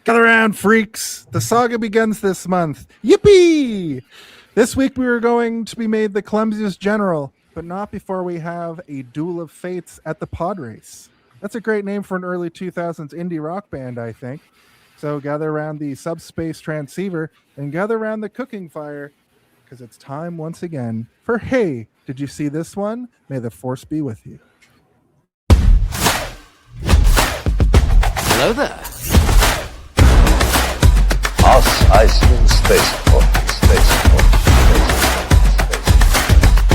Gather around, freaks. The saga begins this month. Yippee! This week we are going to be made the clumsiest general, but not before we have a duel of fates at the pod race. That's a great name for an early 2000s indie rock band, I think. So gather around the subspace transceiver and gather around the cooking fire, because it's time once again for Hey, did you see this one? May the force be with you. Hello there. Us, Iceland Spaceport.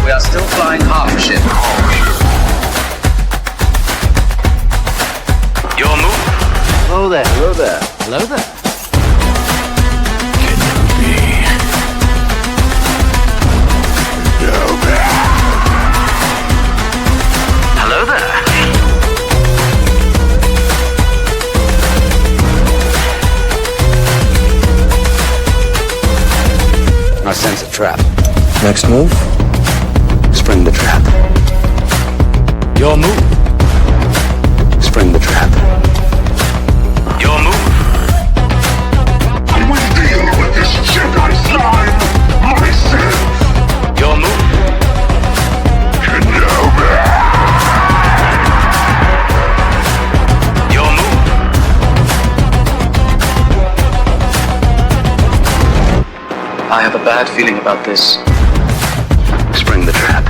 We are still flying half a ship. Your move. Hello there. Hello there. Hello there. Hello there. I sense a trap. Next move? Spring the trap. Your move. Spring the trap. Your move. I will deal with this Jedi slime myself. Your move. Kenobi. Your move. I have a bad feeling about this. Spring the trap.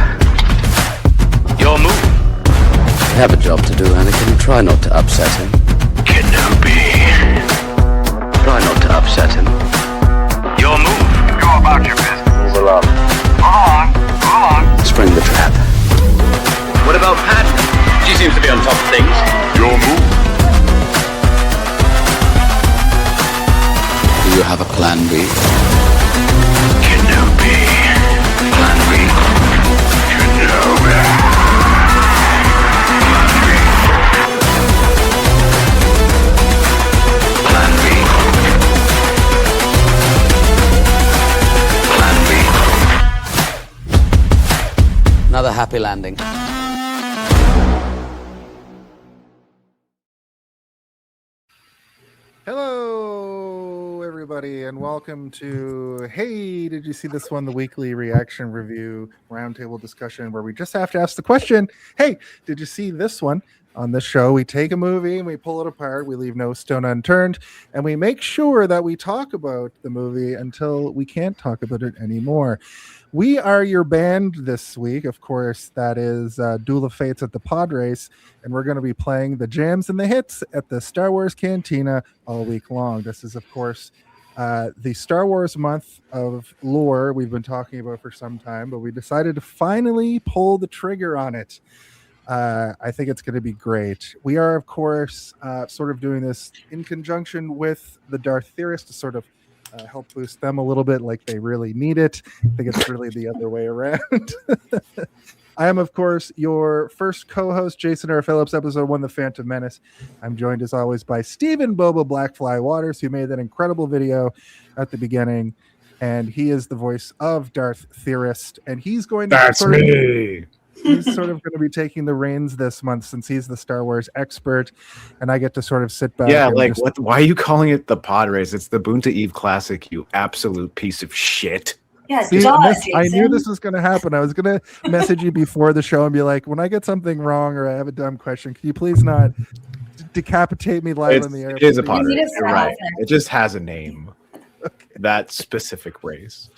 Your move. I have a job to do, Anakin. Try not to upset him. Kenobi. Try not to upset him. Your move. Go about your business. Move along. Go on. Spring the trap. What about Padme? She seems to be on top of things. Your move. Do you have a plan B? Kenobi. Plan B. Kenobi. Plan B. Plan B. Another happy landing. Hello, everybody, and welcome to Hey, did you see this one? The weekly reaction review roundtable discussion where we just have to ask the question, hey, did you see this one? On this show, we take a movie and we pull it apart. We leave no stone unturned, and we make sure that we talk about the movie until we can't talk about it anymore. We are your band this week. Of course, that is Duel of Fates at the pod race, and we're going to be playing the jams and the hits at the Star Wars Cantina all week long. This is, of course, the Star Wars month of lore we've been talking about for some time, but we decided to finally pull the trigger on it. I think it's going to be great. We are, of course, sort of doing this in conjunction with the Darth Theorists to sort of help boost them a little bit like they really need it. I think it's really the other way around. I am, of course, your first co-host, Jason R. Phillips, episode 1, The Phantom Menace. I'm joined, as always, by Stephen Boba Blackfly Waters, who made that incredible video at the beginning, and he is the voice of Darth Theorist, and he's going to... That's me! He's sort of going to be taking the reins this month since he's the Star Wars expert, and I get to sort of sit back. Yeah, and like just... what? Why are you calling it the pod race? It's the Boonta Eve Classic, you absolute piece of shit. Yeah, See, Jason. I knew this was going to happen. I was going to message you before the show and be like, when I get something wrong or I have a dumb question, can you please not decapitate me live in the air? It is a pod We need race. a You're right. frown. It just has a name. Okay. That specific race.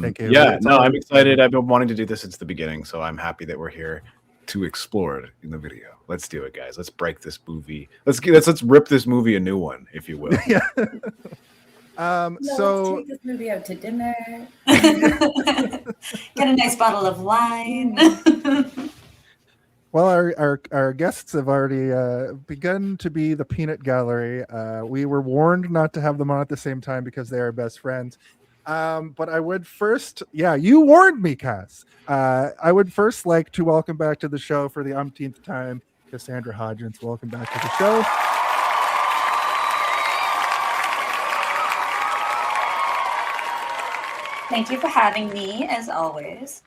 Thank you. Yeah, no, I'm excited. I've been wanting to do this since the beginning, so I'm happy that we're here to explore it in the video. Let's do it, guys. Let's break this movie. Let's rip this movie a new one, if you will. Yeah. Let's take this movie out to dinner. Get a nice bottle of wine. Well, our guests have already begun to be the peanut gallery. We were warned not to have them on at the same time because they are best friends. But I would first, you warned me, Cass. I would first like to welcome back to the show for the umpteenth time, Cassandra Hodgins. Welcome back to the show. Thank you for having me, as always.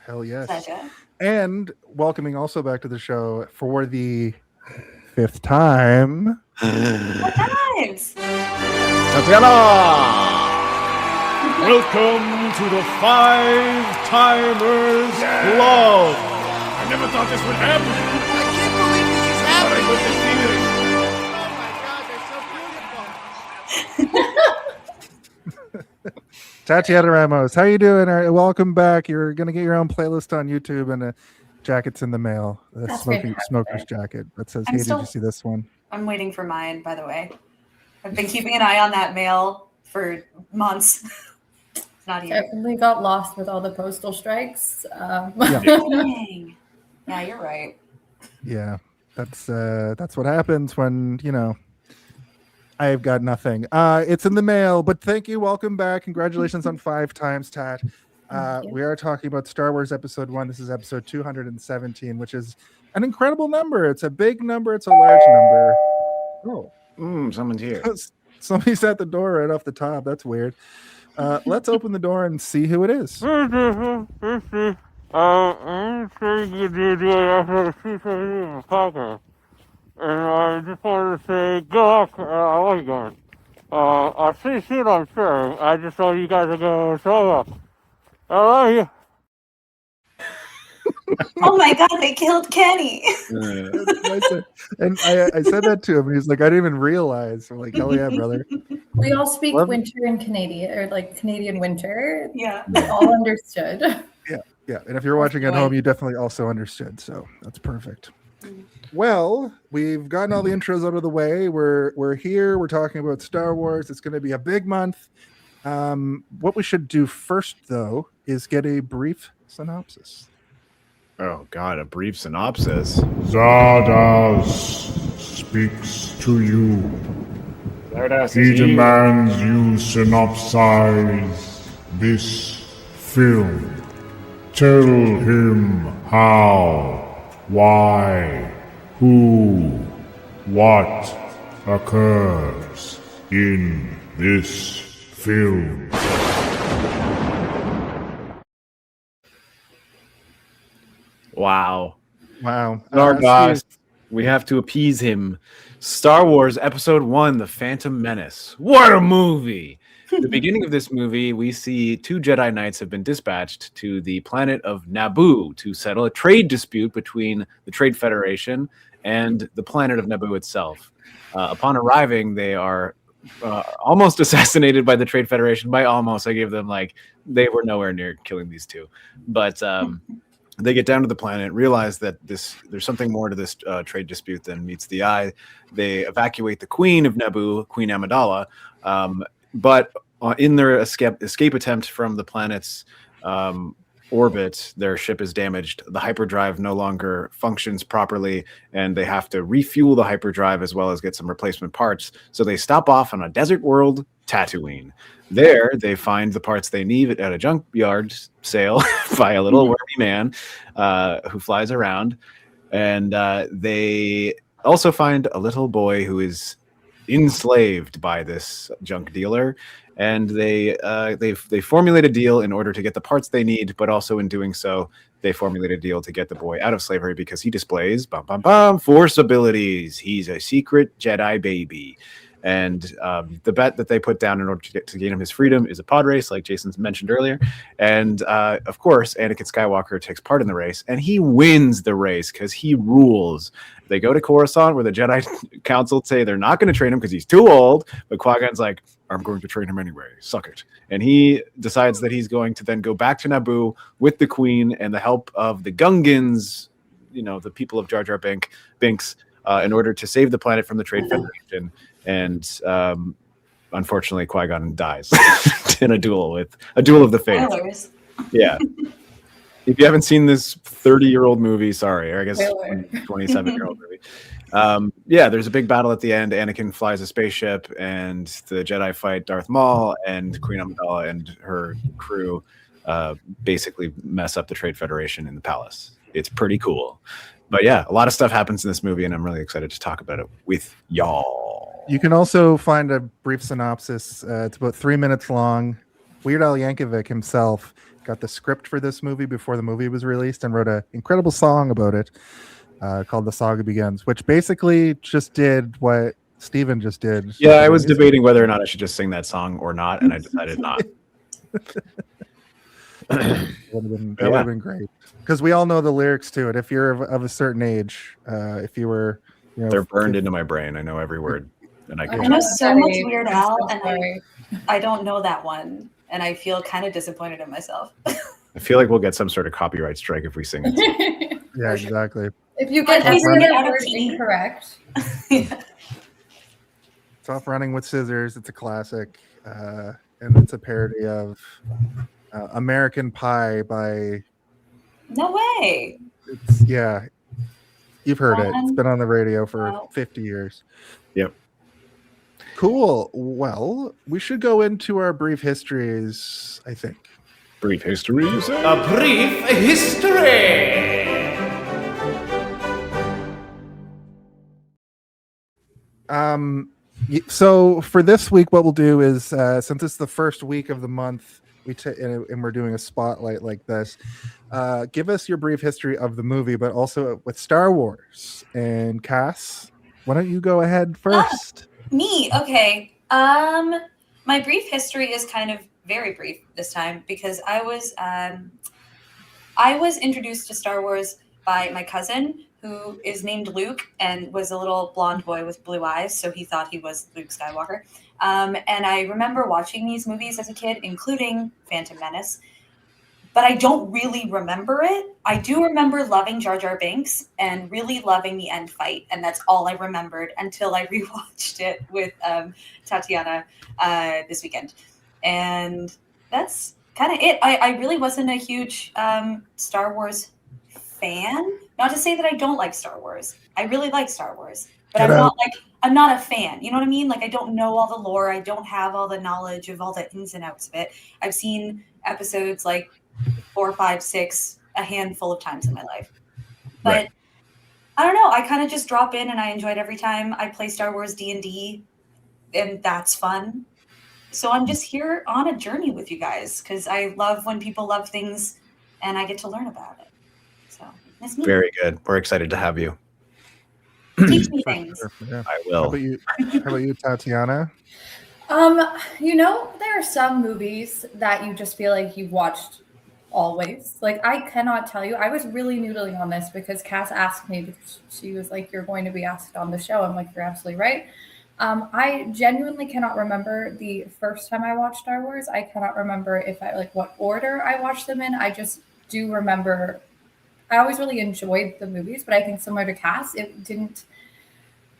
Hell yes. Pleasure. And welcoming also back to the show for the fifth time, What times? Tatiana! Welcome to the Five Timers Club. I never thought this would happen. I can't believe this is happening. But I could see it. Oh my God, they're so beautiful. Tatiana Ramos, how you doing? Welcome back. You're gonna get your own playlist on YouTube and jacket's in the mail. The That's smoker's jacket that says, I'm "Hey, still- did you see this one?" I'm waiting for mine, by the way. I've been keeping an eye on that mail for months. It's not here. Definitely got lost with all the postal strikes. Dang. Yeah, you're right. Yeah, that's what happens when I've got nothing. It's in the mail, but thank you. Welcome back. Congratulations on 5 times, Tat. We are talking about Star Wars Episode 1. This is episode 217, which is an incredible number. It's a big number. It's a large number. Oh, Someone's here. somebody's at the door right off the top. That's weird. Let's open the door and see who it is. And I just wanted to say, good luck. How are you going? I'll see you soon, I'm sure. I just know you guys are going to show up. I love you. Oh my God, they killed Kenny. And I said that to him, and he's like, I didn't even realize. I'm like, hell yeah, brother. We all speak Love- winter in Canadian, or like Canadian winter. Yeah. All understood. Yeah, and if you're watching at home, you definitely also understood. So that's perfect. Well, we've gotten all the intros out of the way. We're here. We're talking about Star Wars. It's going to be a big month. What we should do first, though, is get a brief synopsis. Oh God, a brief synopsis. Zardoz speaks to you. Zardoz He is you. demands you synopsize this film. Tell him how, why, who, what occurs in this film. Wow. Wow. Zardoz, we have to appease him. Star Wars Episode 1, The Phantom Menace. What a movie! At the beginning of this movie, we see 2 Jedi Knights have been dispatched to the planet of Naboo to settle a trade dispute between the Trade Federation and the planet of Naboo itself. Upon arriving, they are almost assassinated by the Trade Federation. By almost, I gave them they were nowhere near killing these 2. But they get down to the planet, realize that there's something more to this trade dispute than meets the eye. They evacuate the Queen of Naboo, Queen Amidala, but in their escape attempt from the planet's orbit, their ship is damaged. The hyperdrive no longer functions properly, and they have to refuel the hyperdrive as well as get some replacement parts. So they stop off on a desert world, Tatooine. There, they find the parts they need at a junkyard sale by a little wormy man who flies around. And they also find a little boy who is enslaved by this junk dealer. And they formulate a deal in order to get the parts they need, but also in doing so, they formulate a deal to get the boy out of slavery because he displays force abilities. He's a secret Jedi baby. And the bet that they put down in order to gain him his freedom is a pod race, like Jason mentioned earlier. And of course, Anakin Skywalker takes part in the race, and he wins the race because he rules. They go to Coruscant, where the Jedi Council say they're not going to train him because he's too old. But Qui-Gon's like, I'm going to train him anyway. Suck it. And he decides that he's going to then go back to Naboo with the Queen and the help of the Gungans, the people of Jar Jar Binks, in order to save the planet from the Trade Federation. And unfortunately, Qui-Gon dies in a duel of the fates. Spoilers. Yeah. If you haven't seen this 30-year-old movie, sorry, or I guess 27-year-old movie. There's a big battle at the end. Anakin flies a spaceship, and the Jedi fight Darth Maul, and Queen Amidala and her crew basically mess up the Trade Federation in the palace. It's pretty cool. But yeah, a lot of stuff happens in this movie, and I'm really excited to talk about it with y'all. You can also find a brief synopsis. It's about 3 minutes long. Weird Al Yankovic himself got the script for this movie before the movie was released and wrote an incredible song about it called The Saga Begins, which basically just did what Steven just did. Yeah, I was debating whether or not I should just sing that song or not, and I decided not. That would have been great because we all know the lyrics to it. If you're of a certain age, if you were, they're burned into my brain. I know every word, and I know so much Weird Al, and sorry. I don't know that one, and I feel kind of disappointed in myself. I feel like we'll get some sort of copyright strike if we sing it. Yeah, exactly. If you get Tough every Running- word incorrect. Tough Running with Scissors. It's a classic, and it's a parody of American Pie by. No way. Yeah, you've heard it. It's been on the radio for Wow. 50 years. Yep. Cool. Well, we should go into our brief histories, I think. Brief histories. A brief history. So for this week, what we'll do is, since it's the first week of the month, and we're doing a spotlight like this, give us your brief history of the movie, but also with Star Wars. And Cass, why don't you go ahead first? Me, okay. My brief history is kind of very brief this time because I was introduced to Star Wars by my cousin, who is named Luke and was a little blonde boy with blue eyes, so he thought he was Luke Skywalker. And I remember watching these movies as a kid, including Phantom Menace, but I don't really remember it. I do remember loving Jar Jar Binks and really loving the end fight, and that's all I remembered until I rewatched it with Tatiana this weekend. And that's kind of it. I really wasn't a huge Star Wars fan. Not to say that I don't like Star Wars. I really like Star Wars, but I'm not a fan. You know what I mean? Like, I don't know all the lore. I don't have all the knowledge of all the ins and outs of it. I've seen episodes like 4, 5, 6 a handful of times in my life. But Right. I don't know. I kind of just drop in and I enjoy it every time. I play Star Wars D&D, and that's fun. So I'm just here on a journey with you guys because I love when people love things and I get to learn about it. So that's me. Very good. We're excited to have you. Teach me things. Yeah. I How will. about you, Tatiana? There are some movies that you just feel like you've watched always. Like, I cannot tell you. I was really noodling on this because Cass asked me, because she was like, "You're going to be asked on the show." I'm like, "You're absolutely right." I genuinely cannot remember the first time I watched Star Wars. I cannot remember what order I watched them in. I just do remember I always really enjoyed the movies, but I think similar to Cass, it didn't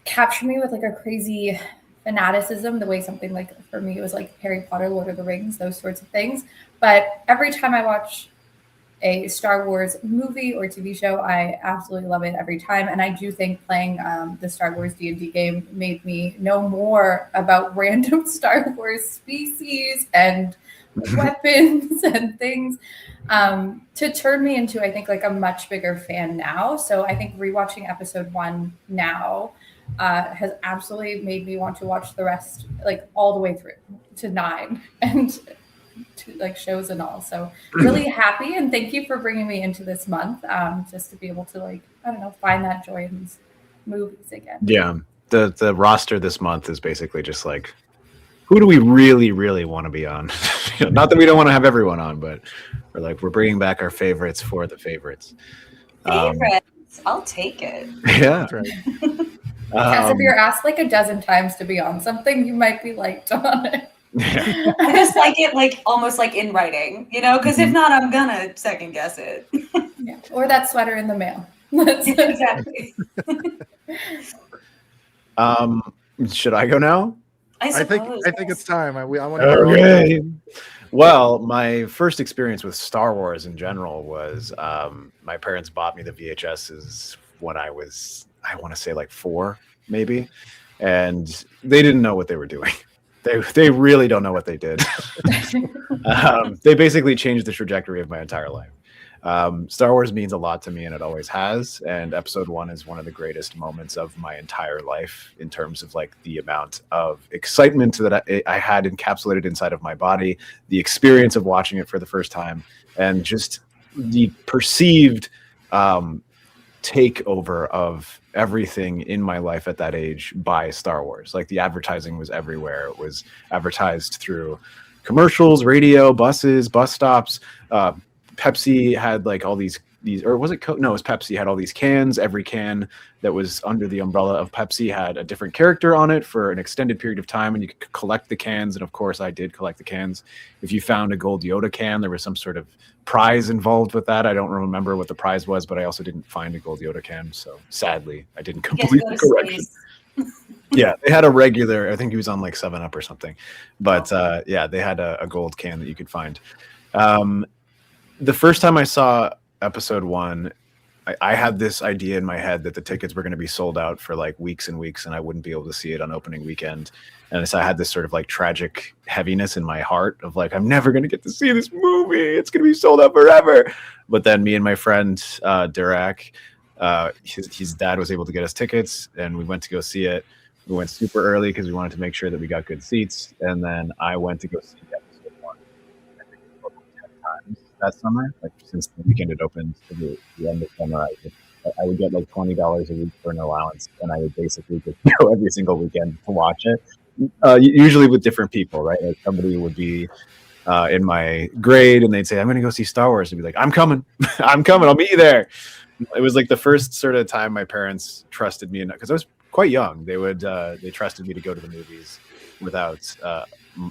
capture me with like a crazy fanaticism the way something like, for me, it was like Harry Potter, Lord of the Rings, those sorts of things. But every time I watch a Star Wars movie or TV show, I absolutely love it every time. And I do think playing the Star Wars D&D game made me know more about random Star Wars species and weapons and things to turn me into, I think, like a much bigger fan now. So I think rewatching episode 1 now has absolutely made me want to watch the rest, like all the way through to 9 and to like shows and all. So really happy, and thank you for bringing me into this month just to be able to, like, I don't know, find that joy in these movies again. Yeah. The roster this month is basically just like, who do we really, really want to be on? Not that we don't want to have everyone on, but we're bringing back our favorites for the favorites. Favorites. I'll take it. Yeah. That's right. Cass, if you're asked like a dozen times to be on something, you might be liked on it. Yeah. I just like it, like almost like in writing, because if not, I'm gonna second guess it. Yeah. Or that sweater in the mail. Exactly. Should I go now? I think it's time. I want Okay. Well, my first experience with Star Wars in general was my parents bought me the VHSs when I was, I want to say, like 4, maybe, and they didn't know what they were doing. They really don't know what they did. They basically changed the trajectory of my entire life. Star Wars means a lot to me, and it always has. And episode 1 is one of the greatest moments of my entire life in terms of like the amount of excitement that I had encapsulated inside of my body, the experience of watching it for the first time, and just the perceived takeover of everything in my life at that age by Star Wars. Like the advertising was everywhere. It was advertised through commercials, radio, buses, bus stops. Pepsi had like all these, or was it Coke? No, it was Pepsi had all these cans. Every can that was under the umbrella of Pepsi had a different character on it for an extended period of time, and you could collect the cans. And of course, I did collect the cans. If you found a gold Yoda can, there was some sort of prize involved with that. I don't remember what the prize was, but I also didn't find a gold Yoda can, so sadly, I didn't complete the correction. Yeah, they had a regular. I think he was on like 7-Up or something, but yeah, they had a gold can that you could find. The first time I saw episode 1, I had this idea in my head that the tickets were going to be sold out for like weeks and weeks, and I wouldn't be able to see it on opening weekend. And so I had this sort of like tragic heaviness in my heart of like, I'm never going to get to see this movie. It's going to be sold out forever. But then me and my friend Dirac, his dad was able to get us tickets, and we went to go see it. We went super early because we wanted to make sure that we got good seats. And then I went to go see episode 1. I think it was 10 times that summer. Like since the weekend it opened to the end of summer, I would get like $20 a week for an allowance, and I would basically just go every single weekend to watch it. Usually with different people, right? Like somebody would be in my grade, and they'd say, "I'm going to go see Star Wars," and be like, "I'm coming, I'm coming, I'll meet you there." It was like the first sort of time my parents trusted me, because I was quite young. They trusted me to go to the movies without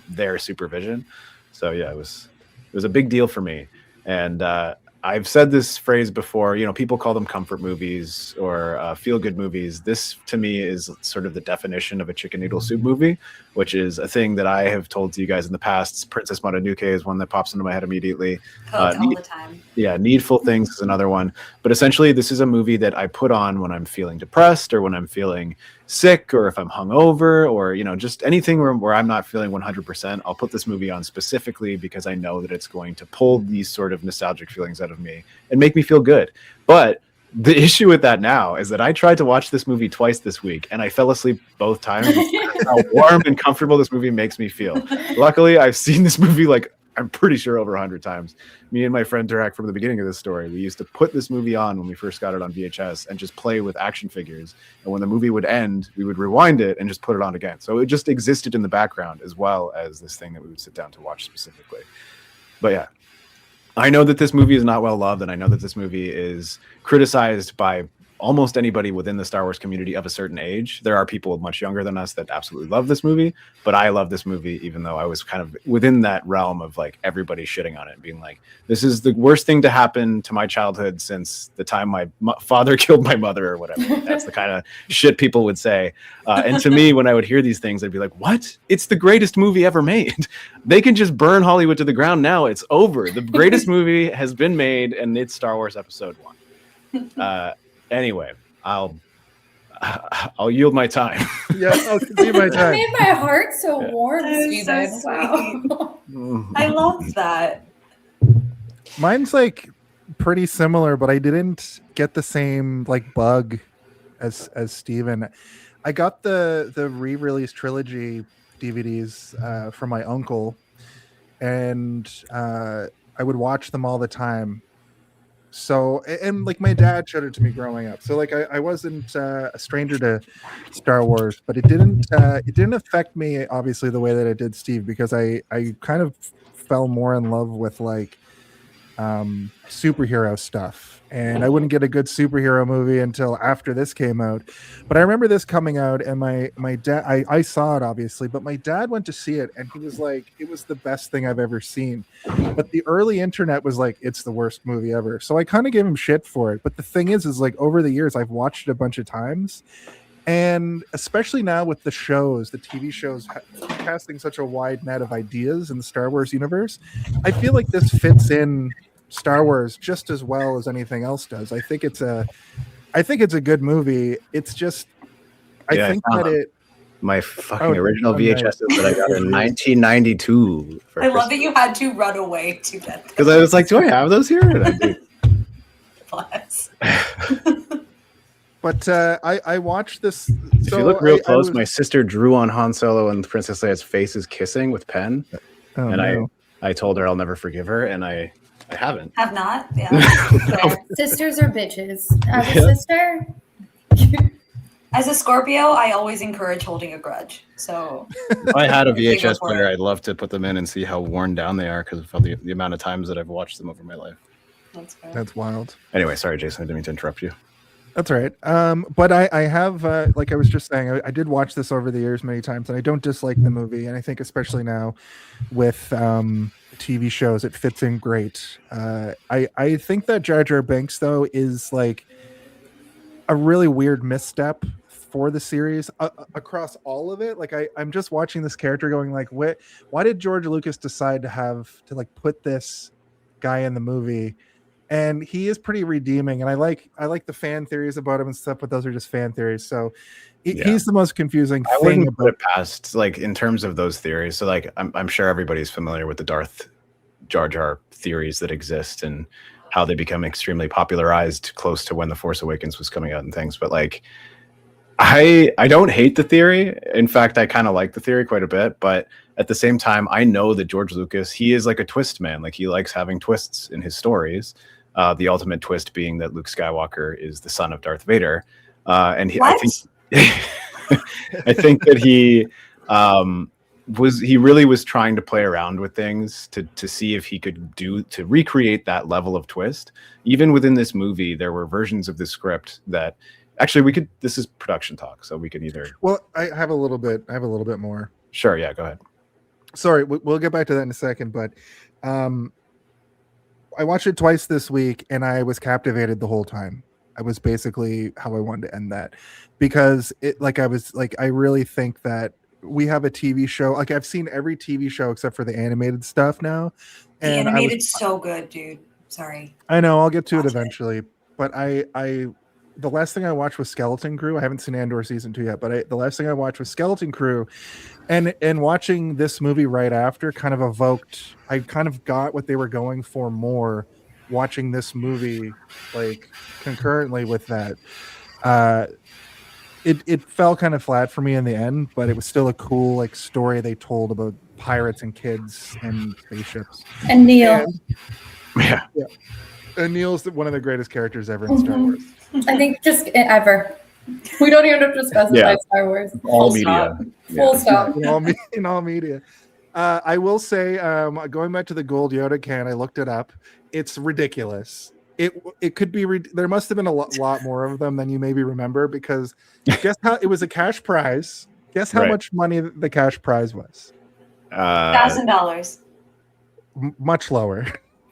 their supervision. So yeah, it was a big deal for me. And I've said this phrase before, you know, people call them comfort movies or feel-good movies. This, to me, is sort of the definition of a chicken noodle soup movie, which is a thing that I have told to you guys in the past. Princess Mononoke is one that pops into my head immediately. All the time. Yeah, Needful Things is another one. But essentially, this is a movie that I put on when I'm feeling depressed, or when I'm feeling sick, or if I'm hungover, or, you know, just anything where I'm not feeling 100%. I'll put this movie on specifically because I know that it's going to pull these sort of nostalgic feelings out of me and make me feel good. But the issue with that now is that I tried to watch this movie twice this week, and I fell asleep both times. How warm and comfortable this movie makes me feel. Luckily, I've seen this movie like, I'm pretty sure, over 100 times. Me and my friend Dirac, from the beginning of this story, we used to put this movie on when we first got it on VHS and just play with action figures. And when the movie would end, we would rewind it and just put it on again. So it just existed in the background, as well as this thing that we would sit down to watch specifically. But yeah, I know that this movie is not well loved, and I know that this movie is criticized by almost anybody within the Star Wars community of a certain age. There are people much younger than us that absolutely love this movie, but I love this movie, even though I was kind of within that realm of like everybody shitting on it and being like, this is the worst thing to happen to my childhood since the time my father killed my mother, or whatever. That's the kind of shit people would say. And to me, when I would hear these things, I'd be like, what? It's the greatest movie ever made. They can just burn Hollywood to the ground now. It's over. The greatest movie has been made, and it's Star Wars Episode 1. Anyway, I'll yield my time. Yeah, I'll give my It time. made my heart so warm, That is Steven. so Wow. I love that. Mine's like pretty similar, but I didn't get the same like bug as Steven. I got the re-release trilogy DVDs from my uncle, and I would watch them all the time. So, and like my dad showed it to me growing up. So like I wasn't a stranger to Star Wars, but it didn't affect me obviously the way that it did Steve, because I kind of fell more in love with like superhero stuff, and I wouldn't get a good superhero movie until after this came out. But I remember this coming out, and my dad, I saw it obviously, but my dad went to see it, and he was like, it was the best thing I've ever seen. But the early internet was like, it's the worst movie ever. So I kind of gave him shit for it. But the thing is like over the years, I've watched it a bunch of times. And especially now with the shows, the TV shows casting such a wide net of ideas in the Star Wars universe, I feel like this fits in Star Wars just as well as anything else does. I think it's a good movie. It's just, I think that it. My fucking original VHS that I got in 1992. I love that you had to run away to get them. Because I was like, do I have those here? And I do. Plus. But I watched this. If you look real close, my sister drew on Han Solo and Princess Leia's faces kissing with pen. And I told her I'll never forgive her, and I I haven't. Have not? Yeah. Fair. Sisters are bitches. As a sister, As a Scorpio, I always encourage holding a grudge. So If I had a They go VHS for player, it. I'd love to put them in and see how worn down they are because of the amount of times that I've watched them over my life. that's fair. That's wild. Anyway, sorry, Jason. I didn't mean to interrupt you. That's right. But I have, like I was just saying, I did watch this over the years many times, and I don't dislike the movie. And I think especially now with TV shows, it fits in great. I think that Jar Jar Binks though is like a really weird misstep for the series across all of it. Like I'm just watching this character going like, why did George Lucas decide to like put this guy in the movie? And he is pretty redeeming, and I like the fan theories about him and stuff, but those are just fan theories. So he's the most confusing I thing wouldn't put about it past, like, in terms of those theories. So, like, I'm sure everybody's familiar with the Darth Jar Jar theories that exist and how they become extremely popularized close to when The Force Awakens was coming out and things. But like, I don't hate the theory. In fact, I kind of like the theory quite a bit. But at the same time, I know that George Lucas, he is like a twist man. Like, he likes having twists in his stories. The ultimate twist being that Luke Skywalker is the son of Darth Vader, and I think that he really was trying to play around with things to see if he could to recreate that level of twist. Even within this movie, there were versions of the script that actually this is production talk, so we could either. Well, I have a little bit more. Sure, yeah, go ahead. Sorry, we'll get back to that in a second, but I watched it twice this week, and I was captivated the whole time. I was basically how I wanted to end that, because I really think that we have a TV show. Like, I've seen every TV show except for the animated stuff now. The And animated's so good, dude. Sorry. I know, I'll get to it eventually. But the last thing I watched was Skeleton Crew. I haven't seen Andor season 2 yet, but the last thing I watched was Skeleton Crew, and watching this movie right after kind of evoked. I kind of got what they were going for more watching this movie, like concurrently with that. It fell kind of flat for me in the end, but it was still a cool like story they told about pirates and kids and spaceships. And Neil. Yeah. And Neil's one of the greatest characters ever in Star Wars. I think just ever. We don't even have to specify Star Wars. All media. Full stop. In all media. I will say, going back to the gold Yoda can, I looked it up. It's ridiculous. It could be. There must have been a lot more of them than you maybe remember, because guess how it was a cash prize. Guess how much money the cash prize was? $1,000. Much lower.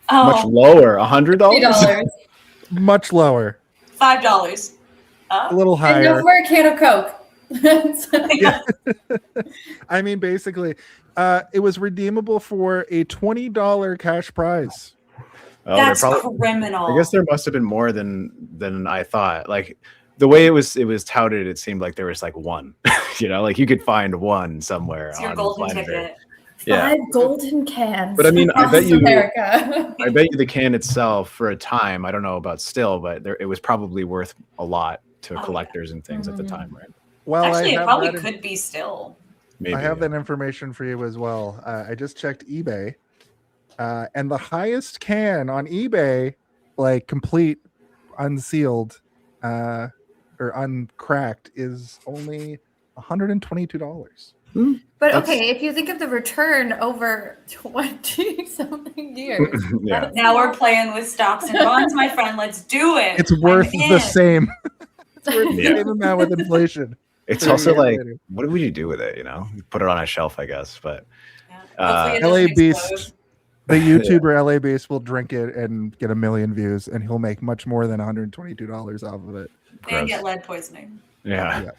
Oh. Much lower. $100. Much lower. $5. A little higher. And no for a can of Coke. Yeah. I mean, basically, it was redeemable for a $20 cash prize. Oh, that's criminal. I guess there must have been more than I thought. Like, the way it was touted, it seemed like there was like one. Like you could find one somewhere. It's your golden ticket. Yeah. 5 golden cans. But I mean, I bet you America. the can itself for a time, I don't know about still, but it was probably worth a lot to collectors and things at the time, right? Well, actually, it probably could be still. Maybe, I have that information for you as well. I just checked eBay, and the highest can on eBay, like complete, unsealed, or uncracked, is only $122. But okay, if you think of the return over 20 something years, now we're playing with stocks and bonds, my friend. Let's do it. It's worth the same. It's worth the same amount with inflation. It's also like, what would you do with it? Put it on a shelf, I guess. But LA Beast, the YouTuber LA Beast will drink it and get 1 million views, and he'll make much more than $122 off of it. And get lead poisoning. Yeah.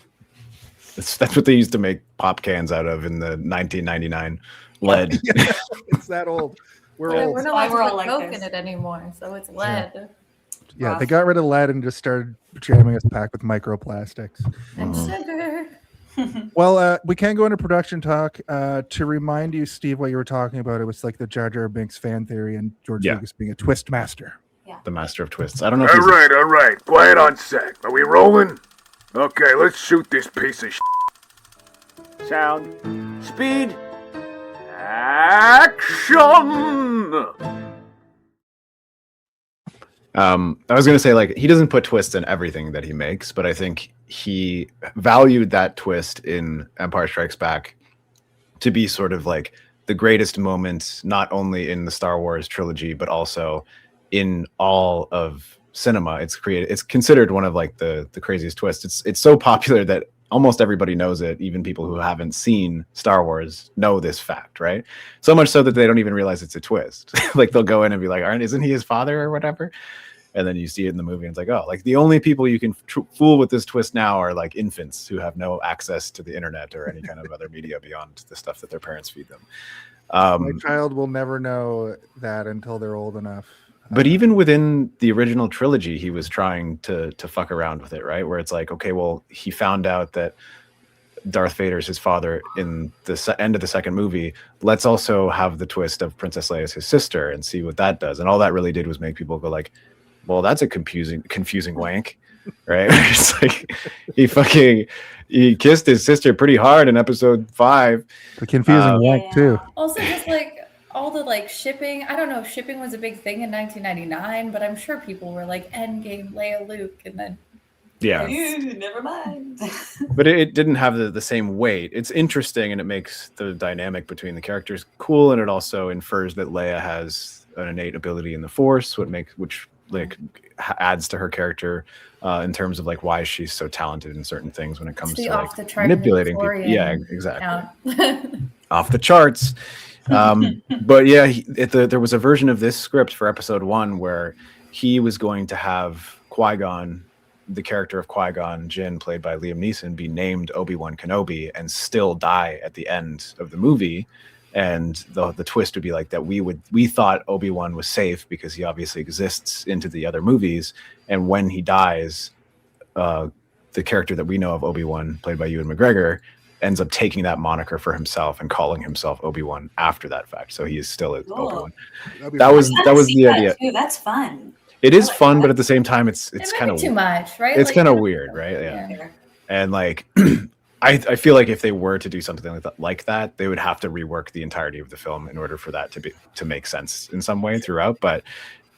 That's what they used to make pop cans out of in the 1999 lead. It's that old. We're old. We're not allowed to put Coke in it anymore, so it's lead. Yeah, they got rid of lead and just started jamming us back with microplastics. And sugar. Well, we can go into production talk. To remind you, Steve, what you were talking about, it was like the Jar Jar Binks fan theory and George Lucas being a twist master. Yeah. The master of twists. I don't know if All right. Quiet on set. Are we rolling? Okay, let's shoot this piece of Sound. Speed. Action! I was going to say, like, he doesn't put twists in everything that he makes, but I think he valued that twist in Empire Strikes Back to be sort of like the greatest moment, not only in the Star Wars trilogy, but also in all of cinema. It's considered one of like the craziest twists. It's so popular that almost everybody knows it. Even people who haven't seen Star Wars know this fact, right? So much so that they don't even realize it's a twist. Like they'll go in and be like, isn't he his father or whatever? And then you see it in the movie and it's like, oh, like the only people you can fool with this twist now are like infants who have no access to the internet or any kind of other media beyond the stuff that their parents feed them. My child will never know that until they're old enough. But even within the original trilogy, he was trying to fuck around with it, right? Where it's like, okay, well, he found out that Darth Vader's his father in the end of the second movie. Let's also have the twist of Princess Leia as his sister and see what that does. And all that really did was make people go like, well, that's a confusing wank, right? It's like he kissed his sister pretty hard in episode 5. The confusing wank too. Also, just like all the like shipping. I don't know if shipping was a big thing in 1999, but I'm sure people were like Endgame, Leia, Luke, and then never mind. But it didn't have the same weight. It's interesting and it makes the dynamic between the characters cool, and it also infers that Leia has an innate ability in the Force, which adds to her character in terms of like why she's so talented in certain things when it comes to like manipulating people. Yeah, exactly. Off the charts. But yeah, there was a version of this script for episode 1 where he was going to have Qui-Gon, the character of Qui-Gon Jinn, played by Liam Neeson, be named Obi-Wan Kenobi and still die at the end of the movie. And the twist would be like that we thought Obi-Wan was safe because he obviously exists into the other movies. And when he dies, the character that we know of Obi-Wan, played by Ewan McGregor, ends up taking that moniker for himself and calling himself Obi-Wan after that fact. So he is still Obi-Wan. That was the idea. Too. That's fun. It is fun, but at the same time, it's kind of too much, right? It's kind of weird, right? Yeah. And like, I feel like if they were to do something like that, they would have to rework the entirety of the film in order for that to make sense in some way throughout. But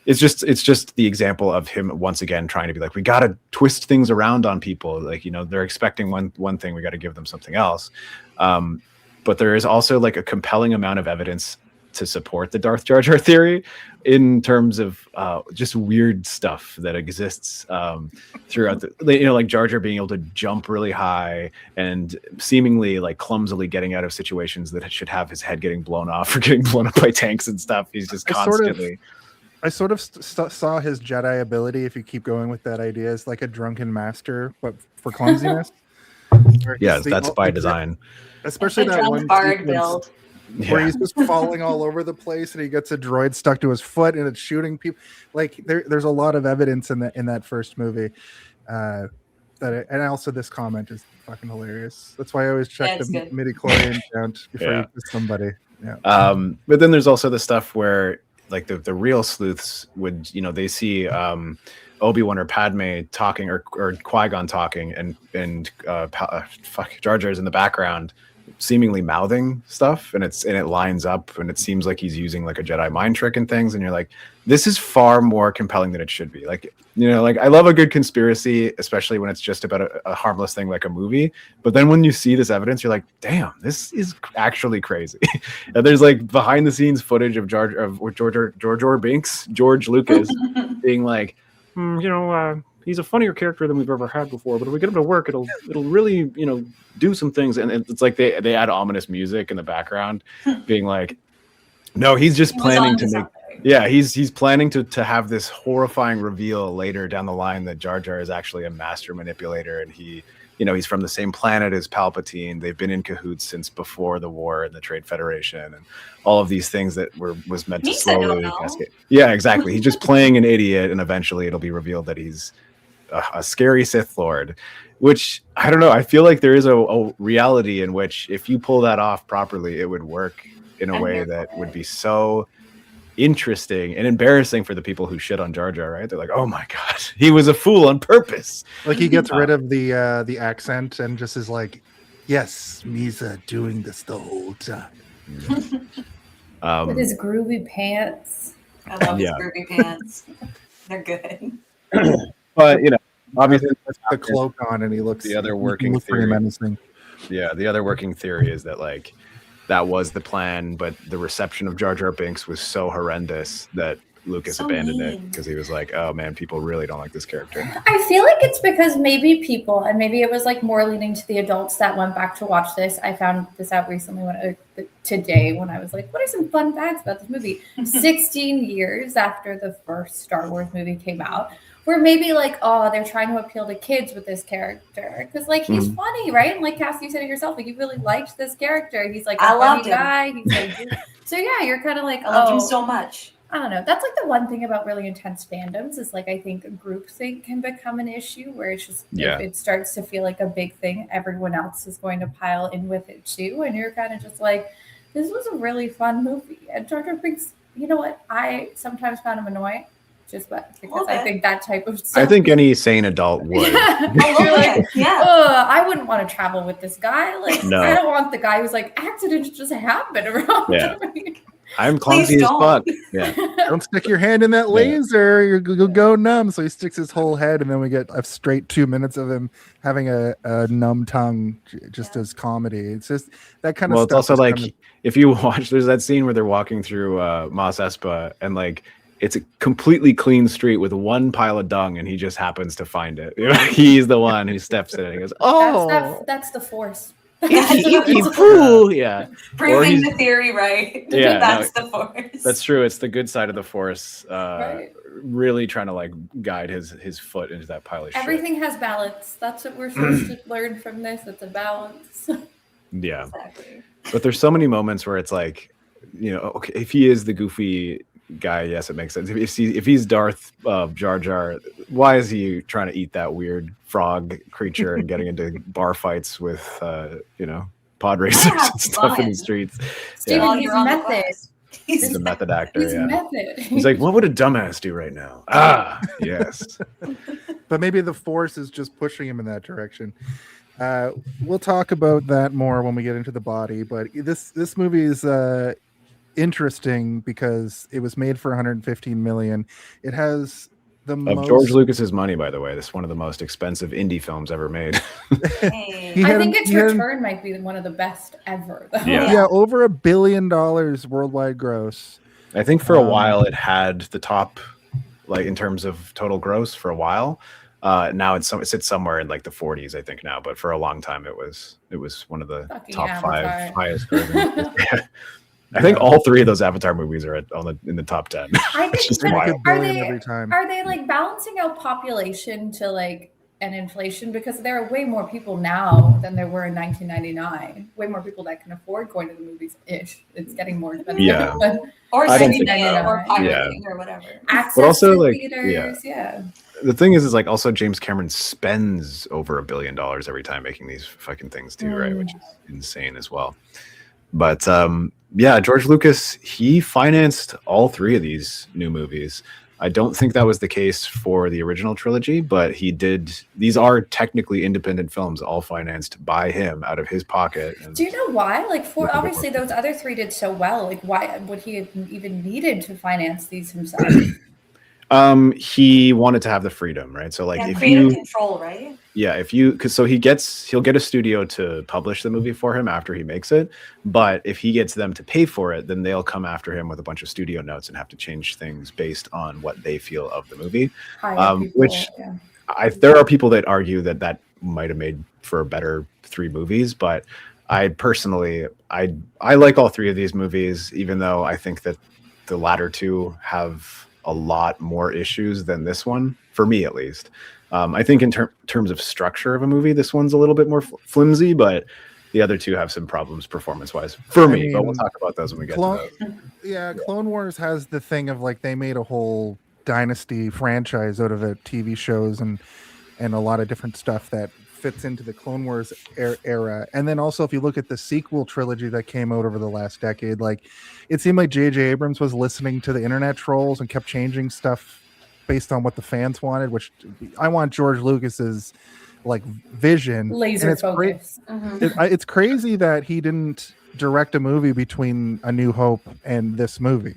it's just the example of him once again trying to be like, we got to twist things around on people. Like, they're expecting one thing, we got to give them something else. But there is also like a compelling amount of evidence to support the Darth Jar Jar theory in terms of just weird stuff that exists throughout like Jar Jar being able to jump really high and seemingly like clumsily getting out of situations that should have his head getting blown off or getting blown up by tanks and stuff. He's just constantly. I sort of saw his Jedi ability, if you keep going with that idea, as like a drunken master, but for clumsiness. Yes, that's by design. Especially that one bard build. Where he's just falling all over the place and he gets a droid stuck to his foot and it's shooting people. Like there's a lot of evidence in that first movie. And also this comment is fucking hilarious. That's why I always check the midi-chlorian count before you kiss somebody. Yeah. But then there's also the stuff where like the real sleuths would, they see Obi-Wan or Padme talking or Qui-Gon talking and Jar Jar's in the background seemingly mouthing stuff, and it lines up and it seems like he's using like a Jedi mind trick and things, and you're like, this is far more compelling than it should be. Like, like I love a good conspiracy, especially when it's just about a harmless thing like a movie, but then when you see this evidence, you're like, damn, this is actually crazy. And there's like behind the scenes footage of George Lucas being like, he's a funnier character than we've ever had before, but if we get him to work, it'll really, do some things. And it's like they add ominous music in the background, being like, no, he's just planning to make, he's planning to have this horrifying reveal later down the line that Jar Jar is actually a master manipulator, and he's from the same planet as Palpatine. They've been in cahoots since before the war and the Trade Federation and all of these things that was meant to slowly cascade. Yeah, exactly. He's just playing an idiot, and eventually it'll be revealed that he's a scary Sith Lord, which I don't know. I feel like there is a reality in which if you pull that off properly, it would work in a way that would be so interesting and embarrassing for the people who shit on Jar Jar, right? They're like, oh my God, he was a fool on purpose. Like he gets rid of the accent and just is like, yes, Misa doing this the whole time. With his groovy pants. I love his groovy pants. They're good. But obviously the cloak on, and he looks the other he working looks pretty theory. menacing. Yeah, the other working theory is that like that was the plan, but the reception of Jar Jar Binks was so horrendous that Lucas So abandoned it mean. because he was like, "Oh man, people really don't like this character." I feel like it's because maybe people, and maybe it was like more leaning to the adults that went back to watch this. I found this out recently today when I was like, what are some fun facts about this movie? 16 years after the first Star Wars movie came out, where maybe like, oh, they're trying to appeal to kids with this character because like he's funny, right? And like Cassie, you said it yourself, like you really liked this character. He's like a funny guy. He's like, so yeah, you're kind of like, I loved him so much. I don't know. That's like the one thing about really intense fandoms is like I think groupthink can become an issue where it's just if it starts to feel like a big thing, everyone else is going to pile in with it too, and you're kind of just like, this was a really fun movie. And Jar Jar Binks, you know what? I sometimes found him annoying, just because I think that type of stuff. I think any sane adult would. I wouldn't want to travel with this guy. Like, No. I don't want the guy who's like accidents just happen around. Yeah. I'm clumsy as fuck. Yeah. Don't stick your hand in that laser. You'll go numb. So he sticks his whole head, and then we get a straight 2 minutes of him having a numb tongue just as comedy. It's just that kind of Well, stuff. it's also like if you watch, there's that scene where they're walking through Mos Espa, and like it's a completely clean street with one pile of dung, and he just happens to find it. You know, he's the one who steps in it and goes, "Oh, that's the Force." Yeah, proving the theory right. Yeah, that's the Force. That's true. It's the good side of the Force. Really trying to like guide his foot into that pile of shit. Everything has balance. That's what we're supposed to learn from this. It's a balance. Yeah, exactly. But there's so many moments where it's like, okay, if he is the goofy guy, yes, it makes sense. If he's Darth Jar Jar, why is he trying to eat that weird frog creature and getting into bar fights with pod racers and stuff in the streets? Steven, he's method. He's a method actor. He's method. He's like, what would a dumbass do right now? Ah, yes. But maybe the Force is just pushing him in that direction. We'll talk about that more when we get into the body. But this movie is interesting because it was made for 115 million. It has George Lucas's money, by the way. This is one of the most expensive indie films ever made. I think its return might be one of the best ever. Though. Yeah, over $1 billion worldwide gross. I think for a while it had the top, like in terms of total gross for a while. Now it sits somewhere in like the 40s, I think now. But for a long time, it was one of the top five highest grossing. I think all three of those Avatar movies are in the top 10. I think just are they like balancing out population to like an inflation, because there are way more people now than there were in 1999. Way more people that can afford going to the movies. It's getting more expensive. Yeah. Or streaming or pirating or whatever. Access but also to like theaters, yeah. The thing is like also James Cameron spends over $1 billion every time making these fucking things too, right? Which is insane as well. But George Lucas, he financed all three of these new movies. I don't think that was the case for the original trilogy, but he did. These are technically independent films, all financed by him out of his pocket. Do you know why? Like, obviously those other three did so well. Like, why would he have even needed to finance these himself? He wanted to have the freedom, right? So like, if creative control, right? Yeah, he'll get a studio to publish the movie for him after he makes it. But if he gets them to pay for it, then they'll come after him with a bunch of studio notes and have to change things based on what they feel of the movie. There are people that argue that might have made for a better three movies, but I personally, I like all three of these movies, even though I think that the latter two have a lot more issues than this one, for me at least. I think in terms of structure of a movie, this one's a little bit more flimsy, but the other two have some problems performance-wise for me. But we'll talk about those when we get to those. Yeah, Clone Wars has the thing of like they made a whole dynasty franchise out of it, TV shows and a lot of different stuff that fits into the Clone Wars era. And then also, if you look at the sequel trilogy that came out over the last decade, like it seemed like J.J. Abrams was listening to the internet trolls and kept changing stuff based on what the fans wanted, which I want George Lucas's like vision. Laser focus. It's crazy that he didn't direct a movie between A New Hope and this movie.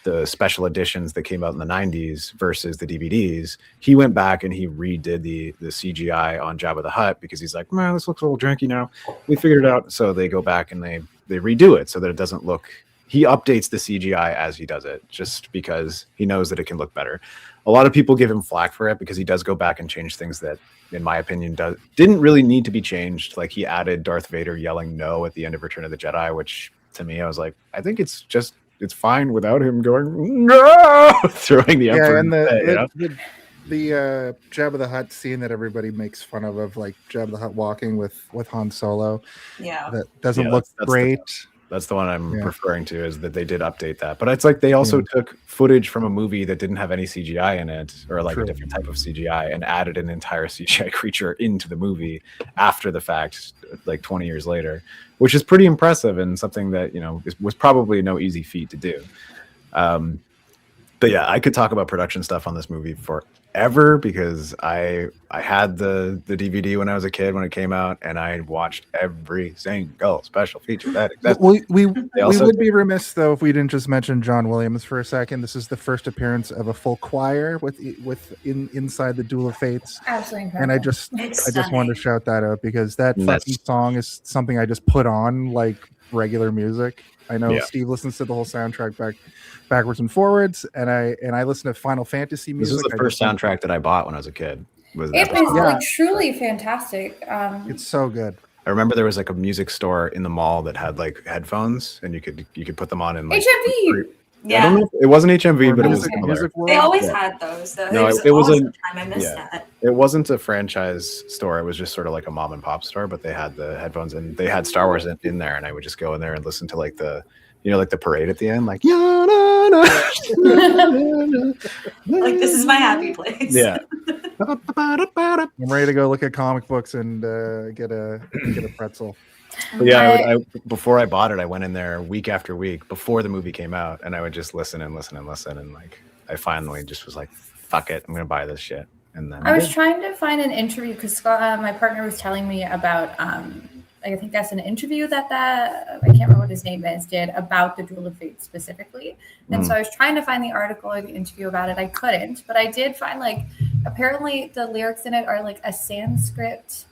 the special editions that came out in the 90s versus the DVDs, he went back and he redid the CGI on Jabba the Hutt because he's like, man, this looks a little janky now. We figured it out. So they go back and they redo it so that it doesn't look, he updates the CGI as he does it just because he knows that it can look better. A lot of people give him flack for it because he does go back and change things that, in my opinion, didn't really need to be changed. Like he added Darth Vader yelling no at the end of Return of the Jedi, which to me, I was like, I think it's fine without him going no, throwing the Emperor. And the Jabba the Hutt scene that everybody makes fun of like Jabba the Hutt walking with Han Solo. Yeah, that doesn't look great. That's the one I'm referring to, is that they did update that. But it's like they also took footage from a movie that didn't have any CGI in it, or like a different type of CGI, and added an entire CGI creature into the movie after the fact, like 20 years later, which is pretty impressive and something that, was probably no easy feat to do. But yeah, I could talk about production stuff on this movie forever because I had the DVD when I was a kid when it came out, and I watched every single special feature that existed. We would be remiss though if we didn't just mention John Williams for a second. This is the first appearance of a full choir inside the Duel of Fates. Absolutely incredible. And I just wanted to shout that out because that fucking song is something I just put on like regular music. I know Steve listens to the whole soundtrack backwards and forwards, and I listen to Final Fantasy music. This is the first soundtrack that I bought when I was a kid. It was like truly fantastic. It's so good. I remember there was like a music store in the mall that had like headphones, and you could put them on in like HMV. Yeah, I don't know, it wasn't HMV, but it was similar. They always had those. So no, it was time I missed that. It wasn't a franchise store. It was just sort of like a mom and pop store, but they had the headphones and they had Star Wars in there, and I would just go in there and listen to like the like the parade at the end, like like this is my happy place. Yeah. I'm ready to go look at comic books and get a pretzel. But yeah, I before I bought it, I went in there week after week before the movie came out, and I would just listen, and like I finally just was like, "Fuck it, I'm gonna buy this shit." And then I was trying to find an interview because my partner was telling me about I think that's an interview that I can't remember what his name is, did about the Duel of Fate specifically. And so I was trying to find the article or the interview about it. I couldn't, but I did find like apparently the lyrics in it are like a Sanskrit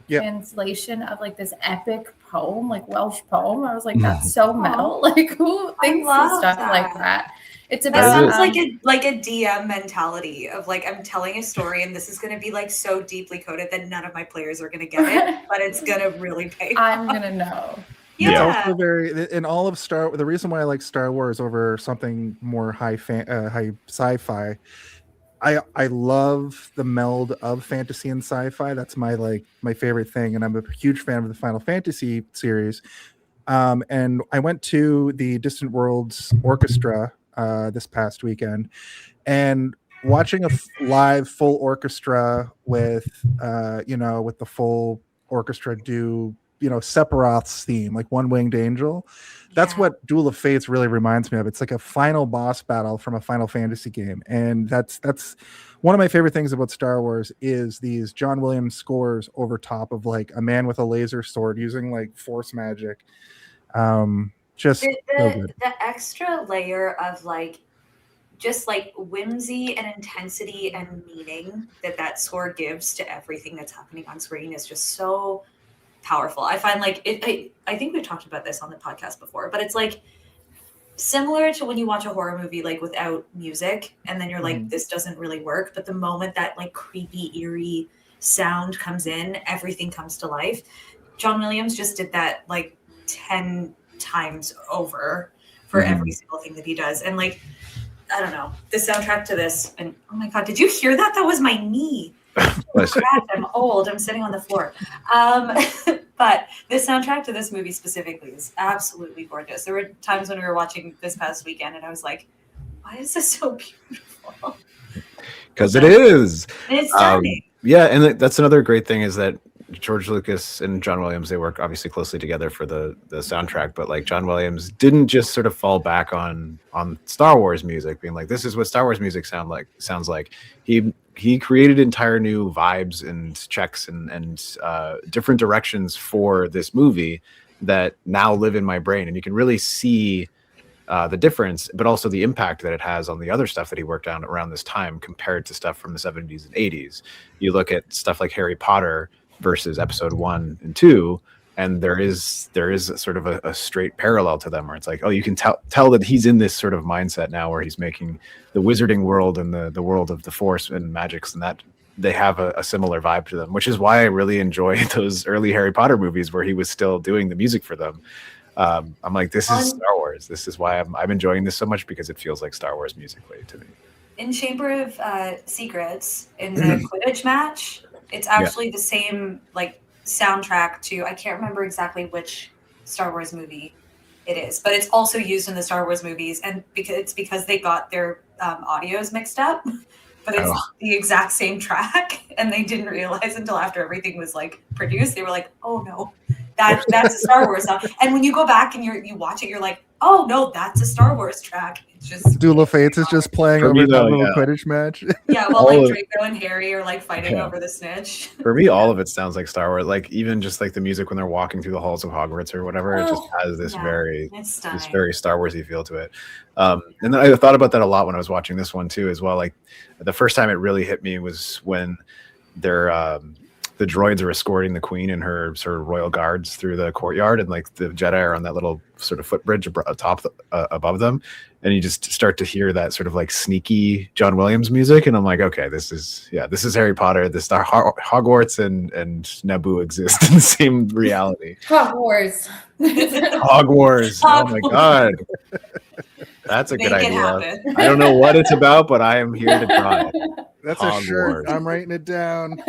translation of like this epic poem, like Welsh poem. I was like, that's so metal. Like who thinks of stuff like that? It's about sounds like a DM mentality of like, I'm telling a story and this is going to be like so deeply coded that none of my players are going to get it, but it's going to really pay off. I'm going to know. Yeah. It's also very in all of the reason why I like Star Wars over something more high sci-fi. I love the meld of fantasy and sci-fi. That's my favorite thing, and I'm a huge fan of the Final Fantasy series. And I went to the Distant Worlds Orchestra this past weekend, and watching a live full orchestra with with the full orchestra do Sephiroth's theme, like One Winged Angel. That's what Duel of Fates really reminds me of. It's like a final boss battle from a Final Fantasy game, and that's one of my favorite things about Star Wars is these John Williams scores over top of like a man with a laser sword using like force magic. Just so good. The extra layer of like just like whimsy and intensity and meaning that score gives to everything that's happening on screen is just so powerful. I find like I think we've talked about this on the podcast before, but it's like similar to when you watch a horror movie like without music and then you're like, this doesn't really work, but the moment that like creepy eerie sound comes in, everything comes to life. John Williams just did that like 10 times over for every single thing that he does. And like, I don't know, the soundtrack to this, and oh my god, did you hear that? That was my knee. I'm old. I'm sitting on the floor. But the soundtrack to this movie specifically is absolutely gorgeous. There were times when we were watching this past weekend, and I was like, "Why is this so beautiful?" Because it is. And it's stunning. Yeah, and that's another great thing is that George Lucas and John Williams, they work obviously closely together for the soundtrack, but like John Williams didn't just sort of fall back on Star Wars music, being like, this is what Star Wars music sounds like. He created entire new vibes and checks and different directions for this movie that now live in my brain, and you can really see the difference, but also the impact that it has on the other stuff that he worked on around this time compared to stuff from the 70s and 80s. You look at stuff like Harry Potter versus episode 1 and 2, and there is sort of a straight parallel to them, where it's like, oh, you can tell that he's in this sort of mindset now where he's making the wizarding world and the world of the Force and magics, and that they have a similar vibe to them, which is why I really enjoy those early Harry Potter movies where he was still doing the music for them. I'm like, this is Star Wars. This is why I'm enjoying this so much, because it feels like Star Wars musically to me. In Chamber of Secrets, in the Quidditch match, it's actually the same like soundtrack to, I can't remember exactly which Star Wars movie it is, but it's also used in the Star Wars movies, and because they got their audios mixed up, but it's the exact same track, and they didn't realize until after everything was like produced. They were like, oh no, that's a Star Wars song. And when you go back and you watch it, you're like, oh no, that's a Star Wars track. It's just Duel of Fates is just playing over that little Quidditch match. Yeah, well, like Draco and Harry are like fighting over the snitch. For me, all of it sounds like Star Wars. Like even just like the music when they're walking through the halls of Hogwarts or whatever, it just has this very Star Warsy feel to it. And then I thought about that a lot when I was watching this one too, as well. Like the first time it really hit me was when they're the droids are escorting the queen and her sort of royal guards through the courtyard, and like the Jedi are on that little sort of footbridge above them, and you just start to hear that sort of like sneaky John Williams music, and I'm like, okay, this is Harry Potter. This Hogwarts and Naboo exist in the same reality. Hogwarts. Hogwarts. Oh my god. That's a good idea. I don't know what it's about, but I am here to try it. That's Hogwarts. A shirt. I'm writing it down.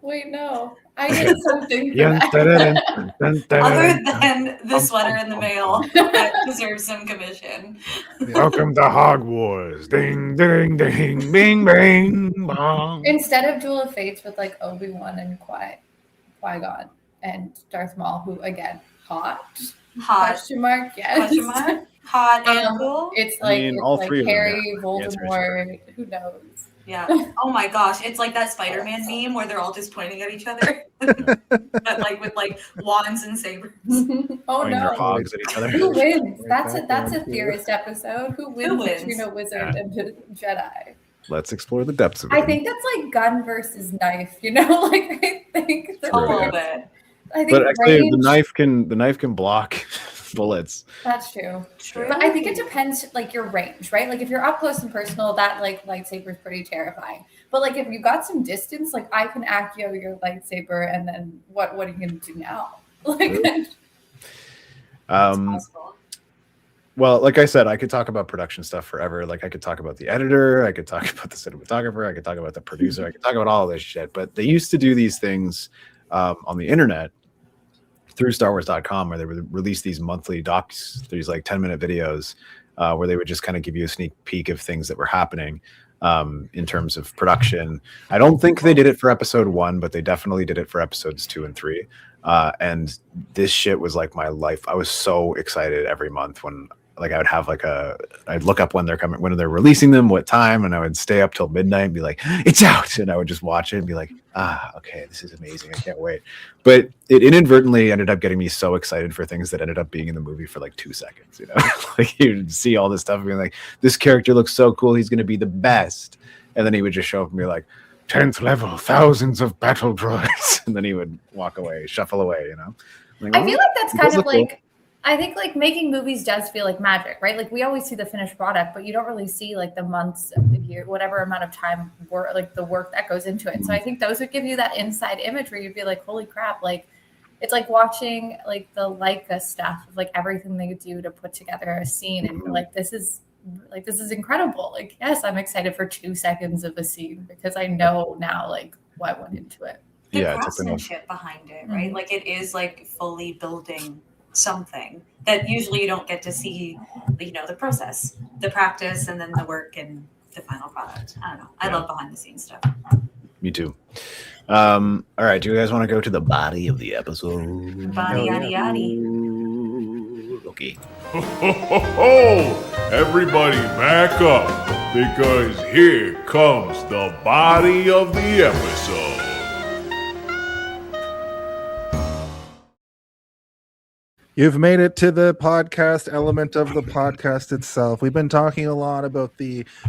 Wait, no. I did something other than the sweater in the mail that deserves some commission. Welcome to Hogwarts. Ding, ding, ding, bing, bing, bong. Instead of Duel of Fates with like Obi-Wan and Qui-Gon and Darth Maul, who again, hot. Question mark, yes. Question mark? Hot and cool? It's like, all three Harry, Voldemort, who knows? Yeah. Oh my gosh. It's like that Spider-Man meme where they're all just pointing at each other. But like with like wands and sabers. Oh no. Hogs at each other. Who wins? That's a theorist episode. Who wins between a wizard and a Jedi? Let's explore the depths of it. I think that's like gun versus knife, you know? Like I think a little bit. I think but actually the knife can block bullets. That's true. But I think it depends like your range, right? Like if you're up close and personal, that like lightsaber is pretty terrifying. But like if you've got some distance, like I can accio your lightsaber, and then what are you gonna do now? Like well, like I said, I could talk about production stuff forever. Like I could talk about the editor, I could talk about the cinematographer, I could talk about the producer, I could talk about all this shit. But they used to do these things on the internet through StarWars.com, where they would release these monthly docs, these like 10-minute videos, where they would just kind of give you a sneak peek of things that were happening in terms of production. I don't think they did it for episode 1, but they definitely did it for episodes 2 and 3. And this shit was like my life. I was so excited every month when like I would have like I'd look up when they're coming, when they're releasing them, what time, and I would stay up till midnight and be like, it's out, and I would just watch it and be like, okay, this is amazing, I can't wait. But it inadvertently ended up getting me so excited for things that ended up being in the movie for like 2 seconds, you know. Like you'd see all this stuff and be like, this character looks so cool, he's going to be the best, and then he would just show up and be like, 10th level, thousands of battle droids, and then he would walk away, shuffle away, you know. Like, I feel like that's kind of like cool. I think like making movies does feel like magic, right? Like we always see the finished product, but you don't really see like the months of the year, whatever amount of time work, like the work that goes into it. So I think those would give you that inside image where you'd be like, holy crap, like it's like watching like the Leica stuff of like everything they do to put together a scene, and you're like, this is incredible. Like, yes, I'm excited for 2 seconds of a scene because I know now like what went into it. The craftsmanship behind it, right? Like it is like fully building something that usually you don't get to see, you know, the process, the practice, and then the work and the final product. I don't know. I love behind the scenes stuff. Me too. All right. Do you guys want to go to the body of the episode? Body, yaddy, yaddy. Okay. Everybody back up, because here comes the body of the episode. You've made it to the podcast element of the podcast itself. We've been talking a lot about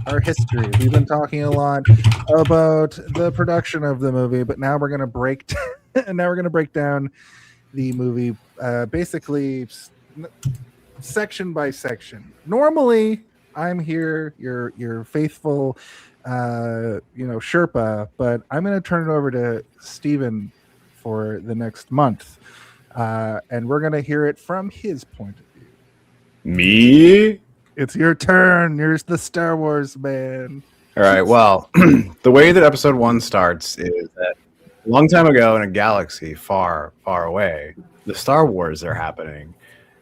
our history. We've been talking a lot about the production of the movie, but now we're going to break down the movie basically section by section. Normally, I'm here, your faithful Sherpa, but I'm going to turn it over to Steven for the next month. And we're going to hear it from his point of view. Me? It's your turn. You're the Star Wars man. All right. Well, the way that episode 1 starts is that a long time ago in a galaxy far, far away, the Star Wars are happening.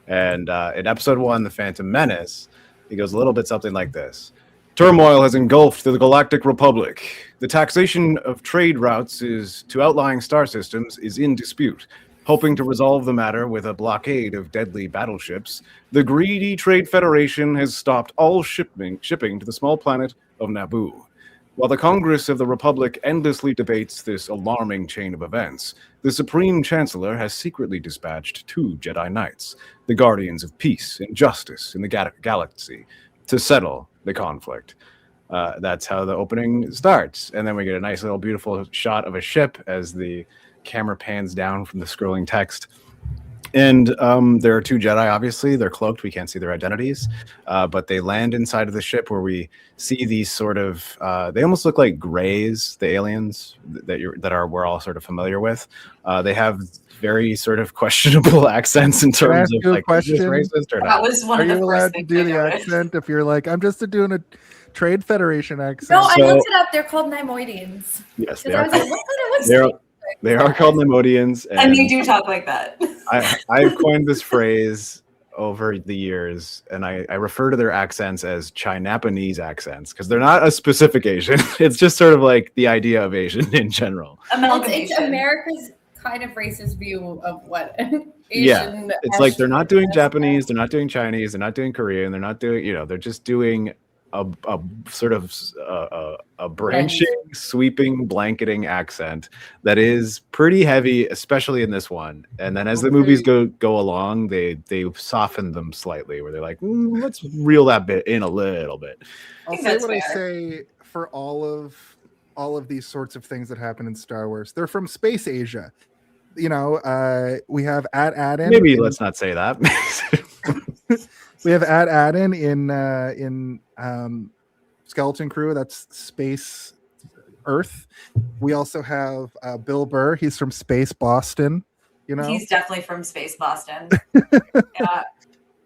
And in episode 1, The Phantom Menace, it goes a little bit something like this. Turmoil has engulfed the Galactic Republic. The taxation of trade routes to outlying star systems is in dispute. Hoping to resolve the matter with a blockade of deadly battleships, the greedy Trade Federation has stopped all shipping to the small planet of Naboo. While the Congress of the Republic endlessly debates this alarming chain of events, the Supreme Chancellor has secretly dispatched 2 Jedi Knights, the guardians of peace and justice in the galaxy, to settle the conflict. That's how the opening starts. And then we get a nice little beautiful shot of a ship as the camera pans down from the scrolling text. And there are 2 Jedi, obviously. They're cloaked. We can't see their identities. But they land inside of the ship where we see these sort of... they almost look like Greys, the aliens we're all sort of familiar with. They have very sort of questionable accents in terms of like, is this racist or not? That was one Are of the you first allowed to things do I the noticed. accent if you're like, I'm just doing a Trade Federation accent? No, I looked it up. They're called Neimoidians. Yes, Because I was like, what kind of they are called Neimoidians. And they do talk like that. I've coined this phrase over the years, and I refer to their accents as Chinapanese accents because they're not a specific Asian. It's just sort of like the idea of Asian in general. It's America's kind of racist view of what Asian. Yeah, it's like they're not doing Japanese, they're not doing Chinese, they're not doing Korean, they're not doing, they're just doing a sort of a branching, sweeping, blanketing accent that is pretty heavy, especially in this one. And then as the movies go along, they soften them slightly, where they're like, let's reel that bit in a little bit. I'll say what I say for all of these sorts of things that happen in Star Wars. They're from Space Asia. We have Adin. Maybe let's not say that. We have Adin in Skeleton Crew. That's Space Earth. We also have Bill Burr. He's from Space Boston. He's definitely from Space Boston. Yeah.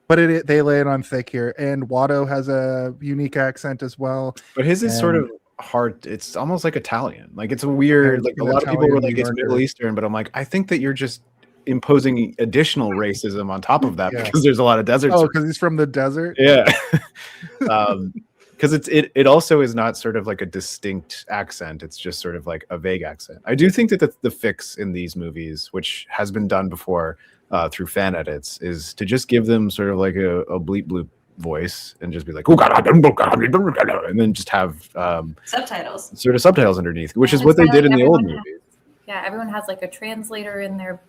But they lay it on thick here. And Watto has a unique accent as well. But his is sort of hard. It's almost like Italian. Like it's a weird. Like a lot of people were like it's Middle Eastern, but I'm like, I think that you're just imposing additional racism on top of that because there's a lot of deserts. Oh, because he's from the desert. Yeah. Because it also is not sort of like a distinct accent. It's just sort of like a vague accent. I do think that the fix in these movies, which has been done before through fan edits, is to just give them sort of like a bleep bloop voice and just be like, oh god, and then just have subtitles underneath, which is what they did in the old movies. Yeah, everyone has like a translator in their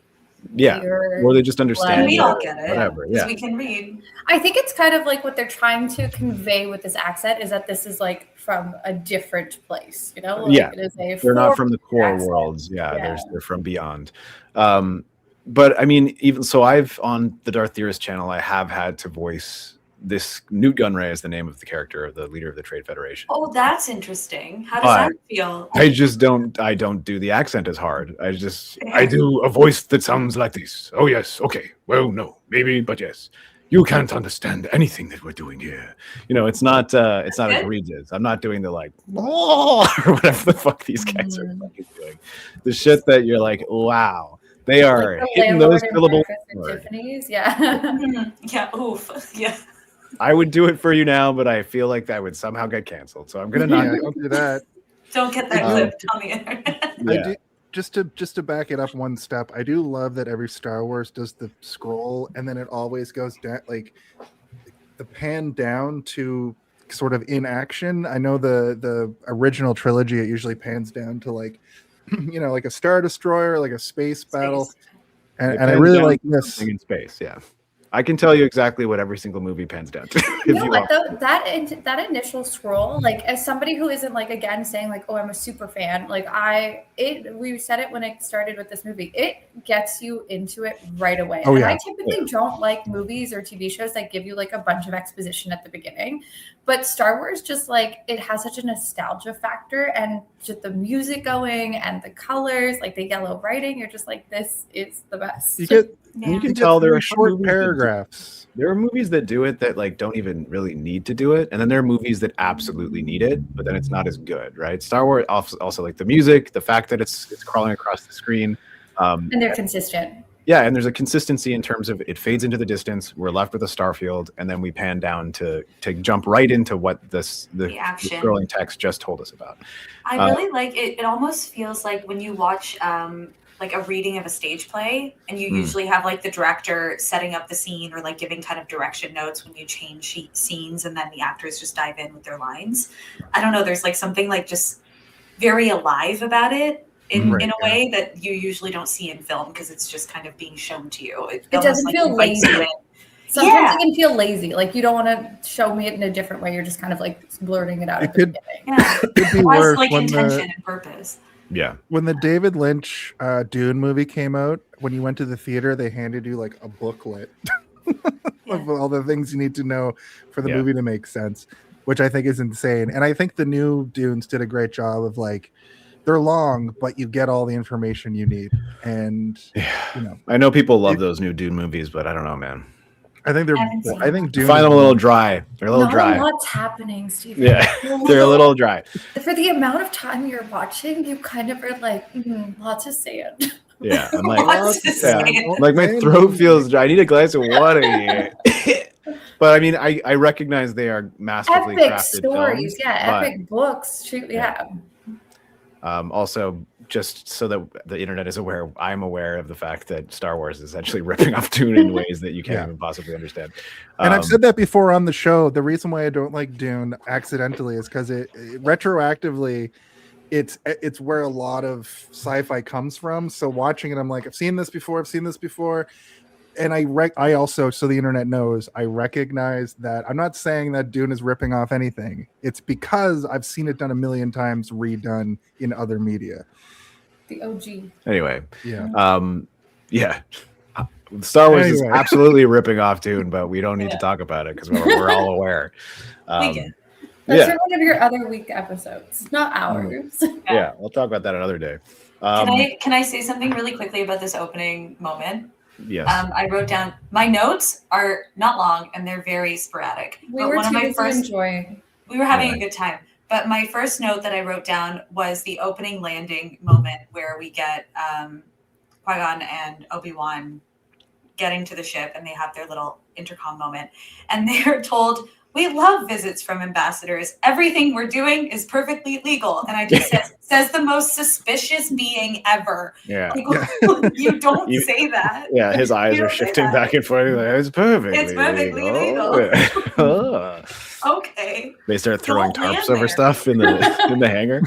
or they just understand. We all get it. Whatever. Yeah, we can read. I think it's kind of like what they're trying to convey with this accent is that this is like from a different place, Like it is they're not from the core worlds. They're from beyond. But I mean, even so, I've on the Darth Theorist channel, I have had to voice this Newt Gunray as the name of the character, the leader of the Trade Federation. Oh, that's interesting. How does that feel? I don't do the accent as hard. I do a voice that sounds like this. Oh yes, okay. Well, no, maybe, but yes. You can't understand anything that we're doing here. It's not egregious. I'm not doing the like or whatever the fuck these guys are fucking doing. The shit that you're like, wow. They are like hitting those syllables. Yeah. Oof. Yeah. I would do it for you now, but I feel like that would somehow get canceled. So I'm gonna not do that. Don't get that clipped on the internet. I do, just to back it up one step. I do love that every Star Wars does the scroll, and then it always goes down, like the pan down to sort of in action. I know the original trilogy, it usually pans down to like like a Star Destroyer, like a space battle. and I really like this. Something in space. Yeah, I can tell you exactly what every single movie pans down to. You know what though? That initial scroll, like as somebody who isn't like again saying like, oh, I'm a super fan, like we said it when it started with this movie, it gets you into it right away. Oh, and yeah. I typically don't like movies or TV shows that give you like a bunch of exposition at the beginning. But Star Wars just like it has such a nostalgia factor and just the music going and the colors, like the yellow writing, you're just like, this is the best. You can tell there are short paragraphs. There are movies that do it that like don't even really need to do it, and then there are movies that absolutely need it, but then it's not as good, right? Star Wars also like the music, the fact that it's crawling across the screen, and they're consistent. Yeah, and there's a consistency in terms of it fades into the distance. We're left with a starfield, and then we pan down to jump right into what the scrolling text just told us about. I really like it. It almost feels like when you watch like a reading of a stage play, and you usually have like the director setting up the scene or like giving kind of direction notes when you change scenes, and then the actors just dive in with their lines. I don't know. There's like something like just very alive about it. In a way that you usually don't see in film because it's just kind of being shown to you. It doesn't like feel lazy. Sometimes it can feel lazy. Like you don't want to show me it in a different way. You're just kind of like blurting it out at the beginning. Yeah. It could be worse like when intention and purpose. Yeah. When the David Lynch Dune movie came out, when you went to the theater, they handed you like a booklet of all the things you need to know for the movie to make sense, which I think is insane. And I think the new Dunes did a great job of like, they're long, but you get all the information you need. And you know, I know people love those new Dune movies, but I don't know, man. I think Dune. I find them a little dry. They're a little dry. What's happening, Steve? Yeah, they're a little dry. For the amount of time you're watching, you kind of are like, lots of sand. Yeah, I'm like, like my throat feels dry. I need a glass of water here. But I mean, I recognize they are masterfully epic crafted stories, films, epic books. Also, just so that the internet is aware, I'm aware of the fact that Star Wars is essentially ripping off Dune in ways that you can't even possibly understand. And I've said that before on the show. The reason why I don't like Dune accidentally is because it retroactively, it's where a lot of sci-fi comes from. So watching it, I'm like, I've seen this before. And I also, so the internet knows, I recognize that I'm not saying that Dune is ripping off anything. It's because I've seen it done a million times, redone in other media. The OG. Anyway, Star Wars is absolutely ripping off Dune, but we don't need to talk about it because we're all aware. That's in one of your other week episodes, not ours. Yeah, we'll talk about that another day. Can I say something really quickly about this opening moment? Yes. I wrote down my notes are not long and they're very sporadic. We were enjoying. We were having a good time. But my first note that I wrote down was the opening landing moment where we get Qui-Gon and Obi-Wan getting to the ship and they have their little intercom moment. And they're told, we love visits from ambassadors. Everything we're doing is perfectly legal. And I just says the most suspicious being ever. Yeah. Like, you don't say that. Yeah, his eyes are shifting back and forth. Like, it's perfectly legal. Okay. They start throwing tarps over stuff in the hangar.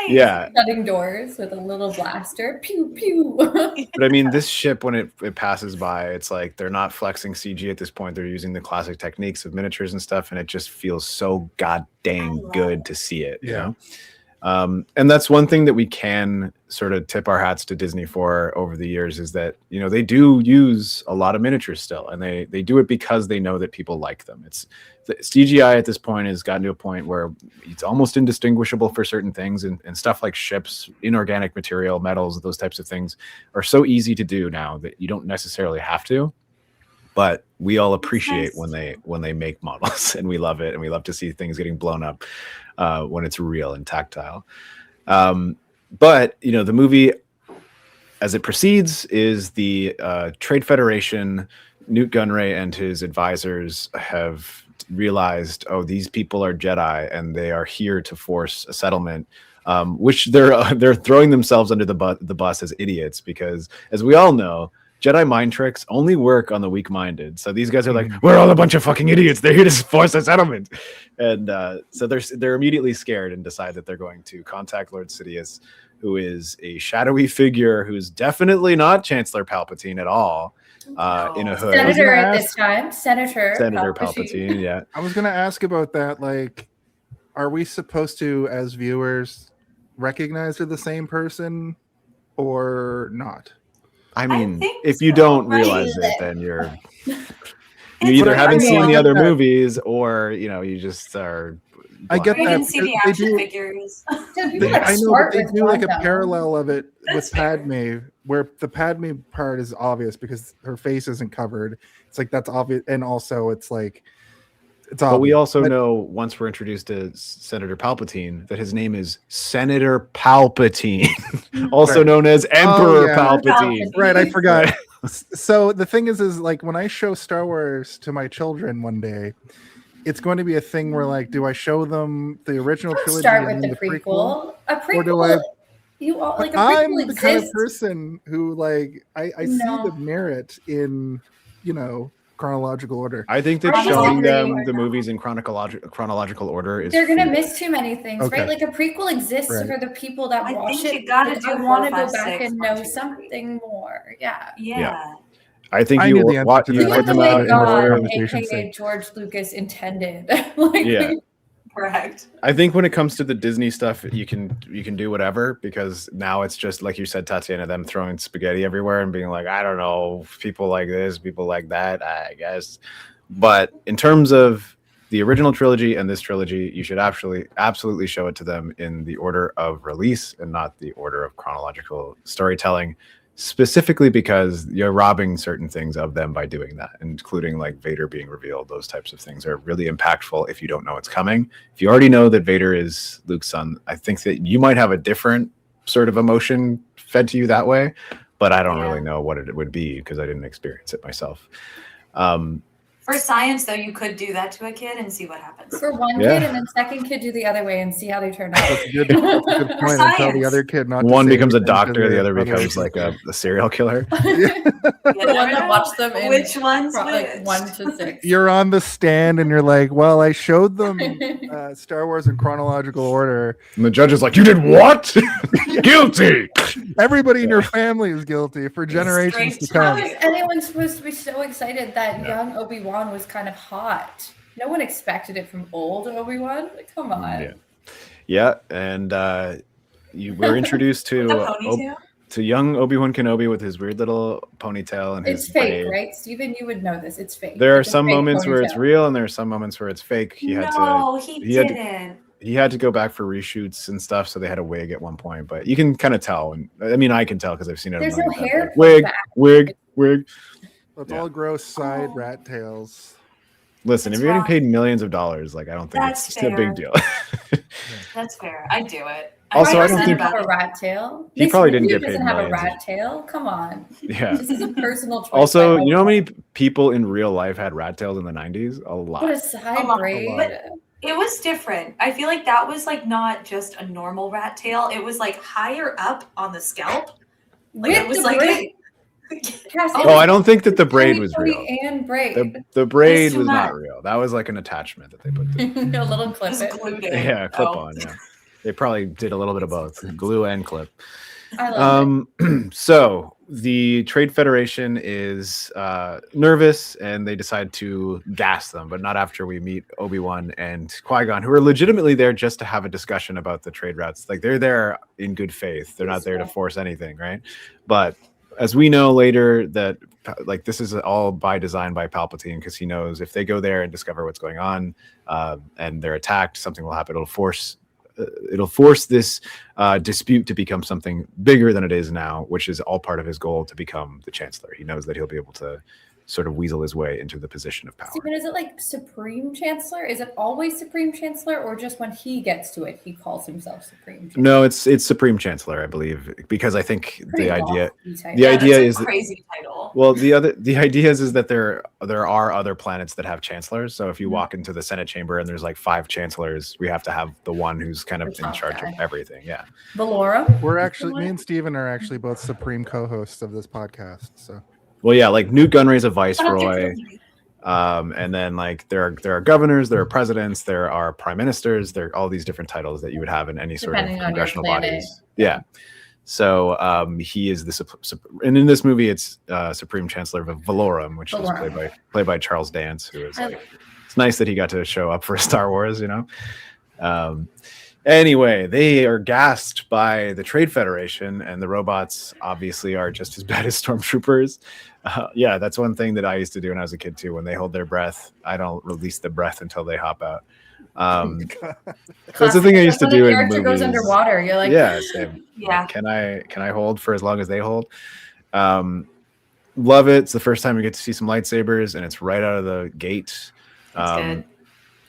Yeah. Shutting doors with a little blaster. Pew, pew. But I mean, this ship, when it passes by, it's like they're not flexing CG at this point. They're using the classic techniques of miniatures and stuff. And it just feels so god dang good to see it. You know? And that's one thing that we can sort of tip our hats to Disney for over the years is that, you know, they do use a lot of miniatures still, and they do it because they know that people like them. It's the CGI at this point has gotten to a point where it's almost indistinguishable for certain things, and stuff like ships, inorganic material, metals, those types of things are so easy to do now that you don't necessarily have to. But we all appreciate when they make models, and we love it, and we love to see things getting blown up when it's real and tactile. But you know, the movie, as it proceeds, is the Trade Federation. Newt Gunray and his advisors have realized, oh, these people are Jedi, and they are here to force a settlement. Which they're throwing themselves under the bus as idiots, because as we all know, Jedi mind tricks only work on the weak-minded. So these guys are like, we're all a bunch of fucking idiots. They're here to force a settlement. And so they're immediately scared and decide that they're going to contact Lord Sidious, who is a shadowy figure who's definitely not Chancellor Palpatine at all. In a hood. Senator at this time. Senator Palpatine, yeah. I was going to ask about that. Like, are we supposed to, as viewers, recognize they're the same person or not? I mean, if you don't realize it, then you either But haven't seen the other that. movies, or you just are. I get We that. didn't see the They action do- figures. I know, but they do like a parallel of it with Padme, where the Padme part is obvious because her face isn't covered. It's like that's obvious, and also it's like it's obvious. But we also know once we're introduced to Senator Palpatine that his name is Senator Palpatine, also known as Emperor Palpatine. Right, I forgot. So the thing is like when I show Star Wars to my children one day, it's going to be a thing where like, do I show them the original trilogy Start and with then the prequel. A prequel. Or do I? You all like a I'm prequel the kind of exists. person who like I see the merit in chronological order. I think that showing them the movies in chronological order is they're gonna miss too many things, Okay. right? Like a prequel exists Right. for the people that I watch think it. you gotta and do I 4, want to 5, go back 6, and 1, know 2, 3. something more. Yeah. Yeah. I think I you knew the answer watch. to You that. Do put it the them way out in God, order. aka George Lucas, intended. Like, Yeah. Correct. I think when it comes to the Disney stuff, you can do whatever, because now it's just like you said, Tatiana, them throwing spaghetti everywhere and being like, I don't know, people like this, people like that, I guess. But in terms of the original trilogy and this trilogy, you should absolutely show it to them in the order of release and not the order of chronological storytelling, specifically because you're robbing certain things of them by doing that, including like Vader being revealed. Those types of things are really impactful if you don't know it's coming. If you already know that Vader is Luke's son, I think that you might have a different sort of emotion fed to you that way, but I don't really know what it would be because I didn't experience it myself. For science, though, you could do that to a kid and see what happens. for one kid, and then second kid do the other way and see how they turn out. That's a good point. And tell the other kid not to One say becomes a anything to doctor, the other brother. becomes like a serial killer. The one that watched them in Which one's like 1 to 6. You're on the stand and you're like, well, I showed them Star Wars in chronological order. And the judge is like, you did what? Guilty. Everybody in your family is guilty for generations to How come. is anyone supposed to be so excited that young Obi-Wan was kind of hot? No one expected it from old Obi-Wan. Like, come on. Yeah, and you were introduced to young Obi-Wan Kenobi with his weird little ponytail and his It's fake, braid. right? Steven, you would know this. It's fake. There are It's a some fake moments where it's ponytail. real, and there are some moments where it's fake. He He didn't. He had to go back for reshoots and stuff, so they had a wig at one point. But you can kind of tell, and I mean, I can tell because I've seen it. There's a no million times, hair. like, wig. It's all gross side rat tails. Listen, if you're getting paid millions of dollars, like I don't think That's it's just a big deal. That's fair. I'd do it. Also, I don't Doesn't think have a rat tail. He probably didn't get paid doesn't have a millions. rat tail. Come on. Yeah. This is a personal choice. Also, by you know how Obi-Wan. many people in real life had rat tails in the 90s? A lot. What a side braid. But it was different. I feel like that was like not just a normal rat tail. It was like higher up on the scalp. Like With it was the like braid. Cass, it Oh, I was don't think that the braid was curly real. and braid. The braid too was not much. real. That was like an attachment that they put there. A little clip Just it. glued it. Yeah, clip Oh. on. Yeah, they probably did a little bit of both, glue and clip. I love So the Trade Federation is nervous, and they decide to gas them, but not after we meet Obi-Wan and Qui-Gon, who are legitimately there just to have a discussion about the trade routes. Like they're there in good faith. They're not there to force anything, right? But as we know later, that like this is all by design by Palpatine, because he knows if they go there and discover what's going on and they're attacked, something will happen. It'll force this dispute to become something bigger than it is now, which is all part of his goal to become the Chancellor. He knows that he'll be able to sort of weasel his way into the position of power. Stephen, is it like Supreme Chancellor? Is it always Supreme Chancellor, or just when he gets to it, he calls himself Supreme Chancellor? No, it's Supreme Chancellor, I believe, because I think Pretty the idea lofty title. the idea that's a is that, crazy title. well, the idea is that there are other planets that have chancellors. So if you walk into the Senate chamber and there's like 5 chancellors, we have to have the one who's kind of The in top charge guy. of everything. Yeah. Valora? We're actually, me and Steven are actually both supreme co-hosts of this podcast. So Well, yeah, like Newt Gunray's a viceroy. And then like there are governors, there are presidents, there are prime ministers, there are all these different titles that you would have in any sort of Depending on your congressional planet. bodies. Yeah. So he is and in this movie it's Supreme Chancellor of Valorum, which is played by Charles Dance, who is like, it's nice that he got to show up for Star Wars, you know. Anyway, they are gassed by the Trade Federation, and the robots obviously are just as bad as stormtroopers. Yeah, that's one thing that I used to do when I was a kid too. When they hold their breath, I don't release the breath until they hop out. That's the thing I used to do in movies. When the character goes underwater, you're like, yeah, same. Yeah. Can I hold for as long as they hold? Love it. It's the first time we get to see some lightsabers, and it's right out of the gate. Good.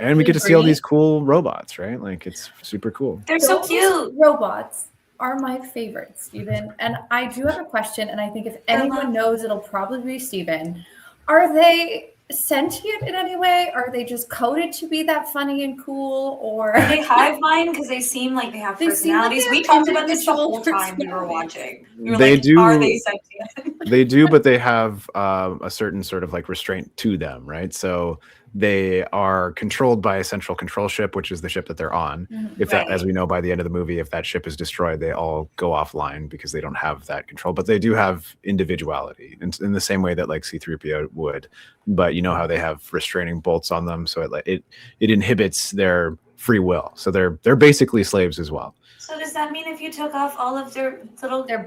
And we get to see all these cool robots, right? Like, it's super cool. They're so cute. Robots are my favorite, Steven. And I do have a question, and I think if anyone knows, it'll probably be Steven. Are they sentient in any way? Are they just coded to be that funny and cool? Or are they hive mind? Because they seem like they have personalities. We talked about this the whole time we were watching. We were are they sentient? They do, but they have a certain sort of like restraint to them, right? So they are controlled by a central control ship, which is the ship that they're on. If that, as we know by the end of the movie, if that ship is destroyed, they all go offline because they don't have that control. But they do have individuality in the same way that like C-3PO would. But you know how they have restraining bolts on them, so it inhibits their free will. So they're basically slaves as well. So does that mean if you took off all of their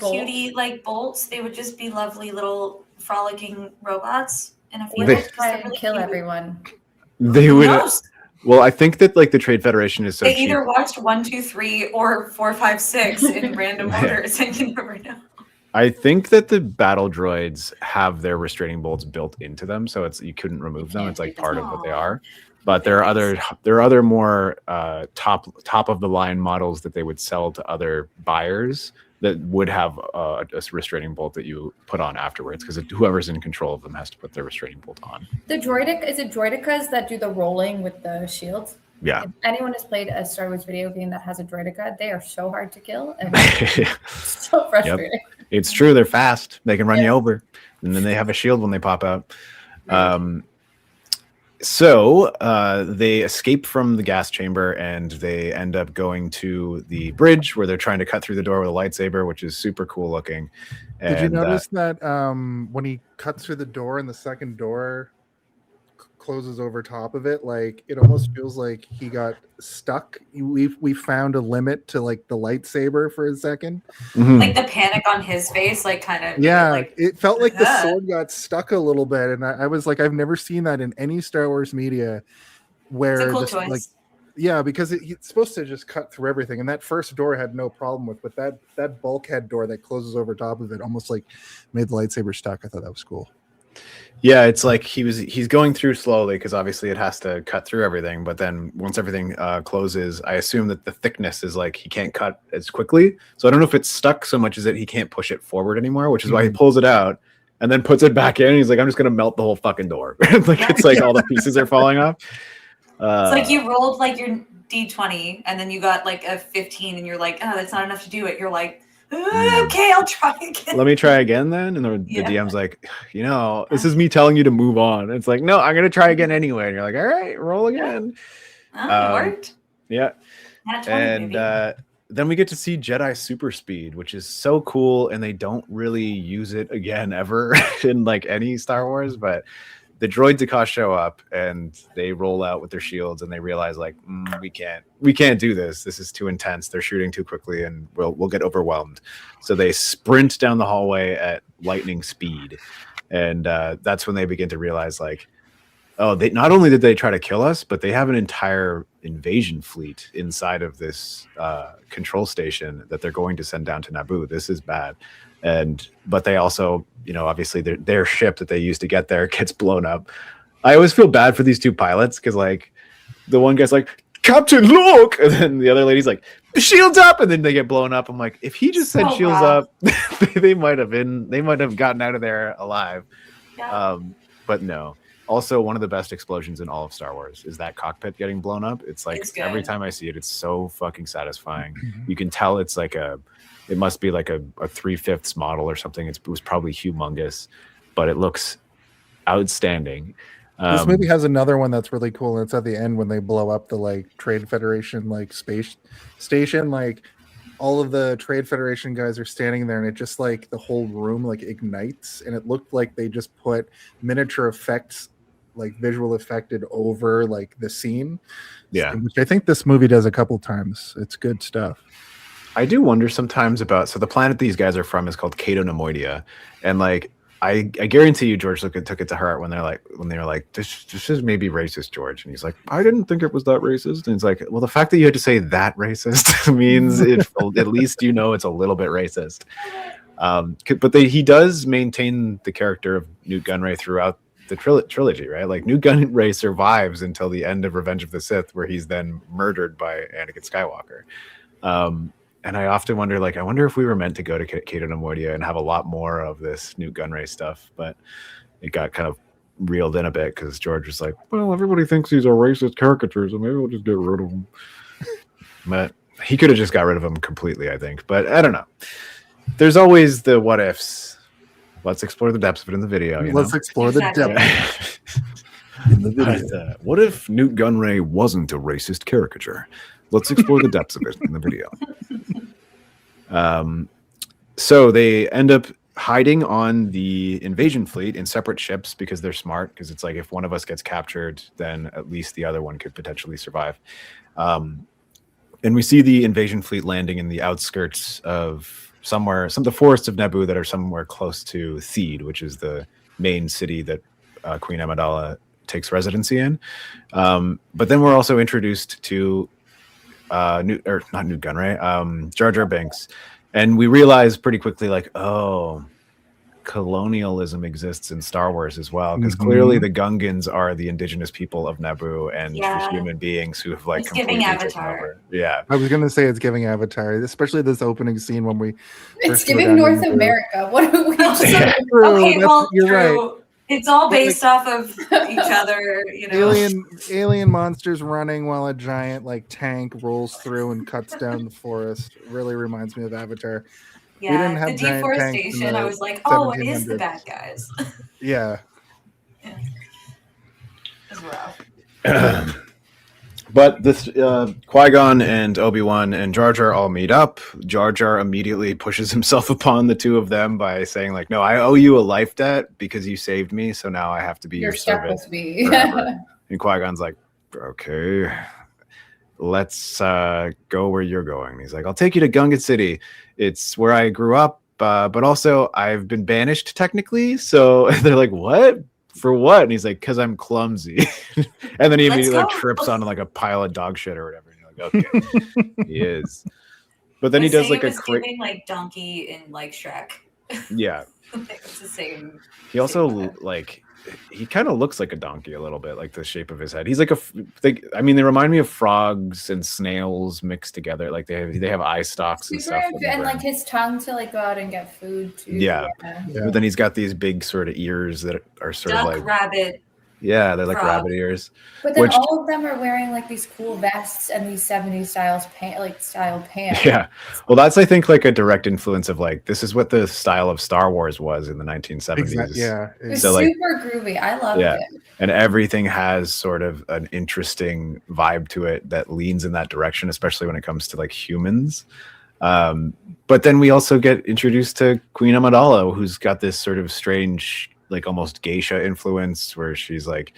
cutie like bolts, they would just be lovely little frolicking robots? And if they would try and kill everyone. They would. Well, I think that like the Trade Federation is so. They either watched 1, 2, 3 or 4, 5, 6 in random orders, and you never know. I think that the battle droids have their restraining bolts built into them, so you couldn't remove them. It's like part of what they are. But there are other more top of the line models that they would sell to other buyers that would have a restraining bolt that you put on afterwards, because whoever's in control of them has to put their restraining bolt on. The is it droidicas that do the rolling with the shields? Yeah. If anyone has played a Star Wars video game that has a droidica, they are so hard to kill and so frustrating. Yep. It's true. They're fast. They can run you over, and then they have a shield when they pop out. So they escape from the gas chamber, and they end up going to the bridge where they're trying to cut through the door with a lightsaber, which is super cool looking. Did you notice that when he cuts through the door and the second door closes over top of it, like it almost feels like he got stuck? We found a limit to like the lightsaber for a second. Like the panic on his face, like kind of it felt like the sword got stuck a little bit, and I was like, I've never seen that in any Star Wars media where it's a cool choice. Because it's supposed to just cut through everything, and that first door had no problem with, but that bulkhead door that closes over top of it almost like made the lightsaber stuck. I thought that was cool. Yeah, it's like he's going through slowly because obviously it has to cut through everything. But then once everything closes, I assume that the thickness is like he can't cut as quickly. So I don't know if it's stuck so much as that he can't push it forward anymore, which is why he pulls it out and then puts it back in. And he's like, I'm just gonna melt the whole fucking door. It's like all the pieces are falling off. It's like you rolled like your D20 and then you got like a 15 and you're like, oh, that's not enough to do it. You're like, okay, I'll try again. Let me try again then. And the DM's like, this is me telling you to move on. It's like, no, I'm going to try again anyway. And you're like, all right, roll again. It worked. Yeah. And then we get to see Jedi super speed, which is so cool. And they don't really use it again ever in like any Star Wars, but the droids show up and they roll out with their shields and they realize like, we can't do this. This is too intense. They're shooting too quickly and we'll get overwhelmed. So they sprint down the hallway at lightning speed. And that's when they begin to realize like, they not only did they try to kill us, but they have an entire invasion fleet inside of this control station that they're going to send down to Naboo. This is bad. But they also, obviously their ship that they used to get there gets blown up. I always feel bad for these two pilots because like the one guy's like, Captain, look, and then the other lady's like, shields up, and then they get blown up. I'm like, if he just said shields up, they might have gotten out of there alive. Yeah. But no. Also, one of the best explosions in all of Star Wars is that cockpit getting blown up. It's like every time I see it, it's so fucking satisfying. You can tell it's like it must be like a 3/5 model or something. It was probably humongous. but it looks outstanding. This movie has another one that's really cool, and it's at the end when they blow up the like Trade Federation like space station. Like all of the Trade Federation guys are standing there, and it just like the whole room like ignites, and it looked like they just put miniature effects, like visual affected over like the scene. Yeah, which I think this movie does a couple times. It's good stuff. I do wonder sometimes about, so the planet these guys are from is called Cato Nemoidia, and like I guarantee you George took it to heart when they were like this is maybe racist, George, and he's like, I didn't think it was that racist, and he's like, well, the fact that you had to say that racist means it at least you know it's a little bit racist. But he does maintain the character of Newt Gunray throughout the trilogy, right? Like Newt Gunray survives until the end of Revenge of the Sith, where he's then murdered by Anakin Skywalker. And I often wonder, like, I wonder if we were meant to go to Cato Nemoidia and have a lot more of this Newt Gunray stuff, but it got kind of reeled in a bit because George was like, well, everybody thinks he's a racist caricature, so maybe we'll just get rid of him. But he could have just got rid of him completely, I think. But I don't know. There's always the what ifs. Let's explore the depths of it in the video. Let's explore the depths in the video. What if Newt Gunray wasn't a racist caricature? Let's explore the depths of it in the video. So they end up hiding on the invasion fleet in separate ships because they're smart, because it's like if one of us gets captured, then at least the other one could potentially survive. And we see the invasion fleet landing in the outskirts of the forests of Naboo that are somewhere close to Theed, which is the main city that Queen Amidala takes residency in. But then we're also introduced to not Newt Gunray, Jar Jar Binks, and we realize pretty quickly, like, oh, colonialism exists in Star Wars as well, because clearly the Gungans are the indigenous people of Naboo and the human beings who have like completely giving taken Avatar. over. Yeah, I was gonna say it's giving Avatar, especially this opening scene when it's giving North America. What are we? Okay, well, you're true. right. It's all based off of each other, you know. Alien monsters running while a giant like tank rolls through and cuts down the forest. Really reminds me of Avatar. Yeah, we didn't have the giant deforestation. tanks in the I was like, oh, it is the 1700s. bad guys. Yeah. It's rough. but this Qui-Gon and Obi-Wan and Jar Jar all meet up. Jar Jar immediately pushes himself upon the two of them by saying, like, no, I owe you a life debt because you saved me, so now I have to be your servant with me. And Qui-Gon's like, okay, let's go where you're going. He's like, I'll take you to Gunga City. It's where I grew up, but also I've been banished technically. So they're like, what? For what? And he's like, because I'm clumsy. And then he immediately trips on like a pile of dog shit or whatever. And you're like, okay, he is. But then he does like a giving like donkey in like Shrek. Yeah. It's the same. He also like he kind of looks like a donkey a little bit, like the shape of his head. He's like they remind me of frogs and snails mixed together. Like they have eye stalks and stuff. And like his tongue to like go out and get food too. Yeah. But then he's got these big sort of ears that are sort of like rabbit. Yeah, they're like frog. rabbit ears. But then all of them are wearing like these cool vests and these 70s style pants. Yeah. Well, that's I think like a direct influence of like this is what the style of Star Wars was in the 1970s. Exactly. Yeah. It's so, super groovy. I loved it. And everything has sort of an interesting vibe to it that leans in that direction, especially when it comes to like humans. But then we also get introduced to Queen Amidala, who's got this sort of strange, like almost geisha influence, where she's like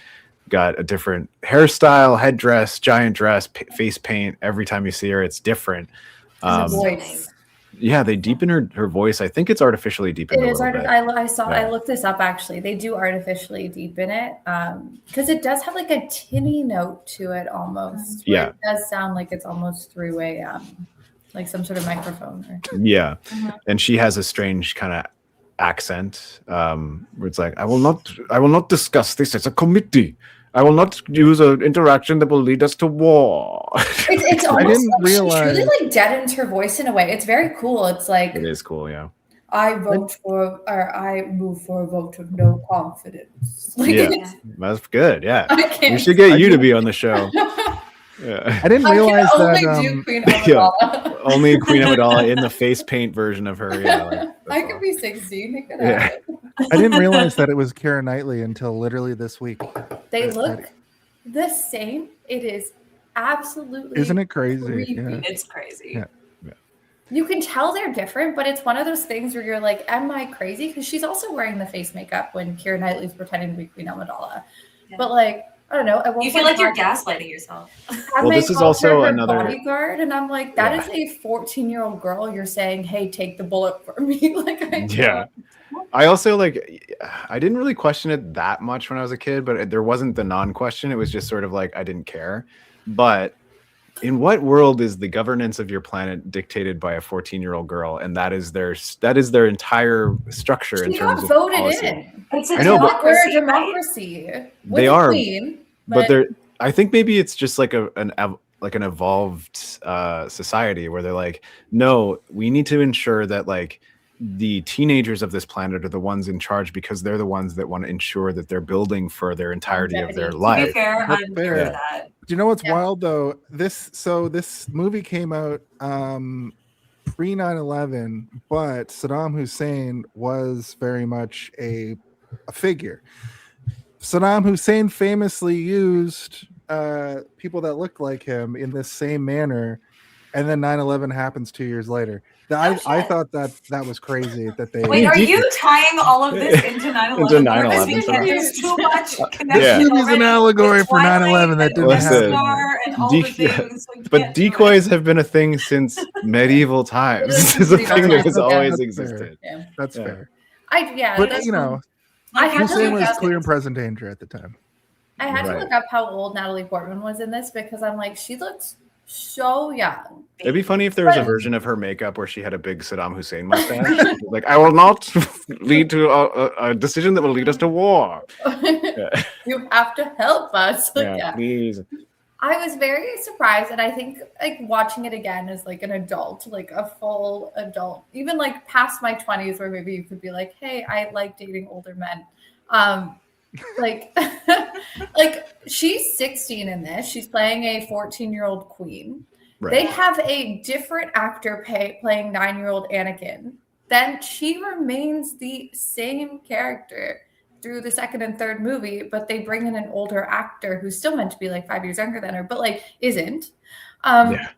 got a different hairstyle, headdress, giant dress, face paint. Every time you see her, it's different. Voice. Yeah, they deepen her voice. I think it's artificially deepened. It is. I I looked this up actually. They do artificially deepen it because it does have like a tinny note to it almost. Yeah, it does sound like it's almost through a like some sort of microphone. Yeah, and she has a strange kind of accent where it's like, I will not discuss this as a committee. I will not use an interaction that will lead us to war. It's almost I didn't realize she really like deadens her voice in a way. It's very cool. It's like it is cool, yeah. I move for a vote of no confidence. Like, yeah, that's good. Yeah, we should say get you to be on the show. Yeah. I didn't realize that only Queen Amidala in the face paint version of her. Yeah, I could be 16. Yeah. I didn't realize that it was Keira Knightley until literally this week. They look the same. It is absolutely Isn't it crazy? creepy. Yeah. It's crazy. Yeah. You can tell they're different, but it's one of those things where you're like, am I crazy? Because she's also wearing the face makeup when Keira Knightley's pretending to be Queen Amidala. Yeah. But like, I don't know. You feel like you're gaslighting yourself. Well, this is also another bodyguard, and I'm like, that is a 14-year-old girl. You're saying, hey, take the bullet for me. Like, I also like, I didn't really question it that much when I was a kid, but there wasn't the non-question. It was just sort of like I didn't care. But in what world is the governance of your planet dictated by a 14-year-old girl, and that is their entire structure in terms of voted policy? in. It's a I know, but We're a democracy. They are, queen, but they're. I think maybe it's just like an evolved society where they're like, no, we need to ensure that like the teenagers of this planet are the ones in charge because they're the ones that want to ensure that they're building for their entirety of their life. To be fair, That's I'm fair. here for that. Do you know what's wild though? This movie came out pre 9/11, but Saddam Hussein was very much a figure. Saddam Hussein famously used people that looked like him in this same manner, and then 9/11 happens 2 years later. I thought that was crazy that they. Wait, are you tying all of this into 9/11? Into 9/11 Because there's too much This connection. movie's an allegory for 9/11 that didn't happen. And all the things, so But decoys have been a thing since medieval times. This is a thing that has always That's existed. fair. That's fair. But But you know, I had to Hussein look was up. clear and present danger at the time. I had to Right. look up how old Natalie Portman was in this because I'm like, she looks so young. It'd be funny if there was a version of her makeup where she had a big Saddam Hussein mustache. Like, I will not lead to a decision that will lead us to war. You have to help us. Yeah, please. I was very surprised, and I think like watching it again as like an adult, like a full adult, even like past my 20s, where maybe you could be like, "Hey, I like dating older men." Like, like she's 16 in this. She's playing a 14-year-old queen. Right. They have a different actor playing 9-year-old Anakin. Then she remains the same character through the second and third movie, but they bring in an older actor who's still meant to be like 5 years younger than her, but like isn't.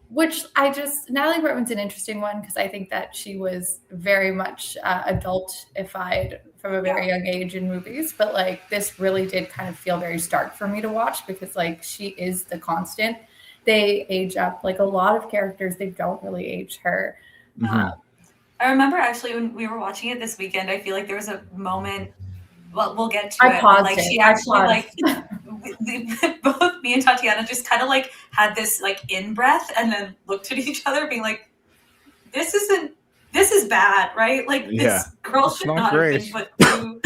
Which Natalie Portman's an interesting one because I think that she was very much adultified from a very young age in movies, but like this really did kind of feel very stark for me to watch because like she is the constant. They age up like a lot of characters. They don't really age her. I remember actually when we were watching it this weekend, I feel like there was a moment. Well, we'll get to I it. paused Like it. she I actually paused. like both me and Tatiana just kind of like had this like in breath and then looked at each other, being like, "This is bad, right? Like this girl should not have been put through."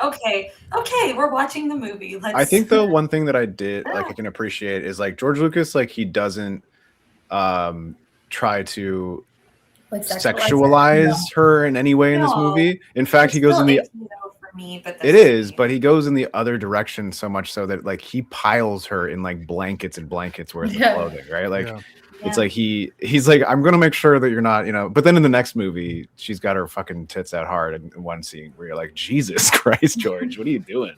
Okay, we're watching the movie. I think though one thing that I did like I can appreciate is like George Lucas, like he doesn't try to Like sexualize her in any way in this movie. In fact, he goes in the for me, but it is, but he goes in the other direction so much so that like he piles her in like blankets and blankets worth of clothing, right? Like it's like he's like, I'm gonna make sure that you're not, you know. But then in the next movie, she's got her fucking tits out hard in one scene where you're like, Jesus Christ, George, what are you doing?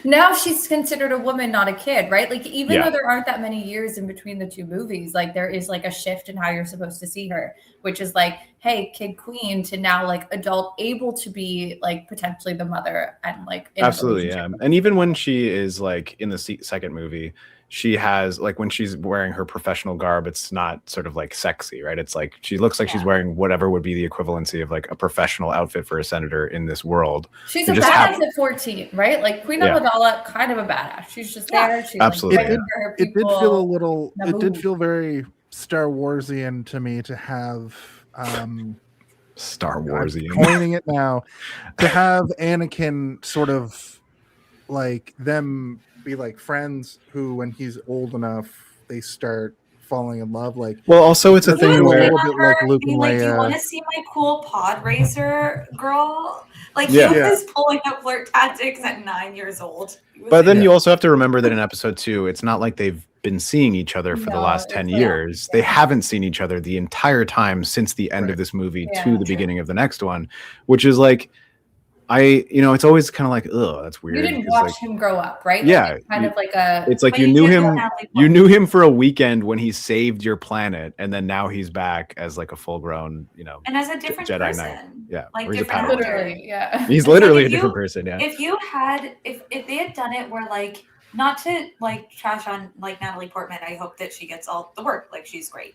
Now she's considered a woman, not a kid, right? Like even though there aren't that many years in between the two movies, like there is like a shift in how you're supposed to see her, which is like, hey, kid queen to now like adult, able to be like potentially the mother and like Absolutely, yeah. And even when she is like in the second movie, she has like when she's wearing her professional garb, it's not sort of like sexy, right? It's like she looks like she's wearing whatever would be the equivalency of like a professional outfit for a senator in this world. She's a badass at 14, right? Like Queen Amidala, kind of a badass. She's just there. She's absolutely. Like, It did feel a little. It did feel very Star Warsian to me to have. Star Warsian. I'm coining it now to have Anakin sort of like them be like friends who when he's old enough they start falling in love. Like, well, also it's a thing where a little bit like Luke and like, do you Leia. want to see my cool pod racer girl? Like Yeah. he was pulling up flirt tactics at 9 years old. But then you also have to remember that in episode 2, it's not like they've been seeing each other for the last 10 years. They haven't seen each other the entire time since the end of this movie to the beginning of the next one, which is like, it's always kind of like, oh, that's weird. You didn't 'cause, watch like, him grow up, right? Yeah, Like, it's kind of like a. it's like But you you knew do know him. Natalie You Portman. knew him for a weekend when he saved your planet, and then now he's back as like a full-grown, and as a different Jedi person. Knight. Yeah, Like or he's a different Padawan. actor. Literally, yeah. He's It's literally like a different person. Yeah. If you had, if they had done it where like, not to like trash on like Natalie Portman, I hope that she gets all the work. Like she's great.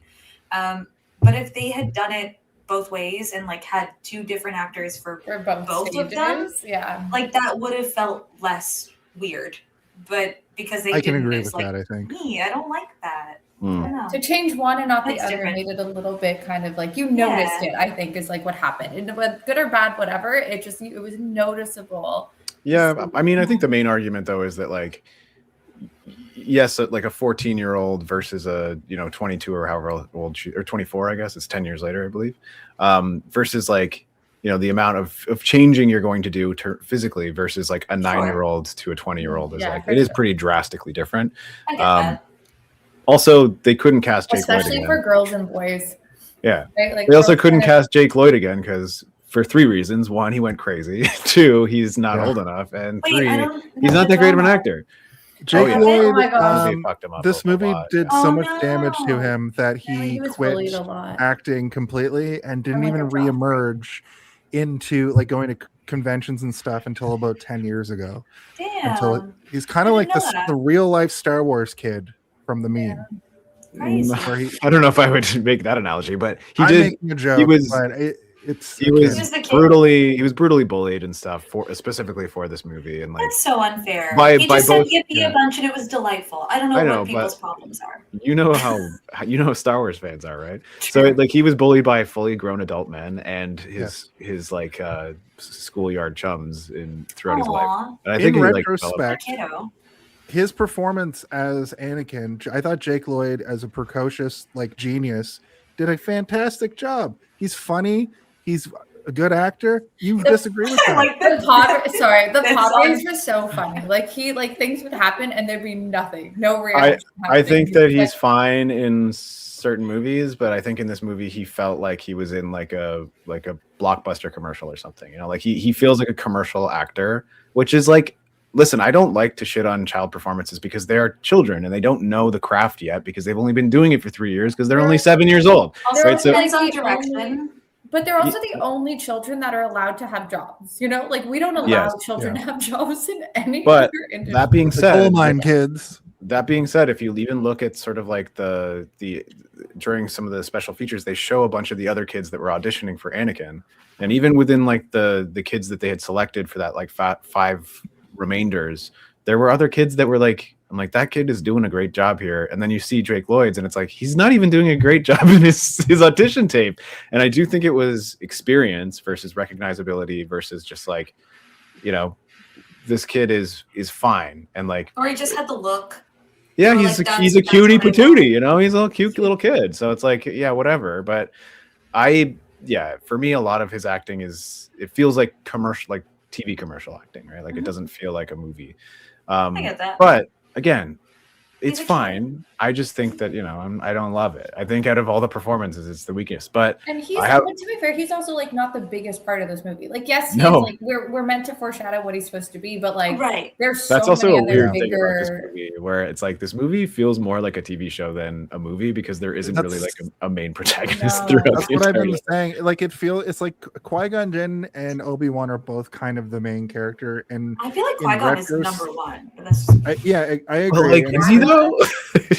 But if they had done it both ways and like had two different actors for For both of them, stages, yeah. like that would have felt less weird. But because they I can didn't, agree it's with like that. I think. me, I don't like that. I Hmm. don't know. To change one and not the That's other different. made it a little bit kind of like you noticed Yeah. it, I think, is like what happened. And whether good or bad, whatever, it was noticeable. Yeah, I mean, I think the main argument though is that like, yes, like a 14-year-old versus a 22 or however old she, or 24, I guess it's 10 years later, I believe, versus like the amount of changing you're going to do physically versus like a 9-year-old to a 20-year-old is Yeah, like for it is sure. pretty drastically different. I get that. Also, they couldn't cast Jake Lloyd Especially again. for girls and boys. Yeah, Right? Like they also girls couldn't kind of- cast Jake Lloyd again because for 3 reasons: one, he went crazy; two, he's not Yeah. old enough; and Wait, 3, I don't he's know not the that great of an drama. actor. Jake yeah. Lloyd, Oh my gosh. Movie fucked him up this a movie lot. did Oh, so much damage to no. him that Yeah, he was quit bullied a lot. acting completely and didn't like, even a job. reemerge into like going to conventions and stuff until about 10 years ago. Until Damn. he's kind of I like didn't know that. the real life Star Wars kid from the meme. Crazy. Where he, I don't know if I would make that analogy, but he I'm did. making a joke, He was. but it's He a was kid. the kid. brutally bullied and stuff specifically for this movie, and like That's so unfair. By- he by just both- said yippee yeah. a bunch and it was delightful. I don't know I know, what people's but- problems are. how Star Wars fans are, right? So like he was bullied by fully grown adult men and his like schoolyard chums throughout his life. Aw, And I In think he like retrospect, kiddo. his performance as Anakin, I thought Jake Lloyd as a precocious like genius did a fantastic job. He's funny. He's a good actor. You disagree with that? Like The That's Padres awesome. were so funny. Like things would happen and there'd be nothing, no reaction. I think that happening. he's fine in certain movies, but I think in this movie he felt like he was in like a blockbuster commercial or something. Like he feels like a commercial actor, which is like, listen, I don't like to shit on child performances because they are children and they don't know the craft yet because they've only been doing it for 3 years because they're only 7 years old. Also, Right, it so- depends on the direction. But they're also the only children that are allowed to have jobs. Like we don't allow Yes, children to have jobs in any But other industry. that being The coal said, mine kids. that being said, if you even look at sort of like the during some of the special features, they show a bunch of the other kids that were auditioning for Anakin, and even within like the kids that they had selected for that like 5 remainders, there were other kids that were like, I'm like, that kid is doing a great job here. And then you see Drake Lloyd's and it's like, he's not even doing a great job in his audition tape. And I do think it was experience versus recognizability versus just like, this kid is fine. And like, Or he just had the look. yeah, Or, he's like, he's a that's cutie what I patootie, he's a little cute little kid. So it's like, yeah, whatever. But for me, a lot of his acting it feels like commercial, like TV commercial acting, right? Like it doesn't feel like a movie. I get that. But again, it's He's a kid. fine. I just think that I don't love it. I think out of all the performances, it's the weakest. But And I to be fair, he's also like not the biggest part of this movie. Like, yes, he's No. like we're meant to foreshadow what he's supposed to be, but like Right. there's so that's also many a other weird thing about this bigger. movie, where it's like this movie feels more like a TV show than a movie because there isn't really like a main protagonist No. throughout That's the what I've entire been saying. Like it's like Qui-Gon Jinn and Obi-Wan are both kind of the main character, and I feel like in Qui-Gon is retros- number one. But that's I agree. Well, like, And is he though?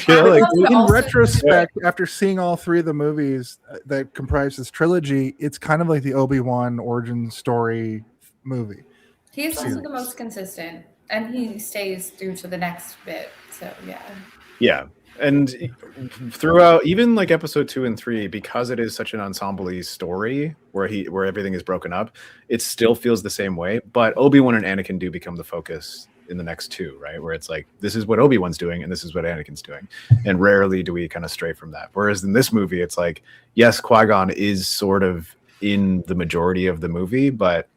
Like, Also- in retrospect, after seeing all 3 of the movies that comprise this trilogy, it's kind of like the Obi-Wan origin story movie. He's also the series. most consistent, and he stays through to the next bit. So yeah. yeah. And throughout, even like episode 2 and 3, because it is such an ensemble-y story where everything is broken up, it still feels the same way. But Obi-Wan and Anakin do become the focus in the next 2, right? Where it's like, this is what Obi-Wan's doing and this is what Anakin's doing. And rarely do we kind of stray from that. Whereas in this movie, it's like, yes, Qui-Gon is sort of in the majority of the movie, but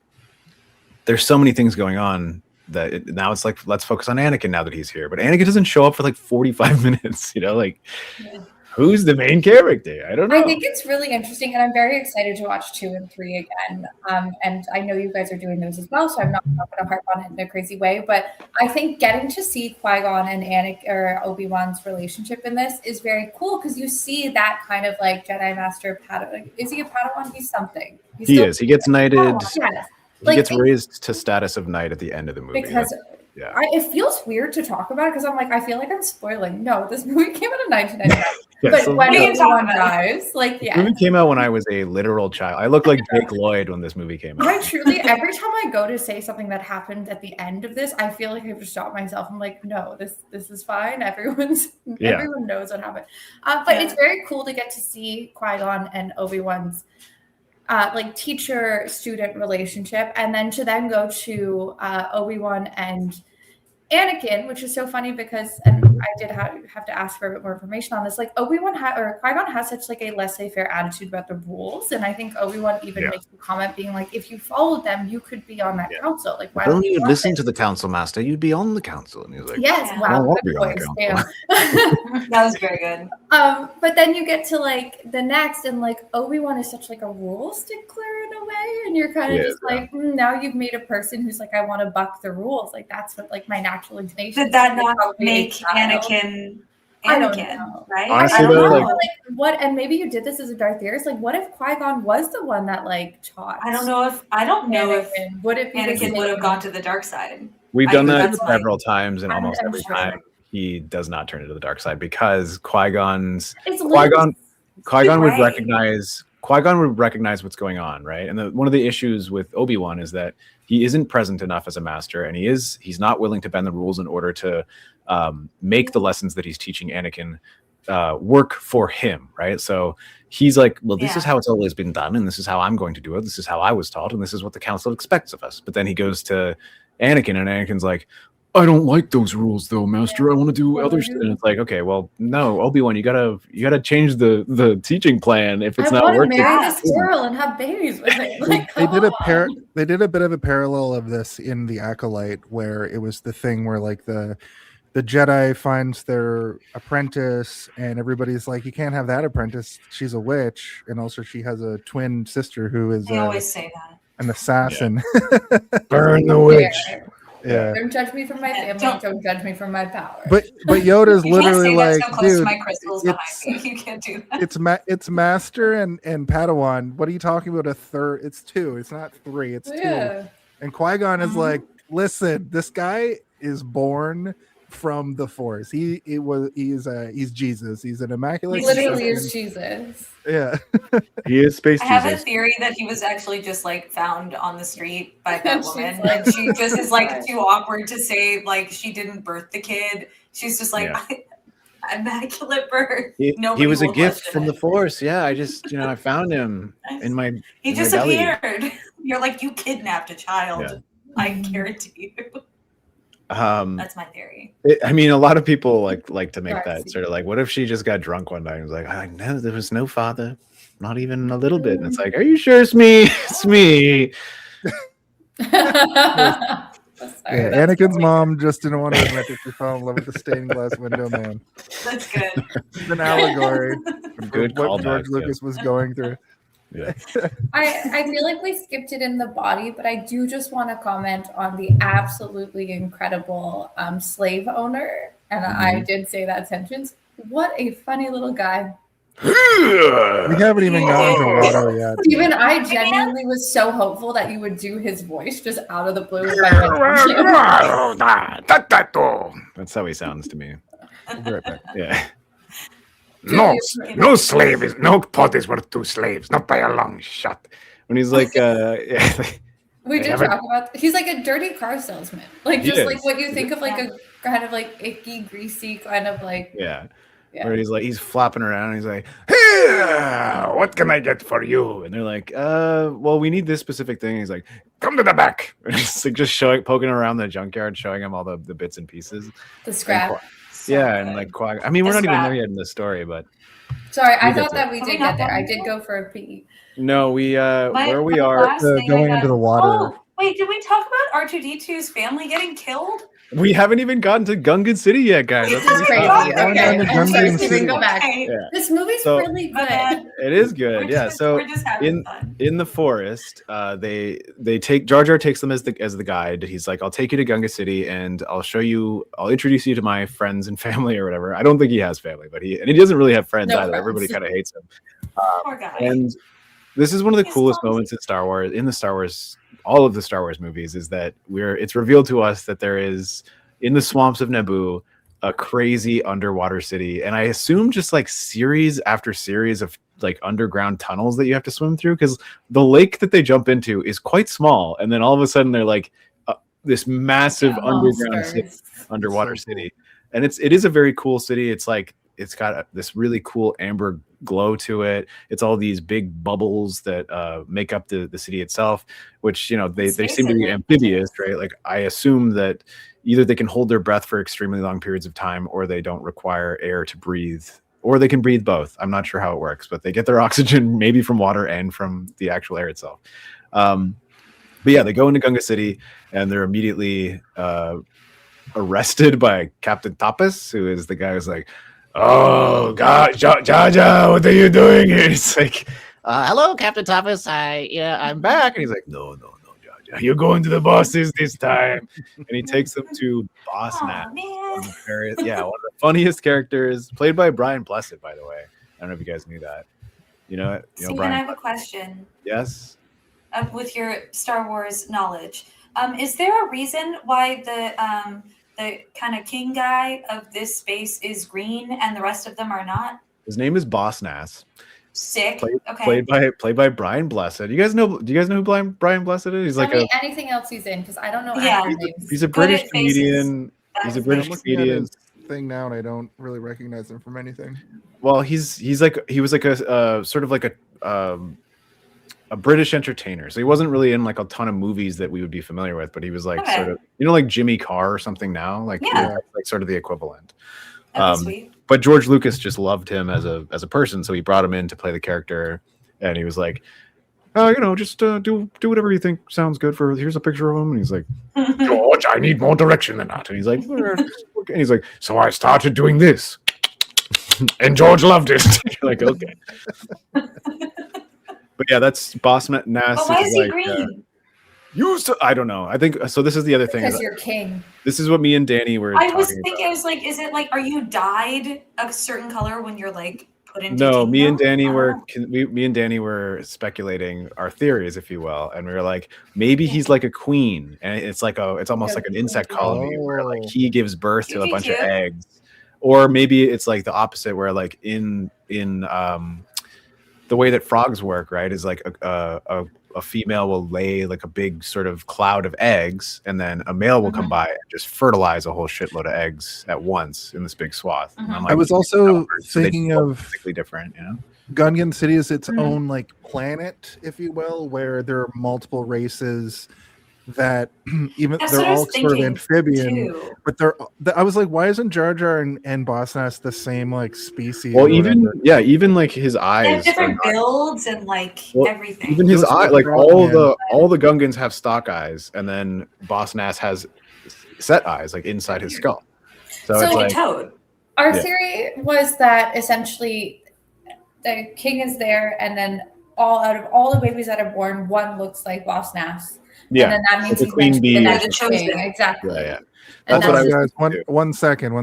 there's so many things going on that now it's like, let's focus on Anakin now that he's here. But Anakin doesn't show up for like 45 minutes, like Who's the main character? I don't know. I think it's really interesting, and I'm very excited to watch 2 and 3 again. And I know you guys are doing those as well, so I'm not going to harp on it in a crazy way. But I think getting to see Qui-Gon and Anakin or Obi-Wan's relationship in this is very cool because you see that kind of like Jedi Master Padawan. Is he a Padawan? He's something. He is. He gets knighted. Yes. He gets raised to status of knight at the end of the movie. Because it feels weird to talk about it because I'm like, I feel like I'm spoiling. No, this movie came out in 1999. But so when Obi-Wan dies, like, the movie came out when I was a literal child. I looked like Jake Lloyd when this movie came out. I truly, every time I go to say something that happened at the end of this, I feel like I have to stop myself. I'm like, no, this is fine. Everyone knows what happened. But it's very cool to get to see Qui-Gon and Obi-Wan's like teacher-student relationship, and then to then go to Obi-Wan and Anakin, which is so funny because, and I did have to ask for a bit more information on this. Like Obi-Wan or Qui-Gon has such like a laissez-faire attitude about the rules, and I think Obi-Wan even makes a comment being like, "If you followed them, you could be on that council. Like, why don't you listen to the council master? You'd be on the council." And he was like, "Yes, wow, good voice, that was very good." But then you get to like the next, and like Obi-Wan is such like a rule stickler in a way, and you're kind of just like, now you've made a person who's like, I want to buck the rules. Like that's what like my natural inclination. Did that not make Anakin, I don't know. Right? Honestly, I don't know. like what, and maybe you did this as a Darth Vader. It's like, what if Qui-Gon was the one that like taught? I don't know if Anakin would have gone to the dark side. We've done that several times, and almost every time he does not turn into the dark side because Qui-Gon would recognize what's going on, right? And one of the issues with Obi-Wan is that he isn't present enough as a master, and he's not willing to bend the rules in order to make the lessons that he's teaching Anakin work for him, right? So he's like, well, this is how it's always been done, and this is how I'm going to do it. This is how I was taught, and this is what the council expects of us. But then he goes to Anakin, and Anakin's like, I don't like those rules though, master. I want to do other stuff. And it's like, okay, well, no, Obi-Wan, you gotta change the teaching plan if it's not working. Marry the squirrel and have babies with it. Like, they did a bit of a parallel of this in The Acolyte, where it was the thing where like the Jedi finds their apprentice, and everybody's like, you can't have that apprentice. She's a witch, and also she has a twin sister who is. They always say that. An assassin. Yeah. Burn the witch. Yeah. Don't judge me from my family. Don't judge me from my power. But Yoda's literally like, so close dude, to my crystals behind me. You can't do that. It's master and Padawan. What are you talking about? A third? It's 2. It's not 3. It's 2. And Qui-Gon is like, listen, this guy is born from the Force. He's Jesus. He's an immaculate. He literally is Jesus. Yeah. He is space Jesus. I have a theory that he was actually just like found on the street by that woman, and she just is like too awkward to say like she didn't birth the kid. She's just like, immaculate birth. He was a gift from the Force. Yeah, I just I found him in my. He disappeared. You're like, you kidnapped a child. Yeah. I guarantee you. That's my theory. I mean, a lot of people like to make that sort of like, what if she just got drunk one night and was like, I know there was no father, not even a little bit. And it's like, are you sure it's me? It's me. Anakin's mom just didn't want to admit that she fell in love with the stained glass window man. That's good. It's an allegory. Good what George Lucas was going through. Yeah. I feel like we skipped it in the body, but I do just want to comment on the absolutely incredible slave owner. And I did say that sentence. What a funny little guy. We haven't even gotten to Watto yet. Even I genuinely was so hopeful that you would do his voice just out of the blue. That's how he sounds to me. We'll be right back. Yeah. No slave is no pot is worth 2 slaves, not by a long shot. When he's like, we did talk about. He's like a dirty car salesman, like just like what you think of like a kind of like icky, greasy kind of like. Yeah. Where he's flopping around and he's like, hey, what can I get for you? And they're like, well, we need this specific thing. He's like, come to the back. And he's like just poking around the junkyard, showing him all the bits and pieces. The scrap. And like I mean, we're not even there yet in the story, but sorry, I thought that we did get there. I did go for a pee. No, we where we are going into the water. Oh, wait, did we talk about R2D2's family getting killed? We haven't even gotten to Gungan City yet, guys. This That's is what we crazy. thought. Okay, Gungan I'm sorry, City. Steven, go back. Okay. Yeah. This movie's So- really My good. bad. It is good, We're yeah. just- So we're just having fun. in the forest, they take Jar Jar takes them as the guide. He's like, I'll take you to Gunga City and I'll introduce you to my friends and family or whatever. I don't think he has family, but he doesn't really have friends No either. friends. Everybody kind of hates him. Poor guy. And this is one of the He's coolest clumsy. moments all of the Star Wars movies, is that it's revealed to us that there is, in the swamps of Naboo, a crazy underwater city. And I assume just like series after series of like underground tunnels that you have to swim through, because the lake that they jump into is quite small. And then all of a sudden they're like this massive underwater city. And it is a very cool city. It's like, it's got this really cool amber glow to it. It's all these big bubbles that make up the city itself, which, they seem to be amphibious, right? Like, I assume that either they can hold their breath for extremely long periods of time, or they don't require air to breathe, or they can breathe both. I'm not sure how it works, but they get their oxygen maybe from water and from the actual air itself. But yeah, they go into Gunga City and they're immediately arrested by Captain Tapas, who is the guy who's like, "Oh God, Jar Jar, what are you doing here?" It's like, "Hello, Captain Tapas. I'm back." And he's like, "No, Jar Jar, you're going to the bosses this time." And he takes them to Boss Nass. Man. One of the funniest characters, played by Brian Blessed, by the way. I don't know if you guys knew that. Steven, Brian. I have a question. Yes. With your Star Wars knowledge, is there a reason why the kind of king guy of this space is green and the rest of them are not? His name is Boss Nass. Sick. Played by Brian Blessed. Do you guys know who Brian Blessed is? He's like anything else he's in, because I don't know Yeah. names. he's a Good British at faces. comedian. He's a British I'm looking at comedian. his thing now, and I don't really recognize him from anything. Well, he was like a sort of like a British entertainer. So he wasn't really in like a ton of movies that we would be familiar with, but he was like sort of, like Jimmy Carr or something now, like, like sort of the equivalent. Sweet. But George Lucas just loved him as a person, so he brought him in to play the character, and he was like, just do whatever you think sounds good. Here's a picture of him, and he's like, "George, I need more direction than that." And he's like, "Okay." And he's like, "So I started doing this, and George loved it." You're like, okay. But yeah, that's Boss Nass. But why is he green? I don't know. I think so. This is the other thing. Because you're king. This is what me and Danny were. I was talking thinking, about. I was like, is it like, are you dyed a certain color when you're like put into? No, me and kingdom? Danny were speculating our theories, if you will, and we were like, maybe he's like a queen, and it's almost like an insect colony where like he gives birth to a bunch of eggs, or maybe it's like the opposite, where like in the way that frogs work, right, is like a female will lay like a big sort of cloud of eggs, and then a male will come by and just fertilize a whole shitload of eggs at once in this big swath. And I'm like, I was also thinking of physically different, Gungan City is its own like planet, if you will, where there are multiple races that they're all sort of amphibian, but I was like, why isn't Jar Jar and Boss Nass the same like species? Well, even like his eyes, They have different builds and like everything. Even his eye, like all the Gungans have stock eyes, and then Boss Nass has set eyes, like inside his skull. So it's like Toad. Our theory was that essentially the king is there, and then out of all the babies that are born, one looks like Boss Nass. Yeah, and then that means the he's queen bee. the chosen. Exactly. Yeah. And That's what I was. Guys, one second.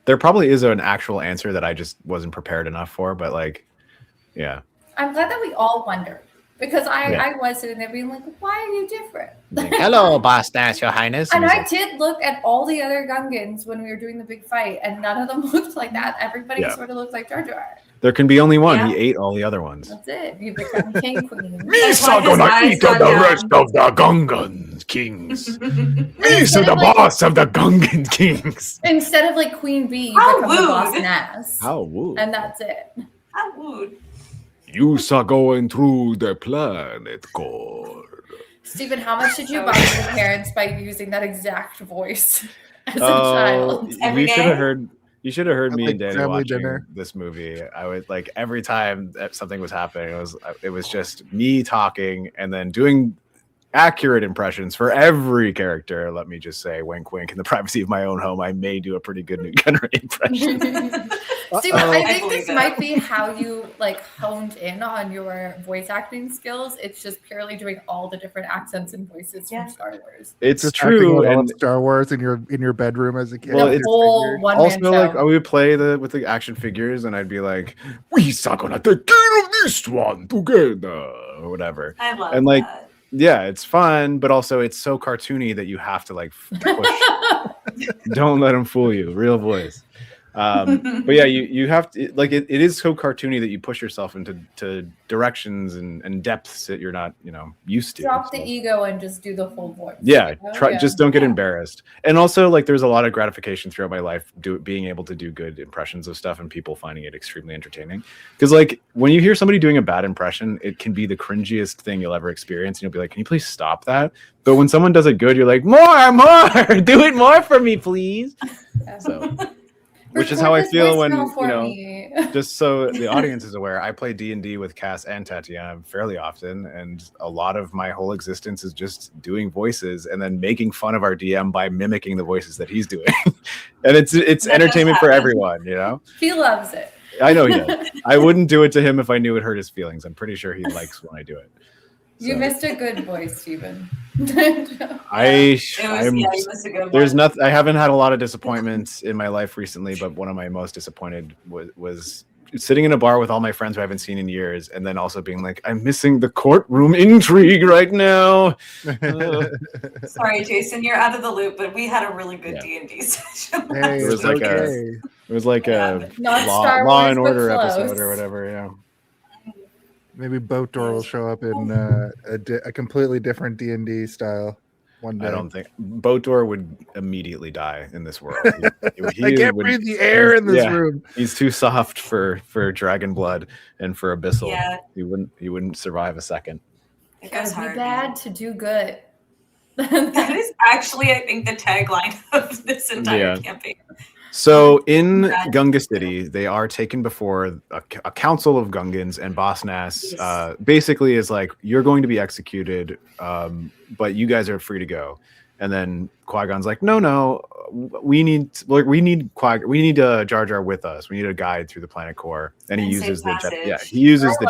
There probably is an actual answer that I just wasn't prepared enough for, but like, yeah. I'm glad that we all wonder, because I was sitting there being like, why are you different? Hello, Boss Nass, Your Highness. And I did look at all the other Gungans when we were doing the big fight, and none of them looked like that. Everybody sort of looked like Jar Jar. There can be only one. He ate all the other ones. That's it. You become king, queen. Me's gonna eat the rest of the Gungan kings. Me's the boss of the Gungan kings. Instead of like Queen Bee, you How become the Boss rude. Nass. How woo. And that's it. How rude. You are going through the planet core. Stephen, how much did you buy your parents by using that exact voice as a child? You should have heard me and Danny family watching dinner. this movie. I would like every time that something was happening, it was just me talking and then doing accurate impressions for every character. Let me just say, wink, wink. In the privacy of my own home, I may do a pretty good Newt Gunray impression. Steve, I think this might be how you like honed in on your voice acting skills. It's just purely doing all the different accents and voices from Star Wars. It's Just true. acting out And Star Wars in your bedroom as a kid. well, The it's whole one-man also show. like I would play with the action figures, and I'd be like, We are gonna take care of this one together. or whatever. I love And like, that. yeah, it's fun, but also it's so cartoony that you have to like push. Don't let them fool you. Real voice. But yeah, you have to like it is so cartoony that you push yourself into directions and depths that you're not used to. Drop the ego and just do the full voice. Yeah, you know? try just don't get embarrassed. And also like there's a lot of gratification throughout my life being able to do good impressions of stuff and people finding it extremely entertaining. Because like when you hear somebody doing a bad impression, it can be the cringiest thing you'll ever experience, and you'll be like, can you please stop that? But when someone does it good, you're like, more do it more for me, please. So which is how I feel when just so the audience is aware, I play D&D with Cass and Tatiana fairly often, and a lot of my whole existence is just doing voices and then making fun of our DM by mimicking the voices that he's doing. And it's entertainment for everyone, He loves it. I know he does. I wouldn't do it to him if I knew it hurt his feelings. I'm pretty sure he likes when I do it. You missed a good voice, Stephen. I haven't had a lot of disappointments in my life recently, but one of my most disappointed was sitting in a bar with all my friends who I haven't seen in years, and then also being like, I'm missing the courtroom intrigue right now. Sorry, Jason, you're out of the loop, but we had a really good D&D session. Hey, it was like a Law and Order episode or whatever. Yeah. Maybe Boat Door will show up in a completely different D&D style one day. I don't think Boat Door would immediately die in this world. I can't breathe the air in this room. He's too soft for dragon blood and for abyssal. Yeah. He wouldn't survive a second. It goes Gotta be hard. bad to do good. That is actually, I think, the tagline of this entire campaign. So in Gunga City, they are taken before a council of Gungans, and Boss Nass basically is like, you're going to be executed, but you guys are free to go. And then Qui-Gon's like, no, we need Jar Jar with us. We need a guide through the planet core. And he uses the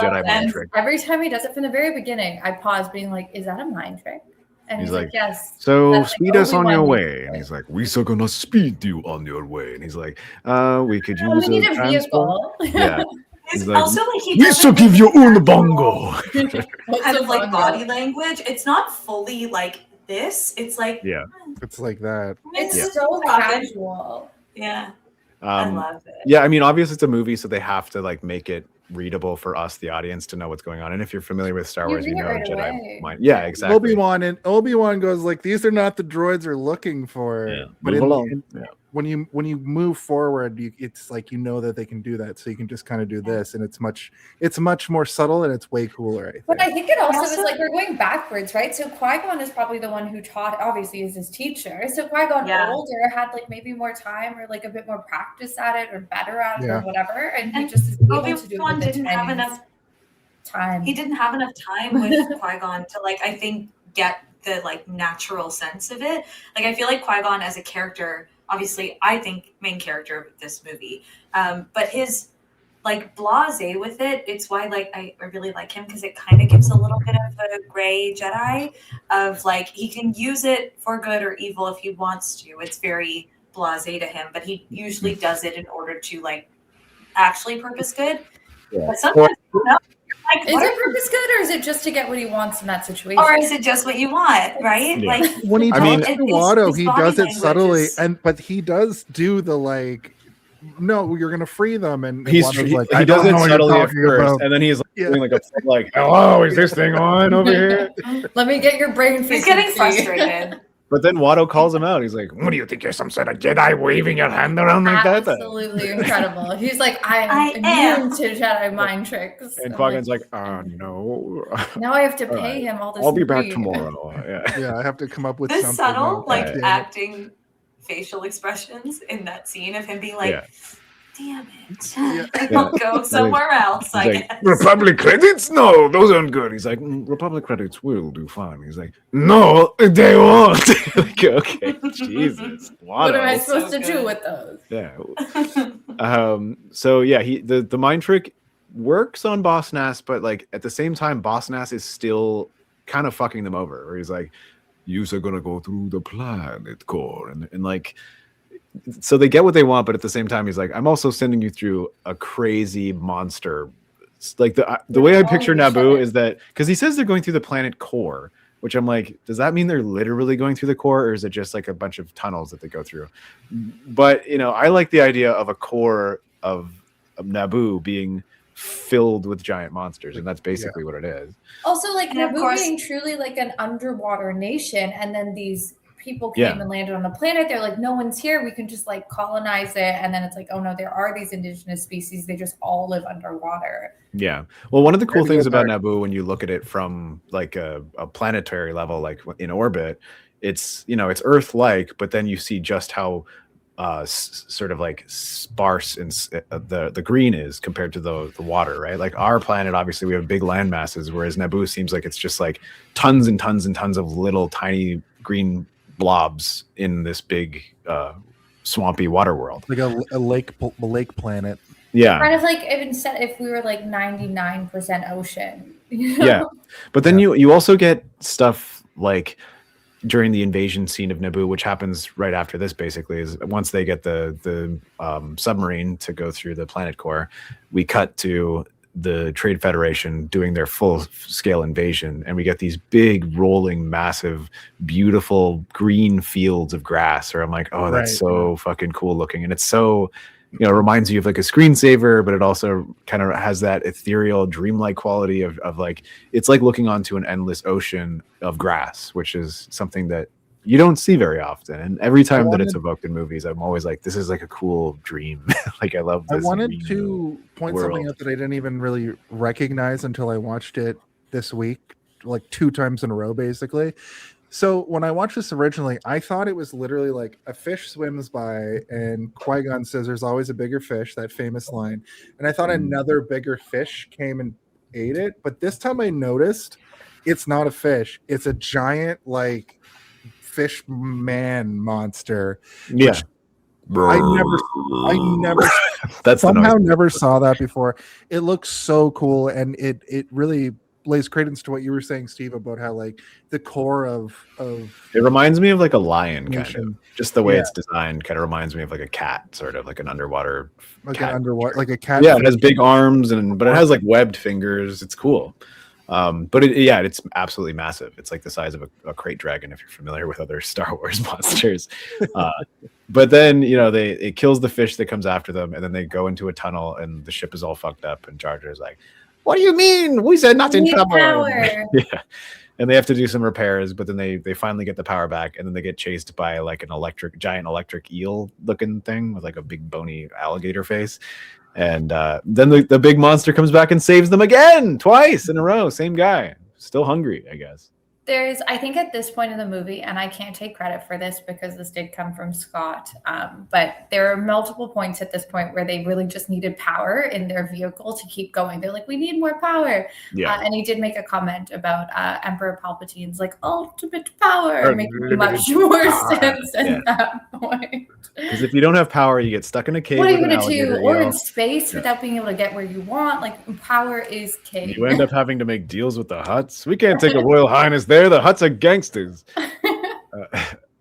Jedi mind trick. Every time he does it from the very beginning, I pause, being like, "Is that a mind trick?" And he's like, yes. So speed us on your way. And he's like, we are gonna speed you on your way. And he's like, we could use we need a vehicle. Yeah. It's like, also like he We shall give you un bongo. kind of like body language. It's not fully like this. It's like it's like that. It's so casual. Yeah. I love it. Yeah, I mean, obviously it's a movie, so they have to like make it readable for us, the audience, to know what's going on. And if you're familiar with Star Wars, you know Jedi mind. Yeah, exactly. Obi-Wan goes like, these are not the droids we're looking for. Yeah. But when you move forward, it's like that they can do that, so you can just kind of do this, and it's much more subtle and it's way cooler. I think. But I think it also is like we're going backwards, right? So Qui-Gon is probably the one who taught. Obviously, is his teacher. So Qui-Gon older had like maybe more time or like a bit more practice at it or better at it or whatever, and he just is able to do it. Didn't have enough time. He didn't have enough time with Qui-Gon to like I think get the like natural sense of it. Like I feel like Qui-Gon as a character. Obviously, I think main character of this movie, but his like blasé with it. It's why like I really like him because it kind of gives a little bit of a gray Jedi of like he can use it for good or evil if he wants to. It's very blasé to him, but he usually does it in order to like actually purpose good. Yeah. But sometimes like, is it purpose good or is it just to get what he wants in that situation? Or is it just what you want, right? Yeah. Like when he talks to Watto, he does it subtly, but he does do the like, no, you're gonna free them, and he does it subtly at first, and then he's like doing like hello, is this thing on over here? Let me get your brain. He's getting frustrated. But then Watto calls him out. He's like, what do you think? You're some sort of Jedi waving your hand around like that? Absolutely incredible. He's like, I am immune to Jedi mind tricks. And Qui-Gon's like, no. Now I have to pay him all this. I'll be back tomorrow. Yeah, I have to come up with this something. Subtle, like acting facial expressions in that scene of him being like, Damn it. Yeah. I'll go somewhere else, I like, guess. Republic credits? No, those aren't good. He's like, Republic credits will do fine. He's like, no, they won't. Like, okay, Jesus. What am I Watto. supposed So to do good. with those? Yeah. So yeah, the mind trick works on Boss Nass, but like at the same time, Boss Nass is still kind of fucking them over. Where he's like, "You're gonna go through the planet core," and like, so they get what they want, but at the same time, he's like, "I'm also sending you through a crazy monster." It's like the way I picture Naboo is that because he says they're going through the planet core, which I'm like, does that mean they're literally going through the core, or is it just like a bunch of tunnels that they go through? But I like the idea of a core of Naboo being filled with giant monsters, and that's basically what it is. Also, like And of Naboo course- being truly like an underwater nation, and then these people came Yeah. and landed on the planet. They're like, no one's here. We can just like colonize it. And then it's like, oh no, there are these indigenous species. They just all live underwater. Yeah. Well, one of the cool Maybe things go about back. Naboo, when you look at it from like a planetary level, like in orbit, it's it's Earth-like, but then you see just how sort of like sparse and the green is compared to the water, right? Like our planet, obviously we have big land masses, whereas Naboo seems like it's just like tons and tons and tons of little tiny green blobs in this big swampy water world, Like a lake planet. yeah. Kind of like if we were like 99% ocean. You know? Yeah, but then you also get stuff like during the invasion scene of Naboo, which happens right after this, basically, is once they get the submarine to go through the planet core, we cut to the Trade Federation doing their full-scale invasion, and we get these big, rolling, massive, beautiful green fields of grass. Where I'm like, oh, that's so fucking cool looking, and it's so, it reminds you of like a screensaver, but it also kind of has that ethereal, dreamlike quality of like, it's like looking onto an endless ocean of grass, which is something that you don't see very often. And every time that it's evoked in movies, I'm always like, this is like a cool dream. Like I love this. I wanted to point something world. out that I didn't even really recognize until I watched it this week, like 2 times in a row, basically. So when I watched this originally, I thought it was literally like a fish swims by and Qui-Gon says there's always a bigger fish, that famous line. And I thought another bigger fish came and ate it. But this time I noticed it's not a fish. It's a giant like fish man monster. Yeah. I never That's somehow never saw that before. It looks so cool, and it really lays credence to what you were saying, Steve, about how like the core of it reminds me of like a lion, kind Nation. of. Just the way it's designed kind of reminds me of like a cat, sort of like an underwater like cat. an underwater, like a cat. Yeah, it has big arms but it has like webbed fingers. It's cool. But it's absolutely massive. It's like the size of a crate dragon, if you're familiar with other Star Wars monsters. But then it kills the fish that comes after them, and then they go into a tunnel, and the ship is all fucked up. And Jar Jar's like, "What do you mean? We said not in trouble." Yeah, and they have to do some repairs, but then they finally get the power back, and then they get chased by like an giant electric eel looking thing with like a big bony alligator face. And then the big monster comes back and saves them again, twice in a row. Same guy, still hungry, I guess. I think at this point in the movie, and I can't take credit for this because this did come from Scott, but there are multiple points at this point where they really just needed power in their vehicle to keep going. They're like, we need more power. Yeah. And he did make a comment about Emperor Palpatine's like ultimate power, making much more sense at that point. Because if you don't have power, you get stuck in a cave. What are you with an going to do? alligator Or eel. in space without being able to get where you want? Like, power is king. You end up having to make deals with the Hutts. We can't take a royal highness there. The Hutts are gangsters.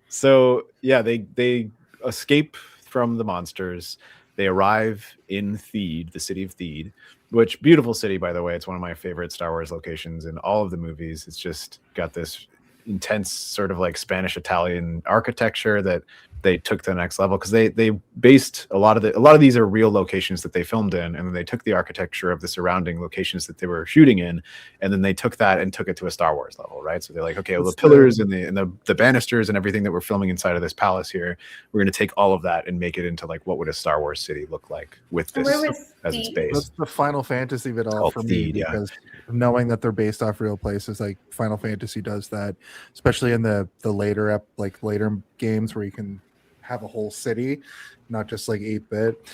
So yeah, they escape from the monsters. They arrive in Theed, the city of Theed, which beautiful city, by the way. It's one of my favorite Star Wars locations in all of the movies. It's just got this intense sort of like Spanish Italian architecture that they took to the next level, because they based a lot of these are real locations that they filmed in, and then they took the architecture of the surrounding locations that they were shooting in, and then they took that and took it to a Star Wars level, right? So they're like, okay, well, the pillars and the banisters and everything that we're filming inside of this palace here, we're going to take all of that and make it into like what would a Star Wars city look like with this as its base. That's the Final Fantasy of it all for me, because knowing that they're based off real places, like Final Fantasy does that, especially in the later games where you can have a whole city, not just like 8-bit.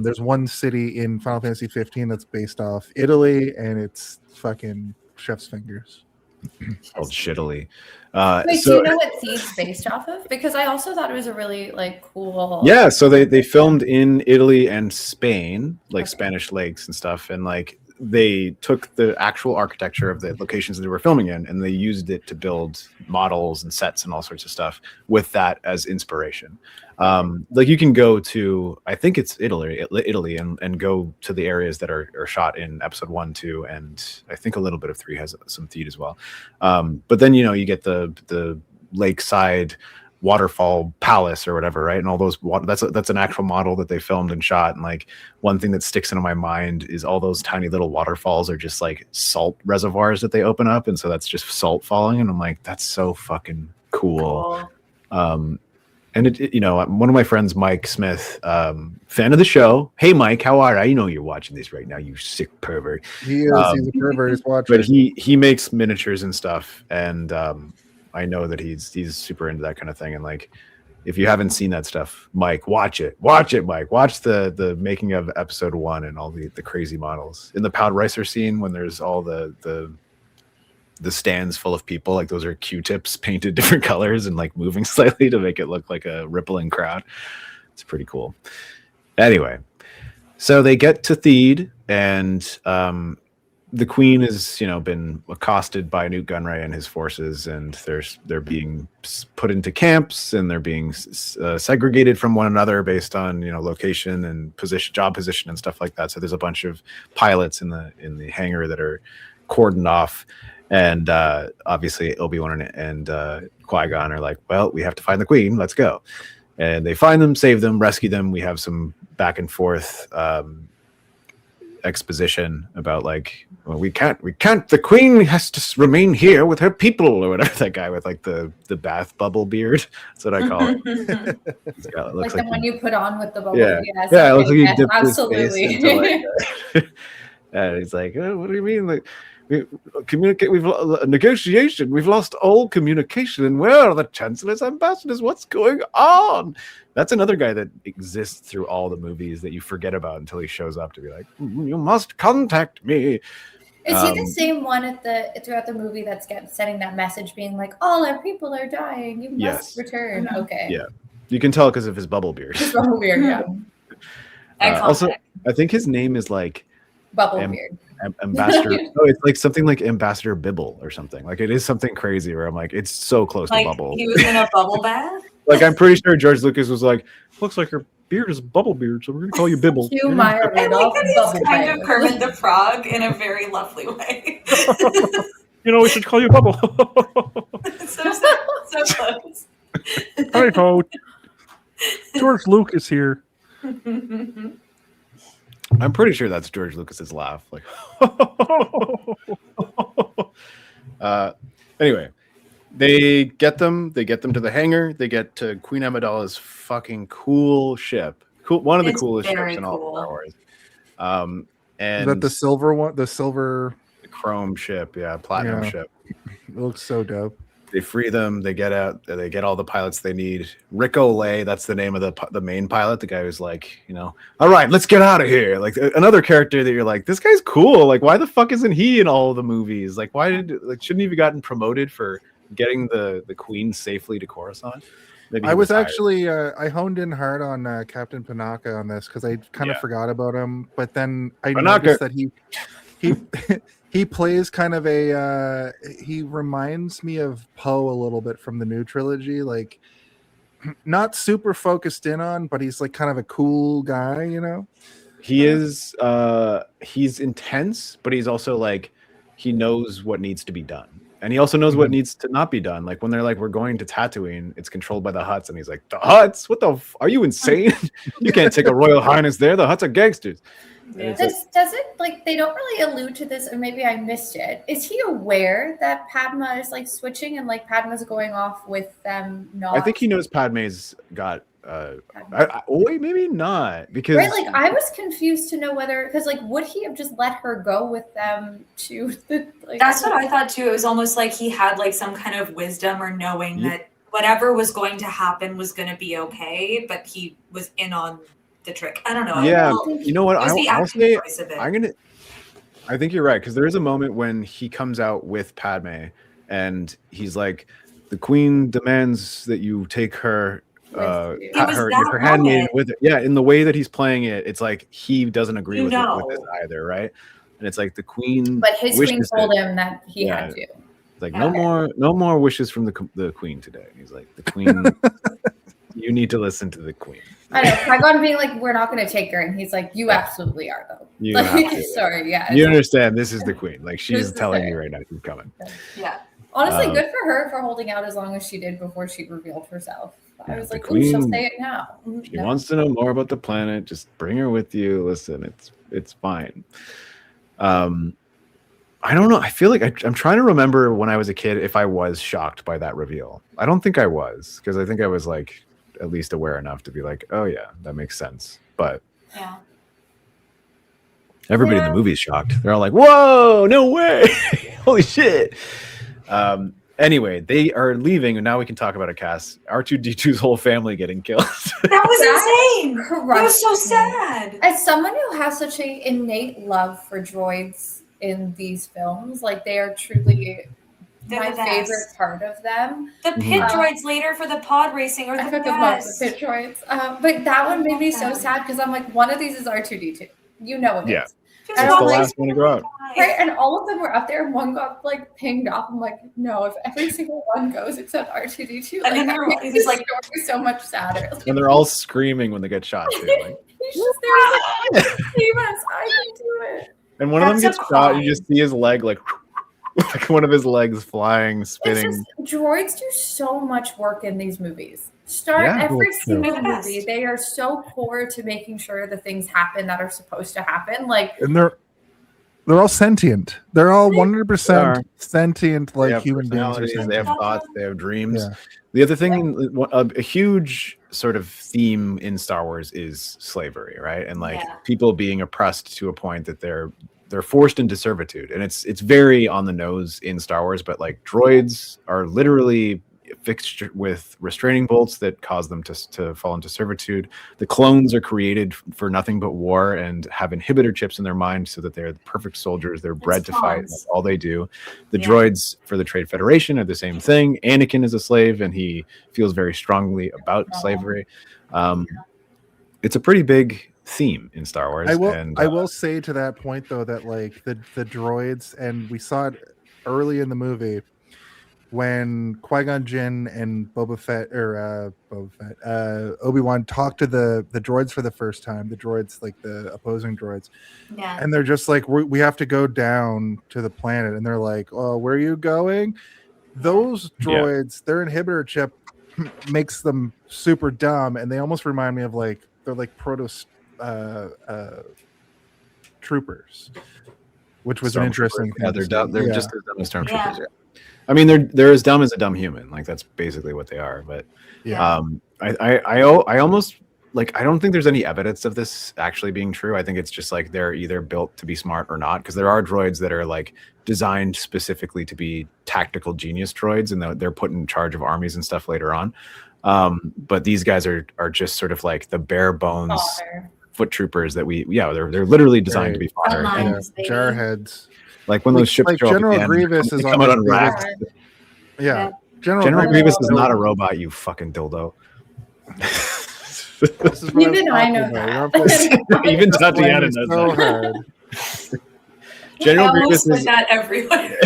There's one city in Final Fantasy 15 that's based off Italy, and it's fucking chef's fingers. Called shittily. Wait, So do you know what Thede's based off of? Because I also thought it was a really like cool. yeah, so they filmed in Italy and Spain, like Okay. Spanish lakes and stuff, and like they took the actual architecture of the locations that they were filming in, and they used it to build models and sets and all sorts of stuff with that as inspiration. Like you can go to, I think it's Italy, and go to the areas that are shot in episode 1, 2, and I think a little bit of 3 has some Theed as well. But then you get the lakeside waterfall palace or whatever, right? And all those that's an actual model that they filmed and shot. And like one thing that sticks into my mind is all those tiny little waterfalls are just like salt reservoirs that they open up, and so that's just salt falling. And I'm like, that's so fucking cool. And it one of my friends, Mike Smith, fan of the show. Hey, Mike, how are you? I know you're watching this right now, you sick pervert. He is. He's a pervert. He's watching. But he makes miniatures and stuff, and I know that he's super into that kind of thing. And like, if you haven't seen that stuff, Mike, watch it, Mike. Watch the making of episode 1 and all the crazy models in the Powder Ricer scene when there's all the stands full of people, like those are Q-tips painted different colors and like moving slightly to make it look like a rippling crowd. It's pretty cool. Anyway, so they get to Theed, and the queen has been accosted by Newt Gunray and his forces, and they're being put into camps, and they're being segregated from one another based on location and job position and stuff like that. So there's a bunch of pilots in the hangar that are cordoned off. And obviously Obi-Wan and Qui-Gon are like, well, we have to find the queen. Let's go. And they find them, save them, rescue them. We have some back and forth exposition about like, well, we can't. The queen has to remain here with her people, or whatever. That guy with like the bath bubble beard. That's what I call it. It looks like the one you put on with the bubble. Yeah, Yes, yeah. It okay, looks like he yes, dipped absolutely. his face into like, and he's like, oh, what do you mean? Like, we communicate. We've negotiation. We've lost all communication. And where are the chancellor's ambassadors? What's going on? That's another guy that exists through all the movies that you forget about until he shows up to be like, you must contact me. Is he the same one throughout the movie that's sending that message, being like, all our people are dying. You must return. Okay. Yeah, you can tell because of his bubble beard. His bubble beard. Yeah. Also, I think his name is like Bubble beard. Ambassador. No, it's like something like Ambassador Bibble or something. Like it is something crazy where I'm like, it's so close to bubble. He was in a bubble bath. Like I'm pretty sure George Lucas was like, looks like your beard is a bubble beard, so we're gonna call you Bibble. Hugh Meyer Rudolph He's kind of Kermit the Frog in a very lovely way. We should call you Bubble. so close. Hi ho. George Lucas here. I'm pretty sure that's George Lucas's laugh. Like, anyway, they get them to the hangar. They get to Queen Amidala's fucking cool ship. One of the coolest ships in all of Star Wars. And is that the silver one? The silver, the chrome ship, platinum ship. It looks so dope. They free them. They get out. They get all the pilots they need. Rick Olay, that's the name of the main pilot. The guy who's like, all right, let's get out of here. Like another character that you're like, this guy's cool. Like, why the fuck isn't he in all the movies? Like, shouldn't he have gotten promoted for getting the queen safely to Coruscant? Maybe I was actually I honed in hard on Captain Panaka on this because I kind of forgot about him, but then I noticed that he he plays kind of he reminds me of Poe a little bit from the new trilogy, like not super focused in on, but he's like kind of a cool guy, He is he's intense, but he's also like he knows what needs to be done. And he also knows what needs to not be done. Like when they're like, we're going to Tatooine, it's controlled by the Hutts, and he's like, the Hutts? What the are you insane? You can't take a royal highness there. The Hutts are gangsters. Yeah. Does it like they don't really allude to this, or maybe I missed it? Is he aware that Padma is like switching and like Padma's going off with them? Not. I think he knows Padme's got. Wait, maybe not because like I was confused to know whether because like would he have just let her go with them to the? Like, that's what I thought too. It was almost like he had like some kind of wisdom or knowing that whatever was going to happen was going to be okay, but he was in on the trick. I don't know. Yeah, you know what? It was the I'll acting say choice of it. I think you're right, because there is a moment when he comes out with Padme, and he's like, "The Queen demands that you take her, her handmaiden with it." Yeah, in the way that he's playing it, it's like he doesn't agree with this either, right? And it's like the Queen, but his queen told him that he had to. It's like no more wishes from the Queen today. And he's like, the Queen, you need to listen to the Queen. I know. Qui-Gon being like, "We're not going to take her," and he's like, "You absolutely are, though." You sorry, yeah. You understand? This is the Queen. Like, she's telling you right now, she's coming. Yeah. Honestly, good for her for holding out as long as she did before she revealed herself. I was like, Queen, she'll say it now. She wants to know more about the planet. Just bring her with you. Listen, it's fine. I don't know. I feel like I'm trying to remember when I was a kid if I was shocked by that reveal. I don't think I was, because I think I was like at least aware enough to be like, oh yeah, that makes sense. But yeah, everybody in the movie is shocked. They're all like, whoa, no way. Holy shit. Anyway, they are leaving, and now we can talk about a cast. R2-D2's whole family getting killed. That was insane. That was so sad. As someone who has such an innate love for droids in these films, like they are truly my favorite part of them. The pit droids later for the pod racing are the best. The pit droids. But that one made me so sad because I'm like, one of these is R2-D2. You know it is. It's the last one to go out. Right, and all of them were up there, and one got like pinged off. I'm like, no, if every single one goes except R2-D2, like, that makes this story so much sadder. Like, and they're all screaming when they get shot too. Like, he's just there, like, save us, I can do it. And one of them gets shot, you just see his leg like one of his legs flying, spinning. It's just, droids do so much work in these movies. Every single movie, they are so core to making sure the things happen that are supposed to happen. Like, and they're all sentient. They're all 100% sentient, like human beings. They have thoughts. They have dreams. Yeah. The other thing, a huge sort of theme in Star Wars is slavery, right? And like people being oppressed to a point that they're forced into servitude, and it's very on the nose in Star Wars. But like droids are literally fixed with restraining bolts that cause them to fall into servitude. The clones are created for nothing but war and have inhibitor chips in their mind so that they're the perfect soldiers. They're bred to fight. That's all they do. The droids for the Trade Federation are the same thing. Anakin is a slave, and he feels very strongly about slavery. It's a pretty big theme in Star Wars. I will say to that point though that like the droids, and we saw it early in the movie when Qui-Gon Jinn and Obi-Wan talked to the droids for the first time, the droids, like the opposing droids. Yeah. And they're just like, we have to go down to the planet. And they're like, oh, where are you going? Those droids, their inhibitor chip makes them super dumb. And they almost remind me of like, they're like troopers, which was an interesting thing. Yeah, they're dumb. They're just as dumb as stormtroopers. Yeah. I mean, they're as dumb as a dumb human. Like that's basically what they are. But I almost like, I don't think there's any evidence of this actually being true. I think it's just like they're either built to be smart or not, because there are droids that are like designed specifically to be tactical genius droids, and they're put in charge of armies and stuff later on. But these guys are just sort of like the bare bones foot troopers that they're literally designed to be fodder. And jarheads. Like when those ships like General Grievous is come out on racks. Yeah. General Grievous is not a robot, you fucking dildo. Even I know that. Even Tatiana knows that. General Grievous is that everywhere.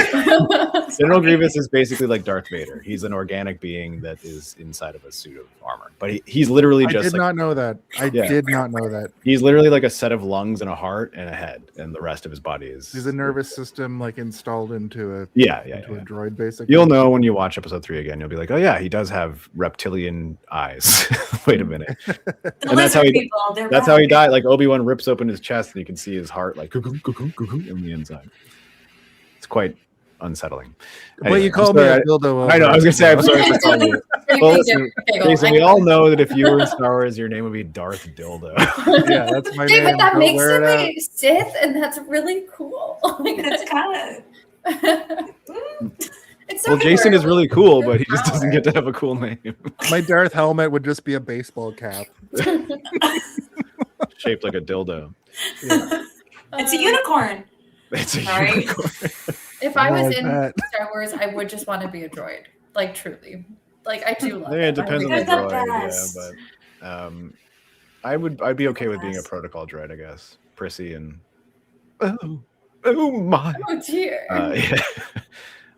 General Grievous is basically like Darth Vader. He's an organic being that is inside of a suit of armor. But he's literally just. I did not know that. I did not know that. He's literally like a set of lungs and a heart and a head, and the rest of his body is. He's a nervous system like installed into a a droid, basically. You'll know when you watch episode 3 again. You'll be like, oh yeah, he does have reptilian eyes. Wait a minute. And that's how he died. Like Obi-Wan rips open his chest, and you can see his heart like in the inside. It's quite unsettling. But you call me a dildo. I know. I was gonna say I'm sorry for calling you. Well, listen, Jason, we all know that if you were in Star Wars, your name would be Darth Dildo. Yeah, that's my name. But that makes him a Sith, and that's really cool. That's kind of. It's so Well, Jason is really cool, but he just Power. doesn't get to have a cool name. My Darth helmet would just be a baseball cap. Shaped like a dildo. It's a unicorn. It's a Sorry. unicorn. If I was like in that. Star Wars, I would just want to be a droid. Like truly. Like I do love Yeah, it them. depends on the They're the droid, best. yeah, but I'd be okay with being a best. protocol droid, I guess. Prissy and oh my. Oh dear.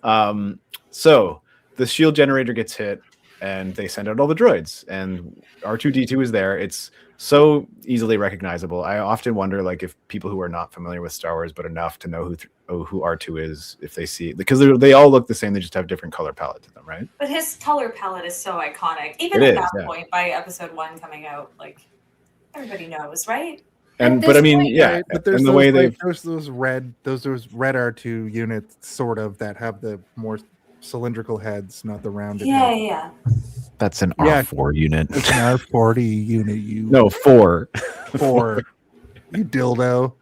Yeah. So the shield generator gets hit, and they send out all the droids, and R2D2 is there. It's so easily recognizable. I often wonder, like, if people who are not familiar with Star Wars but enough to know who R2 is, if they see, because they all look the same, they just have different color palette to them, right? But his color palette is so iconic. Even It at is, that yeah. point, by episode 1 coming out, like everybody knows, right? And At but I this mean, point, yeah, Right, but there's and the those, way like, they've those red R2 units sort of that have the more cylindrical heads, not the rounded Yeah, heads. yeah. that's an Yeah. R4 unit. It's an R40 unit, you No, 4. four. You dildo.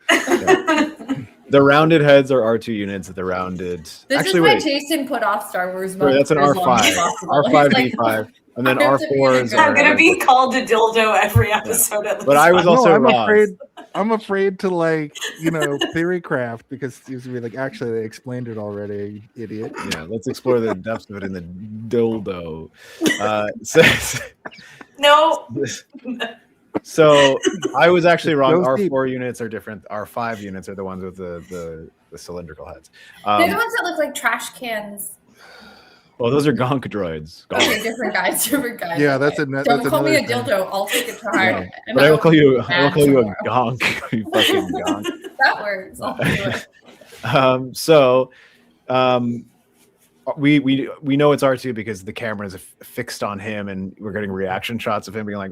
The rounded heads are R2 units. The rounded. This Actually, is why wait. Jason put off Star Wars Wait, mode. that's an for as long as R5. possible. R5 He's like, D5, and then I have to be R4s good. I'm are. gonna be called a dildo every episode at least. But I was No, also I'm Roz. afraid. I'm afraid to theory craft because he's gonna be like, actually, they explained it already, you idiot. Yeah, let's explore the depths of it in the dildo. No. So I was actually wrong. Goes deep. R4 units are different. R5 units are the ones with the cylindrical heads. They're the ones that look like trash cans. Well, those are gonk droids. Okay, Gonk. different guys, different guys. Yeah, that's okay. a- Don't that's call me a another thing. dildo. I'll take it to heart. No, but I will call you. I will call you a gonk. You fucking gonk. That works. I'll do it. We know it's R2 because the camera is fixed on him, and we're getting reaction shots of him being like,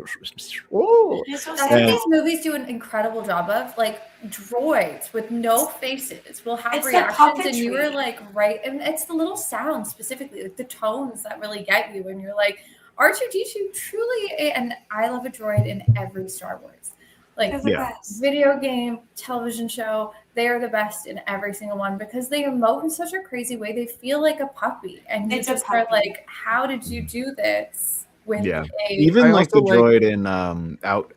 "Whoa!" It's so That's what sad. these movies do an incredible job of. Like droids with no faces will have It's the reactions, and you puppetry. are like, right, and it's the little sounds specifically, like the tones that really get you, and you're like, R2D2 truly, and I love a droid in every Star Wars. Like They're the Yeah. best. video game, television show, they are the best in every single one because they emote in such a crazy way. They feel like a puppy, and you It's a just are puppy. like, how did you do this with Yeah. a? Even I like the also like- droid in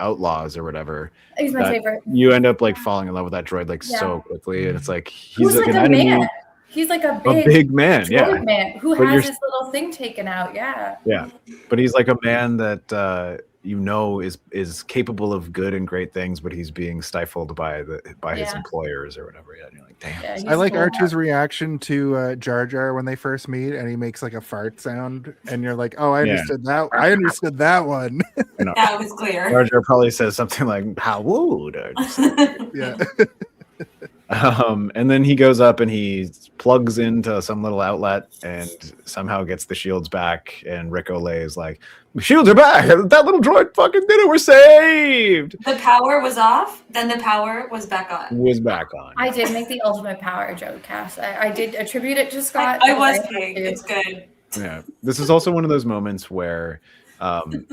Outlaws or whatever. He's my that- favorite. You end up like falling in love with that droid like Yeah. so quickly, and it's like he's Who's like like an a enemy, man? He's like a a big, big man, droid yeah, man who But has you're- his little thing taken out. Yeah. yeah. But he's like a man that is capable of good and great things, but he's being stifled by his Yeah. employers or whatever. Yeah, and you're like, damn. Yeah, he's I like cool. R2's reaction to Jar Jar when they first meet, and he makes like a fart sound, and you're like, "Oh, I Yeah. understood that. I understood that one." You know, Yeah, it was clear. Jar Jar probably says something like "How would?" or just- Yeah. and then he goes up and he plugs into some little outlet and somehow gets the shields back. And Rick Olay is like, "Shields are back! That little droid fucking did it! We're saved!" The power was off, then the power was back on. Was back on. I did make the ultimate power joke, Cass. I did attribute it to Scott. I was because kidding. had It's to. good. Yeah, this is also one of those moments where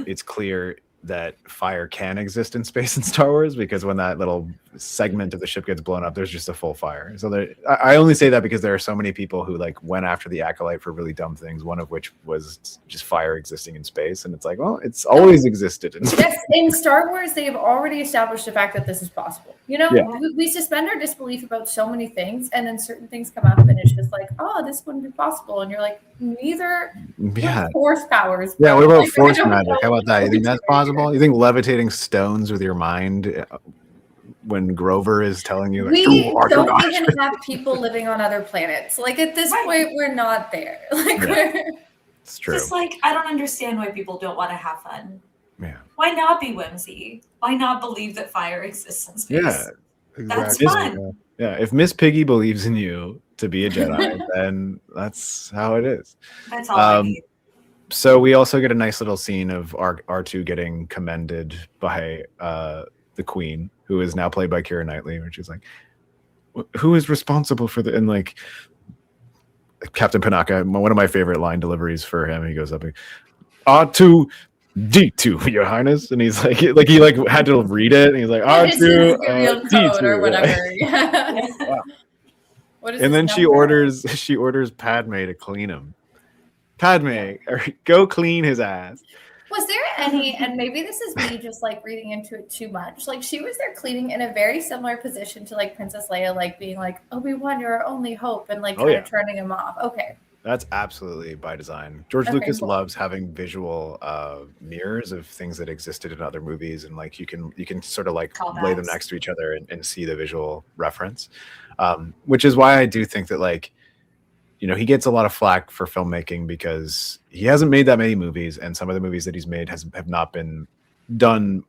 it's clear that fire can exist in space in Star Wars, because when that little segment of the ship gets blown up, there's just a full fire. So I only say that because there are so many people who like went after the Acolyte for really dumb things, one of which was just fire existing in space, and it's like, well, it's always existed in space. Yes, in Star Wars, they have already established the fact that this is possible. You know, Yeah. we suspend our disbelief about so many things, and then certain things come up, and it's just like, oh, this wouldn't be possible, and you're like, neither. Yeah. Force powers. Yeah, bro. what about Like, I force don't magic? know How about that? You think that's what possible? You think levitating stones with your mind when Grover is telling you, like, We "You are don't not." even have people living on other planets. Like at this Right. point, we're not there. Like Yeah. we're It's true. Just like, I don't understand why people don't want to have fun. Yeah. Why not be whimsy? Why not believe that fire exists in space? Yeah. That's Exactly. fun. Yeah. If Miss Piggy believes in you to be a Jedi, then that's how it is. That's all I need. So we also get a nice little scene of R2 getting commended by the Queen, who is now played by Keira Knightley, where she's like, "Who is responsible for the?" And like Captain Panaka, one of my favorite line deliveries for him, he goes up, R2D2, Your Highness, and he's like he had to read it, and he's like It's his R2 Imperial code D2 or whatever. Yeah. What is And his then she number? orders Padme to clean him. Padme, go clean his ass. Was there any, and maybe this is me just like reading into it too much, like she was there cleaning in a very similar position to like Princess Leia, like being like, Obi-Wan, you're our only hope, and like Oh, kind of yeah. turning him off. Okay. That's absolutely by design. George Okay, Lucas cool. loves having visual mirrors of things that existed in other movies, and like you can sort of like lay them Callbacks. next to each other and see the visual reference, which is why I do think that, like, you know, he gets a lot of flack for filmmaking because he hasn't made that many movies, and some of the movies that he's made have not been done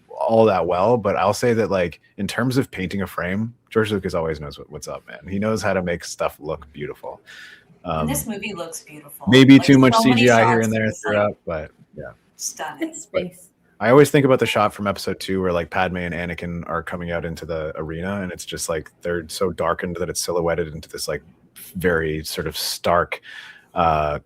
all that well. But I'll say that, like, in terms of painting a frame, George Lucas always knows what's up, man. He knows how to make stuff look beautiful. And this movie looks beautiful. Maybe Like, too much so many CGI here shots and there are just, throughout, like, but yeah. stunning. It's space. I always think about the shot from episode 2 where like Padme and Anakin are coming out into the arena, and it's just like they're so darkened that it's silhouetted into this like very sort of stark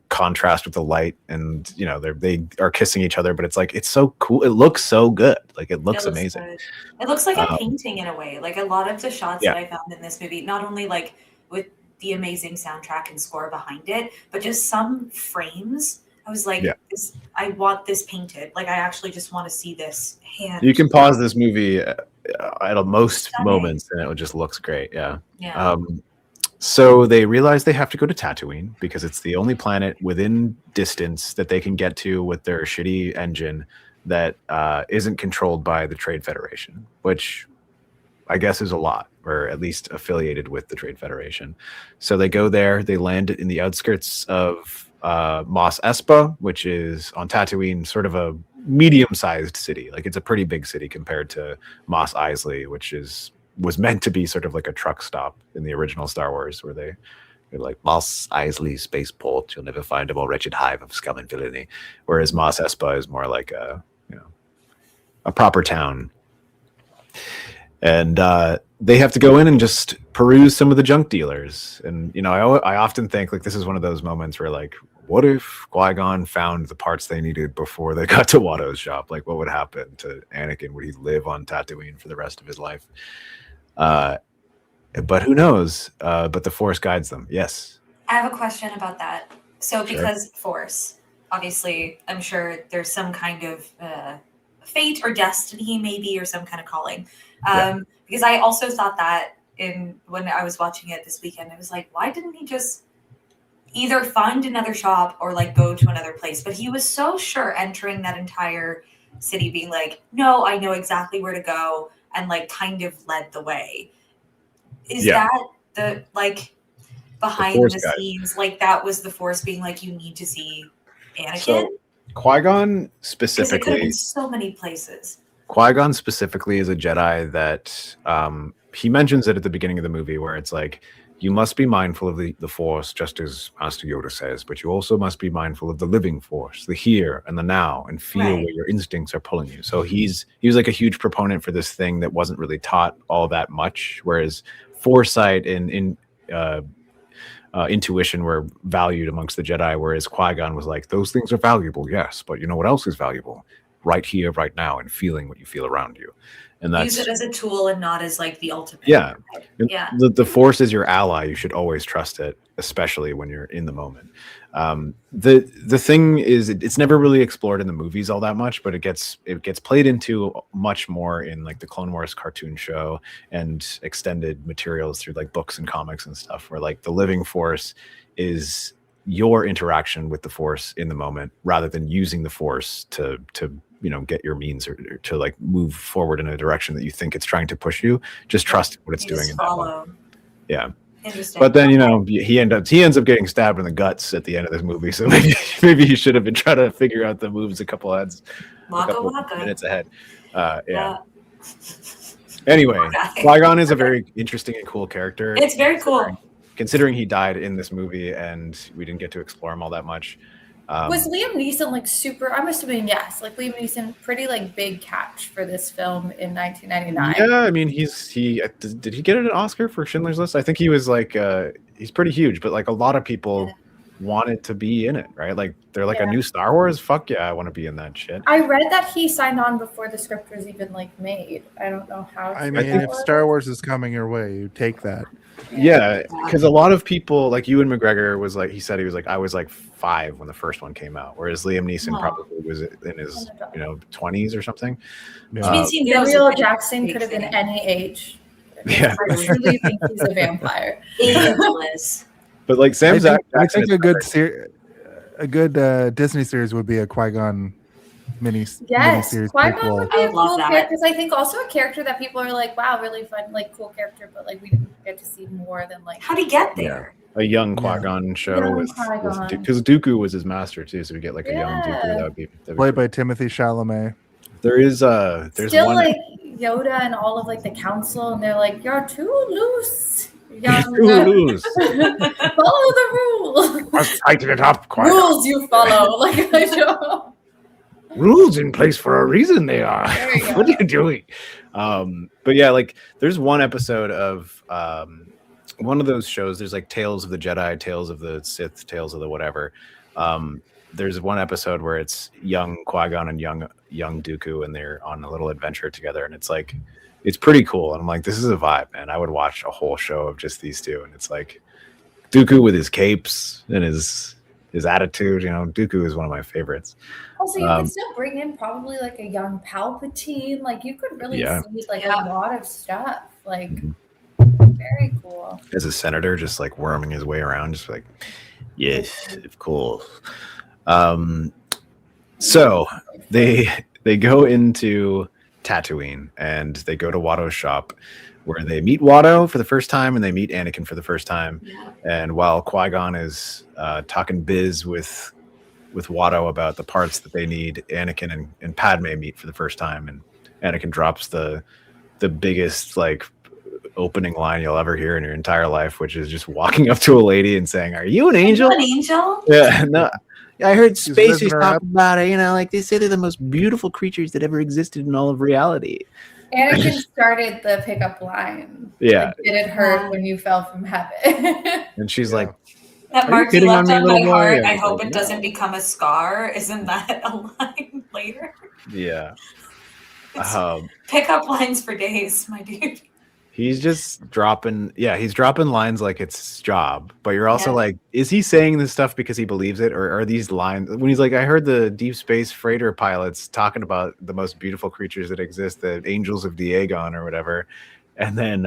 contrast with the light, and you know they are kissing each other, but it's like it's so cool. It looks so good. Like it looks amazing. Good. It looks like a painting in a way. Like a lot of the shots that I found in this movie, not only like with the amazing soundtrack and score behind it, but just some frames. I was like, I want this painted. Like, I actually just want to see this hand. You can pause this movie at most moments, and it just looks great. Yeah. So they realize they have to go to Tatooine because it's the only planet within distance that they can get to with their shitty engine that isn't controlled by the Trade Federation, which I guess is a lot, or at least affiliated with the Trade Federation. So they go there. They land in the outskirts of Mos Espa, which is on Tatooine, sort of a medium-sized city. Like it's a pretty big city compared to Mos Eisley, which was meant to be sort of like a truck stop in the original Star Wars, where they're like, Mos Eisley spaceport, you'll never find a more wretched hive of scum and villainy. Whereas Mos Espa is more like a proper town. And they have to go in and just peruse some of the junk dealers. And, you know, I often think like this is one of those moments where like, what if Qui-Gon found the parts they needed before they got to Watto's shop? Like what would happen to Anakin? Would he live on Tatooine for the rest of his life? But who knows? But the Force guides them. Yes. I have a question about that. So because Force, obviously, I'm sure there's some kind of fate or destiny maybe, or some kind of calling. Because I also thought that when I was watching it this weekend, I was like, why didn't he just either find another shop or like go to another place? But he was so sure entering that entire city being like, no, I know exactly where to go, and like kind of led the way. Is that the like behind the scenes, like that was the Force being like, you need to see Anakin? So Qui-Gon specifically, it could have been so many places. Qui-Gon specifically is a Jedi that he mentions it at the beginning of the movie, where it's like, you must be mindful of the Force, just as Master Yoda says, but you also must be mindful of the living Force, the here and the now, and feel where your instincts are pulling you. So he was like a huge proponent for this thing that wasn't really taught all that much, whereas foresight and intuition were valued amongst the Jedi, whereas Qui-Gon was like, those things are valuable, yes, but you know what else is valuable? Right here, right now, and feeling what you feel around you. And that's, use it as a tool and not as like the ultimate. The Force is your ally. You should always trust it, especially when you're in the moment. The thing is, it's never really explored in the movies all that much, but it gets played into much more in like the Clone Wars cartoon show and extended materials through like books and comics and stuff, where like the living Force is your interaction with the Force in the moment, rather than using the Force to get your means or to like move forward in a direction that you think it's trying to push you. Just trust what it's doing in that moment. Yeah. Interesting. But then he ends up getting stabbed in the guts at the end of this movie, so maybe he should have been trying to figure out the moves a couple minutes ahead. Anyway, Qui-Gon is a very interesting and cool character. It's very cool. Considering he died in this movie and we didn't get to explore him all that much. Was Liam Neeson like super? I'm assuming yes. Like Liam Neeson, pretty like big catch for this film in 1999. Yeah, I mean did he get an Oscar for Schindler's List? I think he was like he's pretty huge, but like a lot of people wanted to be in it, right? Like they're like a new Star Wars. Fuck yeah, I want to be in that shit. I read that he signed on before the script was even like made. I don't know how. I mean, if Star Wars is coming your way, you take that. Yeah, because a lot of people like Ewan McGregor was like, he said he was like, I was like 5 when the first one came out, whereas Liam Neeson probably was in his 20s or something. Samuel Jackson could have been any age. Yeah, I truly think he's a vampire. Ageless. But like Sam Jackson, I think a good Disney series would be a Qui-Gon miniseries. Qui-Gon would be a cool character, because I think also a character that people are like, wow, really fun, like cool character, but like we didn't get to see more than like. How'd he get there? A young Qui-Gon show because Dooku was his master too, so we get like a young Dooku. That'd be played by Timothy Chalamet. There's still one, like Yoda and all of like the council, and they're like, you're too loose. Too loose. Follow the rules. Let's tighten it up. Qui-Gon. Rules you follow, like I know. Rules in place for a reason. They are. What are you doing? But yeah, like there's one episode of one of those shows. There's like Tales of the Jedi, Tales of the Sith, Tales of the whatever. There's one episode where it's young Qui-Gon and young Dooku, and they're on a little adventure together, and it's like it's pretty cool. And I'm like, this is a vibe, man. I would watch a whole show of just these two, and it's like Dooku with his capes and his attitude. You know, Dooku is one of my favorites. Also, you could still bring in probably like a young Palpatine. Like you could really see like a lot of stuff. Like very cool. As a senator, just like worming his way around, just like, yes, of course. So they go into Tatooine and they go to Watto's shop, where they meet Watto for the first time and they meet Anakin for the first time. Yeah. And while Qui-Gon is talking biz with Watto about the parts that they need, Anakin and Padme meet for the first time, and Anakin drops the biggest like opening line you'll ever hear in your entire life, which is just walking up to a lady and saying, "Are you an angel?" An angel? Yeah, no. I heard spacers talk about it. You know, like they say they're the most beautiful creatures that ever existed in all of reality. Anakin started the pickup line. Yeah. Like, did it hurt when you fell from heaven? And she's like, that mark you left on my heart, I hope it doesn't become a scar. Isn't that a line later? Yeah. Pickup lines for days, my dude. He's just dropping lines like it's his job. But you're also like, is he saying this stuff because he believes it? Or are these lines, when he's like, I heard the deep space freighter pilots talking about the most beautiful creatures that exist, the angels of Diagon or whatever. And then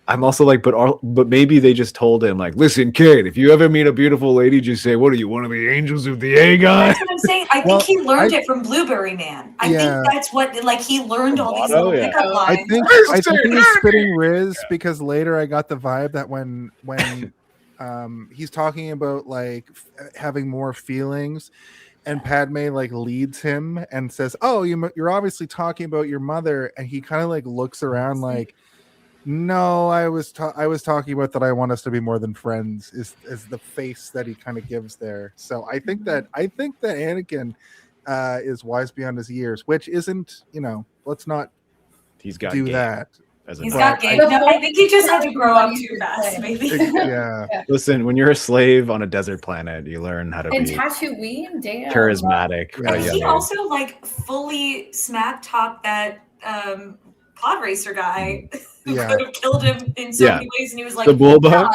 I'm also like, but maybe they just told him like, listen, kid, if you ever meet a beautiful lady, just say, what are you, one of the angels of Diagon? That's what I'm saying. I think he learned it from Blueberry Man. I think that's what, like, he learned all these little pickup lines. I think he was spitting Riz, because later I got the vibe that when he's talking about like having more feelings, and Padme like leads him and says, "Oh, you're obviously talking about your mother," and he kind of like looks around like, "No, I was talking about that I want us to be more than friends," is the face that he kind of gives there. So I think that Anakin is wise beyond his years, which isn't, let's not do that. He's got game. I think he just had to grow up too fast, maybe. Yeah. Listen, when you're a slave on a desert planet, you learn how to be Tatooine, damn. charismatic. And he also like fully smack talked that pod racer guy who could have killed him in so many ways, and he was like,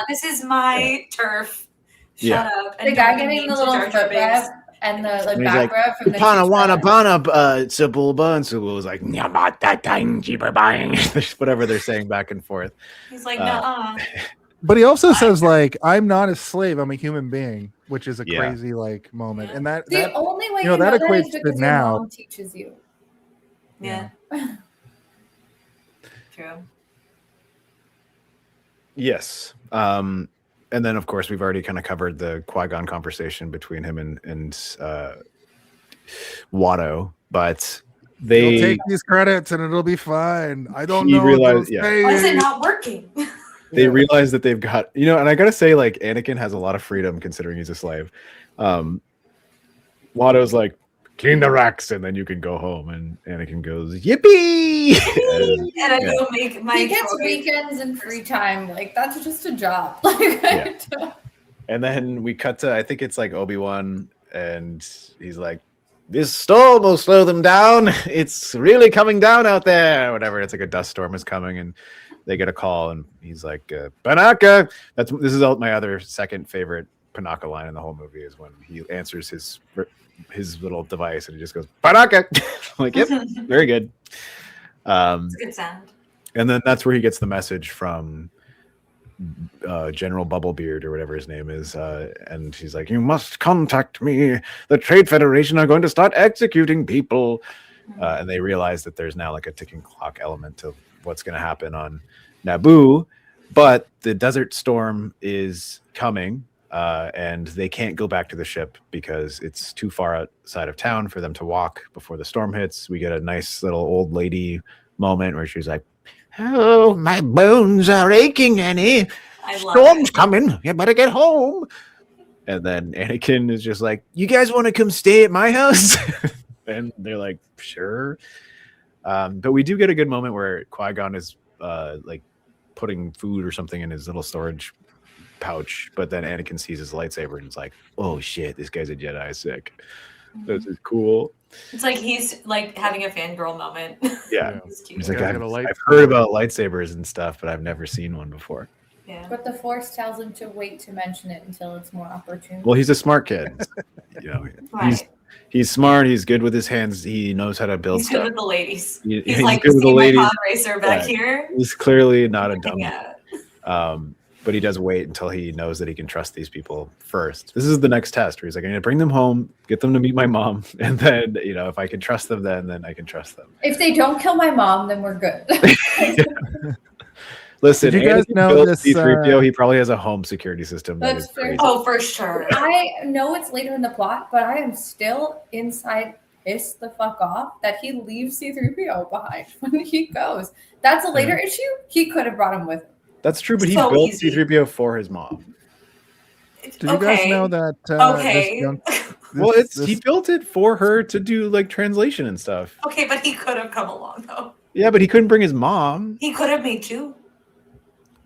"This is my turf. Shut up." And the guy getting the little foot rub and the like back rub from Sebulba, and Sebulba was like, whatever they're saying back and forth. He's like, "Nuh-uh." But he also says like, "I'm not a slave. I'm a human being," which is a crazy like moment. And that only way that equates to now. Your mom teaches you. Yeah. True. Yes. And then, of course, we've already kind of covered the Qui-Gon conversation between him and Watto, but they'll take these credits and it'll be fine. I don't know. Why is it not working? They realize that they've got, and I gotta say, like, Anakin has a lot of freedom considering he's a slave. Watto's like, clean the racks and then you can go home, and Anakin goes, yippee! and I go make my he gets weekends and free time. Like, that's just a job. And then we cut to, I think it's like Obi-Wan, and he's like, this storm will slow them down. It's really coming down out there. Whatever. It's like a dust storm is coming, and they get a call, and he's like, Panaka. This is my other second favorite Panaka line in the whole movie is when he answers his little device, and he just goes, Panaka. I'm like, yep, very good. It's a good sound. And then that's where he gets the message from General Bubblebeard or whatever his name is, and he's like, you must contact me. The Trade Federation are going to start executing people, and they realize that there's now like a ticking clock element to what's going to happen on Naboo, but the desert storm is coming, and they can't go back to the ship because it's too far outside of town for them to walk before the storm hits. We get a nice little old lady moment where she's like, oh, my bones are aching, Annie. Storm's coming. You better get home. And then Anakin is just like, you guys want to come stay at my house? And they're like, sure. But we do get a good moment where Qui-Gon is like putting food or something in his little storage pouch. But then Anakin sees his lightsaber and is like, oh, shit, this guy's a Jedi sick. This is cool. It's like he's like having a fangirl moment. Yeah. He's like, Yeah, I've heard about lightsabers and stuff, but I've never seen one before. Yeah. But the Force tells him to wait to mention it until it's more opportune. Well, he's a smart kid. You know, Right. he's smart. He's good with his hands. He knows how to build He's stuff. good with the ladies. He's He's like, good with the see my ladies. pod racer back Yeah. here. He's clearly not a dummy. Yeah. But he does wait until he knows that he can trust these people first. This is the next test where he's like, I'm going to bring them home, get them to meet my mom. And then, you know, if I can trust them, then I can trust them. If they don't kill my mom, then we're good. Listen, Did you guys Anakin know built this, C-3PO, he probably has a home security system. That That's is fair. crazy. Oh, for sure. I know it's later in the plot, but I am still inside pissed the fuck off that he leaves C-3PO behind when he goes. That's a later issue. He could have brought him with him. That's true, but he So built easy. C-3PO for his mom. Did you guys know that? Okay. Well, he built it for her to do like translation and stuff. Okay, but he could have come along though. Yeah, but he couldn't bring his mom. He could have made two.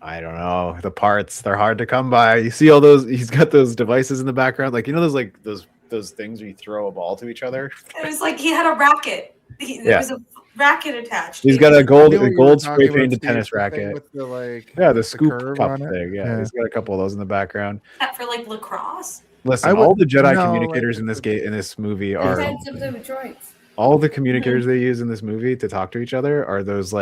I don't know. The parts, they're hard to come by. You see all those, he's got those devices in the background. Like, you know, those things where you throw a ball to each other? It was like he had a racket. There was a racket attached. He's got a I gold knew what you were gold talking spray painted about, tennis Steve, the thing racket. with the, like, Yeah, the the scoop curve cup on it. thing. Yeah, he's got a couple of those in the background. That for like lacrosse. Listen, I would- all the Jedi no, communicators like- in this movie The are heads of the droids. all the communicators they use in this movie to talk to each other are those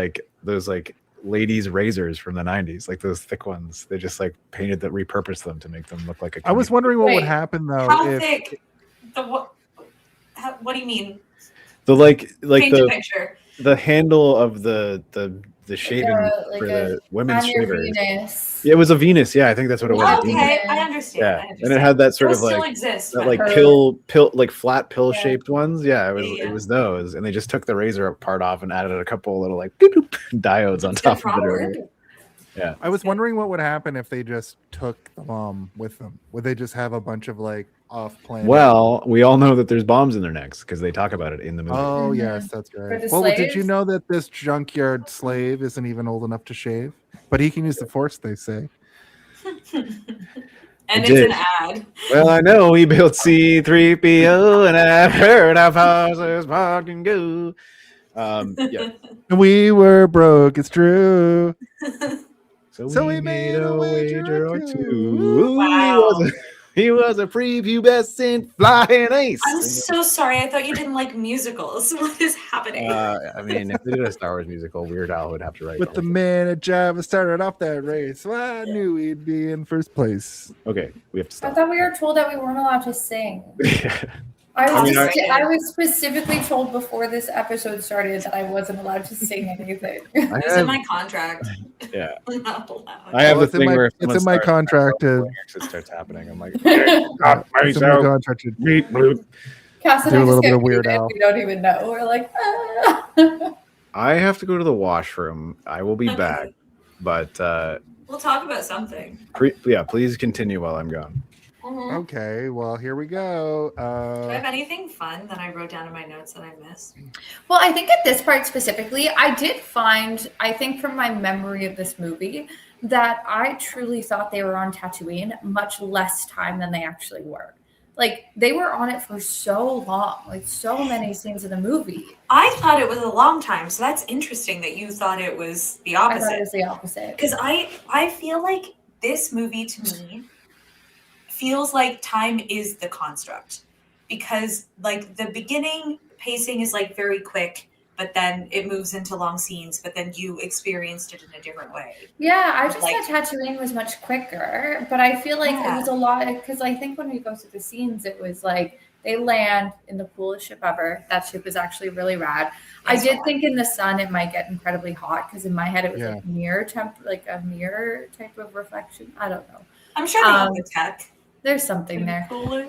ladies razors from the 90s, like those thick ones. They just like painted that, repurposed them to make them look like a I was communicator. wondering what would Wait, happen though How if thick? What do you mean? The like Paint a picture. the handle of the shaving Like for a- the women's On your shavers. Venus. Yeah, it was a Venus. Yeah, I think that's what it was. a Venus. Okay, I understand. Yeah, I and understand. it had that sort Those of still like exist, that but- like pill like flat pill shaped ones. Yeah, it was those, and they just took the razor part off and added a couple little like boop, boop, diodes on top of it. Yeah, I was wondering what would happen if they just took the mom with them. Would they just have a bunch of like off planet? well, we all know that there's bombs in their necks because they talk about it in the movie. Oh Mhm. yes, that's right. the Well, did you slaves? know that this junkyard slave isn't even old enough to shave, but he can use the force? They say. And it's did. an ad. Well, I know we built C-3PO, and I've heard how far this part can go. Yeah. We were broke. It's true. So we made a wager or two. Wow. He was a prepubescent flying ace. I'm so sorry. I thought you didn't like musicals. What is happening? I mean, if they did a Star Wars musical, Weird Al would have to write. With the all man at Java started off that race. Well, I knew he'd be in first place. of it. Okay, we have to I stop. thought we were told that we weren't allowed to sing. I I mean, I was specifically told before this episode started that I wasn't allowed to sing anything. It was in my contract. Yeah, I'm not allowed. I have Well, the thing where if it's someone in my starts- contract to it starts happening. I'm like, it's in my contract to Meat bloop. Cass and Do I a little just bit get of Weird muted. Al. We don't even know. We're like, ah. I have to go to the washroom. I will be Okay. back, but We'll talk about something. please continue while I'm gone. Mhm. Okay, well here we go. Do I have anything fun that I wrote down in my notes that I missed? Well, I think at this part specifically, I did find, I think from my memory of this movie, that I truly thought they were on Tatooine much less time than they actually were. Like, they were on it for so long, like so many scenes of the movie. I thought it was a long time, so that's interesting that you thought it was the I opposite. thought it was the opposite. Because I feel like this movie to me feels like time is the construct. Because like the beginning pacing is like very quick, but then it moves into long scenes, but then you experienced it in a different way. Yeah, I just Like- thought Tatooine was much quicker, but I feel like it Yeah. was a lot because I think when we go through the scenes, it was like they land in the coolest ship ever. That ship is actually really rad. I did think in the sun it might get incredibly hot because in my head it was like mirror temp, like a mirror type of reflection. I don't know. I'm sure they have the tech. There's something there. Cooler.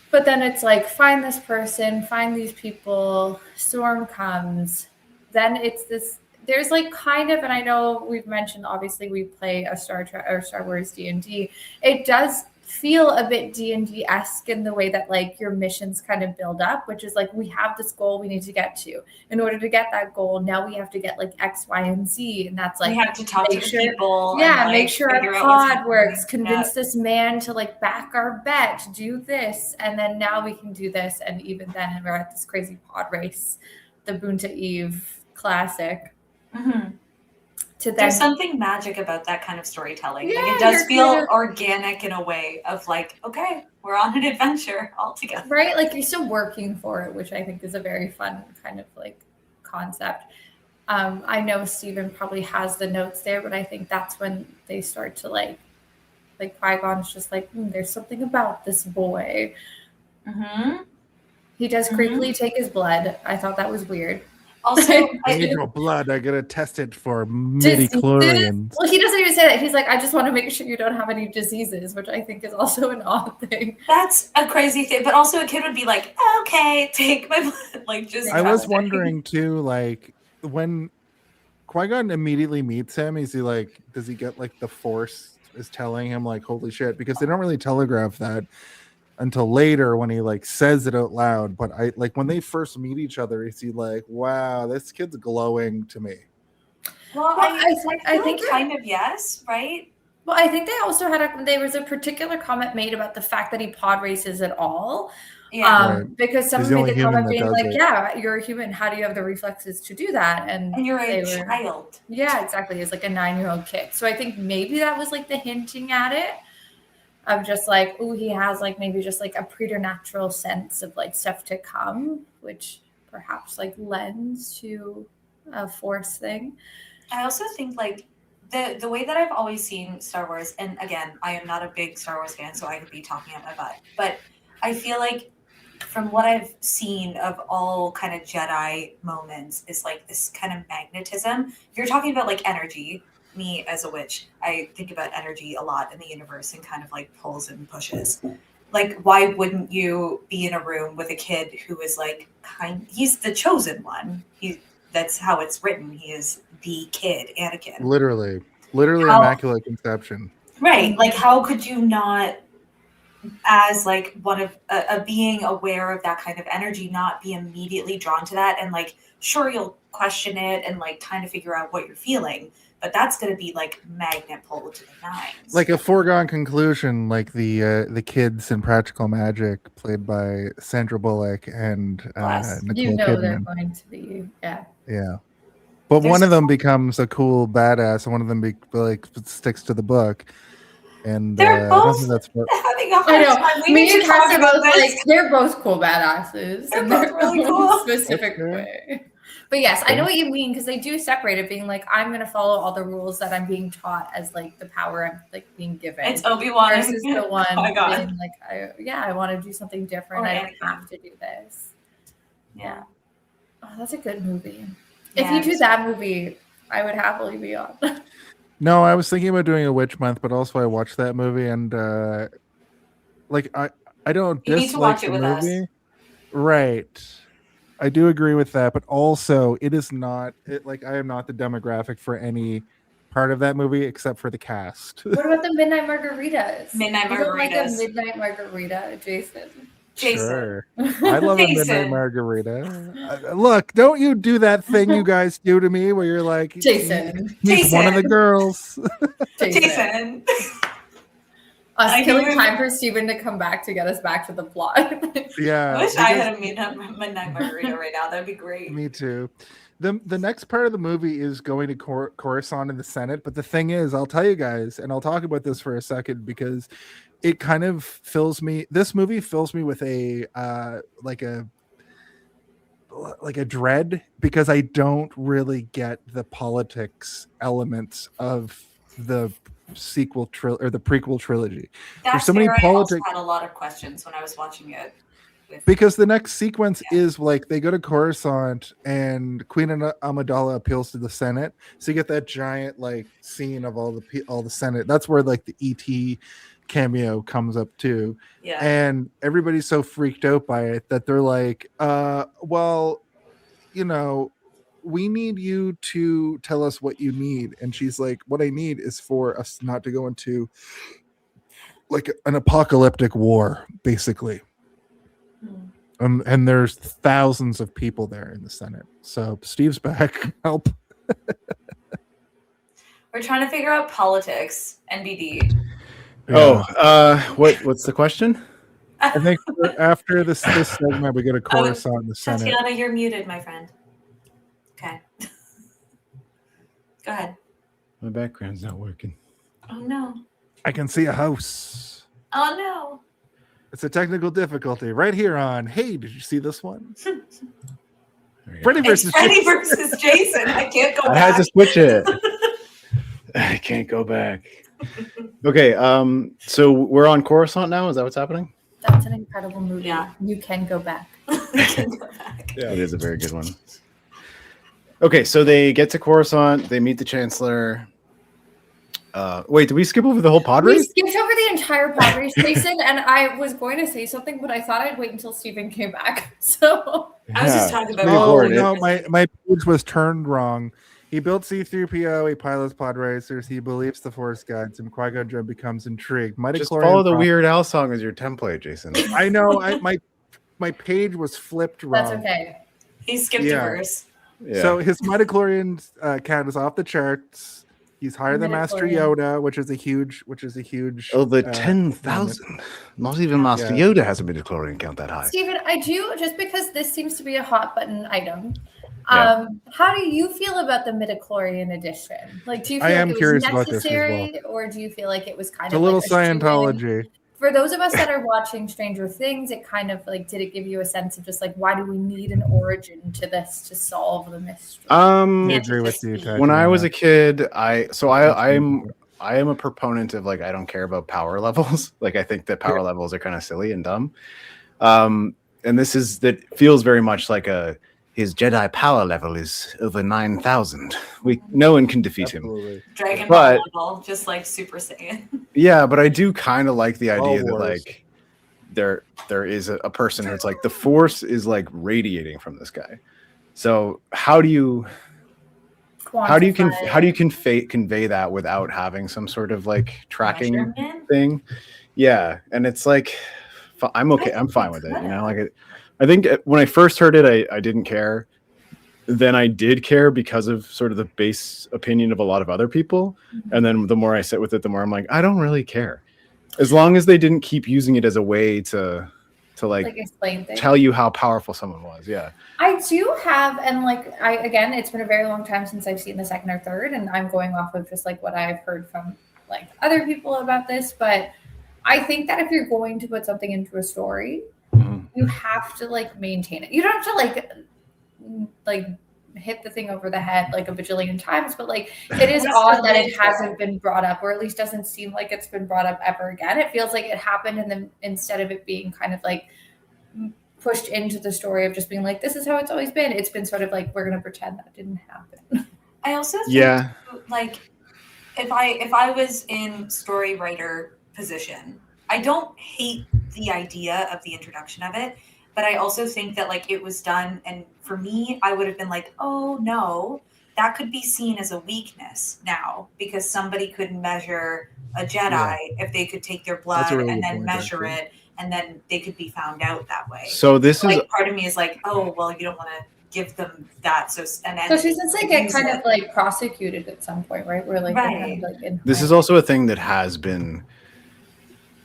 But then it's like, find this person, find these people, storm comes. Then it's this, there's like kind of, and I know we've mentioned, obviously we play a Star Wars D&D. It does feel a bit D&D-esque in the way that like your missions kind of build up, which is like, we have this goal we need to get to. In order to get that goal, now we have to get like X, Y, and Z. And that's like, we have to talk to people. Yeah, and, make like, sure our figure out what's pod works, happening. convince this man to like back our bet, do this, and then now we can do this. And even then we're at this crazy pod race, the Bunta Eve classic. Mm-hmm. There's something magic about that kind of storytelling. Yeah, like it does feel kind of organic in a way of like, okay, we're on an adventure all together. Right? Like you're still working for it, which I think is a very fun kind of like concept. I know Steven probably has the notes there, but I think that's when they start to like Qui-Gon's just like, there's something about this boy. Mm-hmm. He does creepily take his blood. I thought that was weird. Also, I need your blood. I gotta test it for midi-chlorians. Well, he doesn't even say that. He's like, I just want to make sure you don't have any diseases, which I think is also an odd thing. That's a crazy thing. But also a kid would be like, okay, take my blood. Like just I was wondering too, like when Qui-Gon immediately meets him, is he like, does he get like the Force is telling him like, holy shit? Because they don't really telegraph that until later when he like says it out loud. But I like when they first meet each other, is he like, wow, this kid's glowing to me? Well, I think kind of yes, right? Well, I think they also had there was a particular comment made about the fact that he pod races at all. Yeah. Right. Because He's someone the made only the human comment that being does like, it. yeah, you're a human. How do you have the reflexes to do that? And you're a child. Yeah, exactly. It's like a 9-year-old kid. So I think maybe that was like the hinting at it of just like, oh, he has like maybe just like a preternatural sense of like stuff to come, which perhaps like lends to a Force thing. I also think like the way that I've always seen Star Wars, and again, I am not a big Star Wars fan, so I could be talking out my butt, but I feel like from what I've seen of all kind of Jedi moments is like this kind of magnetism. If you're talking about like energy, me as a witch, I think about energy a lot in the universe and kind of like pulls and pushes. Like, why wouldn't you be in a room with a kid who is like he's the chosen one. That's how it's written. He is the kid, Anakin. Literally immaculate conception. Right. Like, how could you not, as like one of a being aware of that kind of energy, not be immediately drawn to that? And like, sure, you'll question it and like kind of figure out what you're feeling, but that's going to be like magnet pull to the nines. Like a foregone conclusion, like the kids in Practical Magic, played by Sandra Bullock and Nicole you know Kidman. they're going to be, Yeah. But one of them becomes a cool badass, and one of them like sticks to the book. And they're I don't both think that's what... having a hard time. We Me need and to talk Cassie about both this. like they're both cool badasses. They're in both their really own cool. specific way. But yes, I know what you mean because they do separate it, being like, I'm gonna follow all the rules that I'm being taught as like the power I'm like being given. It's Obi-Wan versus the one Qui-Gon. being like, I want to do something different. Or I don't Anakin. have to do this. Yeah. Oh, that's a good movie. Yeah, If you do that movie, I would happily be on. No, I was thinking about doing a witch month, but also I watched that movie, and like I don't You need to dislike watch the it with us. movie. Right. I do agree with that, but also it is not like I am not the demographic for any part of that movie except for the cast. What about the Midnight Margaritas? Midnight You don't like a Margaritas. Midnight Margarita, Jason? Jason. Sure. I love a midnight Jason. margarita. Look, don't you do that thing you guys do to me where you're like, Jason. he's one of the girls. Jason. Us I killing knew- time for Steven to come back to get us back to the plot. Yeah. I wish I had a midnight margarita right now. That'd be great. Me too. The next part of the movie is going to Coruscant in the Senate, but the thing is, I'll tell you guys, and I'll talk about this for a second because it kind of fills me. This movie fills me with a like a dread because I don't really get the politics elements of the sequel or the prequel trilogy. That's so many where I also politics. had a lot of questions when I was watching it. Because the next sequence is like they go to Coruscant and Queen Amidala appeals to the Senate, so you get that giant like scene of all the Senate. That's where like the ET cameo comes up too. Yeah. And everybody's so freaked out by it that they're like, well, you know, we need you to tell us what you need. And she's like, what I need is for us not to go into like an apocalyptic war, basically. And there's thousands of people there in the Senate. So Steve's back. Help. We're trying to figure out politics, NBD. What's the question? I think after this segment, we go to Coruscant in the Senate. Tatiana, you're muted, my friend. Okay. Go ahead. My background's not working. Oh, no. I can see a house. Oh, no. It's a technical difficulty right here on. Hey, did you see this one? Freddy versus Jason. I can't go back. I had to switch it. I can't go back. Okay, so we're on Coruscant now. Is that what's happening? That's an incredible movie. Yeah. You can go back. Yeah, it is a very good one. Okay, so they get to Coruscant. They meet the Chancellor. Wait, did we skip over the whole pod We race? skipped over the entire pod race, Jason, and I was going to say something, but I thought I'd wait until Steven came back. So I was just talking about no, my page was turned wrong. He built C-3PO, he pilots pod racers, he believes the Force guides him. Qui-Gon Jinn becomes intrigued. Just follow the Weird Al song as your template, Jason. I know. My page was flipped wrong. that's okay. He skipped a verse. Yeah. So his midichlorian count is off the charts. He's higher than Master Yoda, which is a huge. Oh, the 10,000. Not even Master Yoda has a midichlorian count that high. Steven, I do, just because this seems to be a hot button item. Yeah. How do you feel about the midichlorian edition? Like, do you feel I like am it was curious about this as necessary, or do you feel like it was kind It's of a little like streaming? Scientology. For those of us that are watching Stranger Things, it kind of like, did it give you a sense of just like, why do we need an origin to this to solve the mystery? I agree with you. When I was a kid, I am a proponent of like I don't care about power levels. Like I think that power levels are kind of silly and dumb. And that feels very much like his Jedi power level is over 9,000. No one can defeat him. Dragon Ball level, just like Super Saiyan. Yeah, but I do kind of like the idea that like there is a person who's like the Force is like radiating from this guy. So how do you convey that without having some sort of like tracking thing? Yeah, and it's like I'm okay. I'm fine with it. You know, like I think when I first heard it, I didn't care. Then I did care because of sort of the base opinion of a lot of other people. And then the more I sit with it, the more I'm like, I don't really care. As long as they didn't keep using it as a way to like explain things. Tell you how powerful someone was. Yeah. I do have, and like again, it's been a very long time since I've seen the second or third, and I'm going off of just like what I've heard from like other people about this. But I think that if you're going to put something into a story, you have to like maintain it. You don't have to like hit the thing over the head like a bajillion times, but like it is odd that it hasn't been brought up, or at least doesn't seem like it's been brought up ever again. It feels like it happened, and then instead of it being kind of like pushed into the story of just being like, this is how it's always been, it's been sort of like, we're going to pretend that didn't happen. I also think, like if I was in story writer position, I don't hate the idea of the introduction of it, but I also think that like it was done, and for me, I would have been like, oh no, that could be seen as a weakness now because somebody could measure a Jedi if they could take their blood and then measure it and then they could be found out that way. So this is like part of me is like, oh well, you don't want to give them that. So she's just like get kind of like prosecuted at some point, right? Where like, kind of, like this is also a thing that has been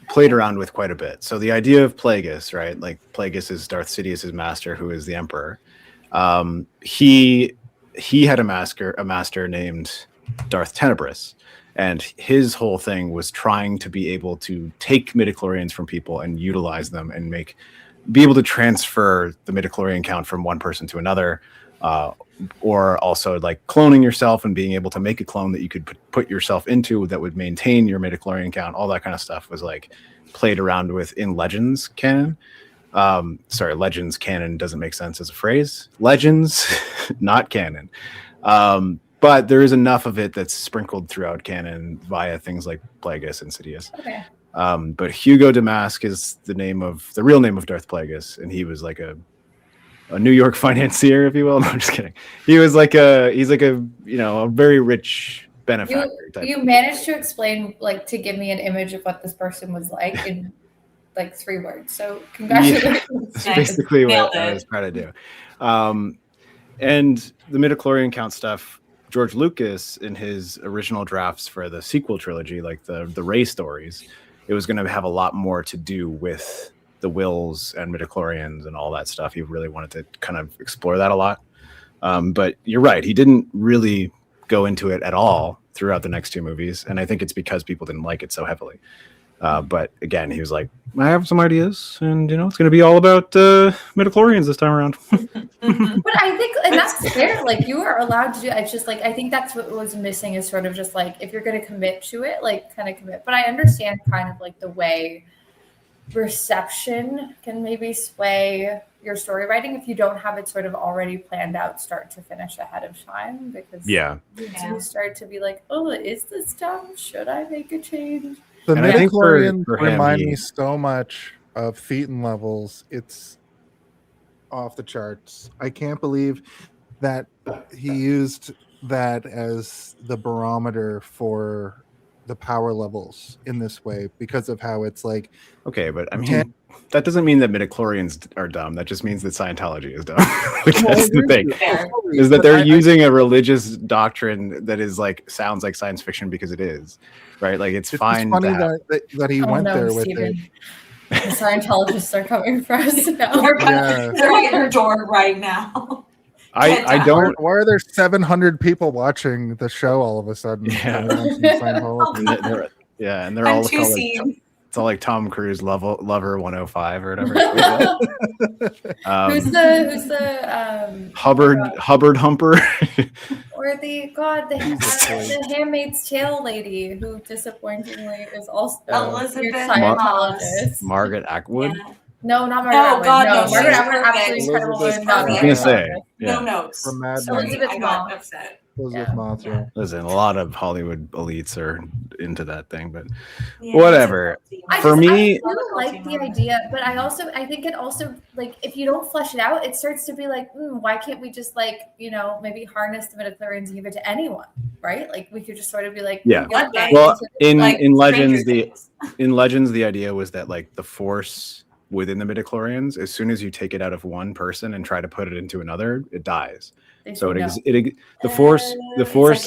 played around with quite a bit. So the idea of Plagueis, right? Like Plagueis is Darth Sidious's master, who is the Emperor. He had a master named Darth Tenebris, and his whole thing was trying to be able to take midichlorians from people and utilize them and be able to transfer the midichlorian count from one person to another, or also like cloning yourself and being able to make a clone that you could put yourself into that would maintain your midichlorian count. All that kind of stuff was like played around with in Legends canon. Legends canon doesn't make sense as a phrase. Legends, not canon. But there is enough of it that's sprinkled throughout canon via things like Plagueis and Sidious. Okay. But Hugo Damask is the real name of Darth Plagueis, and he was like a New York financier, if you will. No, I'm just kidding. He's like a a very rich benefactor. You managed to explain, like, to give me an image of what this person was like in like 3 words. So congratulations. Yeah, that's basically what I was trying to do. And the midichlorian count stuff, George Lucas, in his original drafts for the sequel trilogy, like the Rey stories, it was going to have a lot more to do with the wills and midichlorians and all that stuff. He really wanted to kind of explore that a lot. But you're right. He didn't really go into it at all throughout the next 2 movies. And I think it's because people didn't like it so heavily. But again, he was like, I have some ideas, and it's going to be all about midichlorians this time around. But I think, and that's fair. Like, you are allowed to do it. It's just like, I think that's what was missing, is sort of just like, if you're going to commit to it, like kind of commit. But I understand kind of like the way reception can maybe sway your story writing if you don't have it sort of already planned out start to finish ahead of time, because you do start to be like, oh, is this dumb? Should I make a change? The midichlorians remind me so much of Thetan levels. It's off the charts. I can't believe that he used that as the barometer for the power levels in this way, because of how it's like. Okay, but I mean, that doesn't mean that midichlorians are dumb. That just means that Scientology is dumb. That's the thing, is that they're using a religious doctrine that is like, sounds like science fiction because it is, right? Like, it's fine. Funny that he went there with it. The Scientologists are coming for us now. They're at your door right now. I don't. Why are there 700 people watching the show all of a sudden? Yeah, and they're I'm all too seen. it's all like Tom Cruise lover 105 or whatever. Who's the Hubbard Humper? Or the Handmaid's Tale lady, who disappointingly is also Elizabeth Scientologist. Margaret Atwood. Yeah. No, not Margaret Atwood. God, no, no, Margaret she's Atwood, absolutely incredible woman. I was gonna say, No notes. From Mad So Men. Elizabeth I got Moss. upset. Elizabeth Moss, yeah. Listen, a lot of Hollywood elites are into that thing, but whatever. I really like the idea, but I think it also, like, if you don't flesh it out, it starts to be like, why can't we just, like, maybe harness the midichlorians and give it to anyone, right? Like, we could just sort of be like, well, in Legends, the idea was that, like, the force within the midichlorians, as soon as you take it out of one person and try to put it into another, it dies. So the force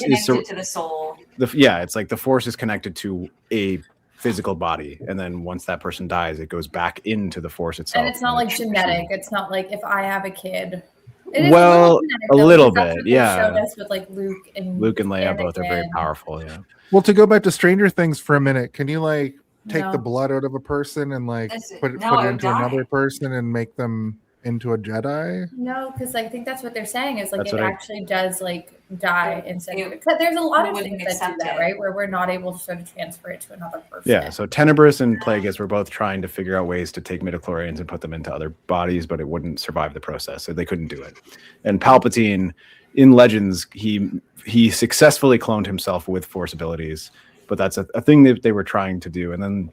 is connected to the soul. It's like the force is connected to a physical body, and then once that person dies, it goes back into the force itself. And it's not like genetic. It's not like if I have a kid. Well, a little bit, yeah. Showed us with like Luke and Leia both are very powerful. Yeah. Well, to go back to Stranger Things for a minute, can you like take the blood out of a person and like put it into another person and make them into a Jedi? No, because I think that's what they're saying is like it actually does like die instead of because there's a lot of things that do that, right? Where we're not able to sort of transfer it to another person. Yeah, so Tenebris and Plagueis were both trying to figure out ways to take midichlorians and put them into other bodies, but it wouldn't survive the process, so they couldn't do it. And Palpatine, in Legends, he successfully cloned himself with Force abilities, but that's a thing that they were trying to do. And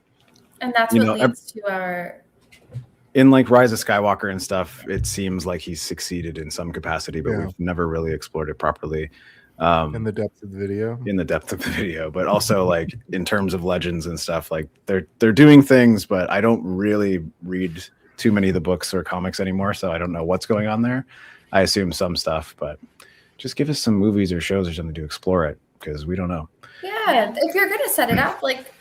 that's what leads to our. In like Rise of Skywalker and stuff, it seems like he's succeeded in some capacity, but we've never really explored it properly. In the depth of the video. In the depth of the video, but also like in terms of legends and stuff, like they're doing things, but I don't really read too many of the books or comics anymore, so I don't know what's going on there. I assume some stuff, but just give us some movies or shows or something to explore it, because we don't know. Yeah, if you're gonna set it up, like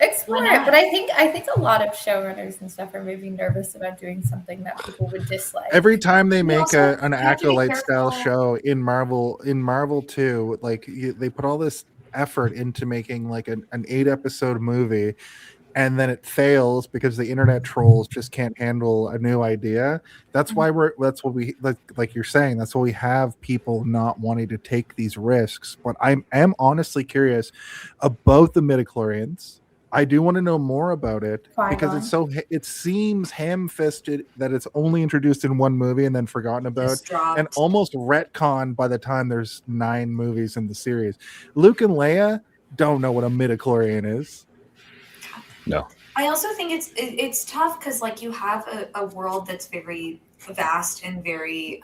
explore it. But I think a lot of showrunners and stuff are maybe nervous about doing something that people would dislike. Every time they make also an have to be Acolyte style careful. show in Marvel too, like they put all this effort into making like an 8-episode movie, and then it fails because the internet trolls just can't handle a new idea. That's why that's what we like you're saying, that's why we have people not wanting to take these risks. But I am honestly curious about the midichlorians. I do want to know more about it because it seems ham-fisted that it's only introduced in one movie and then forgotten about and almost retconned by the time there's 9 movies in the series. Luke and Leia don't know what a midichlorian is. No. I also think it's tough because like you have a world that's very vast and very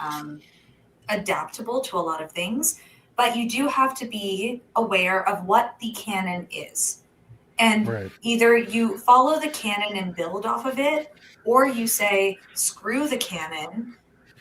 adaptable to a lot of things, but you do have to be aware of what the canon is. And either you follow the canon and build off of it, or you say, screw the canon.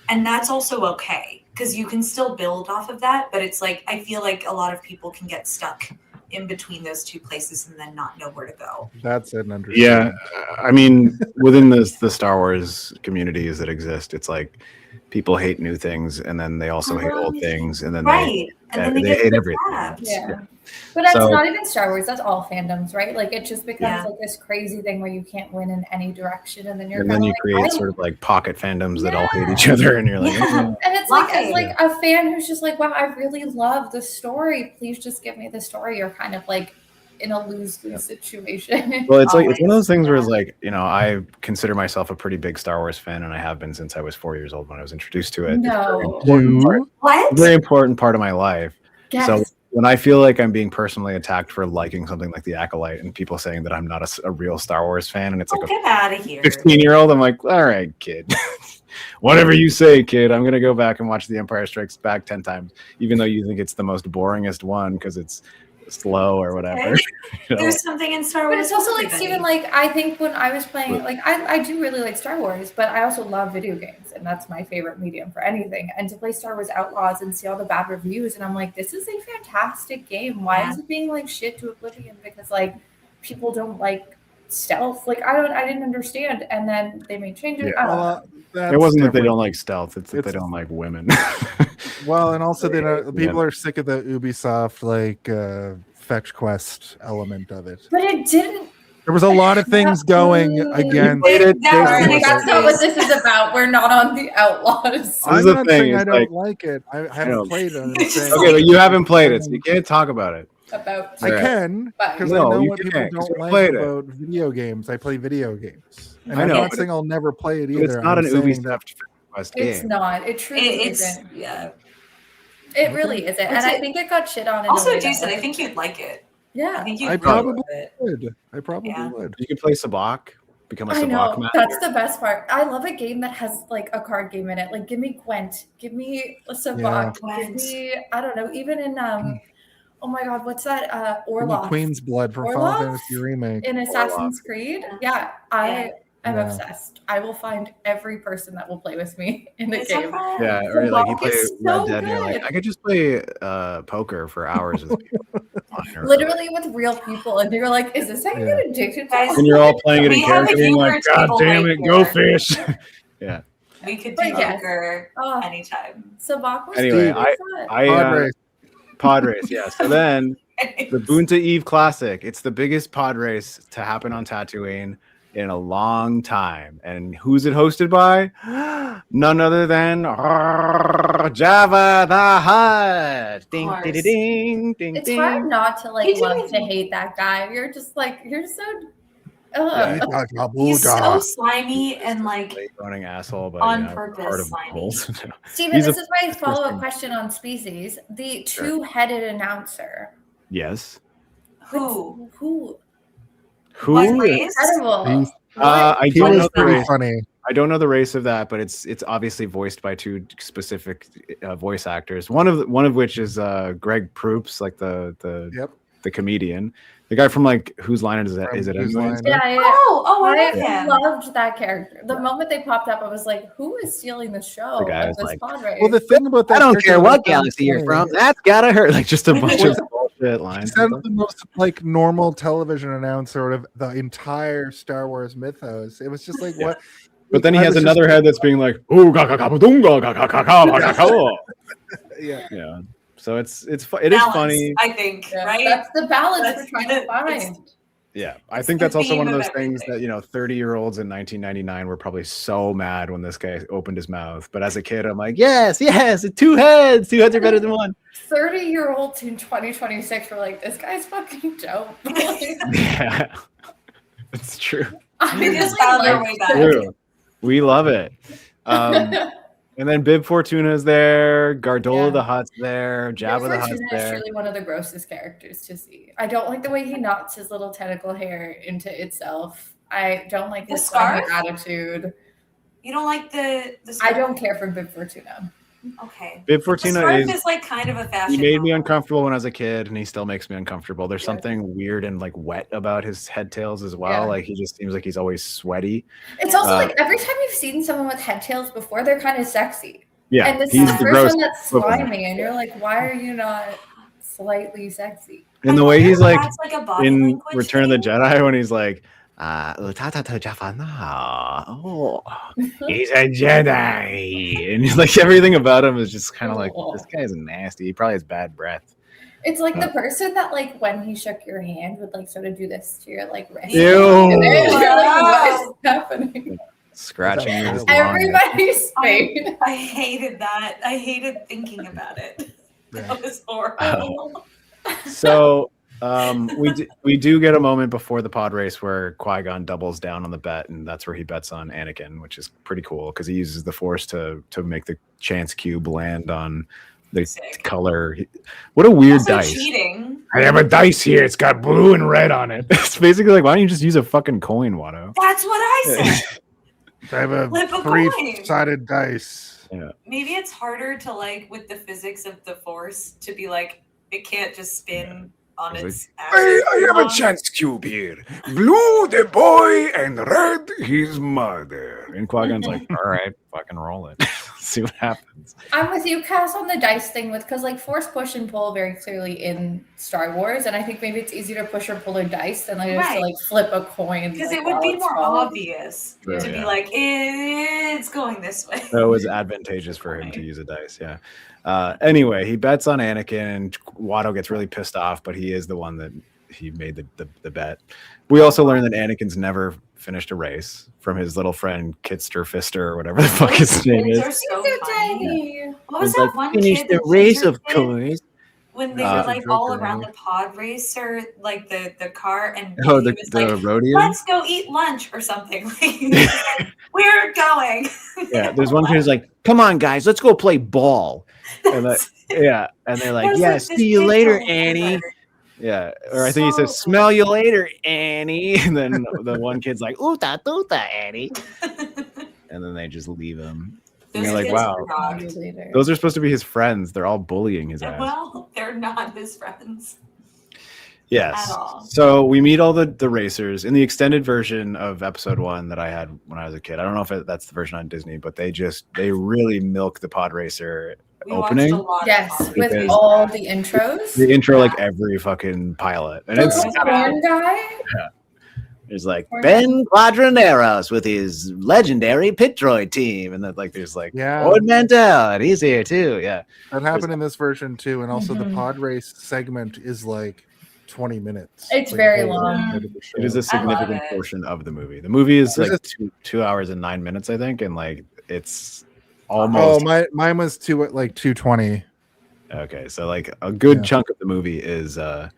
And that's also okay, because you can still build off of that. But it's like, I feel like a lot of people can get stuck in between those two places and then not know where to go. That's an understanding. Yeah, I mean, within the Star Wars communities that exist, it's like people hate new things, and then they also hate old things, and then they hate everything. Yeah. But that's not even Star Wars. That's all fandoms, right? Like it just becomes like this crazy thing where you can't win in any direction, and then you create sort of like pocket fandoms that all hate each other, and you're like, and it's like as like a fan who's just like, wow, I really love the story. Please just give me the story. You're kind of like in a lose-lose situation. Well, it's like it's one of those things where it's like, you know, I consider myself a pretty big Star Wars fan, and I have been since I was 4 years old when I was introduced to it. No, very important part of my life. Yes. So when I feel like I'm being personally attacked for liking something like The Acolyte and people saying that I'm not a real Star Wars fan, and it's like get out of here, 15-year-old, I'm like, all right, kid, whatever you say, kid. I'm gonna go back and watch The Empire Strikes Back 10 times, even though you think it's the most boringest one because it's slow or whatever. You know? There's something in Star Wars, but it's also like Steven, like I think when I was playing, like I do really like Star Wars, but I also love video games, and that's my favorite medium for anything. And to play Star Wars Outlaws and see all the bad reviews, and I'm like, this is a fantastic game. Why is it being like shit to oblivion? Because like people don't like stealth. Like I didn't understand, and then they made changes. Yeah. It wasn't that they don't like stealth; it's that they don't like women. Well, and also people are sick of the Ubisoft like fetch quest element of it. But it didn't. There was a lot of things going against it. That's not what this is about. We're not on the Outlaws. I'm not saying I don't like it. I haven't played it. Okay, but you haven't played it, so you can't talk about it. I can, because I know what people don't like about video games. I play video games. And I'm not saying I'll never play it either. It's not an Ubisoft quest game. It's not. It truly isn't. Yeah. It really isn't. And I think it got shit on. Also, Jason, I think you'd like it. Yeah. I think I probably would. I probably would. You could play Sabacc, become a Sabacc master. That's the best part. I love a game that has like a card game in it. Like, give me Gwent. Give me a Sabacc. Give me, I don't know, even in oh my god, what's that? Orloff. Queen's Blood from Final Fantasy Remake. In Assassin's Creed. Yeah, I'm obsessed. I will find every person that will play with me in the game. Yeah, or like you play Red Dead, and you're like, I could just play poker for hours with people. Literally with real people, and you're like, is this how you get addicted to? And you're all playing it in character, being like, God damn it, go fish. Yeah. We could do poker anytime. Sabacc was anyway, pod race, yeah. So then the Boonta Eve Classic. It's the biggest pod race to happen on Tatooine in a long time. And who's it hosted by? None other than Jabba the Hutt. Ding, ding, ding, ding, it's hard not to like love to hate that guy. You're just like, you're so he's so slimy and like running asshole, but on purpose slimy. Steven, this is my follow-up question on Species. The two-headed announcer. Yes. Who? Incredible. I don't know the race. funny. I don't know the race of that, but it's obviously voiced by two specific voice actors. One of which is Greg Proops, like the comedian, the guy from like Whose Line Is It? Is it Whose anyways? Line? Yeah. I loved that character. The moment they popped up, I was like, "Who is stealing the show The guy of was this like, pod race?" Well, the thing about that, I don't character care that what I found galaxy you're funny- from. That's gotta hurt. Like just a bunch of bullshit lines. He sounded the most like normal television announcer of the entire Star Wars mythos. It was just like what. But then he I has was another just- head that's being like, "Ooh, ga ga ga ba doom ga ga ga ga ga ga ga ga." Yeah. So it is Balance, funny. I think, Yeah, right? that's the balance That's we're trying to the- find. Yeah, I It's think the that's also one of theme those of things everything. that 30-year-olds in 1999 were probably so mad when this guy opened his mouth. But as a kid, I'm like, yes, two heads are better than one. 30-year-olds in 2026 were like, "This guy's fucking dope." Yeah, it's true. They just found their way back. True. We love it. And then Bib Fortuna's there, Gardola Yeah. the Hutt's there, Jabba the Hutt's Fortuna is there. truly one of the grossest characters to see. I don't like the way he knots his little tentacle hair into itself. I don't like The his slimy scarf? attitude. You don't like the I scarf? don't care for Bib Fortuna. Okay. Bib The Fortuna scarf is is like kind of a fashion. he made me moment. uncomfortable when I was a kid, and he still makes me uncomfortable. There's Yeah. something weird and like wet about his head tails as well. Yeah. Like he just seems like he's always sweaty. It's also Uh, like every time you've seen someone with head tails before, they're kind of sexy. Yeah, And this he's is the the first gross one that's equivalent. slimy, and you're like, why are you not slightly sexy? And the I way wonder he's if like that's like a body in language Return of the thing. Jedi when he's like, oh, he's a Jedi, and he's like everything about him is just kind of like this guy's nasty. He probably has bad breath. It's like the person that, like, when he shook your hand, would like sort of do this to your like wrist. Ew. And then you're like, what is happening? Scratching his long Everybody's face. I hated that. I hated thinking about it. That was horrible. So we do get a moment before the pod race where Qui-Gon doubles down on the bet, and that's where he bets on Anakin, which is pretty cool because he uses the Force to make the chance cube land on the Sick. color. What a weird Also dice. cheating. I have a dice here. It's got blue and red on it. It's basically like, why don't you just use a fucking coin, Watto? That's what I said. I have Flip a a coin. three-sided dice. Yeah. Maybe it's harder to like with the physics of the Force to be like it can't just spin on Is its. I have a chance cube here. Blue the boy and red his mother. And Qui-Gon's like, all right, fucking roll it. See what happens. I'm with you, Cass, on the dice thing with because like force push and pull very clearly in Star Wars, and I think maybe it's easier to push or pull a dice than like just to Right. like flip a coin. Because like, it would while be it's more falling. obvious True, to be yeah. like it's going this way. So it was advantageous for him to use a dice. Yeah. Anyway, he bets on Anakin, and Watto gets really pissed off, but he is the one that he made the bet. We also learned that Anakin's never finished a race from his little friend Kitster Fister or whatever the fuck his name Kids is. are so They're funny. tiny. What was He's that like, one "Finish kid? the the race, teacher of kid, course." when they Uh, were like all Joker, around right? the pod racer, like the car, and Oh, he the was like, rodeo. "Let's go eat lunch" or something. Like, we're going. Yeah, there's one kid who's like, "Come on, guys, let's go play ball." And yeah, and they're like, There's, "Yeah, like, this see you kid later, going Annie." over. Yeah, or I think he says, So- "Smell you later, Annie." And then the one kid's like, "Oota toota, Annie," and then they just leave him. And Those you're like, kids "Wow, were not. Later. those are supposed to be his friends. They're all bullying his ass." Well, they're not his friends. Yes. at all. So we meet all the racers in the extended version of episode 1 that I had when I was a kid. I don't know if that's the version on Disney, but they really milk the pod racer We opening. watched a lot of Yes, Pod with Racers. all the intros. The intro, Yeah. like every fucking pilot, and The it's little corn guy. there's like Corn Ben Quadraneros with his legendary pit droid team, and then like there's like Yeah. Owen Mantell, and he's here too. Yeah, That happened in this version too, and also Mhm. the pod race segment is like 20 minutes. It's Like, very the whole long. bit of the show. it is a I love significant it. portion of the movie. The movie is There's like a- 2 hours and 9 minutes, I think, and like it's Oh, almost mine was 220. okay. So like a good Yeah. chunk of the movie is the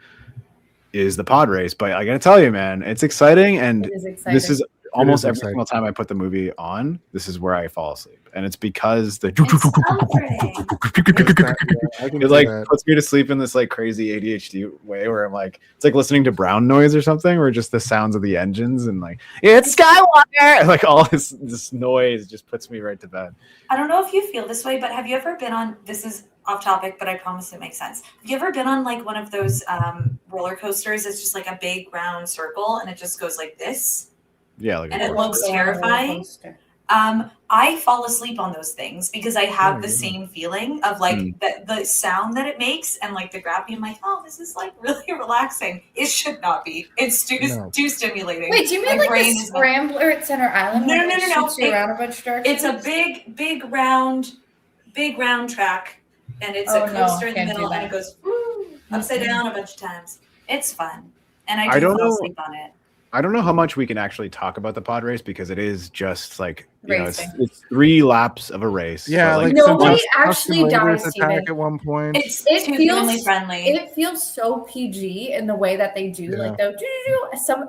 pod race, but I gotta tell you, man, it's exciting, and It is exciting. this is almost every exciting. single time I put the movie on, this is where I fall asleep, and it's because the I can it see like that. puts me to sleep in this like crazy ADHD way where I'm like, it's like listening to brown noise or something, or just the sounds of the engines and like it's Skywalker, like all this noise just puts me right to bed. I don't know if you feel this way, but have you ever been on? This is off topic, but I promise it makes sense. Have you ever been on like one of those roller coasters? It's just like a big round circle, and it just goes like this. Yeah, like and it looks terrifying. I fall asleep on those things because I have the same feeling of like the sound that it makes and like the gravity. I'm like, oh, this is like really relaxing. It should not be. It's too stimulating. Wait, do you mean My like brain the is scrambler at Center Island? No, when no, it no, no. shoots you around a bunch of directions? It's a big round track, and it's a coaster in the middle, and it goes upside down a bunch of times. It's fun, and I do fall asleep on it. I don't know how much we can actually talk about the pod race because it is just like it's 3 laps of a race. Yeah, like nobody actually dies. Attack at one point. It too feels family friendly. It feels so PG in the way that they do. Like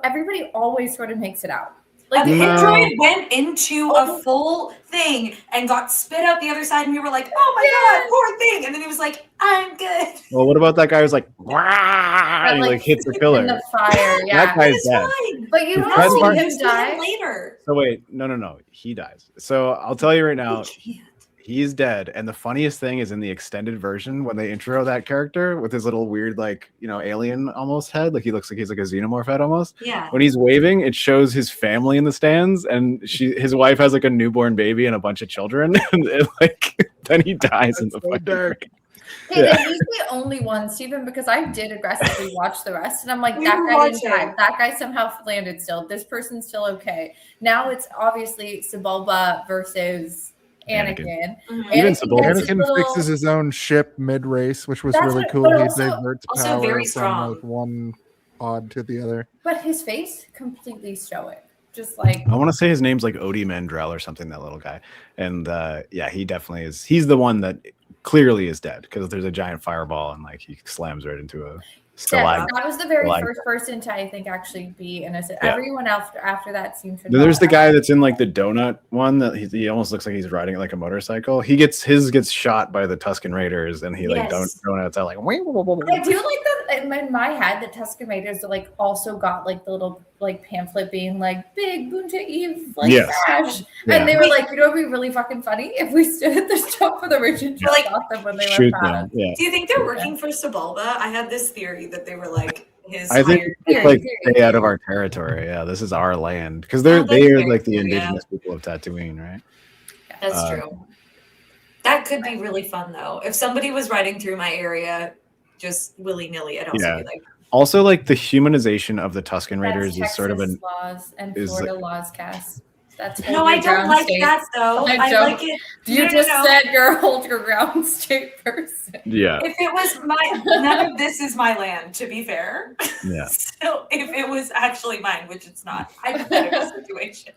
everybody always sort of makes it out. Like the android went into a full thing and got spit out the other side, and we were like, "Oh my god, poor thing!" And then he was like, "I'm good." Well, what about that guy who's like, and he like hits the pillar? In the fire, yeah. That guy's dead. Fine. But you don't see him die later. So wait, no, he dies. So I'll tell you right now, he's dead. And the funniest thing is in the extended version when they intro that character with his little weird, like, alien almost head, like he looks like he's like a xenomorph head almost. Yeah. When he's waving, it shows his family in the stands, and his wife has like a newborn baby and a bunch of children, and like then he dies in the fucking dark. Hey, yeah. He's the only one, Stephen, because I did aggressively watch the rest, and I'm like, that guy didn't die. That guy somehow landed still. This person's still okay. Now it's obviously Sebulba versus Anakin. Even Anakin fixes his own ship mid-race, which was really cool. He diverts power from like one pod to the other. But his face completely stoic. Just like I want to say his name's like Odie Mandrell or something, that little guy. And he definitely is. He's the one that clearly is dead because there's a giant fireball and like he slams right into a stalagmite. That was the very first person to, I think, actually be innocent. Yeah. Everyone after that seemed to. There's the guy that's in like the donut one that he almost looks like he's riding like a motorcycle. He gets shot by the Tusken Raiders, and he like donuts out like. I do like that in my head. The Tusken Raiders like also got like the little like pamphlet being like big Bunta Eve like crash, and they were like, you know, it'd be really fucking funny if we stood at the top of the ridge and just shot them when they were past. Yeah. Do you think they're working for Sebulba? I had this theory that they were like his. I think it's like stay out of our territory. Yeah, this is our land because they are like the indigenous people of Tatooine, right? That's true. That could be really fun though. If somebody was riding through my area just willy-nilly, I'd also be like. Also, like the humanization of the Tusken Raiders is sort of laws and Florida laws, Cass. That's no, I don't like that though. I like it. You said you're a hold your ground state person. Yeah. If it was none of this is my land, to be fair. Yeah. So if it was actually mine, which it's not, hypothetical situation.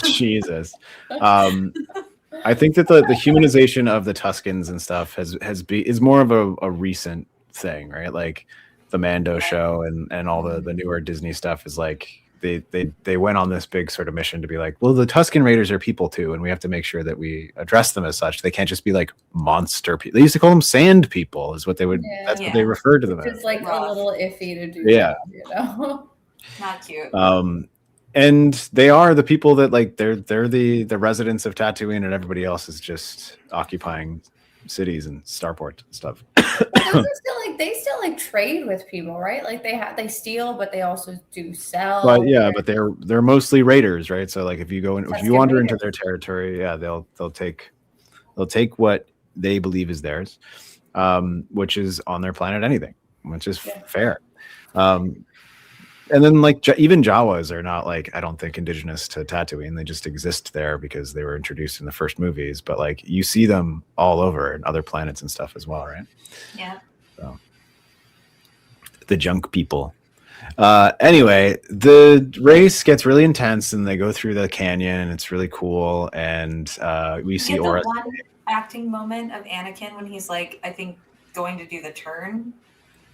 Jesus. I think that the humanization of the Tuskens and stuff is more of a recent thing, right? Like the Mando show and all the newer Disney stuff is like they went on this big sort of mission to be like, well, the Tusken Raiders are people too, and we have to make sure that we address them as such. They can't just be like monster people. They used to call them sand people, is what they would. Yeah, that's what they referred to them as. It's like a little iffy to do. Yeah, that, you know, not cute. And they are the people that like they're the residents of Tatooine, and everybody else is just occupying cities and starport and stuff. They still trade with people, right? Like they steal, but they also do sell. But but they're mostly raiders, right? So like if you go if you wander into their territory, they'll take what they believe is theirs, which is on their planet anything, which is fair. And then like even Jawas are not like, I don't think, indigenous to Tatooine. They just exist there because they were introduced in the first movies. But like you see them all over and other planets and stuff as well, right? Yeah. So the junk people. Anyway, the race gets really intense and they go through the canyon and it's really cool. And we see Aura. One acting moment of Anakin when he's like, I think going to do the turn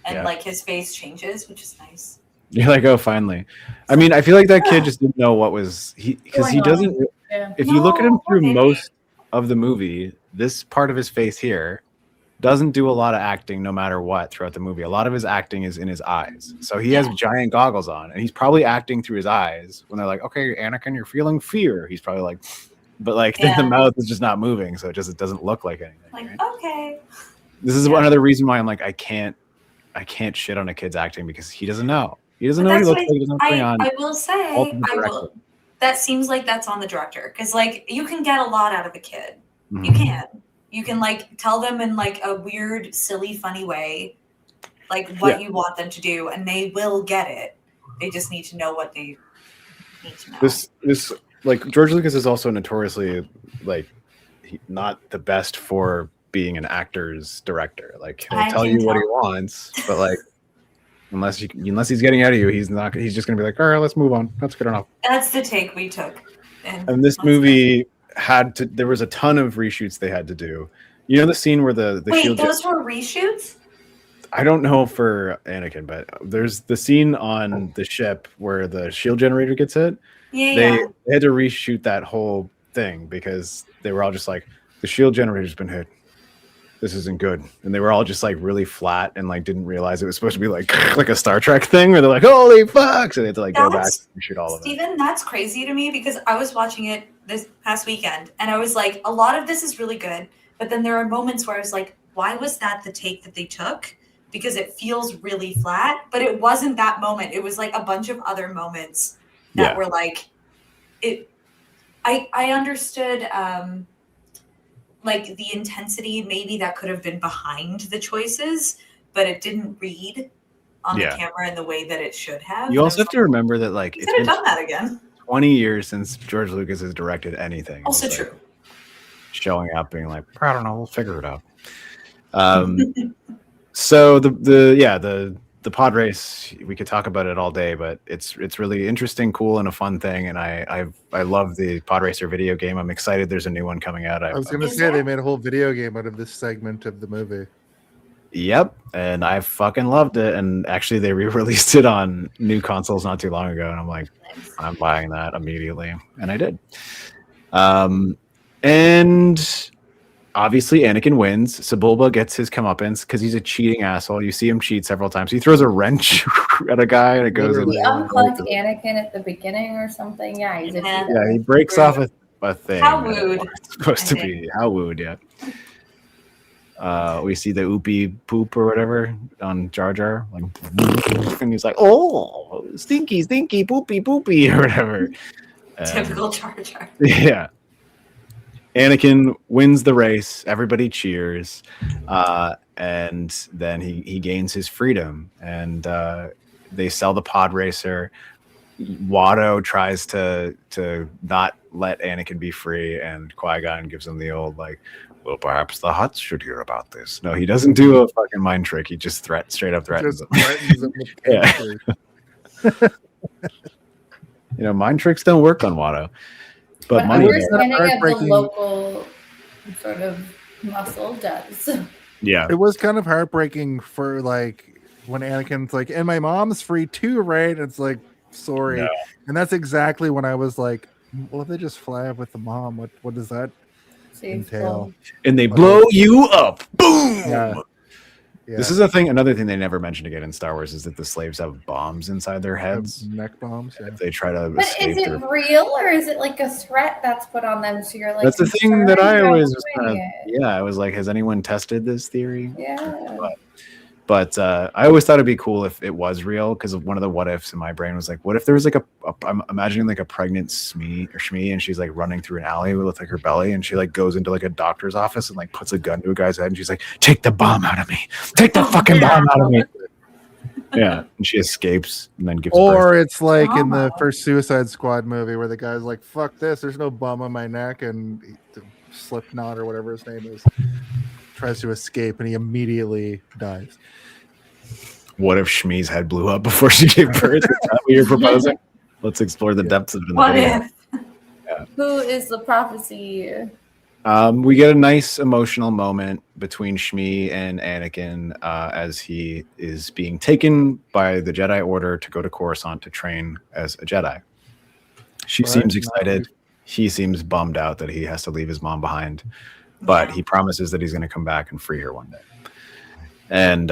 and like his face changes, which is nice. You're like, oh, finally. I mean, I feel like that kid just didn't know what was because he Going on. doesn't. Yeah. If you look at him No, through maybe. most of the movie, this part of his face here doesn't do a lot of acting no matter what throughout the movie. A lot of his acting is in his eyes. So he has giant goggles on and he's probably acting through his eyes when they're like, okay, Anakin, you're feeling fear. He's probably like, but like the mouth is just not moving. So it doesn't look like anything. Like, right? okay. This is another reason why I'm like, I can't shit on a kid's acting because he doesn't know. He doesn't know what he looks like. He doesn't know what's going on. I will say, that seems like that's on the director because like you can get a lot out of a kid. Mm-hmm. You can like tell them in like a weird, silly, funny way, like what you want them to do, and they will get it. They just need to know what they need to know. This like George Lucas is also notoriously like not the best for being an actor's director. Like he'll tell you what he wants, but like unless he's getting out of you, he's just gonna be like, all right, let's move on. That's good enough. That's the take we took. And this movie there was a ton of reshoots they had to do. You know the scene where the wait, shield those were reshoots? I don't know for Anakin, but there's the scene on the ship where the shield generator gets hit. They had to reshoot that whole thing because they were all just like, the shield generator's been hit. This isn't good. And they were all just like really flat and like didn't realize it was supposed to be like a Star Trek thing where they're like, holy fuck. So they had to like go back and shoot all of it. Steven, that's crazy to me because I was watching it this past weekend and I was like, a lot of this is really good. But then there are moments where I was like, why was that the take that they took? Because it feels really flat, but it wasn't that moment. It was like a bunch of other moments that were like, I understood like the intensity maybe that could have been behind the choices, but it didn't read on the camera in the way that it should have. You also have to remember that like it's been done that again. 20 years since George Lucas has directed anything. Also like, true. Showing up being like, I don't know, we'll figure it out. So the pod race, we could talk about it all day, but it's really interesting, cool, and a fun thing. And I love the pod racer video game. I'm excited. There's a new one coming out. I was going to say they made a whole video game out of this segment of the movie. Yep, and I fucking loved it. And actually, they re-released it on new consoles not too long ago, and I'm like, I'm buying that immediately, and I did. And obviously, Anakin wins. Sebulba gets his comeuppance because he's a cheating asshole. You see him cheat several times. He throws a wrench at a guy and it goes in. He unplugged Anakin at the beginning or something. Yeah, he's he breaks off a thing. How wooed. It's supposed to be. How wooed, yeah. We see the oopie poop or whatever on Jar Jar. Like, and he's like, oh, stinky, stinky, poopy, poopy, or whatever. Typical Jar Jar. Yeah. Anakin wins the race. Everybody cheers, and then he gains his freedom. And they sell the pod racer. Watto tries to not let Anakin be free, and Qui-Gon gives him the old like, well, perhaps the Hutts should hear about this. No, he doesn't do a fucking mind trick. He just straight up threatens him. Yeah. You know, mind tricks don't work on Watto. But money understanding of the local sort of muscle does. Yeah. It was kind of heartbreaking for like when Anakin's like, and my mom's free too, right? And it's like, sorry. No. And that's exactly when I was like, well, if they just fly up with the mom, what does that entail? And they blow you up. Boom. Yeah. This is another thing they never mentioned again in Star Wars is that the slaves have bombs inside their heads. Neck bombs. Yeah. If they try to But escape. Is it real or is it like a threat that's put on them? So you're like, that's the thing that I always was kind of, I was like, has anyone tested this theory? Yeah. But I always thought it'd be cool if it was real because one of the what ifs in my brain was like, what if there was like I'm imagining like a pregnant Shmi and she's like running through an alley with like her belly and she like goes into like a doctor's office and like puts a gun to a guy's head and she's like, take the bomb out of me, take the fucking bomb out of me. Yeah, and she escapes and then gives birth. It's like in the first Suicide Squad movie where the guy's like, fuck this, there's no bomb on my neck, and Slipknot or whatever his name is tries to escape and he immediately dies. What if Shmi's head blew up before she gave birth? Is that what you're proposing? Let's explore the depths of it. What if? Yeah. Who is the prophecy We get a nice emotional moment between Shmi and Anakin as he is being taken by the Jedi Order to go to Coruscant to train as a Jedi. She seems excited. He seems bummed out that he has to leave his mom behind, but he promises that he's going to come back and free her one day. And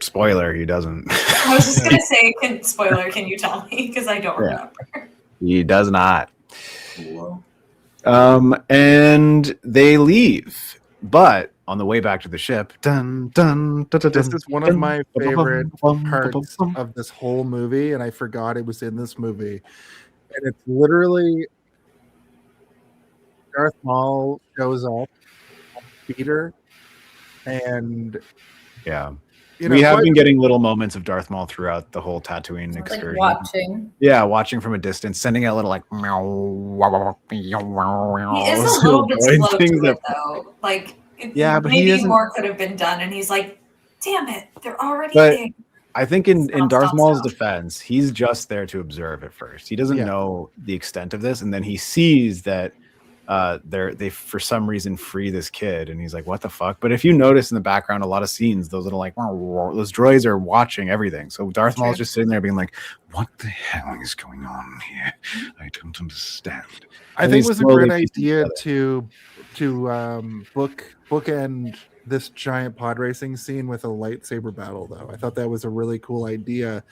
spoiler, he doesn't. I was just gonna say, spoiler, can you tell me? Because I don't remember. He does not. Cool. And they leave, but on the way back to the ship, this is one of my favorite parts of this whole movie, and I forgot it was in this movie. And it's literally Darth Maul shows up on Peter, and we have been getting little moments of Darth Maul throughout the whole Tatooine excursion. Watching. Yeah, watching from a distance, sending out little like meow. He is a little bit slow to it, though. Like, but maybe more could have been done, and he's like, "Damn it, they're already there." I think in Darth Maul's defense, he's just there to observe at first. He doesn't know the extent of this, and then he sees that they for some reason free this kid, and he's like, "What the fuck?" But if you notice in the background, a lot of scenes, those little like those droids are watching everything. So Darth Maul's just sitting there being like, "What the hell is going on here? I don't understand." I think it was a great idea to bookend this giant pod racing scene with a lightsaber battle, though. I thought that was a really cool idea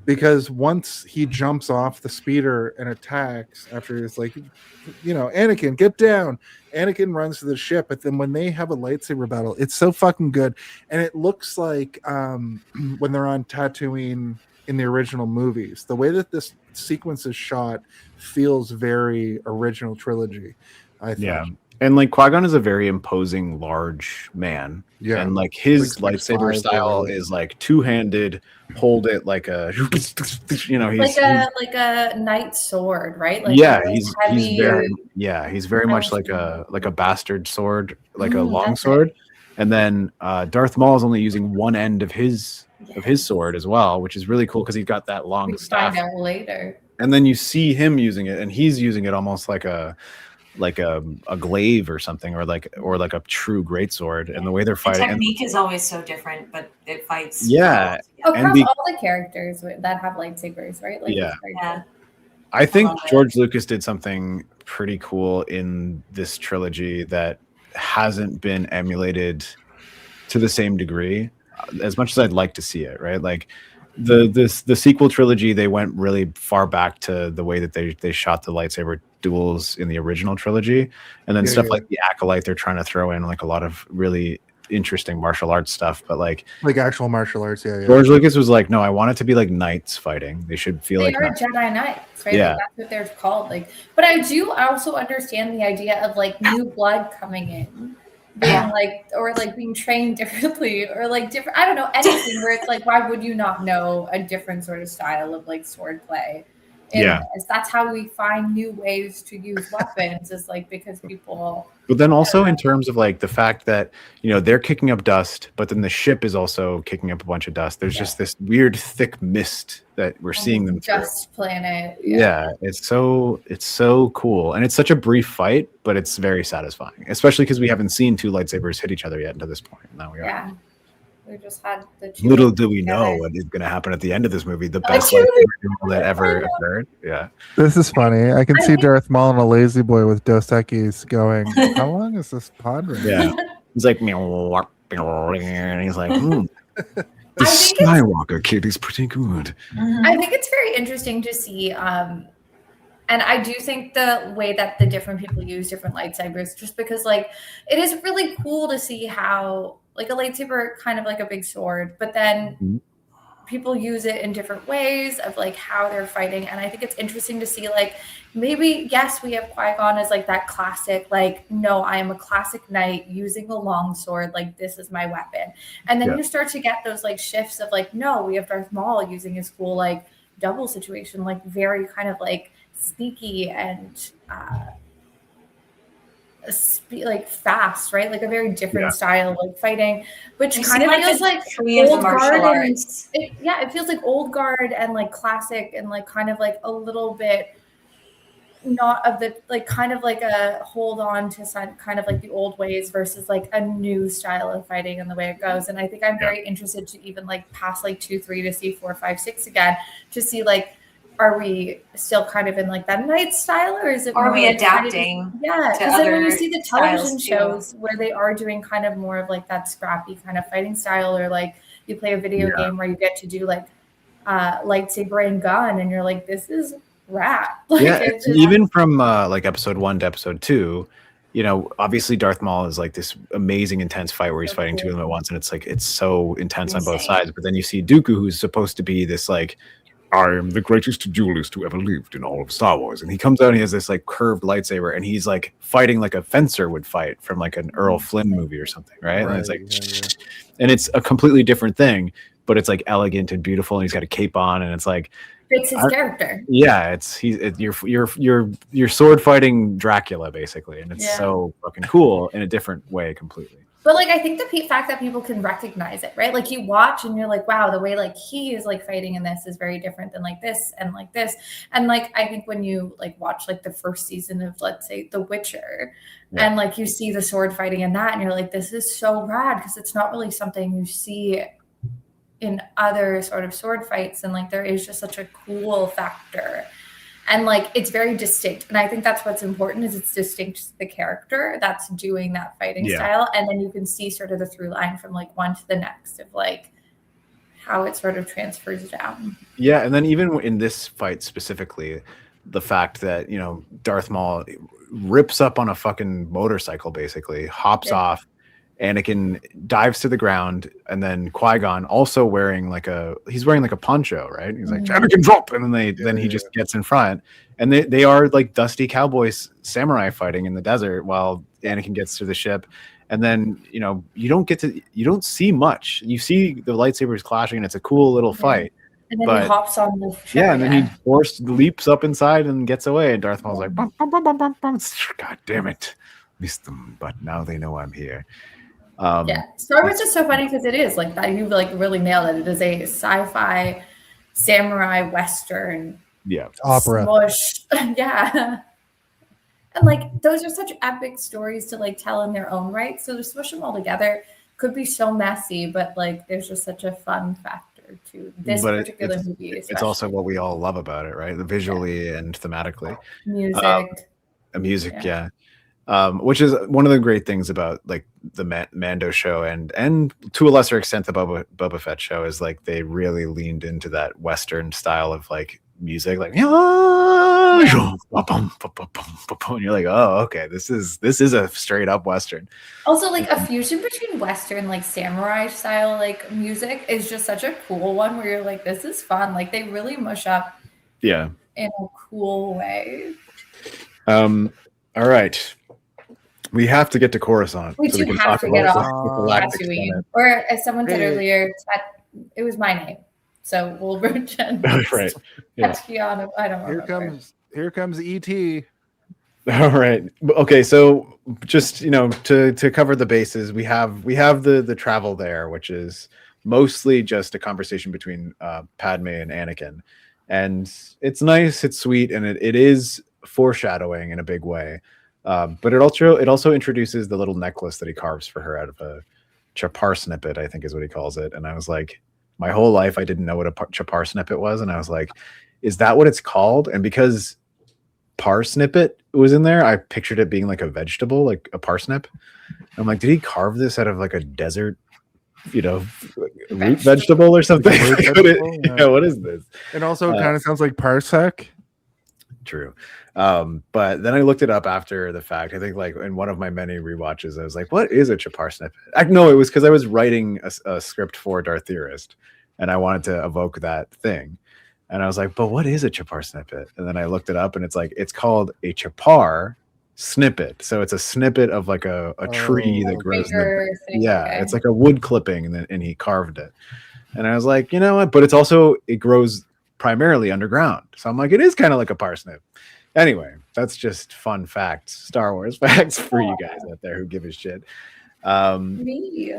because once he jumps off the speeder and attacks after it's like, Anakin, get down. Anakin runs to the ship, but then when they have a lightsaber battle, it's so fucking good. And it looks like when they're on Tatooine in the original movies, the way that this sequence is shot feels very original trilogy, I think. Yeah. And like Qui-Gon is a very imposing, large man. Yeah. And like his lightsaber style is like two-handed, hold it like a he's like a knight sword, right? Like he's very much like a bastard sword, like a long sword. And then Darth Maul is only using one end of his sword as well, which is really cool because he's got that long staff. Find out later. And then you see him using it, and he's using it almost like a glaive or something, or like a true greatsword. And the way they're fighting, the technique is always so different, but it fights. Across all the characters that have lightsabers, right? Like, I think George Lucas did something pretty cool in this trilogy that hasn't been emulated to the same degree, as much as I'd like to see it. Right, like the sequel trilogy, they went really far back to the way that they shot the lightsaber duels in the original trilogy, and then like the Acolyte, they're trying to throw in like a lot of really interesting martial arts stuff, but like actual martial arts. George Lucas was like, no, I want it to be like knights fighting. They should feel like Jedi Knights, right? Yeah, like, that's what they're called. Like, but I do also understand the idea of like new blood coming in, being like, or like being trained differently, or like different. I don't know, anything where it's like, why would you not know a different sort of style of like sword play? That's how we find new ways to use weapons, is like because people. But then also in terms of like the fact that they're kicking up dust, but then the ship is also kicking up a bunch of dust. There's just this weird thick mist that we're seeing them through. Dust planet. It's so cool, and it's such a brief fight, but it's very satisfying, especially because we haven't seen two lightsabers hit each other yet until this point. Now we are. Yeah. We just had the two. Little do we know what is going to happen at the end of this movie. The best lightsaber duel that ever occurred. Yeah. This is funny. I can see Darth Maul and a lazy boy with Dos Equis going, how long is this pod ride? Yeah. He's like, and he's like, the Skywalker kid is pretty good. I think it's very interesting to see. And I do think the way that the different people use different lightsabers, just because like it is really cool to see how like a lightsaber kind of like a big sword, but then people use it in different ways of like how they're fighting. And I think it's interesting to see like maybe, yes, we have Qui-Gon as like that classic, like, no, I am a classic knight using a long sword. Like, this is my weapon. And then you start to get those like shifts of like, no, we have Darth Maul using his cool like double situation, like very kind of like sneaky and like fast, right? Like a very different style of like fighting, which kind of feels like old guard. It feels like old guard and like classic and like kind of like a little bit not of the like kind of like a hold on to some kind of like the old ways versus like a new style of fighting and the way it goes. And I think I'm very interested to even like pass like 2, 3 to see 4, 5, 6 again to see like, are we still kind of in like that Knight style, or is it Are more we like adapting? because to then when you other see the television styles, too? shows where they are doing kind of more of like that scrappy kind of fighting style, or like you play a video game where you get to do like lightsaber and gun, and you're like, this is rad. Like, Yeah, it's just, even from like episode 1 to episode 2, you know, obviously Darth Maul is like this amazing intense fight where he's fighting two of them at once, and it's like it's so intense on both sides. But then you see Dooku, who's supposed to be this like, I am the greatest duelist who ever lived in all of Star Wars, and he comes out and he has this like curved lightsaber, and he's like fighting like a fencer would fight from like an Errol Flynn movie or something, right? And it's like, and it's a completely different thing, but it's like elegant and beautiful, and he's got a cape on, and it's like fits his character. Yeah, you're sword fighting Dracula basically, and it's so fucking cool in a different way completely. But like, I think the fact that people can recognize it, right? Like you watch and you're like, wow, the way like he is like fighting in this is very different than like this and like this. And like, I think when you like watch like the first season of, let's say, The Witcher, and like you see the sword fighting in that, and you're like, this is so rad, because it's not really something you see in other sort of sword fights. And like, there is just such a cool factor. And like, it's very distinct. And I think that's what's important, is it's distinct to the character that's doing that fighting style. And then you can see sort of the through line from like one to the next of like how it sort of transfers down. Yeah. And then even in this fight specifically, the fact that, you know, Darth Maul rips up on a fucking motorcycle, basically hops off, Anakin dives to the ground, and then Qui-Gon also wearing like a poncho, right? He's like, Anakin, drop, and then he just gets in front, and they are like dusty cowboys samurai fighting in the desert while Anakin gets to the ship. And then, you know, you don't see much. You see the lightsabers clashing, and it's a cool little fight. And then he hops on the ship. Yeah, and then he leaps up inside and gets away, and Darth Maul's like, bum, bum, bum, bum, bum, bum. God damn it, missed them, but now they know I'm here. Star Wars is so funny because it is like that. You like really nailed it. It is a sci-fi, samurai, western, opera. Smush. And like those are such epic stories to like tell in their own right. So to smush them all together could be so messy, but like there's just such a fun factor to this particular movie. It's also what we all love about it, right? Visually and thematically. Music. Which is one of the great things about like the Mando show and to a lesser extent the Boba Fett show is like they really leaned into that Western style of like music, like and you're like, oh, okay, this is a straight up Western. Also, like a fusion between Western like samurai style like music is just such a cool one where you're like, this is fun. Like they really mush up in a cool way. All right. We have to get to Coruscant. We do have to get off Tatooine. Or as someone said earlier, it was my name. So we'll pretend. Right. Yeah. I don't remember. Here comes E.T. All right. Okay, so just, you know, to cover the bases, we have the travel there, which is mostly just a conversation between Padme and Anakin. And it's nice, it's sweet, and it is foreshadowing in a big way. But it also introduces the little necklace that he carves for her out of a chapar snippet, I think is what he calls it. And I was like, my whole life I didn't know what a chapar snippet was, and I was like, is that what it's called? And because parsnippet was in there, I pictured it being like a vegetable, like a parsnip. I'm like, did he carve this out of like a desert, you know, root vegetable or something? What is this? It also kind of sounds like parsec. True. But then I looked it up after the fact. I think like in one of my many rewatches, I was like, what is a chapar snippet? No, it was because I was writing a script for Darth Theorist, and I wanted to evoke that thing. And I was like, but what is a chapar snippet? And then I looked it up, and it's called a chapar snippet. So it's a snippet of like a tree that grows. It's like a wood clipping, and he carved it. And I was like, you know what? But it grows primarily underground. So I'm like, it is kind of like a parsnip. Anyway, that's just fun facts, Star Wars facts for you guys out there who give a shit. Me.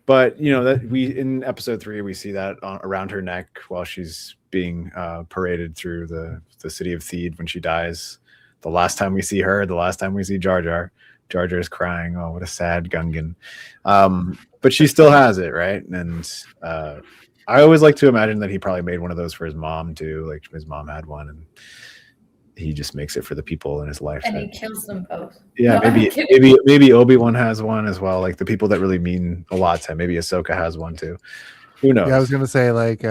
But you know that in episode 3 we see that around her neck while she's being paraded through the city of Theed when she dies. the last time we see her, the last time we see Jar Jar. Jar Jar's crying. Oh, what a sad Gungan. But she still has it, right? And I always like to imagine that he probably made one of those for his mom too. Like his mom had one, and he just makes it for the people in his life. And he kills them both. Yeah, No, maybe Obi-Wan has one as well. Like the people that really mean a lot to him. Maybe Ahsoka has one too. Who knows? Yeah, I was gonna say like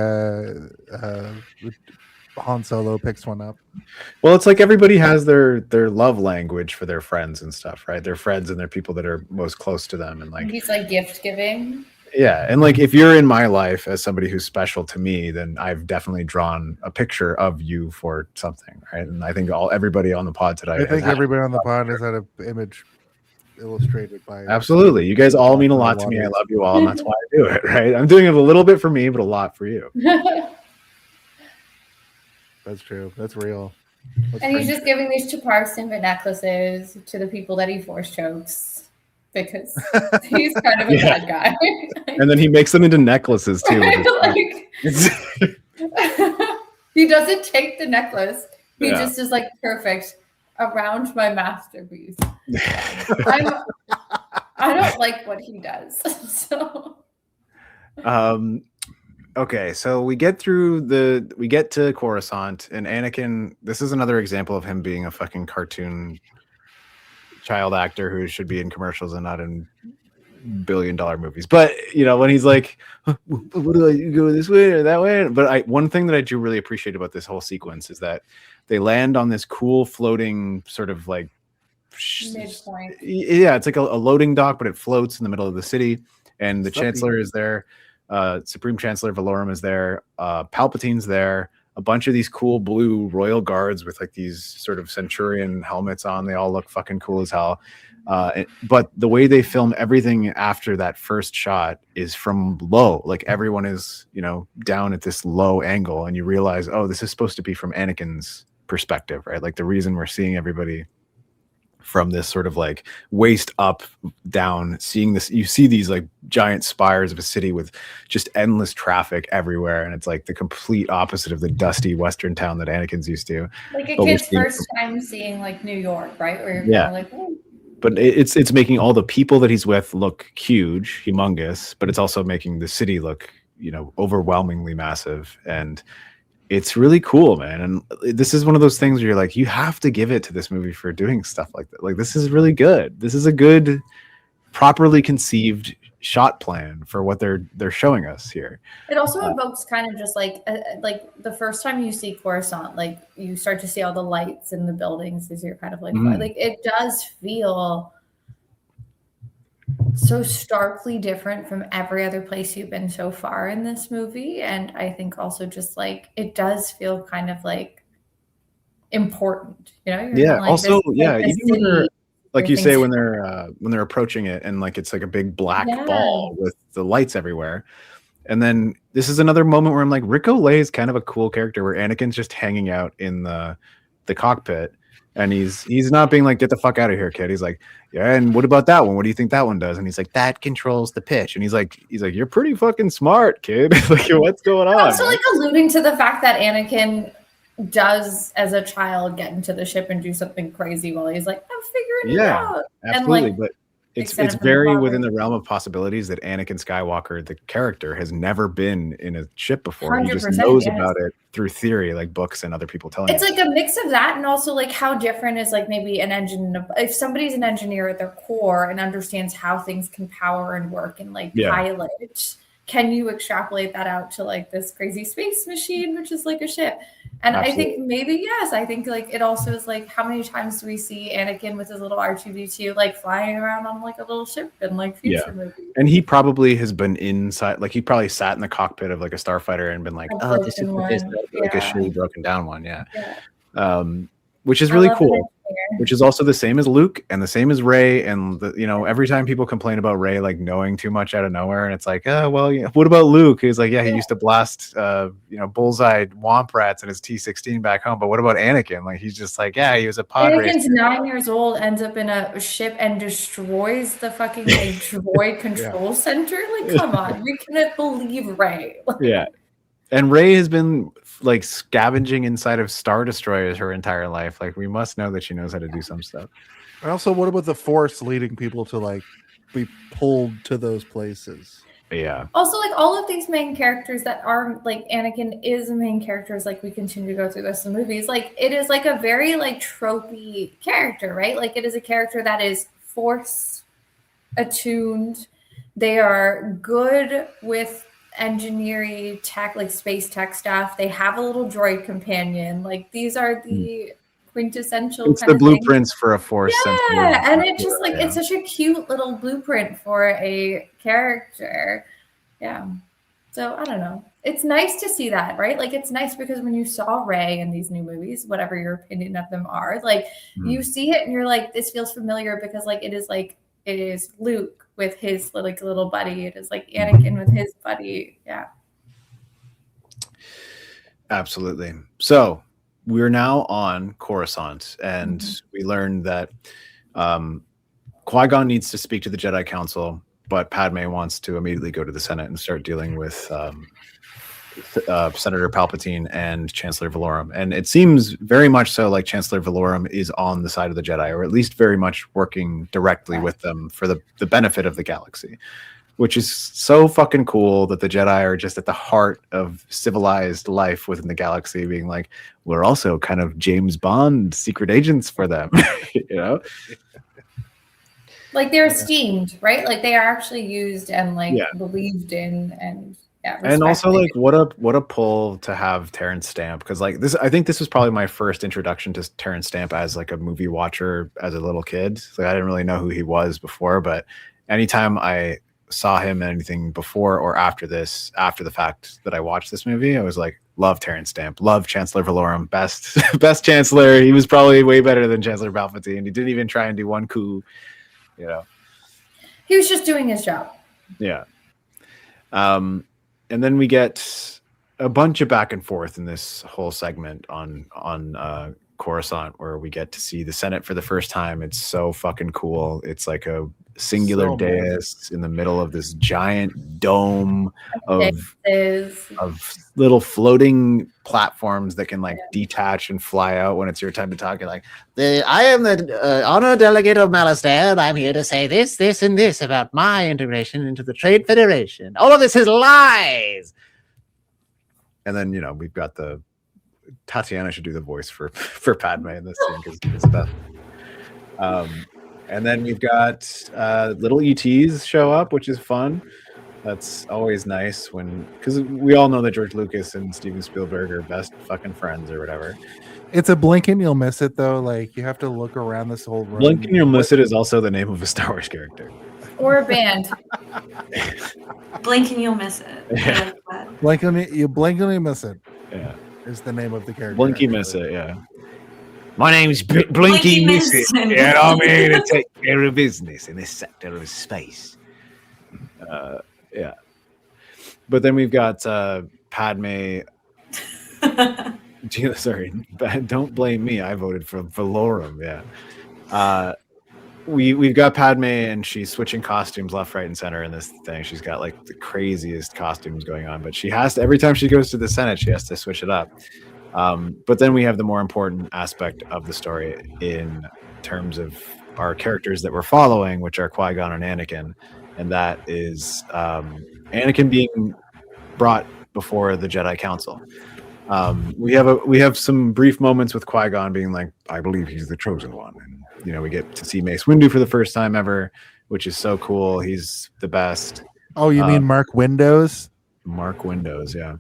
Han Solo picks one up. Well, it's like everybody has their love language for their friends and stuff, right? Their friends and their people that are most close to them, and like he's like gift giving. yeah, and like if you're in my life as somebody who's special to me, then I've definitely drawn a picture of you for something, right? And I think everybody on the pod today. I think everybody on the pod has had an image illustrated by. Absolutely, you guys all mean a lot to me. I love you all, and that's why I do it. Right? I'm doing it a little bit for me, but a lot for you. That's true. That's real. And he's just giving these Chapar Simba necklaces to the people that he force chokes because he's kind of a bad guy. And then he makes them into necklaces too. He doesn't take the necklace. He Yeah. just is like perfect around my masterpiece. I don't like what he does. So Okay, so we get to Coruscant, and Anakin. This is another example of him being a fucking cartoon child actor who should be in commercials and not in billion-dollar movies. But you know, when he's like, "What do I go this way or that way?" But one thing that I do really appreciate about this whole sequence is that they land on this cool floating sort of like midpoint. Yeah, it's like a loading dock, but it floats in the middle of the city, and the Stuffy. Chancellor is there. Supreme Chancellor Valorum is there. Palpatine's there. A bunch of these cool blue royal guards with like these sort of Centurion helmets on. They all look fucking cool as hell. But the way they film everything after that first shot is from low. Like everyone is, you know, down at this low angle, and you realize, oh, this is supposed to be from Anakin's perspective, right? Like the reason we're seeing everybody from this sort of like waist up down, seeing this, you see these like giant spires of a city with just endless traffic everywhere, and it's like the complete opposite of the dusty western town that Anakin's used to. Like a But we're kid's seeing- first time seeing like New York, right? Where you're Yeah. kind of like, oh. But it's making all the people that he's with look huge, humongous, but it's also making the city look, you know, overwhelmingly massive. And it's really cool, man. And this is one of those things where you're like, you have to give it to this movie for doing stuff like that. Like, this is really good. This is a good, properly conceived shot plan for what they're showing us here. It also evokes kind of just like the first time you see Coruscant, like you start to see all the lights in the buildings as you're kind of like, like it does feel so starkly different from every other place you've been so far in this movie. And I think also just like it does feel kind of like important, you know? You're Yeah. like, Also, this- yeah, like, this even when they're, city like where you say, things- when they're approaching it, and like it's like a big black Yeah. ball with the lights everywhere. And then this is another moment where I'm like, Rick Olay is kind of a cool character, where Anakin's just hanging out in the cockpit, and he's not being like, get the fuck out of here, kid. He's like, yeah, and what about that one? What do you think that one does? And he's like, that controls the pitch. And he's like, you're pretty fucking smart, kid. Like, what's going on? Also, like alluding to the fact that Anakin does, as a child, get into the ship and do something crazy while he's like, I'm figuring it out. Absolutely, and, like, but it's extended from the very father. within the realm of possibilities that Anakin Skywalker, the character, has never been in a ship before. He just 100%, knows yes. about it through theory, like books and other people telling It's him. like a mix of that, and also like how different is like maybe an engine. If somebody's an engineer at their core and understands how things can power and work and like Yeah. pilot, can you extrapolate that out to like this crazy space machine, which is like a ship? And I think maybe yes. I think like it also is like how many times do we see Anakin with his little R2D2 like flying around on like a little ship in like future movies? And he probably has been inside, like he probably sat in the cockpit of like a starfighter and been like, A oh, this is broken what this one. is, like a Yeah. shitty broken down one, Yeah. which is I really love that cool. it's there. Which is also the same as Luke and the same as Rey. And every time people complain about Rey like knowing too much out of nowhere, and it's like, oh well, yeah, what about Luke? He's like, yeah, he used to blast bullseye womp rats in his T-16 back home, but what about Anakin? Like, he's just like, yeah, he was a pod Anakin's racer. 9 years old, ends up in a ship and destroys the fucking like droid control center. Like, come on, we cannot believe Rey. Yeah. And Rey has been like scavenging inside of Star Destroyers her entire life. Like, we must know that she knows how to do some stuff. And also, what about the Force leading people to like be pulled to those places? Yeah. Also, like all of these main characters that are like Anakin is a main character as like we continue to go through this in movies. Like it is like a very like tropey character, right? Like it is a character that is Force attuned. They are good with engineering tech, like space tech stuff. They have a little droid companion. Like these are the quintessential It's kind the of blueprints for a Force things. sensitive. Yeah, and it's just like Yeah. it's such a cute little blueprint for a character. Yeah. So I don't know. It's nice to see that, right? Like it's nice because when you saw Rey in these new movies, whatever your opinion of them are, like you see it and you're like, this feels familiar because like it is Luke with his like little buddy. It is like Anakin with his buddy. Yeah. Absolutely. So we're now on Coruscant, and we learned that Qui-Gon needs to speak to the Jedi Council, but Padme wants to immediately go to the Senate and start dealing with Senator Palpatine and Chancellor Valorum. And it seems very much so like Chancellor Valorum is on the side of the Jedi, or at least very much working directly with them for the benefit of the galaxy, which is so fucking cool that the Jedi are just at the heart of civilized life within the galaxy, being like, we're also kind of James Bond secret agents for them, you know? Like they're esteemed, right? Like they are actually used and like believed in and and also like what a pull to have Terrence Stamp, because like this, I think this was probably my first introduction to Terrence Stamp as like a movie watcher as a little kid. So I didn't really know who he was before, but anytime I saw him in anything before or after this, after the fact that I watched this movie, I was like, love Terrence Stamp, love Chancellor Valorum, best Chancellor. He was probably way better than Chancellor Palpatine. He didn't even try and do one coup, you know. He was just doing his job. Yeah. And then we get a bunch of back and forth in this whole segment on Coruscant, where we get to see the Senate for the first time. It's so fucking cool. It's like a singular dais in the middle of this giant dome of little floating platforms that can like detach and fly out when it's your time to talk. You're like, I am the honor delegate of Malastare, and I'm here to say this, this, and this about my integration into the Trade Federation. All of this is lies. And then, you know, we've got the Tatiana should do the voice for Padme in this scene because it's the best. And then we've got little ETs show up, which is fun. That's always nice because we all know that George Lucas and Steven Spielberg are best fucking friends or whatever. It's a blink and you'll miss it though. Like you have to look around this whole room. Blink and you'll miss it is also the name of a Star Wars character. Or a band. Blink and you'll miss it. Yeah. You blink and you miss it. Yeah. Is the name of the character. Blinky miss it, yeah. My name's Blinky Miss It. And I'm here to take care of business in this sector of space. Yeah. But then we've got Padme. Sorry, don't blame me. I voted for Valorum. Yeah. We've got Padme, and she's switching costumes left, right, and center in this thing. She's got like the craziest costumes going on, but she has to, every time she goes to the Senate, she has to switch it up. But then we have the more important aspect of the story in terms of our characters that we're following, which are Qui-Gon and Anakin, and that is Anakin being brought before the Jedi Council. We have some brief moments with Qui-Gon being like, I believe he's the chosen one. And, you know, we get to see Mace Windu for the first time ever, which is so cool. He's the best. Oh, you mean Mark Windows? Mark Windows, yeah.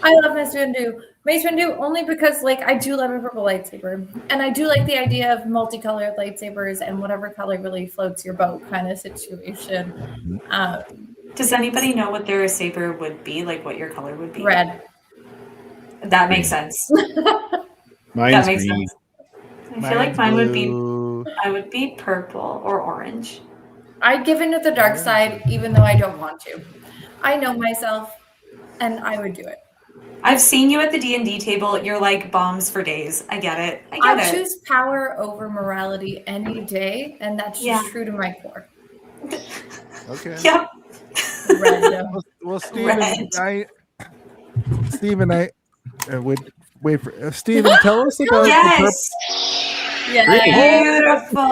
I love Mace Windu. Mace Windu only because, like, I do love a purple lightsaber. And I do like the idea of multicolored lightsabers and whatever color really floats your boat kind of situation. Does anybody know what their saber would be? Like, what your color would be? Red. That makes sense. Mine's that makes green. sense. I feel like mine would be, I would be purple or orange. I'd give into the dark side even though I don't want to. I know myself and I would do it. I've seen you at the D&D table. You're like bombs for days. I get it. I choose power over morality any day, and that's just true to my core. Okay. Yep. Red. Well, Steven, Steven, I would wait for Steven. Tell us about Yes. Yeah. Beautiful.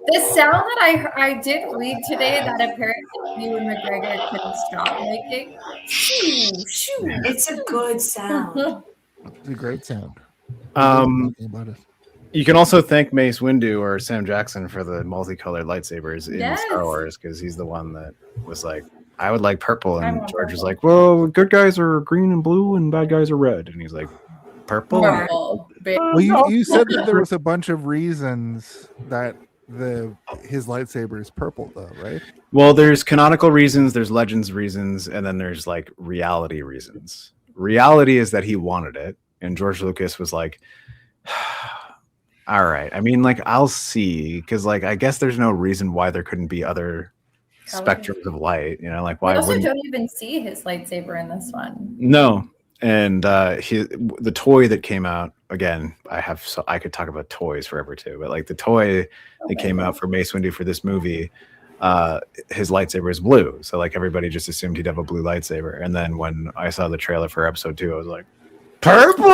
The sound that I did read today that apparently Ewan McGregor couldn't stop making. Shoo, shoo. It's a good sound. It's a great sound. Um, About it. You can also thank Mace Windu or Sam Jackson for the multicolored lightsabers in Yes. Star Wars, because he's the one that was like, I would like purple, I and want George was purple. like, well, good guys are green and blue, and bad guys are red, and he's like, purple. Purple. Well, you said that there was a bunch of reasons that his lightsaber is purple, though, right? Well, there's canonical reasons, there's legends reasons, and then there's like reality reasons. Reality is that he wanted it, and George Lucas was like, all right. I mean, like, I'll see, because like I guess there's no reason why there couldn't be other spectrums of light. You know, like We why also wouldn't? don't even see his lightsaber in this one. No. And the toy that came out again, I could talk about toys forever too, but like the toy that came out for Mace Windu for this movie, his lightsaber is blue, so like everybody just assumed he'd have a blue lightsaber. And then when I saw the trailer for episode 2, I was like, purple?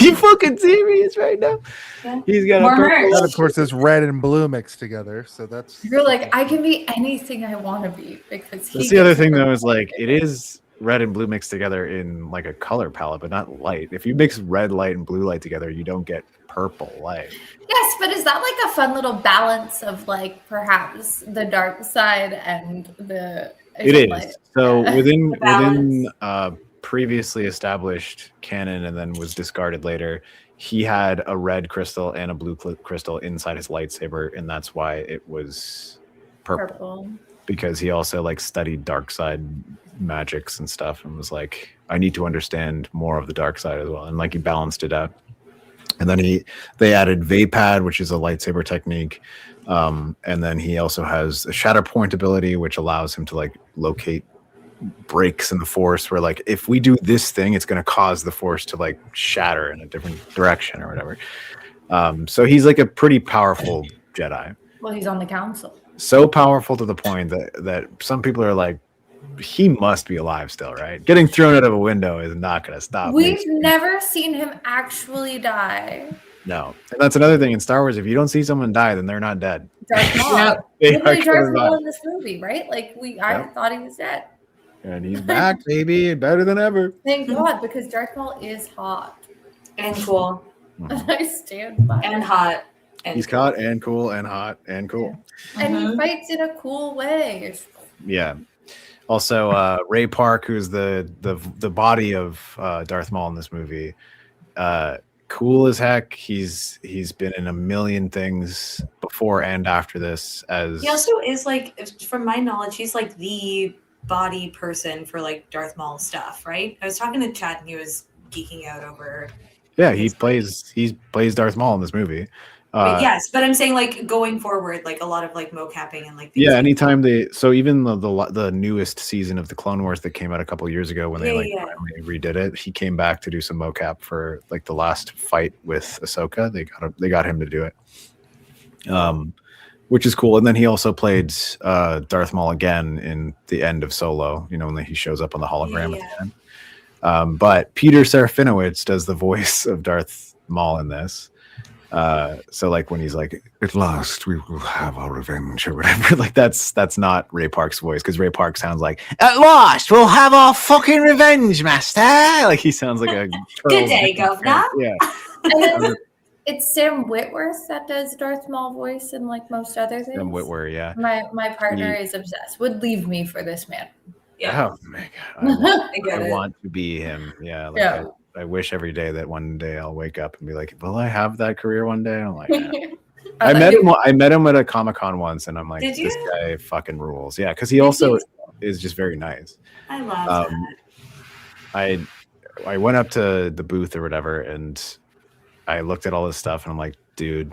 You fucking serious right now? Yeah. He's got More a purple. merch. And of course, there's red and blue mixed together, so that's. You're like, I can be anything I want to be because he That's the other gets thing purple. though, is like it is red and blue mixed together in like a color palette, but not light. If you mix red light and blue light together, you don't get purple light. Yes, but is that like a fun little balance of like perhaps the dark side and the It is. light? So Yeah. within previously established canon and then was discarded later, he had a red crystal and a blue crystal inside his lightsaber, and that's why it was purple. Because he also like studied dark side magics and stuff and was like, I need to understand more of the dark side as well, and like he balanced it out. And then they added Vapad, which is a lightsaber technique, and then he also has a Shatterpoint ability, which allows him to like locate breaks in the Force, where like if we do this thing, it's going to cause the Force to like shatter in a different direction or whatever. So he's like a pretty powerful Jedi. Well, he's on the council. So powerful to the point that some people are like, he must be alive still, right? Getting thrown out of a window is not going to stop. We've never seen him actually die. No, and that's another thing in Star Wars. If you don't see someone die, then they're not dead. Darth Maul. They Literally are Darth Maul not. in this movie, right? Like I thought he was dead. And he's back, baby, better than ever. Thank God, because Darth Maul is hot. And cool. And I stand by And it. hot. He's hot and cool and hot and cool. And he fights in a cool way. Yeah. Also, Ray Park, who's the body of Darth Maul in this movie, cool as heck. He's been in a million things before and after this. As He also is like, from my knowledge, he's like the body person for like Darth Maul stuff, right? I was talking to Chad and he was geeking out over. yeah, he plays Darth Maul in this movie. But yes, but I'm saying like going forward, like a lot of like mocapping and like things Yeah, like anytime even the newest season of the Clone Wars that came out a couple years ago when they finally redid it, he came back to do some mocap for like the last fight with Ahsoka. They got him to do it, which is cool. And then he also played Darth Maul again in the end of Solo. You know, when he shows up on the hologram at the end. But Peter Serafinowicz does the voice of Darth Maul in this. So like when he's like, at last we will have our revenge or whatever, like that's not Ray Park's voice, because Ray Park sounds like, at last we'll have our fucking revenge, master. Like he sounds like a Good day, governor. Yeah. And then it's Sam Witwer that does Darth Maul voice and like most other things. Sam Witwer, yeah. My partner is obsessed. Would leave me for this man. Yeah. Oh my god. I get I it. want to be him. Yeah. Like Yeah. I wish every day that one day I'll wake up and be like, will I have that career one day? And I'm like, nah. I met him at a Comic-Con once, and I'm like, Did you? this guy fucking rules. Yeah, because he also is just very nice. I love that. I went up to the booth or whatever, and I looked at all this stuff, and I'm like, dude,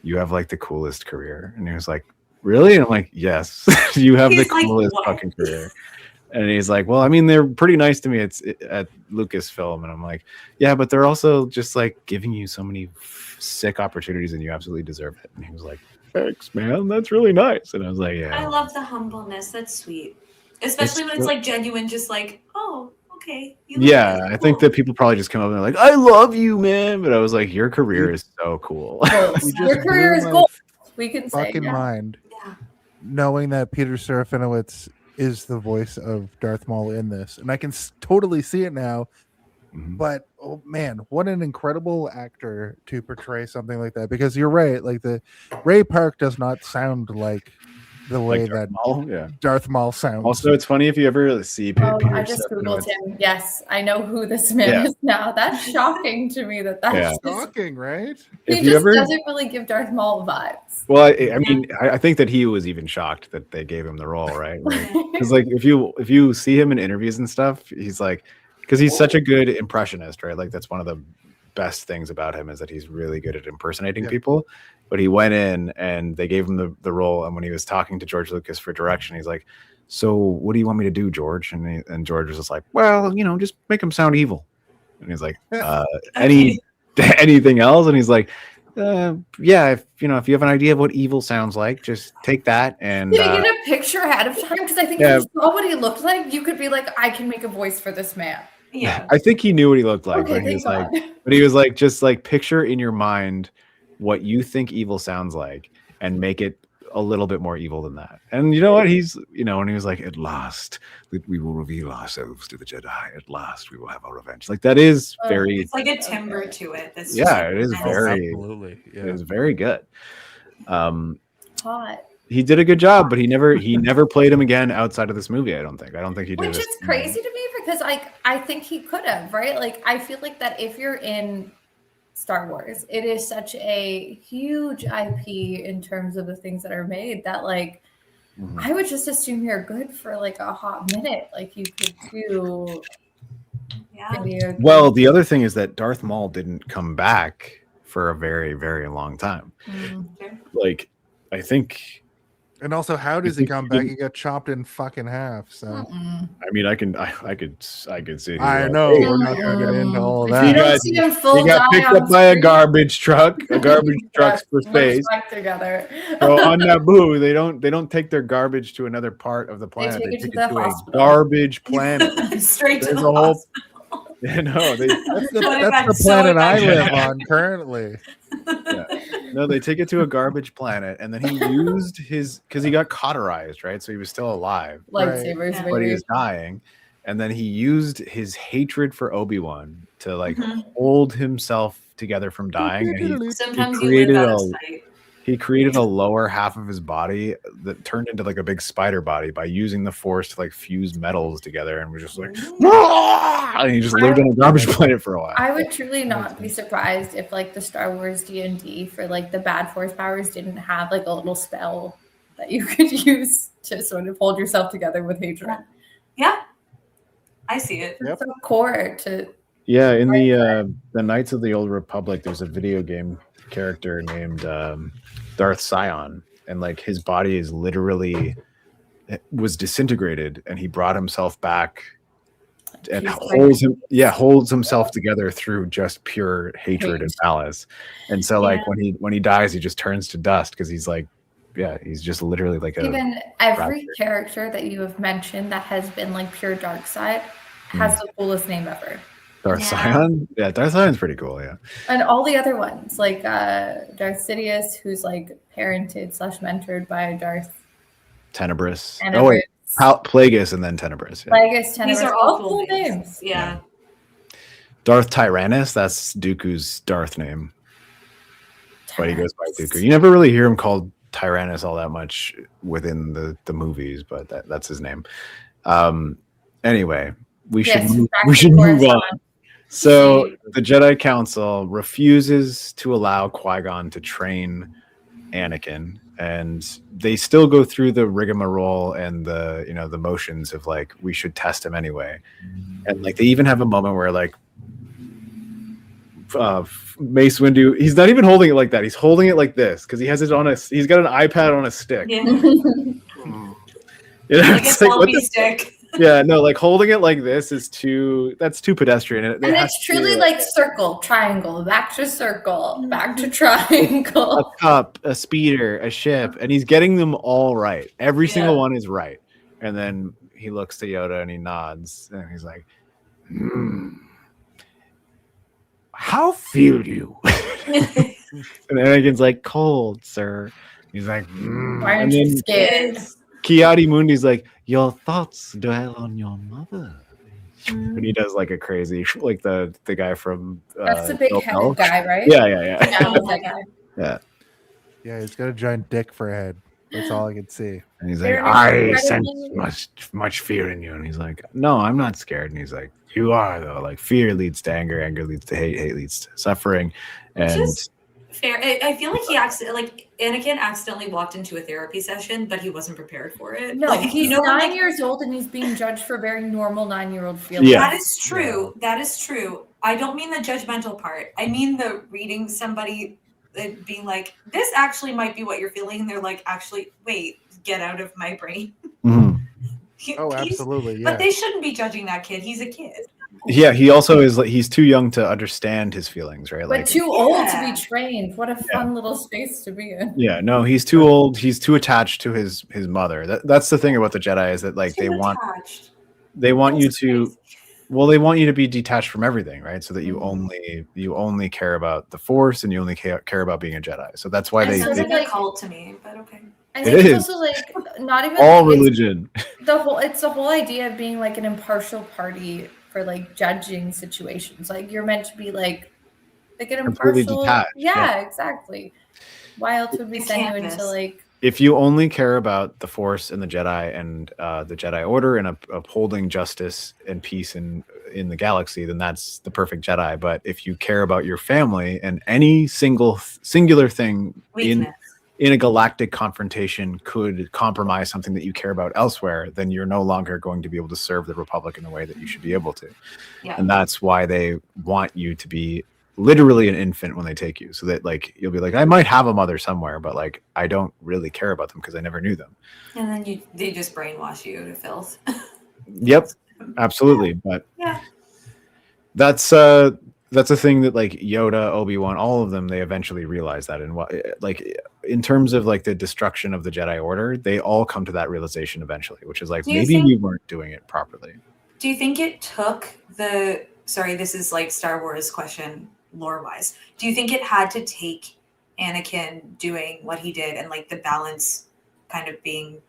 you have like the coolest career. And he was like, really? And I'm like, yes, you have He's the like, coolest what? fucking career. And he's like, well, I mean, they're pretty nice to me. It's at Lucasfilm. And I'm like, yeah, but they're also just like giving you so many sick opportunities, and you absolutely deserve it. And he was like, thanks, man. That's really nice. And I was like, yeah. I love the humbleness. That's sweet. Especially when it's like genuine, just like, oh, okay. You look Yeah, really I think cool." that people probably just come up and they're like, "I love you, man," but I was like, "Your career is so cool." You just Your career blew is my gold. We can say fucking yeah. mind Yeah. knowing that Peter Serafinowicz is the voice of Darth Maul in this, and I can totally see it now. Mhm. But oh man, what an incredible actor to portray something like that! Because you're right, like the Ray Park does not sound like the way Like Darth that Maul, yeah. Darth Maul sounds. Also, it's funny if you ever see Oh, Peter I just googled Serafinowicz. him. Yes, I know who this man Yeah. is now. That's shocking to me. That's Yeah. Shocking, right? he If you just ever, doesn't really give Darth Maul vibes. well, I mean, I think that he was even shocked that they gave him the role, right? Because like if you see him in interviews and stuff, he's like, because he's such a good impressionist, right? Like that's one of the best things about him is that he's really good at impersonating Yeah. people. But he went in and they gave him the role, and when he was talking to George Lucas for direction, he's like, "So what do you want me to do, George?" And George was just like, "Well, just make him sound evil." And he's like, anything else?" And he's like, yeah, if you have an idea of what evil sounds like, just take that and Did he get a picture ahead of time? Because I think yeah. if you saw what he looked like, you could be like, I can make a voice for this man. Yeah. I think he knew what he looked like, Okay, but he was thank like, God. just like picture in your mind what you think evil sounds like and make it a little bit more evil than that. And you know what? He's, and he was like, "At last we will reveal ourselves to the Jedi. At last we will have our revenge." Like that is very, It's like a timbre to it. That's yeah, it is nice. very, Absolutely. it is very good. Hot. He did a good job, but he never played him again outside of this movie. I don't think he did. Which this. is crazy to me because I think he could have, right? Like I feel like that if you're in Star Wars, it is such a huge IP in terms of the things that are made that like I would just assume you're good for like a hot minute. Like you could do video Well, the other thing is that Darth Maul didn't come back for a very, very long time. Like, I think. And also, how does he come back? He got chopped in fucking half. So I mean, I could see. I know we're not gonna get into all of that. You don't see him full He got die picked on up by a screen. garbage truck. A garbage truck's for Looks space. like together. So on Naboo, they don't take their garbage to another part of the planet. take They it take to it the to a hospital. garbage planet. Straight to There's the a whole. hospital. No, That's the Going back so planet I much. live on currently. No, they take it to a garbage planet, and then he used because he got cauterized, right? So he was still alive, Lightsabers, Yeah. but he baby. was dying, and then he used his hatred for Obi-Wan to like hold himself together from dying, and he Sometimes He you live created out of a- sight. he created a lower half of his body that turned into like a big spider body by using the Force to like fuse metals together, and was just like, and he just lived on a garbage planet for a while. I would truly not be surprised if like the Star Wars D&D for like the bad force powers didn't have like a little spell that you could use to sort of hold yourself together with hatred. Yeah. I see it. It's so core to Yeah, in the Knights of the Old Republic, there's a video game character named Darth Sion, and like his body is literally was disintegrated, and he brought himself back and holds himself together through just pure hatred and malice. And so like when he dies, he just turns to dust because he's like, he's just literally like even every character that you have mentioned that has been like pure dark side has the coolest name ever. Darth Sion. Yeah, Darth Sion's pretty cool. Yeah, and all the other ones like Darth Sidious, who's like parented / mentored by Darth Tenebris. Tenebris. Oh wait, Plagueis and then Tenebris. Yeah. Plagueis, Tenebris. These are all all cool cool names. Yeah. Darth Tyrannus. That's Dooku's Darth name, but he goes by Dooku. You never really hear him called Tyrannus all that much within the movies, but that's his name. Anyway, we should move on. So the Jedi Council refuses to allow Qui-Gon to train Anakin, and they still go through the rigmarole and the motions of like we should test him anyway. And like they even have a moment where like Mace Windu, he's not even holding it like that. He's holding it like this because he's got an iPad on a stick. Yeah. Like a selfie stick. Yeah, no, like holding it like this is that's too pedestrian. And it's truly like circle, triangle, back to circle, back to triangle. A cup, a speeder, a ship, and he's getting them all right. Every single one is right. And then he looks to Yoda and he nods and he's like, How feel you? And Anakin's like, cold, sir. He's like, Why and aren't you then scared? Kiadi Mundi's like, your thoughts dwell on your mother. And he does like a crazy, like the guy from. That's the big Bill headed Bell. guy, right? Yeah. Yeah, that guy. Yeah. Yeah, he's got a giant dick for a head. That's all I can see. And he's like, They're an I sense incredibly- much fear in you. and he's like, no, I'm not scared. And he's like, you are though. Like fear leads to anger, anger leads to hate, hate leads to suffering. And Just fair. I feel like Anakin accidentally walked into a therapy session, but he wasn't prepared for it. No, Like, he's you know, 9 years old and he's being judged for very normal 9-year-old feelings. Yeah. That is true. That is true. I don't mean the judgmental part. I mean the reading somebody being like, this actually might be what you're feeling. And they're like, actually, wait, get out of my brain. Mhm. Oh, He's- absolutely. Yeah. But they shouldn't be judging that kid. He's a kid. Yeah, he also is like he's too young to understand his feelings, right? But Like too old to Yeah. be trained. What a fun little space to be in. yeah, no, he's too old. He's too attached to his mother. That's the thing about the Jedi is that like Too they want attached. you That's to crazy. well, they want you to be detached from everything, right? So that you Mhm. only care about the Force and you only care about being a Jedi. So that's why It they, sounds they like a cult to me, but okay. I It think is. it's also like not even all like, it's religion. it's the whole idea of being like an impartial party for like judging situations. Like you're meant to be like an Completely impartial. detached, Yeah, exactly. Why else would we The send you canvas. into like If you only care about the Force and the Jedi and the Jedi Order and upholding justice and peace in the galaxy, then that's the perfect Jedi. But if you care about your family and any singular thing Weakness. in a galactic confrontation could compromise something that you care about elsewhere, then you're no longer going to be able to serve the Republic in the way that you should be able to. Yeah. And that's why they want you to be literally an infant when they take you, so that like you'll be like, I might have a mother somewhere, but like I don't really care about them because I never knew them. And then they just brainwash you to filth. Yep, absolutely. But Yeah. that's a thing that like Yoda, Obi-Wan, all of them, they eventually realize that. And what like in terms of like the destruction of the Jedi Order, they all come to that realization eventually, which is like Do you maybe think- we weren't doing it properly. Do you think it took sorry, this is like Star Wars question lore wise. Do you think it had to take Anakin doing what he did and like the balance kind of being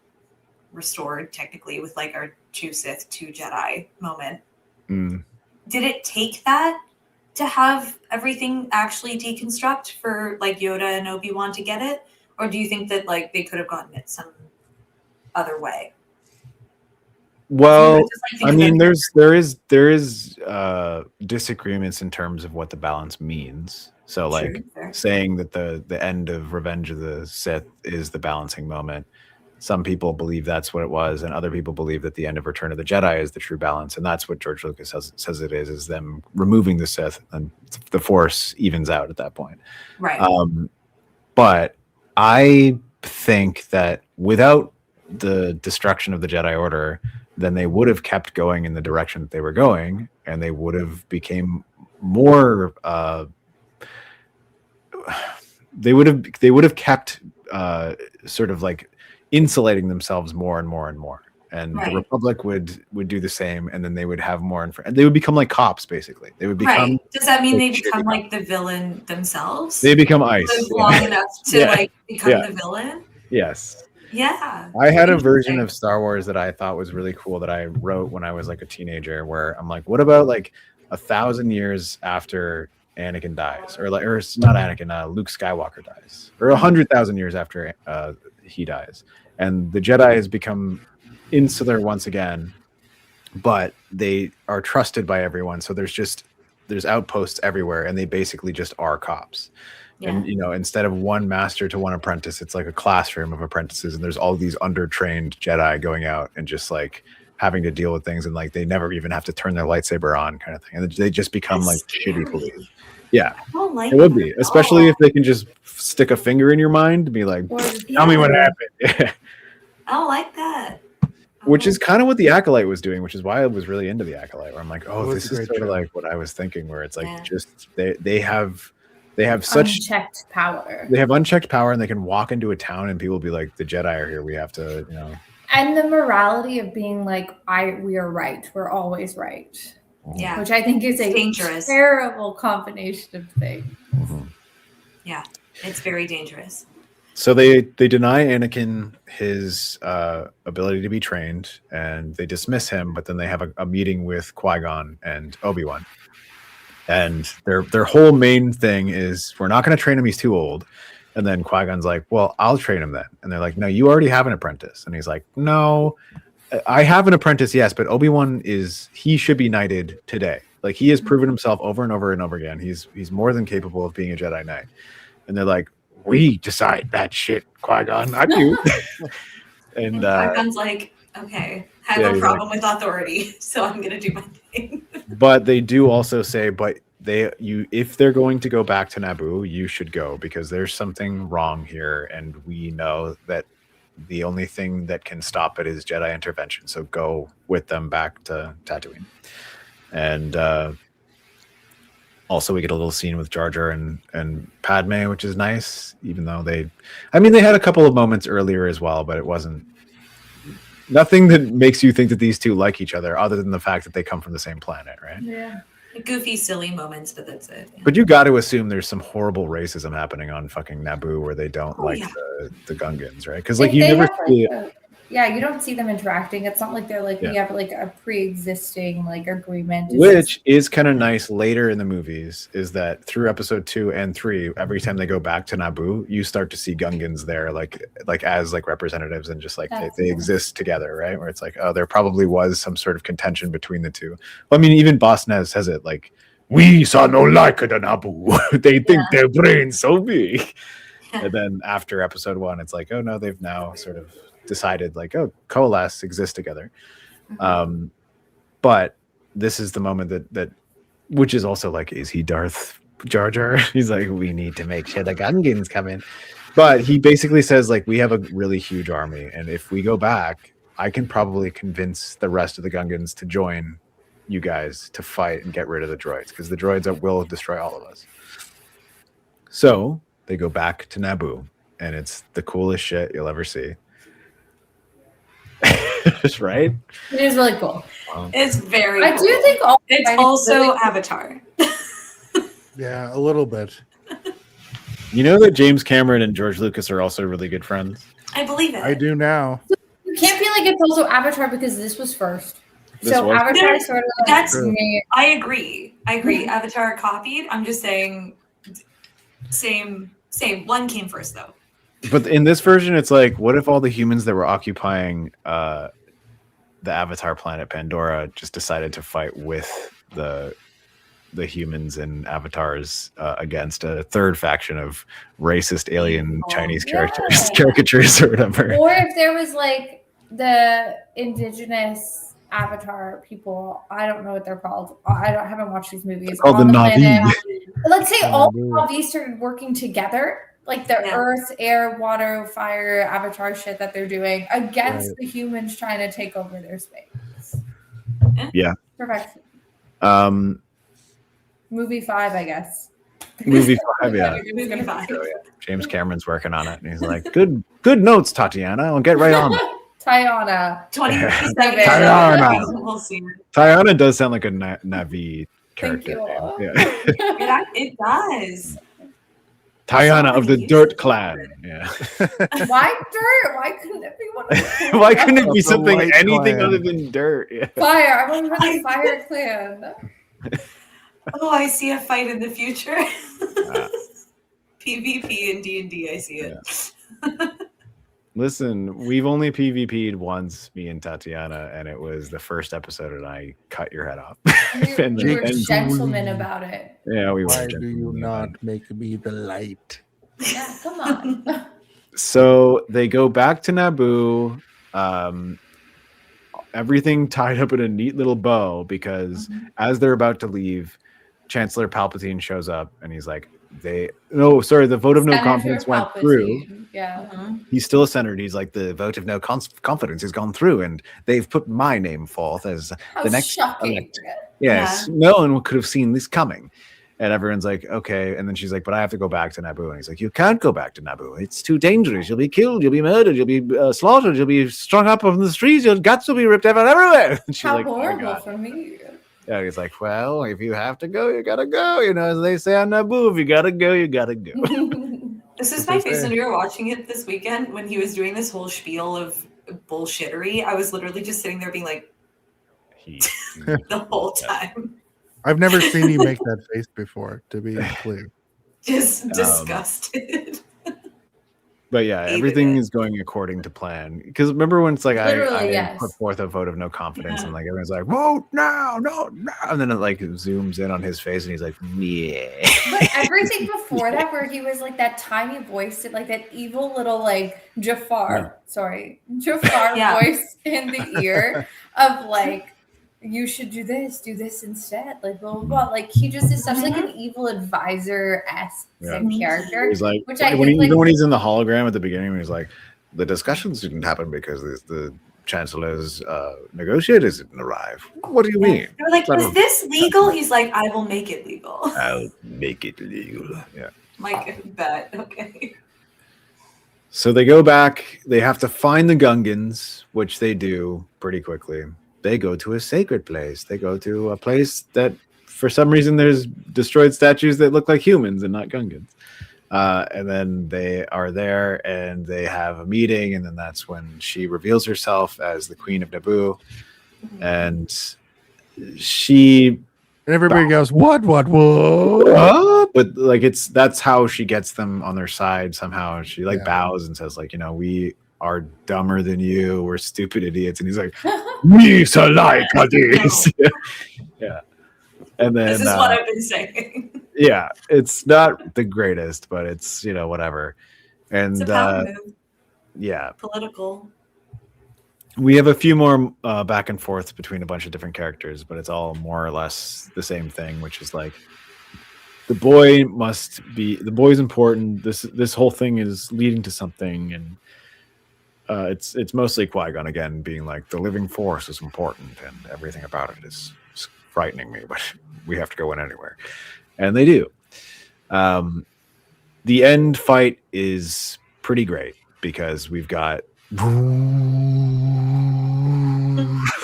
restored technically with like our 2 Sith, 2 Jedi moment? Mm. Did it take that to have everything actually deconstruct for like Yoda and Obi-Wan to get it? Or do you think that like they could have gotten it some other way? Well, Just, like, think I of mean, them- there is disagreements in terms of what the balance means. So, like True, fair. saying that the end of Revenge of the Sith is the balancing moment. Some people believe that's what it was, and other people believe that the end of Return of the Jedi is the true balance, and that's what George Lucas says it is them removing the Sith, and the Force evens out at that point. Right. But I think that without the destruction of the Jedi Order, then they would have kept going in the direction that they were going, and they would have became more. They would have kept sort of like insulating themselves more and more and more, and Right. the Republic would do the same, and then they would have more. They would become like cops, basically. They would become. Right. Does that mean they like, become shitty like the villain themselves? They become ICE. Live long enough to Yeah. like become Yeah. the villain? Yes. Yeah. I had a version Interesting. of Star Wars that I thought was really cool that I wrote when I was like a teenager, where I'm like, what about like 1,000 years after Anakin dies, or it's not Anakin, Luke Skywalker dies, or 100,000 years after he dies, and the Jedi has become insular once again, but they are trusted by everyone. So there's outposts everywhere, and they basically just are cops. Yeah. And instead of one master to one apprentice, it's like a classroom of apprentices, and there's all these undertrained Jedi going out and just like having to deal with things, and like they never even have to turn their lightsaber on, kind of thing, and they just become That's like shitty scary. police. Yeah, I don't like it would that be, at especially all. if they can just stick a finger in your mind and be like, or "Tell me what happened." I don't like that. Which is kind of what the Acolyte was doing, which is why I was really into the Acolyte, where I'm like, It oh, was this a is great sort of show. like what I was thinking, where it's like Yeah. just they have such unchecked power. they have unchecked power, and they can walk into a town and people will be like, the Jedi are here, we have to. And the morality of being like, we are right. We're always right. Yeah. Which I think is a dangerous. terrible combination of things. Yeah, it's very dangerous. So they deny Anakin his ability to be trained, and they dismiss him. But then they have a meeting with Qui-Gon and Obi-Wan, and their whole main thing is we're not going to train him; he's too old. And then Qui-Gon's like, "Well, I'll train him then." And they're like, "No, you already have an apprentice." And he's like, "No, I have an apprentice, yes, but Obi-Wan he should be knighted today. Like he has proven himself over and over and over again. He's more than capable of being a Jedi Knight." And they're like, "We decide that shit, Qui-Gon, not you." And Qui-Gon's like, okay, I have a problem with authority, so I'm gonna do my thing. But they do also say, but if they're going to go back to Naboo, you should go because there's something wrong here, and we know that the only thing that can stop it is Jedi intervention. So go with them back to Tatooine. And also we get a little scene with Jar Jar and Padme, which is nice, even though they had a couple of moments earlier as well, but it wasn't nothing that makes you think that these two like each other other than the fact that they come from the same planet, right? Yeah. Goofy, silly moments, but that's it. Yeah. But you got to assume there's some horrible racism happening on fucking Naboo where they don't the Gungans, right? Because like you never see you don't see them interacting. It's not like they're like we have like a pre-existing like agreement. Which is kind of nice later in the movies, is that through episode 2 and 3, every time they go back to Naboo, you start to see Gungans there, like as like representatives, and just like they exist together, right? Where it's like, oh, there probably was some sort of contention between the two. Well, I mean, even Boss Nez says it like, "We saw no like the Naboo. They think their brain's so big." And then after episode 1, it's like, oh no, they've now sort of decided like, oh, coalesce, exist together. But this is the moment that which is also like, is he Darth Jar Jar? He's like, we need to make sure the Gungans come in. But he basically says like, we have a really huge army, and if we go back, I can probably convince the rest of the Gungans to join you guys to fight and get rid of the droids, because the droids will destroy all of us. So they go back to Naboo, and it's the coolest shit you'll ever see. Right? It is really cool. It's very I cool. do think it's also Avatar. Yeah, a little bit. You know that James Cameron and George Lucas are also really good friends? I believe it. I do now. You can't feel like it's also Avatar because this was first. Avatar is sort of like that's I agree. Avatar copied. I'm just saying same. One came first though. But in this version, it's like, what if all the humans that were occupying the Avatar planet Pandora just decided to fight with the humans and avatars against a third faction of racist alien Chinese caricatures or whatever? Or if there was like the indigenous Avatar people, I don't know what they're called. I haven't watched these movies. Called the Na'vi. Let's say all the Na'vi started working together. Like the earth, air, water, fire, Avatar shit that they're doing against the humans trying to take over their space. Yeah. Perfection. Movie 5, I guess. Movie 5, yeah. Movie 5. So, yeah. James Cameron's working on it, and he's like, "Good notes, Tatiana. I'll get right on that." Tiana. 27. Tiana. We'll see. Tiana does sound like a Na'vi character. Yeah. It does. Tiana of the Dirt Clan. Yeah. Why dirt? Why couldn't it be one of the Why couldn't it be something anything other than dirt? Yeah. Fire. I want to run the Fire Clan. Oh, I see a fight in the future. PvP and D&D, I see it. Yeah. Listen, we've only PvP'd once, me and Tatiana, and it was the first episode, and I cut your head off. We were gentlemen about it. Yeah, we were. Why do you not make me the light? Yeah, come on. So they go back to Naboo. Everything tied up in a neat little bow, because as they're about to leave, Chancellor Palpatine shows up, and he's like, the vote of no confidence went through. Yeah. He's still a senator. He's like, the vote of no confidence has gone through, and they've put my name forth as the next shocking. Yes, no one could have seen this coming. And everyone's like, okay. And then she's like, but I have to go back to Naboo. And he's like, you can't go back to Naboo. It's too dangerous. You'll be killed. You'll be murdered. You'll be slaughtered. You'll be strung up on the streets. Your guts will be ripped out everywhere. And she's How like, horrible oh my God. for me. Yeah, he's like, well, if you have to go, you gotta go. You know, as they say on Naboo, if you gotta go, you gotta go. This is my face when we were watching it this weekend when he was doing this whole spiel of bullshittery. I was literally just sitting there being like, the whole time. I've never seen you make that face before, to be clear. Just disgusted. But yeah, everything is going according to plan. Because remember when it's like I put forth a vote of no confidence, and like everyone's like, vote now, no, and then it like zooms in on his face, and he's like, yeah. But everything before that, where he was like that tiny voice, like that evil little like Jafar voice in the ear of like, you should do this instead, like blah blah blah. Like he just is such like an evil advisor-esque character. He's like, which I even when he's in the hologram at the beginning, he's like, the discussions didn't happen because the chancellor's negotiators didn't arrive. What do you mean? They're like, is this legal? He's like, I will make it legal. I'll make it legal. Yeah. Like bet. Okay. So they go back. They have to find the Gungans, which they do pretty quickly. They go to a sacred place. They go to a place that, for some reason, there's destroyed statues that look like humans and not Gungans. And then they are there and they have a meeting. And then that's when she reveals herself as the Queen of Naboo. And everybody goes, what? But like, that's how she gets them on their side somehow. She like bows and says like, you know, we are dumber than you. We're stupid idiots. And he's like, me so like this. Yeah. And then this is what I've been saying. Yeah, it's not the greatest, but it's, you know, whatever. And it's a power move. Yeah. Political. We have a few more back and forth between a bunch of different characters, but it's all more or less the same thing, which is like the boy's important. This whole thing is leading to something, and it's mostly Qui-Gon again being like, the living force is important and everything about it is frightening me, but we have to go in anywhere. And they do. The end fight is pretty great because we've got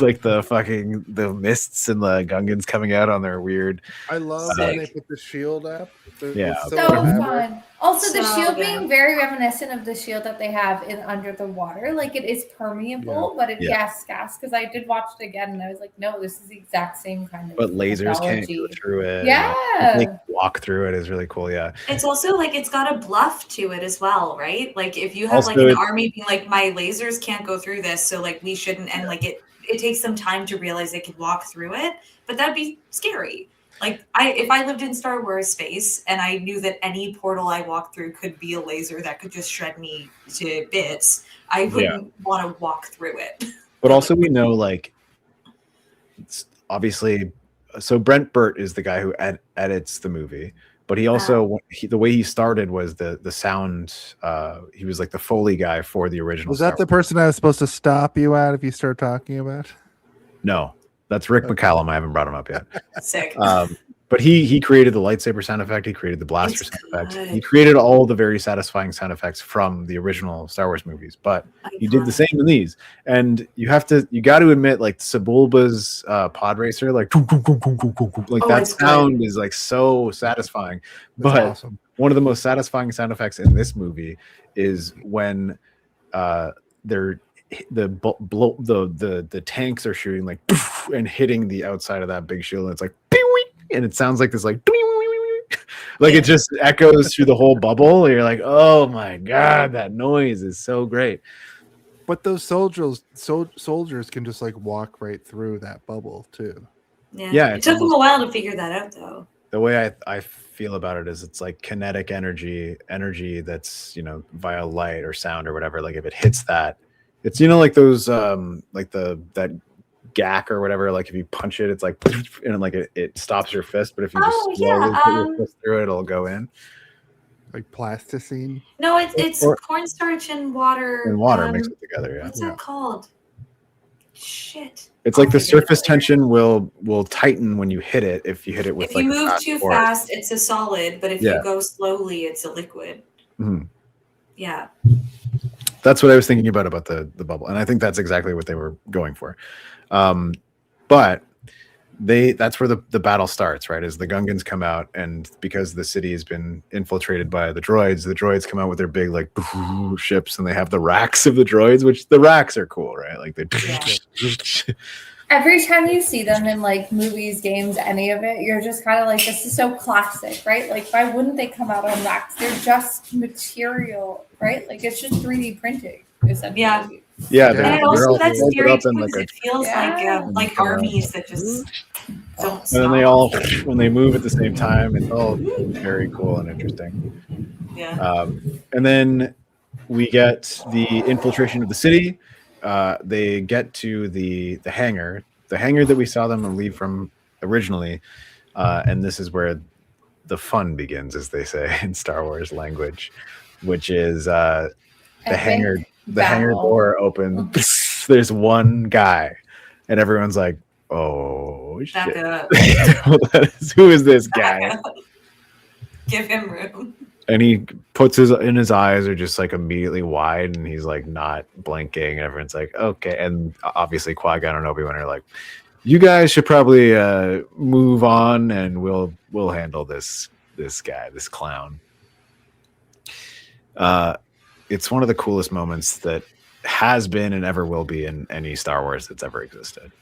like the mists and the Gungans coming out on their weird. I love when they put the shield up. Yeah, so fun. Also, the shield being very reminiscent of the shield that they have in Under the Water. Like it is permeable, but it gas. Because I did watch it again, and I was like, no, this is the exact same kind of. But lasers can't go through it. Yeah, like, walk through it is really cool. Yeah, it's also like it's got a bluff to it as well, right? Like if you have also, like an army being like, my lasers can't go through this, so like we shouldn't, and like it takes some time to realize they could walk through it, but that'd be scary. Like if I lived in Star Wars space and I knew that any portal I walked through could be a laser that could just shred me to bits, I wouldn't want to walk through it. But also we know, like, it's obviously, so Brent Burt is the guy who edits the movie, but he also the way he started was the sound. He was like the Foley guy for the original. Was that the person I was supposed to stop you at if you start talking about? No. That's Rick McCallum. I haven't brought him up yet. Sick. But he created the lightsaber sound effect. He created the blaster sound effect. He created all the very satisfying sound effects from the original Star Wars movies. But he did the same in these. And you got to admit, like Sebulba's pod racer, like that sound is like so satisfying. But awesome. One of the most satisfying sound effects in this movie is when they're the tanks are shooting like and hitting the outside of that big shield, and it's like, and it sounds like this like it just echoes through the whole bubble. And you're like, oh my god, that noise is so great. But those soldiers can just like walk right through that bubble too. Yeah, it took them a while to figure that out though. The way I feel about it is it's like kinetic energy that's, you know, via light or sound or whatever. Like if it hits that, it's, you know, like those like that gack or whatever, like if you punch it, it's like and like it stops your fist, but if you just slowly put your fist through it, it'll go in. Like plasticine? No, it's cornstarch and water. And water mixed together, yeah. What's that called? Shit. It's like the surface tension will tighten when you hit it if you hit it with if you move too fast, it's a solid, but if you go slowly, it's a liquid. Mm-hmm. Yeah. That's what I was thinking about the bubble. And I think that's exactly what they were going for. But that's where the battle starts, right? As the Gungans come out, and because the city has been infiltrated by the droids come out with their big like ships, and they have the racks of the droids, which the racks are cool, right? Like they Every time you see them in like movies, games, any of it, you're just kind of like, this is so classic, right? Like, why wouldn't they come out on racks? They're just material, right? Like, it's just 3D printing, essentially. Yeah. Yeah, And it also that's scary too, like because it feels like armies that just don't and stop. then they all when they move at the same time, it's all very cool and interesting. Yeah. And then we get the infiltration of the city. They get to the hangar that we saw them leave from originally, and this is where the fun begins, as they say in Star Wars language, which is the hangar door opens. There's one guy, and everyone's like, "Oh shit! Who is this guy?" Give him room. And he puts his eyes are just like immediately wide, and he's like not blinking. And everyone's like, "Okay." And obviously, Qui-Gon and Obi-Wan are like, "You guys should probably move on, and we'll handle this guy, this clown." It's one of the coolest moments that has been and ever will be in any Star Wars that's ever existed.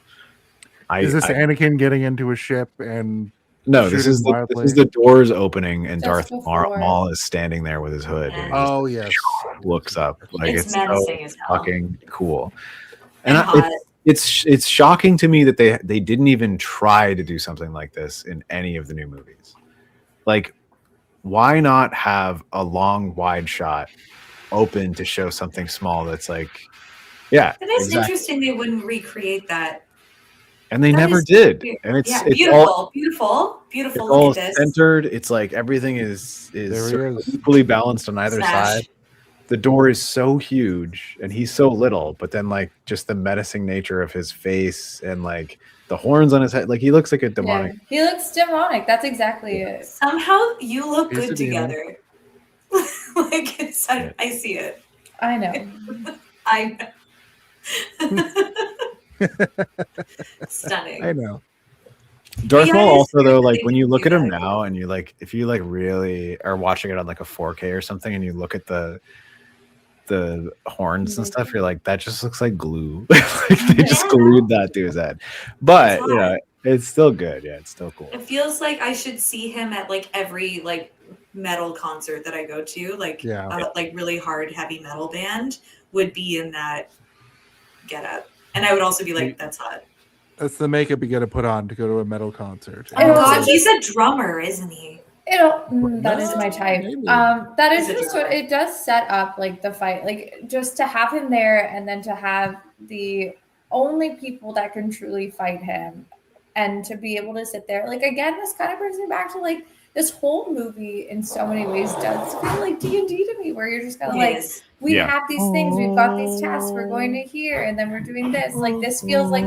Is this Anakin getting into a ship and no? This is the doors opening and Darth Maul is standing there with his hood. And yes, looks up like it's so fucking cool. And it's shocking to me that they didn't even try to do something like this in any of the new movies. Like, why not have a long wide shot open to show something small that's like, yeah. It is interesting they wouldn't recreate that. And they never did. Weird. And it's beautiful. It's Look all at this. centered. It's like everything is equally balanced on either side. The door is so huge and he's so little, but then like just the menacing nature of his face and like the horns on his head, like he looks like a demonic. Yeah, he looks demonic. That's exactly it. Somehow you look good together. Like I see it. I know. I Stunning. I know. Darth Maul also though, like when you look at him now and you like if you like really are watching it on like a 4K or something and you look at the horns and stuff, you're like, that just looks like glue. Like they just glued that to his head. But you know, it's still good. Yeah, it's still cool. It feels like I should see him at like every like metal concert that I go to, like like really hard heavy metal band would be in that getup, and I would also be like, that's hot. That's the makeup you got to put on to go to a metal concert. Oh God, he's a drummer, isn't he? That is my type. That is just what it does set up, like the fight, like just to have him there, and then to have the only people that can truly fight him, and to be able to sit there, like again, this kind of brings me back to like this whole movie in so many ways does feel like D&D to me, where you're just kind of like, we have these things, we've got these tasks, we're going to here, and then we're doing this. Like this feels like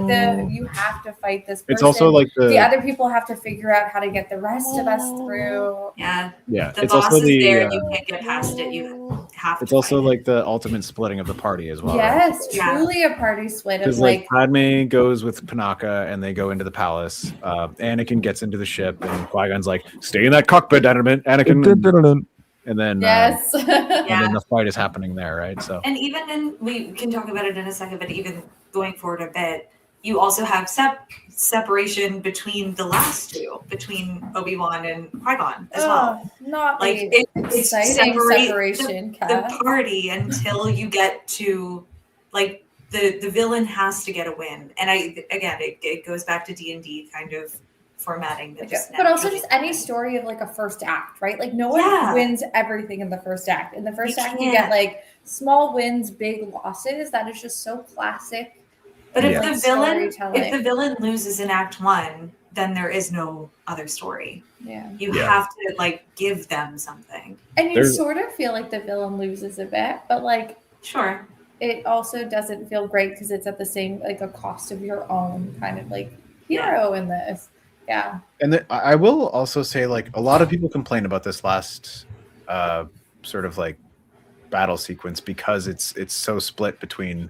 you have to fight this person. It's also like the other people have to figure out how to get the rest of us through. Yeah. The boss also is there, you can't get past it. You have to. It's also like the ultimate splitting of the party as well. Yes, right? Truly a party split of like Padme goes with Panaka and they go into the palace. Anakin gets into the ship and Qui-Gon's like, stay in that cockpit, Anakin. And then and then the fight is happening there, right? So and even we can talk about it in a second, but even going forward a bit, you also have separation between the last two, between Obi-Wan and Qui-Gon as well. Not like it's separation the party until you get to like the villain has to get a win, and it goes back to D&D kind of formatting that but also just any story of like a first act, right? Like no one wins everything in the first act. In the first act you get like small wins, big losses. That is just so classic. But if the villain loses in act 1, then there is no other story. You have to like give them something, and you sort of feel like the villain loses a bit, but like it also doesn't feel great because it's at the same like a cost of your own kind of like hero in this. Yeah. And I will also say, like, a lot of people complain about this last sort of like battle sequence because it's so split between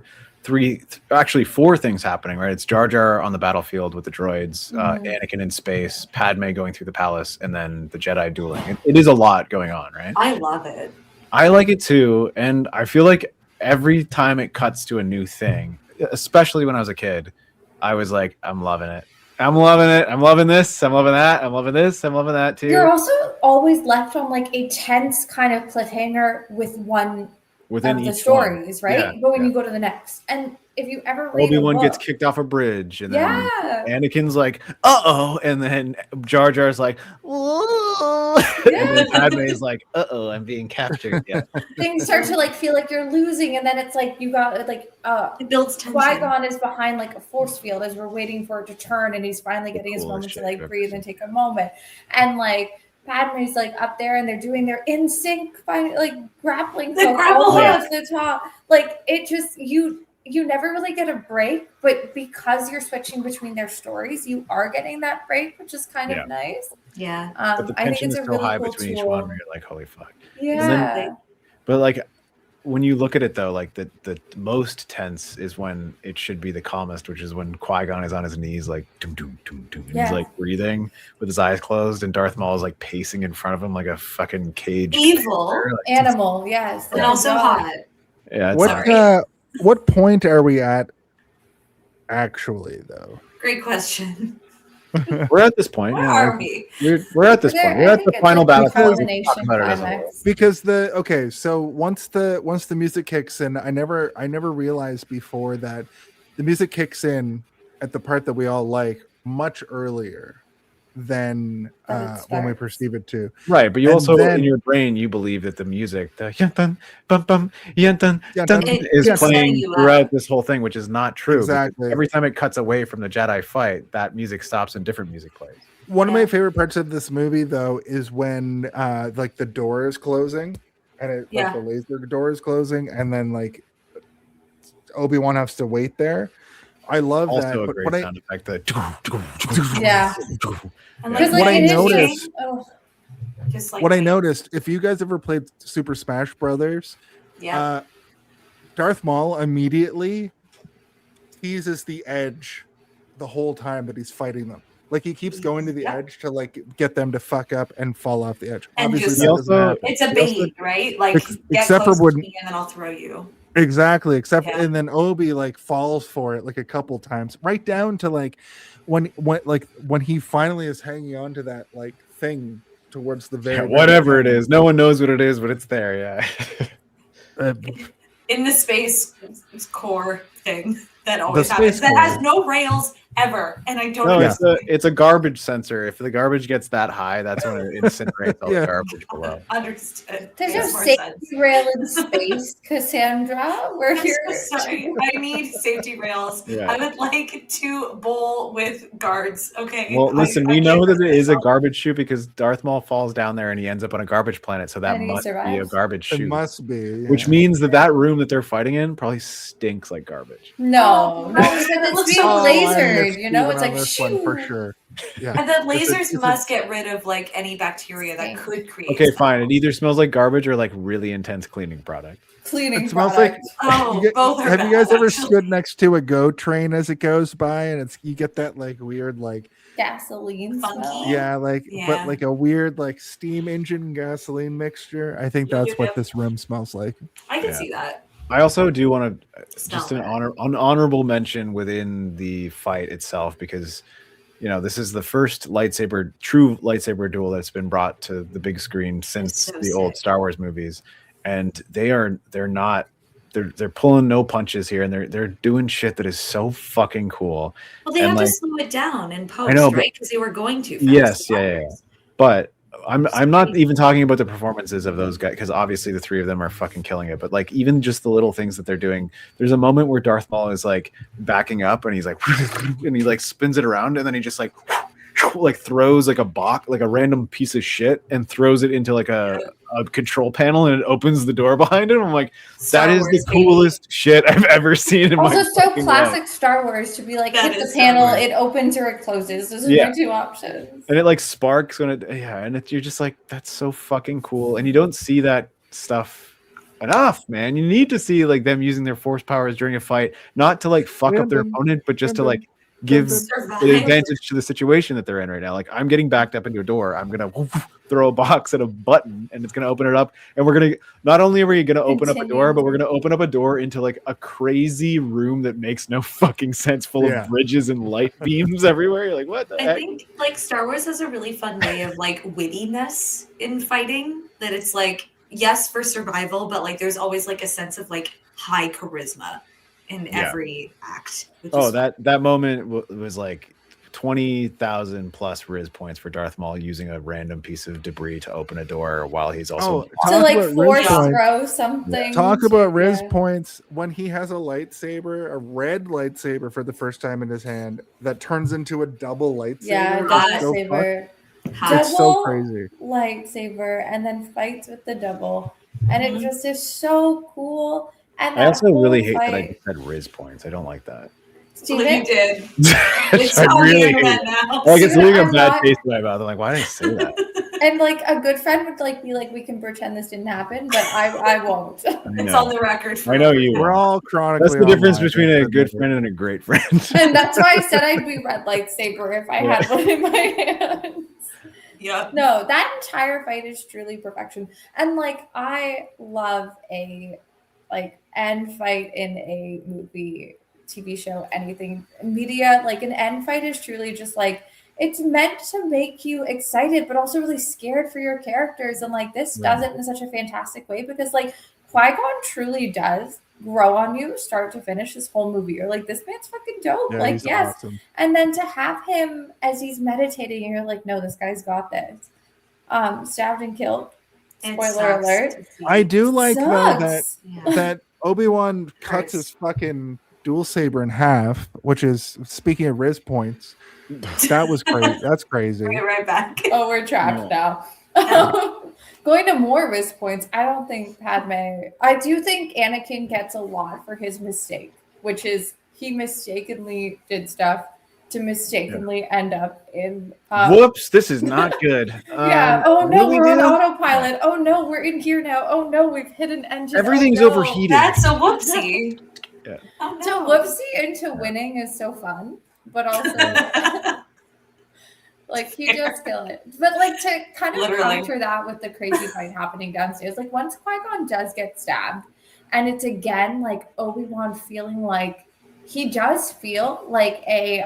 actually four things happening, right? It's Jar Jar on the battlefield with the droids, Anakin in space, Padme going through the palace, and then the Jedi dueling. It is a lot going on, right? I love it. I like it too, and I feel like every time it cuts to a new thing, especially when I was a kid, I was like, I'm loving it. I'm loving it. I'm loving this. I'm loving that. I'm loving this. I'm loving that too. You're also always left on like a tense kind of cliffhanger with one within of the each stories, one. right? Yeah, but when yeah. you go to the next, and if you ever read Obi-Wan a gets book, kicked off a bridge, and then yeah, Anakin's like, "Uh-oh," and then Jar Jar's like, "Whoa," and then Padme's like, "Uh-oh, I'm being captured." Yeah, things start to like feel like you're losing, and then it's like you got like it builds tension. Qui-Gon is behind like a force field as we're waiting for it to turn, and he's finally getting his moment to like breathe and take a moment, and like Padme's like up there, and they're doing their in sync, like grappling hook all the way up to the top. Like it just you never really get a break, but because you're switching between their stories, you are getting that break, which is kind of nice. Yeah, but the I think tension it's is a so really high cool between tool. each one, where you're like, "Holy fuck!" Yeah, but like when you look at it though, like the most tense is when it should be the calmest, which is when Qui-Gon is on his knees, like doom doom doom doom, and he's like breathing with his eyes closed, and Darth Maul is like pacing in front of him like a fucking caged evil animal, yes, and also hot. Yeah. What point are we at? Actually, though, great question. We're at this point. Where are we? We're at this point. We're at the final battle. Because so once the music kicks in, I never realized before that the music kicks in at the part that we all like much earlier than when we perceive it to. Right, but you and also then, in your brain you believe that the music, the yantun, bum bum, yantun, is playing throughout this whole thing, which is not true. Exactly. Every time it cuts away from the Jedi fight, that music stops and different music plays. One of my favorite parts of this movie, though, is when like the door is closing, and like the laser door is closing, and then like Obi-Wan has to wait there. I love also that. a But great sound effect. Yeah. What I noticed, just like what I noticed, if you guys ever played Super Smash Brothers, Darth Maul immediately teases the edge the whole time that he's fighting them. Like he keeps going to the edge to like get them to fuck up and fall off the edge. And Obviously, it's a bait, right? Like get except close for to me and then I'll throw you. Exactly. And then Obi like falls for it like a couple times, right down to like when he finally is hanging on to that like thing towards the very whatever it is. No one knows what it is, but it's there. Yeah. In the space core thing that always happens, that has no rails ever, and I don't. No, it's a garbage sensor. If the garbage gets that high, that's when it incinerates all the garbage below. Understood. There's no safety rail in space, Cassandra. We're here. Sorry, I need safety rails. Yeah. I would like to bowl with guards. Okay. Well, listen, we know that it is a garbage chute because Darth Maul falls down there and he ends up on a garbage planet, so that must be a garbage chute. It must be. Yeah. Which means that room that they're fighting in probably stinks like garbage. No, because it's being lasered. You know, it's like this one for sure. Yeah. And the lasers must get rid of like any bacteria that could create. Okay, fine. It either smells like garbage or like really intense cleaning product. Cleaning it smells product. Like both are have bad, you guys ever actually. stood next to a GO train as it goes by and you get that like weird like gasoline funky smell? but like a weird like steam engine gasoline mixture. I think that's what this room smells like. I can see that. I also do want to just an honorable mention within the fight itself, because this is the first true lightsaber duel that's been brought to the big screen since the old Star Wars movies, and they're pulling no punches here, and they're doing shit that is so fucking cool. Well, they have to slow it down in post, I know, right? Because they were going too fast. Yes, yeah. But I'm not even talking about the performances of those guys, because obviously the three of them are fucking killing it. But like even just the little things that they're doing. There's a moment where Darth Maul is like backing up and he's like and he like spins it around and then he just like throws like a box, like a random piece of shit, and throws it into like a control panel, and it opens the door behind him. I'm like, that is the coolest shit I've ever seen in my Also, so fucking classic life. Star Wars to be like, That hit the is panel, so it opens or it closes. Those are Yeah. your two options. And it like sparks when you're just like, that's so fucking cool. And you don't see that stuff enough, man. You need to see like them using their force powers during a fight, not to like fuck up their Brandon, opponent, but just to Brandon, like give Survive. an advantage to the situation that they're in right now. Like I'm getting backed up into a door. I'm gonna throw a box at a button and it's gonna open it up. And we're gonna not only are we gonna open up a door, Continue. but we're gonna open up a door into like a crazy room that makes no fucking sense, full Yeah. of bridges and light beams everywhere. You're like, what the I heck? think like Star Wars has a really fun way of like wittiness in fighting. That it's like yes for survival, but like there's always like a sense of like high charisma in Yeah. every act. Which Oh, is that moment was like 20,000 plus Riz points for Darth Maul using a random piece of debris to open a door while he's also. Oh, To talk like about Riz force points. throw something. Talk about Riz Yeah. points when he has a lightsaber, a red lightsaber for the first time in his hand that turns into a double lightsaber. Yeah, It's double so saber. hot. It's so crazy. Lightsaber and then fights with the double. And it Mhm. just is so cool. And I that also really whole hate that I fight- just said Riz points. I don't like that. Well, Steven? you did. It's I on really the hate internet it. now. Like it's Steven, leaving a I'm bad not- taste in my mouth. I'm like, why did I say that? And like a good friend would like be like, we can pretend this didn't happen, but I won't. I It's know. on the record. I know you. We're are. all chronically. That's the difference online. between a good friend and a great friend. And that's why I said I'd be red lightsaber if I had one in my hands. Yeah. No, that entire fight is truly perfection. And like I love a like end fight in a movie, TV show, anything media. Like an end fight is truly just like it's meant to make you excited, but also really scared for your characters. And like this does it in such a fantastic way because like Qui-Gon truly does grow on you start to finish this whole movie. You're like, this man's fucking dope. Yeah, like, he's yes. awesome. And then to have him as he's meditating, and you're like, no, this guy's got this. Stabbed and killed. It Spoiler sucks alert. to see. I do like though that Sucks. Yeah. that Obi-Wan cuts his fucking dual saber in half, which is speaking of Riz points. That was crazy. That's crazy. Bring it right back. Oh, we're trapped now. Going to more risk points, I don't think Padme. I do think Anakin gets a lot for his mistake, which is he mistakenly did stuff to mistakenly end up in. Whoops, this is not good. Yeah. Oh no, really, we're on dude? autopilot. Oh no, we're in here now. Oh no, we've hit an engine. Everything's oh, no. overheated. That's a whoopsie. Yeah. Oh, To no. whoopsie into winning is so fun, but also like he does kill it. But like to kind of Literally. counter that with the crazy fight happening downstairs, like once Qui-Gon does get stabbed, and it's again like Obi-Wan feeling like he does feel like a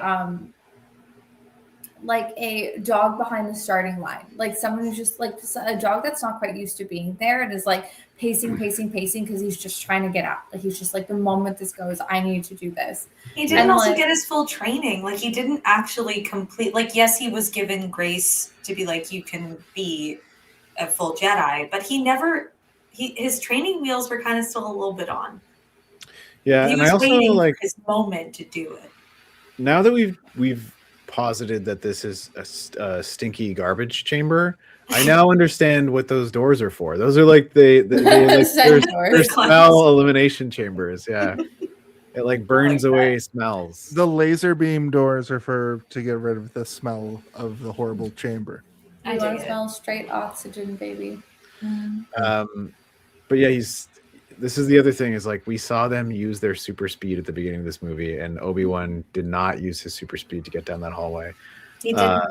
dog behind the starting line, like someone who's just like a dog that's not quite used to being there and is like pacing because he's just trying to get out. Like he's just like, the moment this goes, I need to do this. He didn't And, also like- get his full training. Like he didn't actually complete. Like yes, he was given grace to be like you can be a full Jedi, but he never. His training wheels were kind of still a little bit on. Yeah, He and was I also waiting like for his moment to do it. now that we've posited that this is a stinky garbage chamber. I now understand what those doors are for. Those are like they like Scent they're doors. smell elimination chambers. Yeah, it like burns away smells. The laser beam doors are to get rid of the smell of the horrible chamber. I You want dig to it. smell straight oxygen, baby. But yeah, this is the other thing is like we saw them use their super speed at the beginning of this movie, and Obi-Wan did not use his super speed to get down that hallway. He didn't.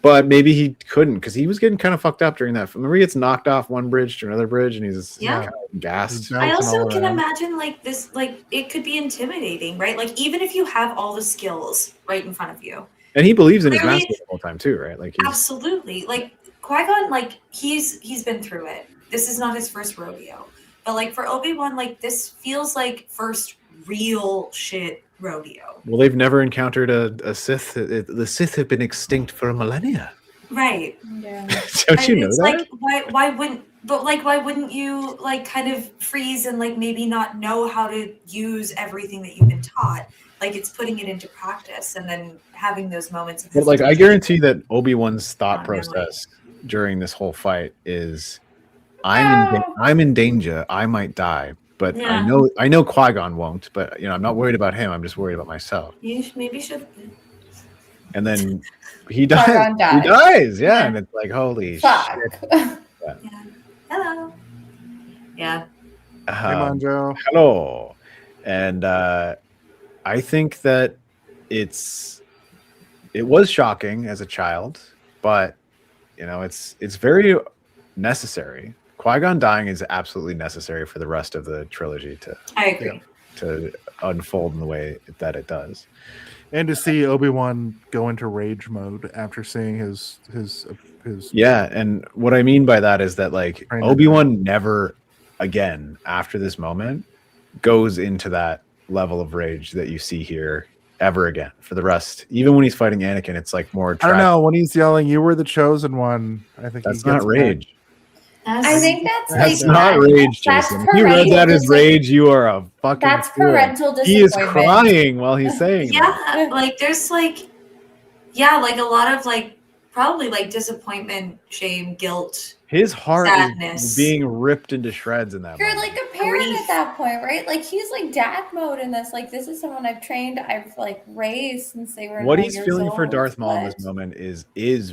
But maybe he couldn't because he was getting kind of fucked up during that. Remember, he gets knocked off one bridge to another bridge, and he's Yeah. kind of gassed. He's I bouncing also all can around. imagine like this, like it could be intimidating, right? Like even if you have all the skills right in front of you, And he believes in his Clearly- master the whole time too, right? Like he's, absolutely. Like Qui-Gon, like he's been through it. This is not his first rodeo, but like for Obi-Wan, like this feels like first real shit rodeo, well, they've never encountered a Sith. The Sith have been extinct for a millennia. right? Yeah. Don't you And know it's that? like why wouldn't you like kind of freeze and like maybe not know how to use everything that you've been taught? Like it's putting it into practice and then having those moments of But like, I hesitation. guarantee that Obi-Wan's thought Not really. process during this whole fight is, I'm in danger. I might die, but Yeah. I know Qui-Gon won't. But I'm not worried about him. I'm just worried about myself. You maybe should. And then he dies. Qui-Gon He dies. dies. Yeah, Yeah. and it's like holy Fuck. shit. Yeah. Hello. Yeah. Hey, Monjo. Hello. And I think that it was shocking as a child, but it's very necessary. Qui-Gon dying is absolutely necessary for the rest of the trilogy I agree. to unfold in the way that it does. And to see Obi-Wan go into rage mode after seeing his Yeah, and what I mean by that is that like Trainer Obi-Wan never again after this moment goes into that level of rage that you see here ever again for the rest. Even when he's fighting Anakin, it's like more I don't know, when he's yelling, "You were the chosen one." I think that's he not gets rage. I think That's not rage, that's Jason. If you read that as rage, you are a fucking That's fool. parental He is disappointment. crying while he's saying that. Yeah, like there's like a lot of like probably like disappointment, shame, guilt. His heart sadness. is being ripped into shreds in that You're moment. like a parent at that point, right? Like he's like dad mode in this. Like this is someone I've trained, I've like raised since they were. What 9 he's years feeling for old. Darth Maul in this What? moment is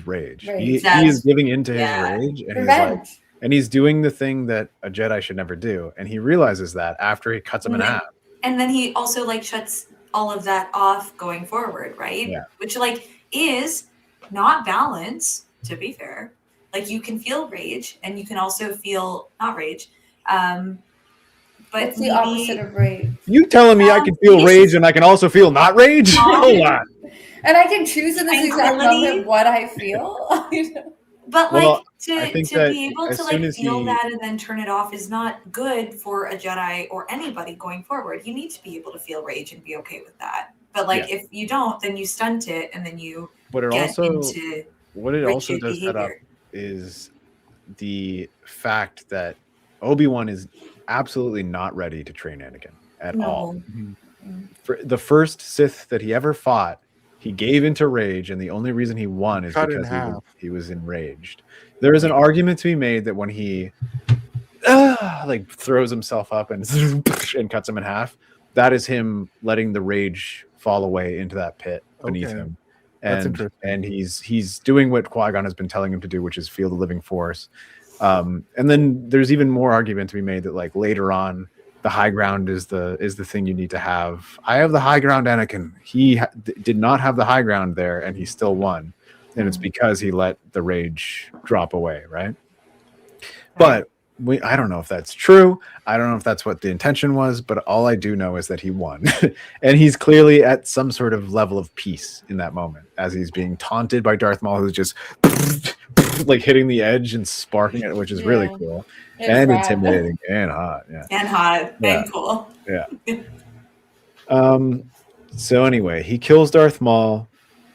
rage. Rage. He is giving into his rage, and he's like, Revenge. and he's doing the thing that a Jedi should never do, and he realizes that after he cuts him in half. And then he also like shuts all of that off going forward, right? Yeah. Which like is not balance, to be fair. Like you can feel rage and you can also feel not rage. But It's the opposite of rage. You telling me I can feel rage and I can also feel not rage? Hold on. And I can choose in this exact Tranquility. moment what I feel. But Well, like I think to that be able as to soon like as feel he- that and then turn it off is not good for a Jedi or anybody going forward. You need to be able to feel rage and be okay with that. But like if you don't, then you stunt it and then you But it get also into what it also rigid does set up behavior. is the fact that Obi-Wan is absolutely not ready to train Anakin at all. For the first Sith that he ever fought, he gave into rage, and the only reason he won is Cut in because half. he was enraged. There is an argument to be made that when he like throws himself up and cuts him in half, that is him letting the rage fall away into that pit beneath Okay. him. That's And interesting. he's doing what Qui-Gon has been telling him to do, which is feel the living force. And then there's even more argument to be made that like later on, the high ground is the thing you need to have. I have the high ground, Anakin. He did not have the high ground there, and he still won. And it's because he let the rage drop away, right? But I don't know if that's true. I don't know if that's what the intention was, but all I do know is that he won. And he's clearly at some sort of level of peace in that moment as he's being taunted by Darth Maul, who's just like hitting the edge and sparking it, which is really cool and intimidating and hot. Yeah. And hot Yeah. and cool. Yeah. So anyway, he kills Darth Maul.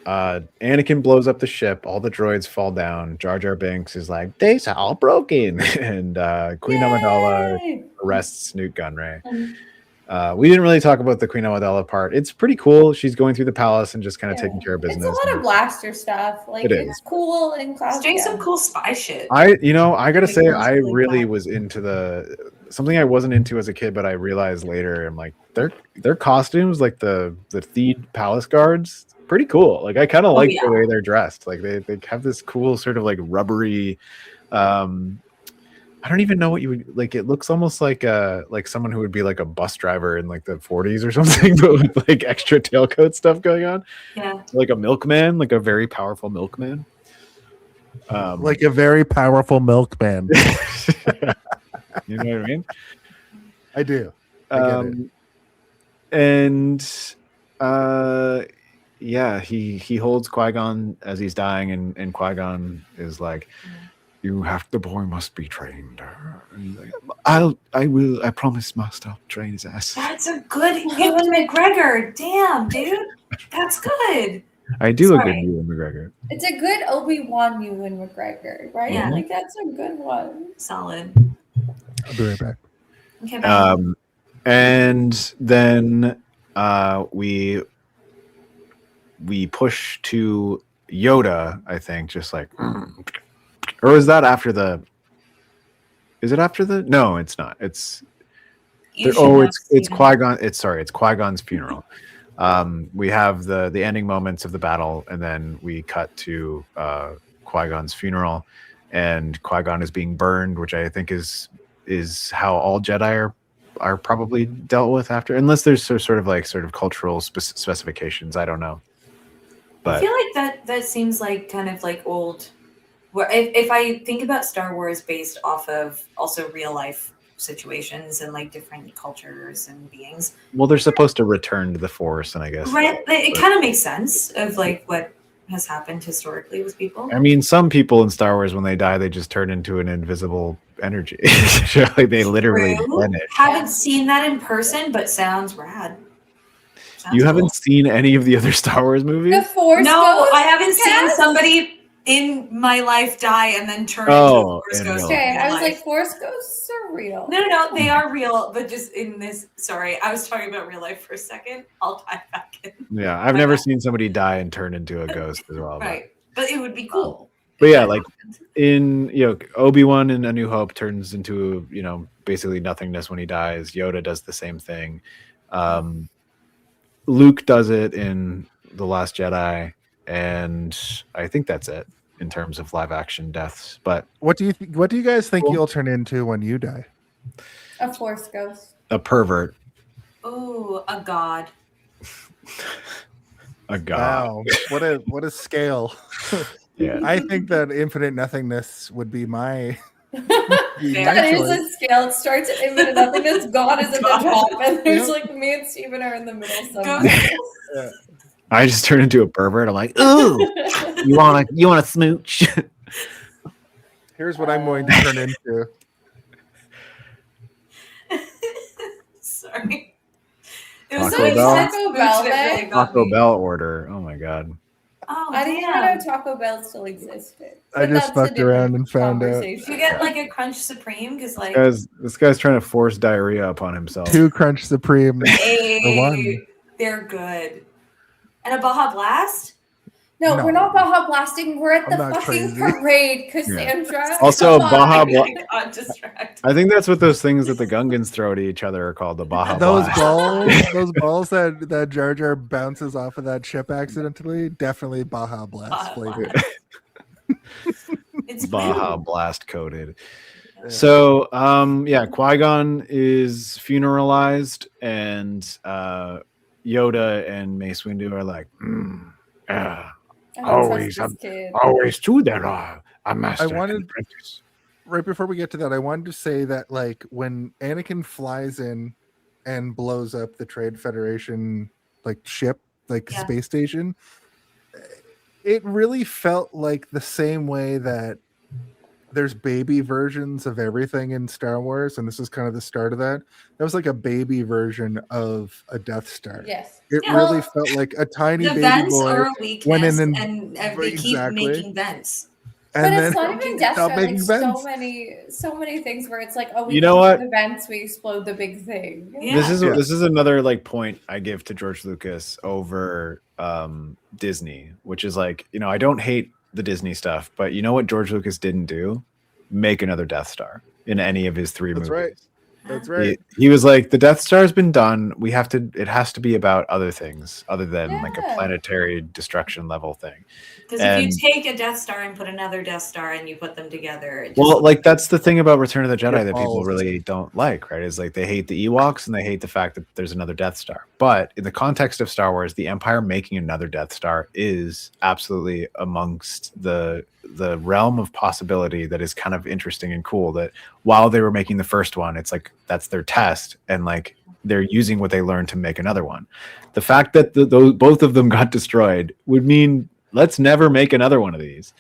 Anakin blows up the ship. All the droids fall down. Jar Jar Binks is like, "They's all broken," and Queen Amidala arrests Newt Gunray. We didn't really talk about the Queen Amidala part. It's pretty cool. She's going through the palace and just kind of taking care of It's business. a lot of blaster stuff. Like It it's is. cool and classic. Doing some cool spy shit. I gotta say, Like, I really really fun. was into something I wasn't into as a kid, but I realized later, I'm like, their costumes, like the Theed palace guards, pretty cool. Like I kind of like yeah. the way they're dressed. Like they have this cool sort of like rubbery. I don't even know what you would like. It looks almost like someone who would be like a bus driver in like the 40s or something, but with like extra tailcoat stuff going on. Yeah. Like a milkman, like a very powerful milkman. Like a very powerful milkman. You know what I mean? I do. I get it. And yeah, he holds Qui-Gon as he's dying, and Qui-Gon is like, the boy must be trained. And he's like, I promise, Master, I'll train his ass. That's a good Ewan McGregor. Damn, dude. That's good. I do a good Sorry. Ewan McGregor. It's a good Obi-Wan Ewan McGregor, right? Yeah. Like that's a good one. Solid. I'll be right back. Okay, bye. And then we push to Yoda, I think, just like, or is that after the? Is it after the? No, it's not. It's You should have it's seen it. Qui-Gon. It's Qui-Gon's funeral. We have the ending moments of the battle, and then we cut to Qui-Gon's funeral, and Qui-Gon is being burned, which I think is how all Jedi are are probably dealt with after, unless there's sort of cultural specifications. I don't know. I But feel like that seems like kind of like old. Where if I think about Star Wars based off of also real life situations and like different cultures and beings, well, they're supposed to return to the Force, and I guess right? It kind of makes sense of like what has happened historically with people. I mean, some people in Star Wars, when they die, they just turn into an invisible energy. Like they literally vanish. Haven't seen that in person, but sounds rad. You haven't seen any of the other Star Wars movies? The Force No, Ghost? I haven't seen Yes. somebody in my life die and then turn into a Force in Ghost. real Okay, in I was life. like, Force Ghosts are real. No, they are real, but just in this. Sorry, I was talking about real life for a second. I'll dive back in. Yeah, I've never seen somebody die and turn into a ghost as well. Right, but it would be cool. But yeah, like in Obi-Wan in A New Hope turns into basically nothingness when he dies. Yoda does the same thing. Luke does it in The Last Jedi, and I think that's it in terms of live action deaths. But what do you guys think you'll turn into when you die? A Force Ghost. A pervert. Oh, a god. A god. Wow, what a scale. Yeah. I think that infinite nothingness would be my. That is a scale. It starts at infinite nothingness. God is at the top, and there's like me and Steven are in the middle somewhere. I just turn into a pervert. I'm like, ooh, you wanna smooch? Here's what I'm going to turn into. Sorry. It was Taco Bell. Taco Bell order. Oh my god. Oh, I didn't even know Taco Bell still existed. I just fucked around and found out. Did you get like a Crunch Supreme? Because like This guy's trying to force diarrhea upon himself. 2 Crunch Supreme. hey, one. They're good. And a Baja Blast? No, No. we're not Baja Blasting. We're at I'm the not fucking crazy. parade, Cassandra. Also, Come on. Baja Got distracted. I think that's what those things that the Gungans throw to each other are called, the Baja Those Blast. those balls that Jar Jar bounces off of that ship accidentally, definitely Baja Blast flavor. It's Baja Blast coated. So, Qui-Gon is funeralized, and Yoda and Mace Windu are like, I don't Always, trust this kid. always true there are a master and wanted- apprentice. Right before we get to that, I wanted to say that like when Anakin flies in and blows up the Trade Federation ship, space station, it really felt like the same way that there's baby versions of everything in Star Wars, and this is kind of the start of that. That was like a baby version of a Death Star. Yes. It Yeah, really well, felt like a tiny the baby vents boy are a went weakness, in and they Exactly. keep making vents. and But then it's not even Death stop Star. Like making so vents. many things where it's like, oh, we You know keep what? the vents, we explode the big thing. Yeah. This is another point I give to George Lucas over Disney, which is I don't hate the Disney stuff, but you know what George Lucas didn't do? Make another Death Star in any of his 3 That's movies. right. That's right. He was like, the Death Star's been done. It has to be about other things other than like a Yeah. planetary destruction level thing. Because if you take a Death Star and put another Death Star and you put them together, it just That's the thing about Return of the Jedi It that people falls. really don't like, right? Is they hate the Ewoks and they hate the fact that there's another Death Star. But in the context of Star Wars, the Empire making another Death Star is absolutely amongst the realm of possibility that is kind of interesting and cool. That while they were making the first one, it's like that's their test, and they're using what they learned to make another one. The fact that both of them got destroyed would mean let's never make another one of these.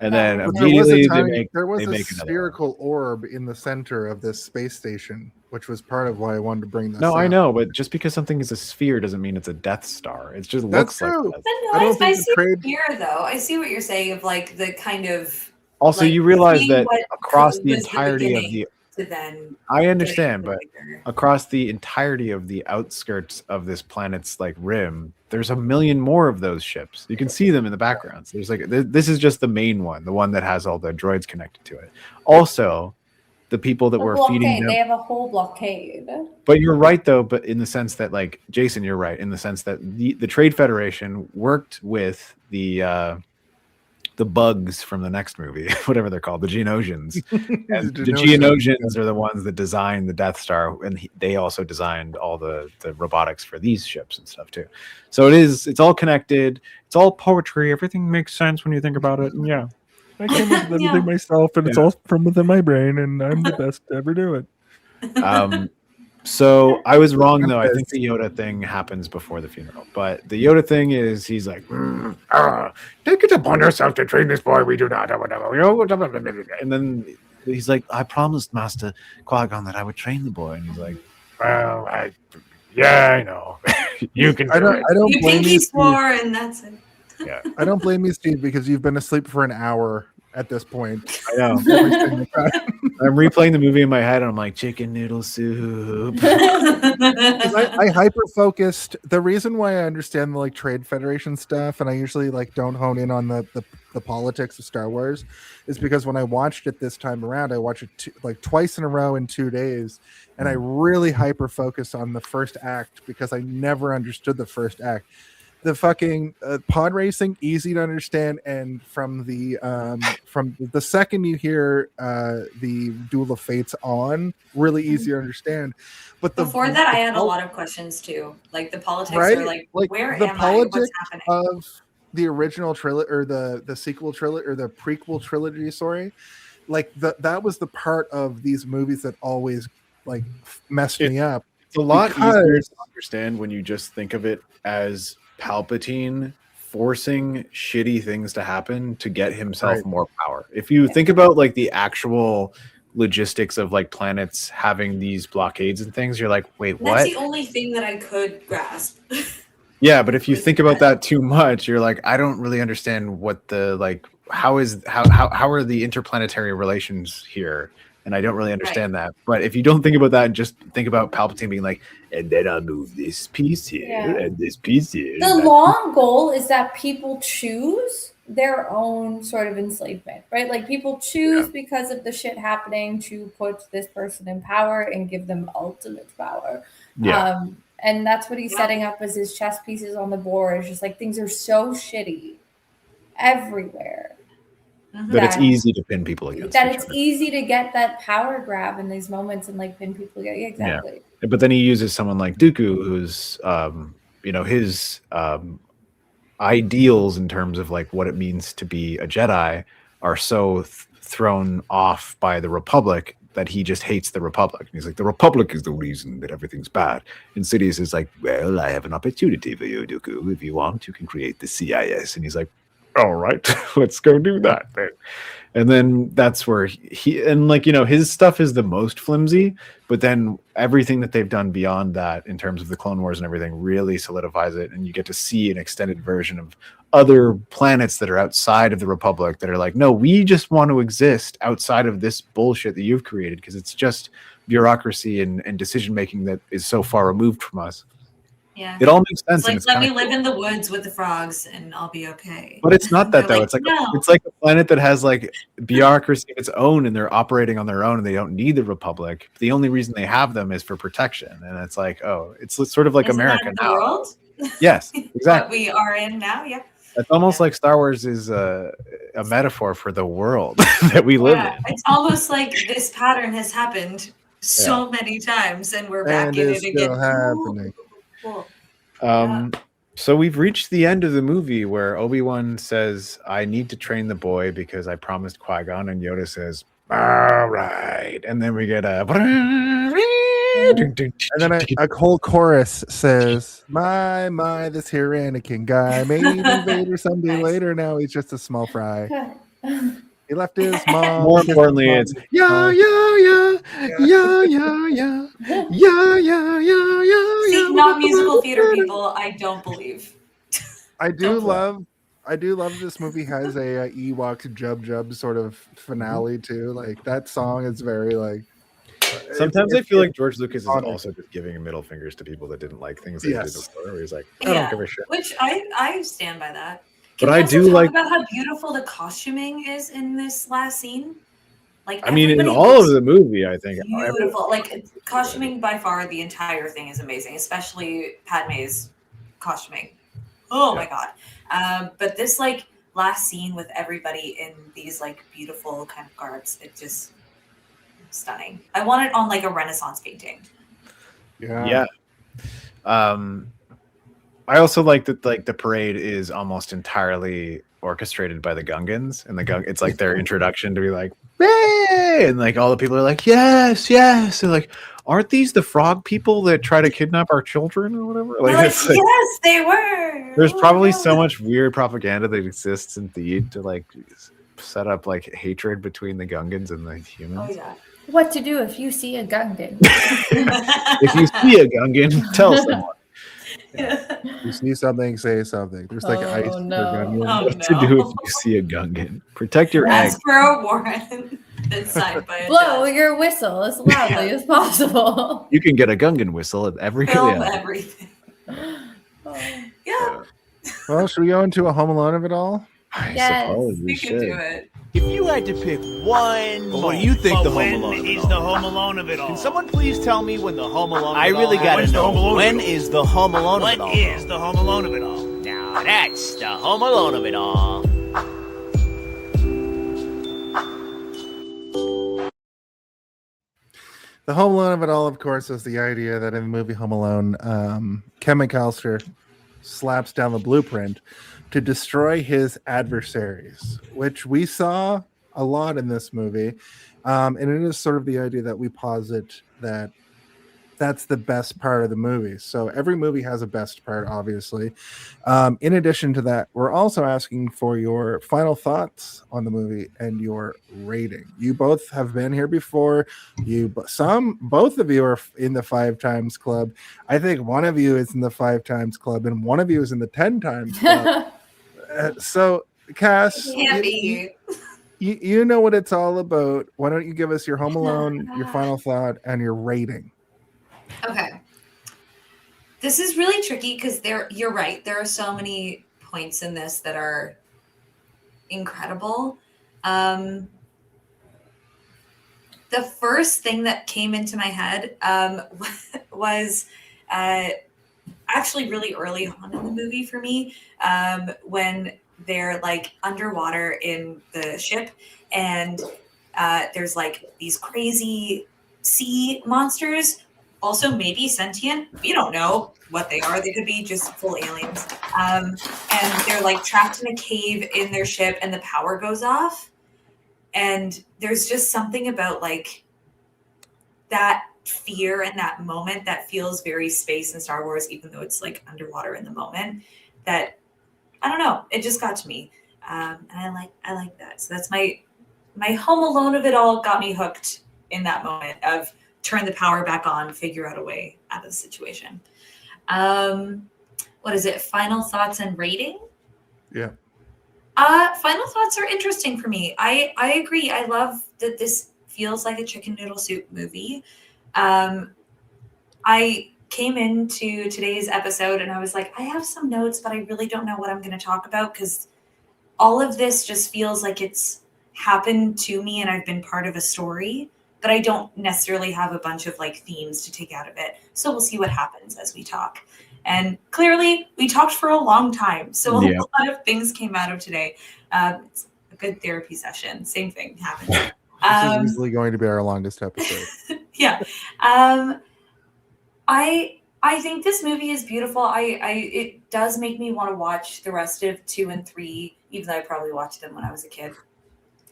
And then But immediately there was they a make another one. spherical orb in the center of this space station, which was part of why I wanted to bring this No, up. I know, but just because something is a sphere doesn't mean it's a Death Star. It just That's looks like true. that. But I no, don't think I the see trade- here though. I see what you're saying of the kind of Also, like, you realize seeing that what across was the entirety of beginning the to then I understand, getting but bigger. across the entirety of the outskirts of this planet's rim, there's a million more of those ships. You can see them in the backgrounds. There's this is just the main one, the one that has all the droids connected to it. Also, the people that A were feeding blockade. them. They have a whole blockade. But you're right, though. But in the sense that, Jason, you're right in the sense that the Trade Federation worked with the the bugs from the next movie, whatever they're called, the Geonosians. And the Geonosians, Geonosians are the ones that designed the Death Star, and they also designed all the robotics for these ships and stuff too. So it's all connected. It's all poetry. Everything makes sense when you think about it. And yeah, I came up with everything myself, and it's all from within my brain, and I'm the best to ever do it. So I was wrong though. I think the Yoda thing happens before the funeral, but the Yoda thing is he's like, take it upon yourself to train this boy. We do not. And then he's like, I promised Master Qui-Gon that I would train the boy, and he's like, well, I know. You can. I don't You blame pinky you, swore, and that's it. Yeah, I don't blame you, Steve, because you've been asleep for an hour at this point. I know. I'm replaying the movie in my head, and I'm like, chicken noodle soup. I hyper focused. The reason why I understand the like Trade Federation stuff, and I usually like don't hone in on the politics of Star Wars, is because when I watched it this time around, I watched it like twice in a row in 2 days, and I really hyper focused on the first act because I never understood the first act. The fucking pod racing, easy to understand, and from the second you hear the Duel of Fates on, really easy to understand. But before that, I had a lot of questions too. Like the politics right? are like where the am politics I? What's happening? Of the original trilogy or the sequel trilogy or the prequel trilogy, sorry. Like that was the part of these movies that always like messed me up. It's a lot easier to understand when you just think of it as Palpatine forcing shitty things to happen to get himself more power. If you think about like the actual logistics of like planets having these blockades and things, you're like, wait, what? That's the only thing that I could grasp. Yeah, but if you think about that too much, you're like, I don't really understand what the like how are the interplanetary relations here? And I don't really understand that. But if you don't think about that and just think about Palpatine being like, and then I'll move this piece here and this piece here. The long goal is that people choose their own sort of enslavement, right? Like people choose because of the shit happening to put this person in power and give them ultimate power. Yeah. And that's what he's setting up as his chess pieces on the board. It's just like things are so shitty everywhere. That it's easy to pin people against. That it's easy to get that power grab in these moments and like pin people against. Yeah, exactly. Yeah. But then he uses someone like Dooku, who's his ideals in terms of like what it means to be a Jedi are so thrown off by the Republic that he just hates the Republic. And he's like, the Republic is the reason that everything's bad. And Sidious is like, well, I have an opportunity for you, Dooku. If you want, you can create the CIS. And he's like, all right, let's go do that then. And then that's where his stuff is the most flimsy, but then everything that they've done beyond that in terms of the Clone Wars and everything really solidifies it. And you get to see an extended version of other planets that are outside of the Republic that are like, no, we just want to exist outside of this bullshit that you've created because it's just bureaucracy and decision-making that is so far removed from us. Yeah, it all makes sense. It's like, let me live in the woods with the frogs, and I'll be okay. But it's not that though. Like, it's like it's like a planet that has like bureaucracy of its own, and they're operating on their own, and they don't need the Republic. The only reason they have them is for protection, and it's like, oh, it's sort of like Isn't America that the now. world? Yes, exactly. What we are in now. Yeah. It's almost like Star Wars is a metaphor for the world that we live in. It's almost like this pattern has happened so many times, and we're back in it again. Happening. Cool. So we've reached the end of the movie where Obi-Wan says, I need to train the boy because I promised Qui-Gon, and Yoda says, all right. And then we get a and then a whole chorus says, my, this here Anakin guy, maybe Vader someday later. Now he's just a small fry. He left his mom. More importantly, it's yeah. See, not musical theater people, I don't believe. I do love this movie has a Ewoks Jub sort of finale too. Like that song is very like. Sometimes I feel like George Lucas is also just giving middle fingers to people that didn't like things that he did before. Where he's like, I don't give a shit. Which I stand by that. But I do talk like about how beautiful the costuming is in this last scene. Like, I mean, in all of the movie, I think beautiful. Like costuming by far, the entire thing is amazing, especially Padme's costuming. Oh my god! But this, like, last scene with everybody in these like beautiful kind of garbs, it's just stunning. I want it on like a Renaissance painting. Yeah. I also like that like the parade is almost entirely orchestrated by the Gungans, and it's like their introduction to be like, hey! And like all the people are like, yes, yes. And like, aren't these the frog people that try to kidnap our children or whatever? Like, it's like, yes, they were. there's probably so much weird propaganda that exists in Theed to like set up like hatred between the Gungans and the humans. Oh yeah. What to do if you see a Gungan? If you see a Gungan, tell someone. You see something, say something. There's like ice for Gungan. Oh, What to do if you see a Gungan? Protect your egg. Ask for a warrant. That's signed by a Blow judge. your whistle as loudly as possible. You can get a Gungan whistle at every Film yeah. everything. Yeah. Well, should we go into a Home Alone of it all? I Yes. suppose we We can do should. it. If you had to pick one, What do you think but the Home when Alone of it is all? the Home Alone of it all? Can someone please tell me when the Home Alone? I of it really all gotta happens? know. When is the Home Alone? What of it all? is the Home Alone of it all? Now that's the Home Alone of it all. The Home Alone of it all, of course, is the idea that in the movie Home Alone, Ken McAllister slaps down the blueprint to destroy his adversaries, which we saw a lot in this movie. And it is sort of the idea that we posit that that's the best part of the movie. So every movie has a best part, obviously. In addition to that, we're also asking for your final thoughts on the movie and your rating. You both have been here before. Both of you are in the 5 times club. I think one of you is in the 5 times club, and one of you is in the 10 times club. So, Cass, Can't be. you know what it's all about. Why don't you give us your Home Alone, your final thought, and your rating? Okay. This is really tricky because you're right. There are so many points in this that are incredible. The first thing that came into my head was actually really early on in the movie for me, when they're like underwater in the ship and there's like these crazy sea monsters, also maybe sentient. We don't know what they are. They could be just full aliens. And they're like trapped in a cave in their ship and the power goes off. And there's just something about like that fear and that moment that feels very space and Star Wars, even though it's like underwater in the moment, that I don't know. It just got to me. And I like that. So that's my Home Alone of it all got me hooked in that moment of turn the power back on, figure out a way out of the situation. What is it? Final thoughts and rating? Yeah. Final thoughts are interesting for me. I agree. I love that this feels like a chicken noodle soup movie. I came into today's episode and I was like, I have some notes, but I really don't know what I'm going to talk about because all of this just feels like it's happened to me and I've been part of a story, but I don't necessarily have a bunch of like themes to take out of it. So we'll see what happens as we talk. And clearly we talked for a long time. So a lot of things came out of today. It's a good therapy session. Same thing happened. This is easily going to be our longest episode. Yeah. I think this movie is beautiful. It does make me want to watch the rest of 2 and 3, even though I probably watched them when I was a kid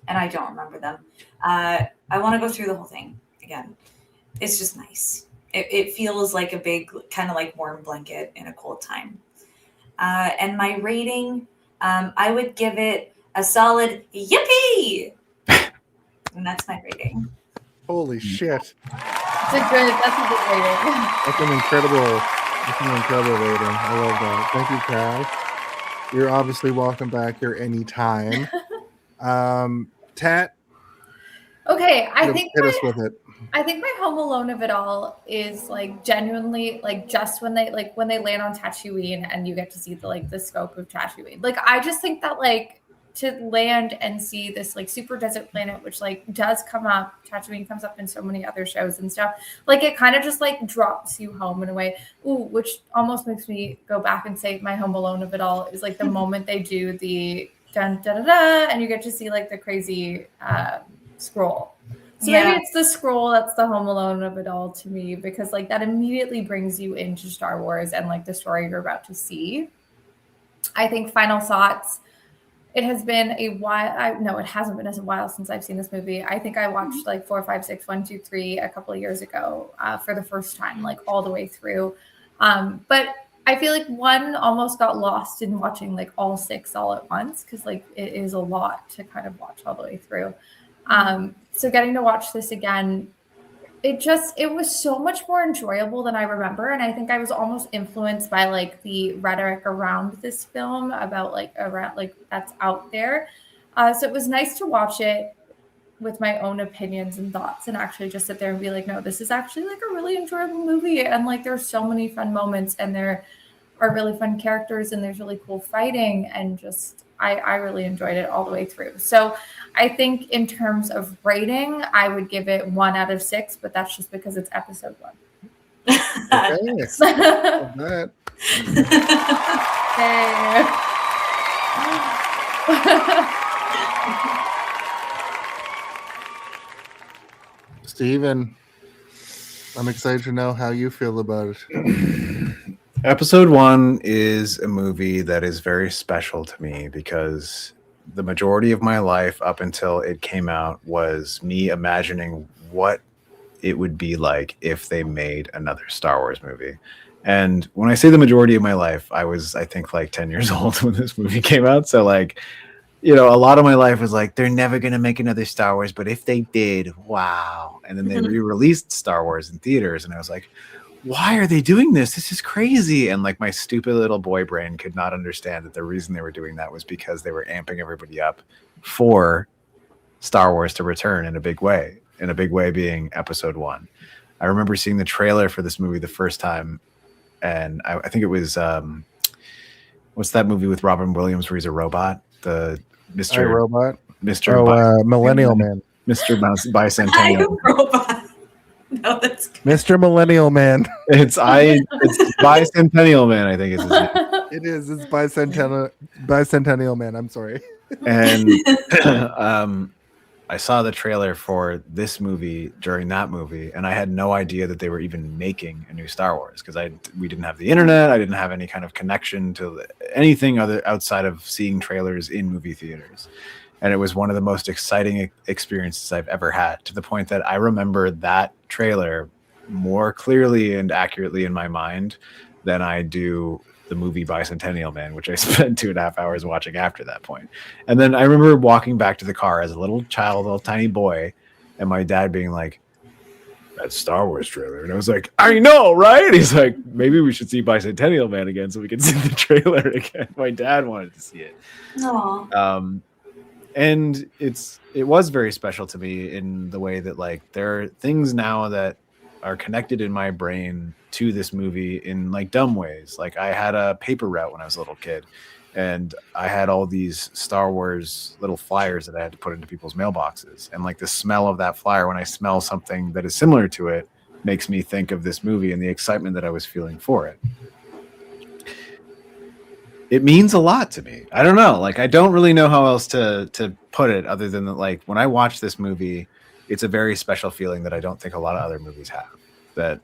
and I don't remember them. I want to go through the whole thing again. It's just nice. It feels like a big kind of like warm blanket in a cold time. And my rating, I would give it a solid yippee. And that's my rating. Holy shit. That's a good rating. That's an incredible rating. I love that. Thank you, Cass. You're obviously welcome back here anytime. Tat. Okay, I think hit us with it. I think my Home Alone of it all is like genuinely like just when they land on Tatooine and you get to see the scope of Tatooine. Like I just think that like to land and see this like super desert planet, which like does come up, Tatooine comes up in so many other shows and stuff. Like it kind of just like drops you home in a way. Ooh, which almost makes me go back and say my Home Alone of it all is like the moment they do the dun da da da, and you get to see like the crazy scroll. So maybe it's the scroll that's the Home Alone of it all to me, because like that immediately brings you into Star Wars and like the story you're about to see. I think final thoughts. It has been a while. No, it hasn't been as a while since I've seen this movie. I think I watched like 4, 5, 6, 1, 2, 3 a couple of years ago for the first time, like all the way through. But I feel like 1 almost got lost in watching like all 6 all at once, because like it is a lot to kind of watch all the way through. So getting to watch this again, it was so much more enjoyable than I remember. And I think I was almost influenced by like the rhetoric around this film about like around like that's out there. So it was nice to watch it with my own opinions and thoughts and actually just sit there and be like, no, this is actually like a really enjoyable movie. And like there's so many fun moments and there are really fun characters and there's really cool fighting, and just I really enjoyed it all the way through. So I think in terms of rating, I would give it 1 out of 6, but that's just because it's episode 1. Okay. Steven, I'm excited to know how you feel about it. Episode 1 is a movie that is very special to me because the majority of my life up until it came out was me imagining what it would be like if they made another Star Wars movie. And when I say the majority of my life, I was, I think, like 10 years old when this movie came out. So like, you know, a lot of my life was like, they're never going to make another Star Wars, but if they did, wow. And then they re-released Star Wars in theaters, and I was like, why are they doing this? This is crazy. And like my stupid little boy brain could not understand that the reason they were doing that was because they were amping everybody up for Star Wars to return in a big way being episode 1. I remember seeing the trailer for this movie the first time, and I think it was what's that movie with Robin Williams where he's a robot? The Mr. Robot. Mr. Millennial Man. Mr. Bicentennial. Robot. No, that's good. Mr. Millennial Man. It's Bicentennial Man, I think is his name. It is. It's Bicentennial Man. I'm sorry. And I saw the trailer for this movie during that movie, and I had no idea that they were even making a new Star Wars because we didn't have the internet. I didn't have any kind of connection to anything other outside of seeing trailers in movie theaters. And it was one of the most exciting experiences I've ever had, to the point that I remember that trailer more clearly and accurately in my mind than I do the movie Bicentennial Man, which I spent 2.5 hours watching after that point. And then I remember walking back to the car as a little child, little tiny boy, and my dad being like, that Star Wars trailer. And I was like, I know, right? And he's like, maybe we should see Bicentennial Man again so we can see the trailer again. My dad wanted to see it. Aww. And it was very special to me in the way that like there are things now that are connected in my brain to this movie in like dumb ways. Like I had a paper route when I was a little kid, and I had all these Star Wars little flyers that I had to put into people's mailboxes. And like the smell of that flyer, when I smell something that is similar to it, makes me think of this movie and the excitement that I was feeling for it. It means a lot to me. I don't know. Like, I don't really know how else to put it other than that, like, when I watch this movie, it's a very special feeling that I don't think a lot of other movies have. That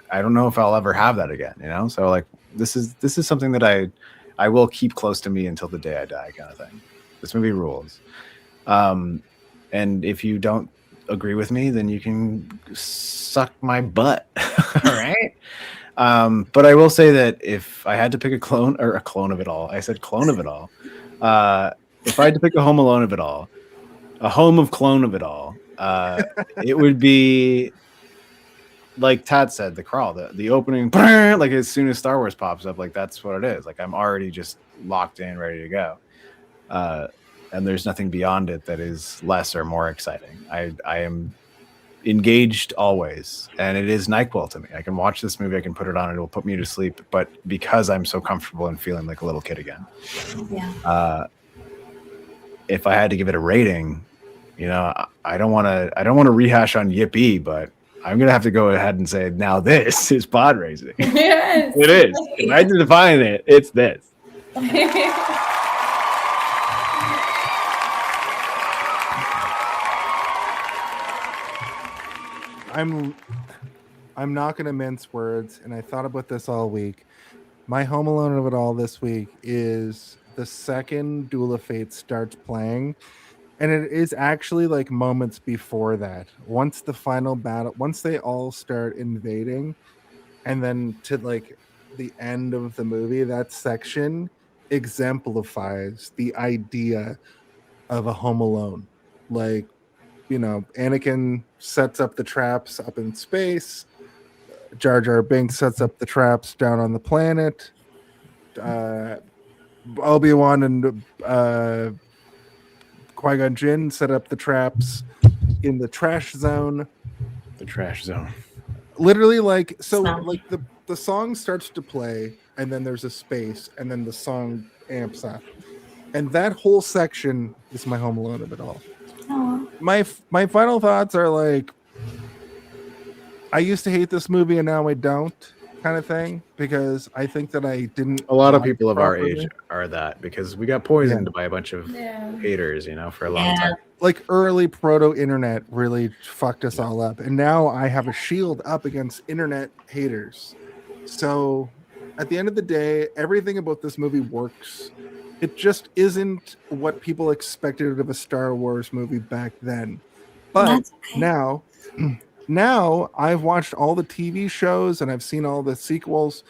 I don't know if I'll ever have that again, you know? So, like, this is something that I will keep close to me until the day I die, kind of thing. This movie rules. And if you don't agree with me, then you can suck my butt. All right? But I will say that if I had to pick a clone of it all, I said clone of it all. If I had to pick a Home Alone of it all, a home of clone of it all, it would be like Tad said, the crawl, the opening, like as soon as Star Wars pops up, like that's what it is. Like I'm already just locked in, ready to go. And there's nothing beyond it that is less or more exciting. I am engaged always, and it is NyQuil to me. I can watch this movie, I can put it on, and it will put me to sleep, but because I'm so comfortable and feeling like a little kid again. Yeah. If I had to give it a rating, you know, I don't want to rehash on Yippee, but I'm gonna have to go ahead and say now this is pod racing. Yes. It is. If I had to define it, it's this. I'm not going to mince words, and I thought about this all week. My Home Alone of it all this week is the second Duel of Fate starts playing, and it is actually like moments before that. Once the final battle, once they all start invading, and then to like the end of the movie, that section exemplifies the idea of a Home Alone. Like, Anakin sets up the traps up in space. Jar Jar Binks sets up the traps down on the planet. Obi-Wan and Qui-Gon Jinn set up the traps in the trash zone. The trash zone. Literally, like the song starts to play, and then there's a space, and then the song amps up, and that whole section is my Home Alone of it all. Aww. My final thoughts are like, I used to hate this movie and now I don't, kind of thing, because I think that I didn't. A lot of like people it of our properly. age are that, because we got poisoned by a bunch of haters, for a long time. Like early proto-internet really fucked us all up, and now I have a shield up against internet haters. So at the end of the day, everything about this movie works. It just isn't what people expected of a Star Wars movie back then. But now I've watched all the TV shows and I've seen all the sequels.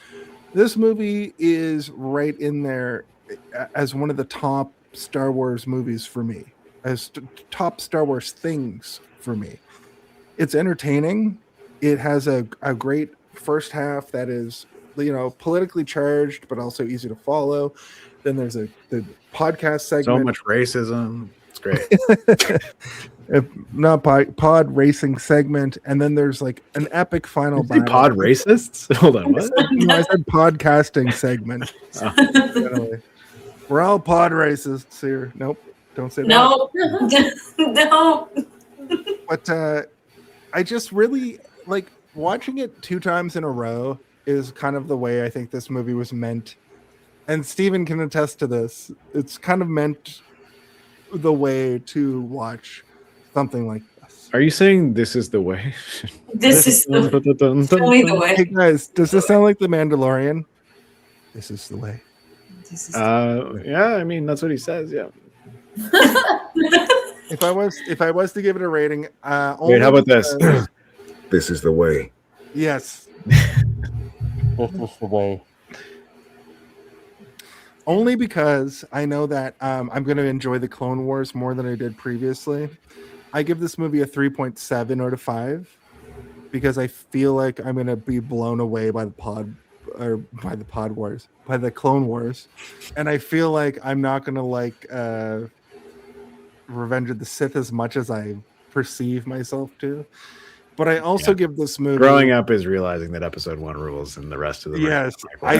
This movie is right in there as one of the top Star Wars movies for me, as top Star Wars things for me. It's entertaining. It has a great first half that is, politically charged, but also easy to follow. Then there's the podcast segment. So much racism. It's great. Not pod racing segment, and then there's like an epic final battle. Pod racists? Hold on, what? No, I said podcasting segment. Generally. We're all pod racists here. Nope, don't say that. No. But I just really like watching it 2 times in a row is kind of the way I think this movie was meant. And Steven can attest to this. It's kind of meant the way to watch something like this. Are you saying this is the way? This is only the way. Hey guys, does this sound like The Mandalorian? This is the way. Yeah, I mean that's what he says. Yeah. If I was to give it a rating, wait, how about this? This is the way. Yes. This is the way. Only because I know that I'm going to enjoy the Clone Wars more than I did previously. I give this movie a 3.7 out of 5 because I feel like I'm going to be blown away by the Clone Wars, and I feel like I'm not going to like Revenge of the Sith as much as I perceive myself to. But I also give this movie. Growing up is realizing that episode 1 rules and the rest of the. Yes, I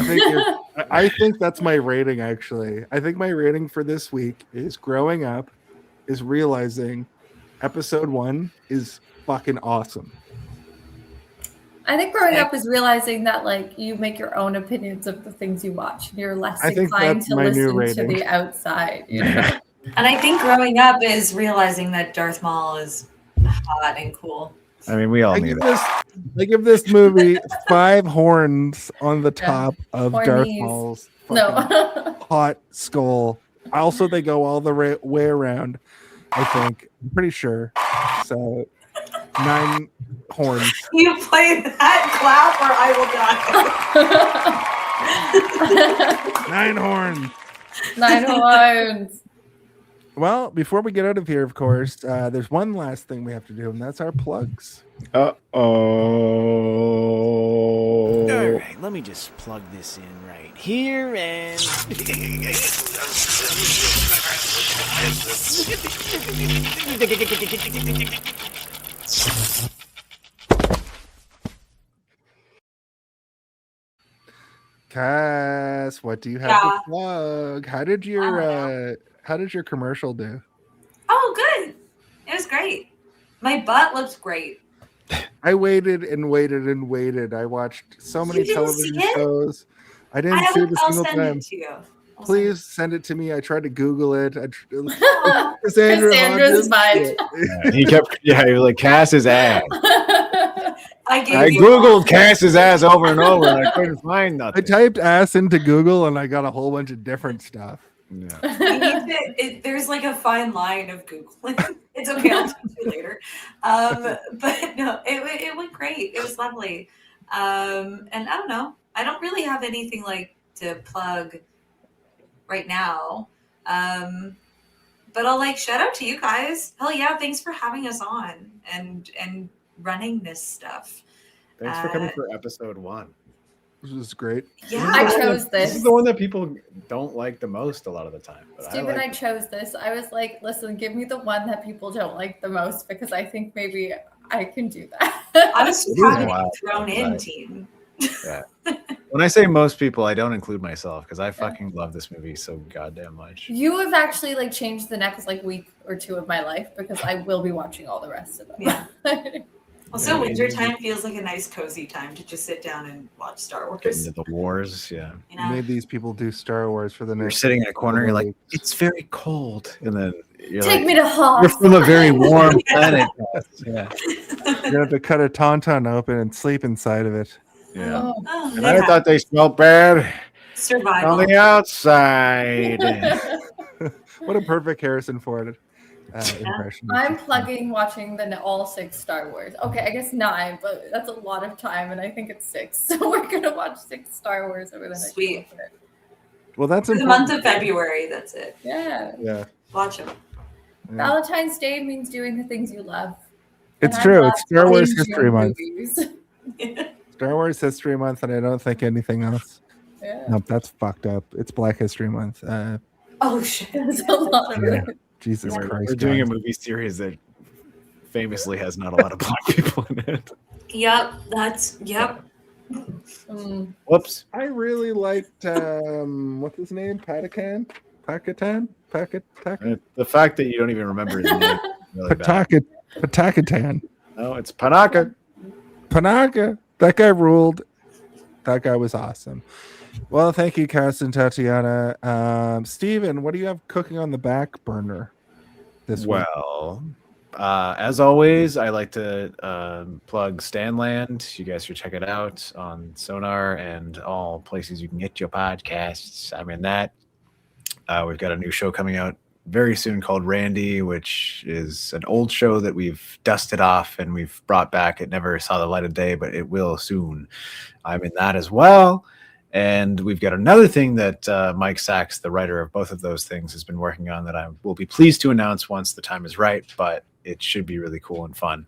think that's my rating. Actually, I think my rating for this week is growing up, is realizing episode 1 is fucking awesome. I think growing up is realizing that like you make your own opinions of the things you watch. You're less inclined to listen to the outside. And I think growing up is realizing that Darth Maul is hot and cool. I mean, we all knew that. I give this movie 5 horns on the top of Darth Maul's hot skull. Also, they go all the way around, I think. I'm pretty sure. So, 9 horns. You play that clap or I will die. 9 horns. 9 horns. Well, before we get out of here, of course, there's one last thing we have to do, and that's our plugs. Oh. All right, let me just plug this in right here and. Cass, what do you have to plug? How did your commercial do? Oh, good. It was great. My butt looks great. I waited and waited and waited. I watched so many television shows. I didn't see it a single time. Please send it to me. I tried to Google it. Cassandra's mind. He kept, he was like, Cass's ad. I Googled Cass's ass over and over, and I couldn't find I nothing. typed ass into Google and I got a whole bunch of different stuff. Yeah. There's like a fine line of Googling. It's okay, I'll teach you later. But no, it went great. It was lovely. And I don't know. I don't really have anything like to plug right now. But I'll like shout out to you guys. Hell yeah, thanks for having us on and running this stuff. Thanks for coming for episode 1. This was great. Yeah, I chose This this. is the one that people don't like the most a lot of the time. But Steve and I chose this. I was like, listen, give me the one that people don't like the most because I think maybe I can do that. I was surprised to be thrown in, Right. team. Yeah. When I say most people, I don't include myself because I fucking love this movie so goddamn much. You have actually like changed the next like week or two of my life because I will be watching all the rest of them. Yeah. Also, wintertime feels like a nice, cozy time to just sit down and watch Star Get Wars. into the wars, yeah. You know? Made these people do Star Wars for the You're next. sitting in a corner, you're like, weeks. it's very cold. And then you're Take like, me to Hoth. you're from a very warm planet. Yeah. You're gonna have to cut a tauntaun open and sleep inside of it. Yeah. Oh, And yeah. I thought they smelled bad Survival. on the outside. What a perfect Harrison Ford impression. I'm plugging watching the all 6 Star Wars. Okay, I guess 9, but that's a lot of time, and I think it's 6. So we're gonna watch 6 Star Wars over the next Sweet. month. Well, that's For the important. month of February, that's it. Yeah. Yeah. Watch them. Valentine's Day means doing the things you love. It's And I true. love It's Star Wars June History Month. movies. Star Wars History Month, and I don't think anything else. Yeah. Nope, that's fucked up. It's Black History Month. Oh shit. There's a lot of Yeah. it. Jesus Christ. We're doing a guys. movie series that famously has not a lot of black people in it. Yep, yep. Mm. Whoops. I really liked what's his name? Pakatan? The fact that you don't even remember his name is really bad. Patakatan. No, it's Panaka. Panaka. That guy ruled. That guy was awesome. Well, thank you, Cass and Tatiana. Steven, what do you have cooking on the back burner this week? Well, as always, I like to plug Stanland. You guys should check it out on Sonar and all places you can get your podcasts. I'm in that. We've got a new show coming out very soon called Randy, which is an old show that we've dusted off and we've brought back. It never saw the light of day, but it will soon. I'm in that as well. And we've got another thing that Mike Sachs, the writer of both of those things, has been working on that I will be pleased to announce once the time is right, but it should be really cool and fun.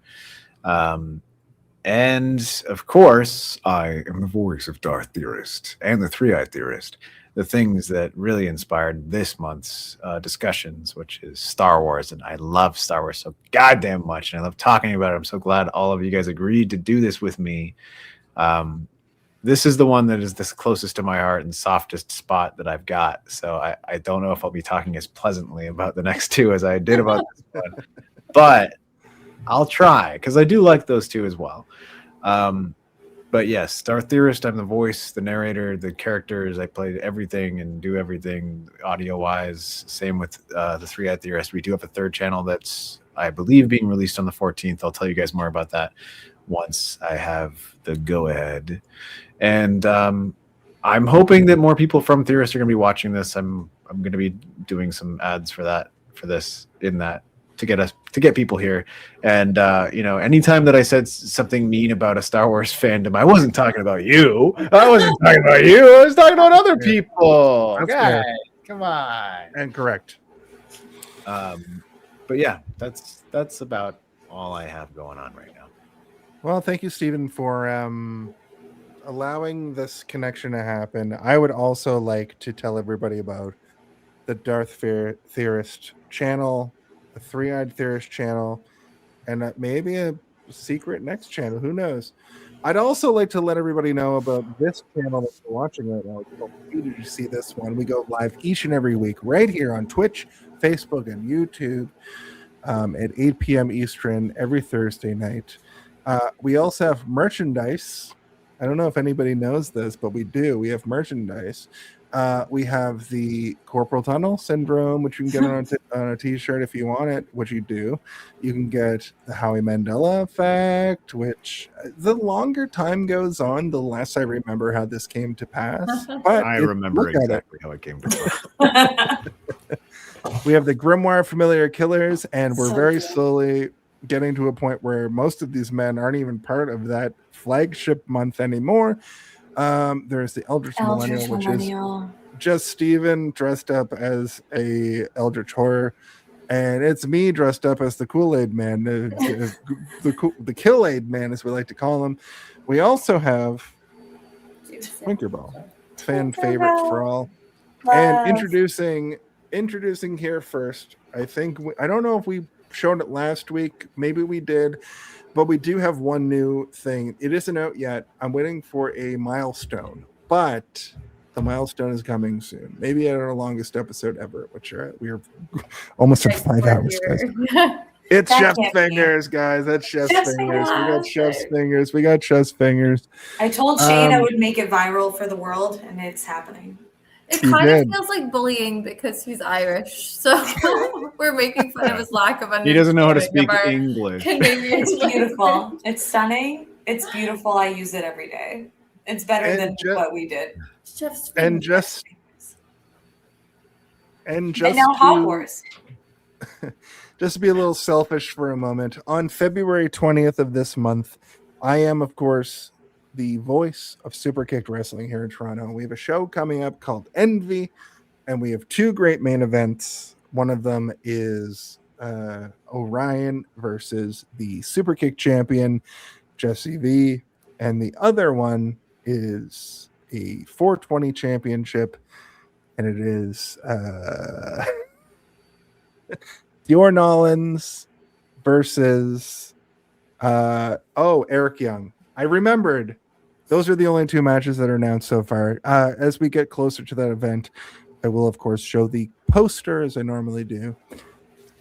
And of course, I am the voice of Darth Theorist and the Three-Eyed Theorist, the things that really inspired this month's discussions, which is Star Wars. And I love Star Wars so goddamn much, and I love talking about it. I'm so glad all of you guys agreed to do this with me. This is the one that is the closest to my heart and softest spot that I've got. So I don't know if I'll be talking as pleasantly about the next two as I did about this one, but I'll try because I do like those two as well. But yes, Star Theorist, I'm the voice, the narrator, the characters. I play everything and do everything audio-wise. Same with the Three-Eyed Theorist. We do have a third channel that's, I believe, being released on the 14th. I'll tell you guys more about that once I have the go-ahead. And I'm hoping that more people from Theorist are going to be watching this. I'm going to be doing some ads for this to get people here. And anytime that I said something mean about a Star Wars fandom, I wasn't talking about you. I was talking about other people. That's Guys, fair. come on. And correct. But yeah, that's about all I have going on right now. Well, thank you, Stephen, for allowing this connection to happen. I would also like to tell everybody about the Darth Theorist channel, the Three-Eyed Theorist channel, and maybe a secret next channel. Who knows? I'd also like to let everybody know about this channel that you're watching right now. It's called Hey, Did You See This One? We go live each and every week right here on Twitch, Facebook, and YouTube at 8 p.m. Eastern every Thursday night. We also have merchandise I don't know if anybody knows this, but we do. We have merchandise. We have the Corporal Tunnel Syndrome, which you can get on a t-shirt if you want it, which you do. You can get the Howie Mandela Effect, which the longer time goes on, the less I remember how this came to pass. But I remember exactly how it came to pass. We have the Grimoire Familiar Killers, and we're So very good. slowly getting to a point where most of these men aren't even part of that flagship month anymore. There's the Eldritch Millennial, which is just Steven dressed up as a Eldritch Horror, and it's me dressed up as the Kool-Aid Man, the Kill-Aid Man, as we like to call him. We also have Winkerball, fan favorite for all. And introducing here first, I think I don't know if we showed it last week, maybe we did, but we do have one new thing. It isn't out yet. I'm waiting for a milestone, but the milestone is coming soon. Maybe at our longest episode ever, which we're almost at 5 hours, guys. It's That Chef's can't be it. Fingers, guys. That's Chef's Chef's Fingers. We got fingers. Chef's Fingers. We got Chef's Fingers. I told Shane I would make it viral for the world, and it's happening. It You kind did. of feels like bullying because he's Irish, so we're making fun of his lack of understanding. He doesn't know how to of speak our English. Canadian It's beautiful. It's stunning. It's beautiful. I use it every day. It's better And than ju- what we did. Chef's And fingers. And now Hogwarts. Just to be a little selfish for a moment, on February 20th of this month, I am, of course, the voice of Superkicked Wrestling here in Toronto. We have a show coming up called Envy, and we have 2 great main events. One of them is Orion versus the Superkick champion, Jesse V, and the other one is a 420 championship, and it is Dior Nollins versus Eric Young. I remembered. Those are the only 2 matches that are announced so far. As we get closer to that event, I will, of course, show the poster as I normally do.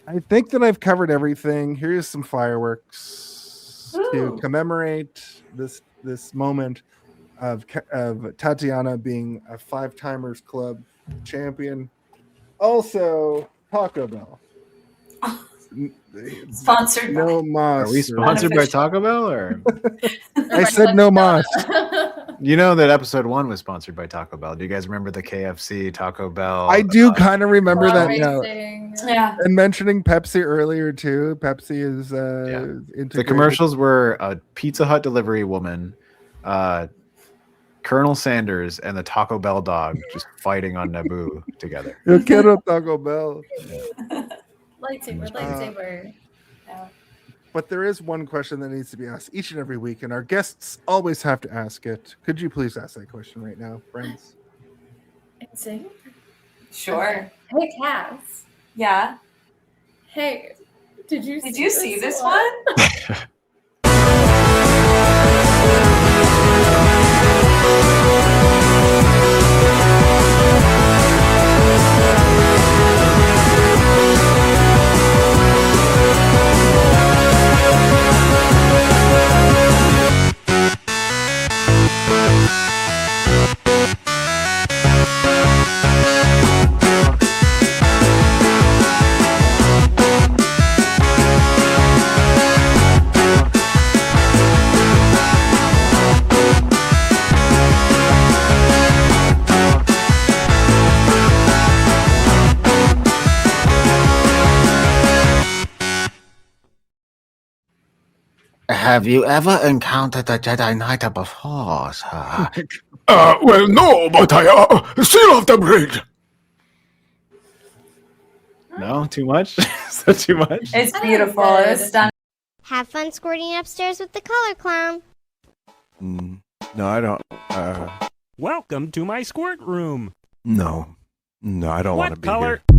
I think that I've covered everything. Here's some fireworks to commemorate this moment of Tatiana being a 5-timers club champion. Also, Taco Bell. Sponsored No by. Moss. Are we sponsored by Taco Bell, or I said no Moss. you know that episode 1 was sponsored by Taco Bell? Do you guys remember the KFC Taco Bell? I do kind of remember that now. Yeah. And mentioning Pepsi earlier too. Pepsi is The commercials were a Pizza Hut delivery woman, Colonel Sanders, and the Taco Bell dog just fighting on Naboo together. Yo quiero Taco Bell. Lightsaber. But there is one question that needs to be asked each and every week, and our guests always have to ask it. Could you please ask that question right now, friends? Insane. Sure. Hey, Cass. Yeah. Hey, did you see this one? Have you ever encountered a Jedi Knight before, sir? Well, no, but I still have the braid. No, too much. Is that too much? It's beautiful. It's stunning. Have fun squirting upstairs with the color clown. No, I don't. Welcome to my squirt room. No, I don't want to What be color? here.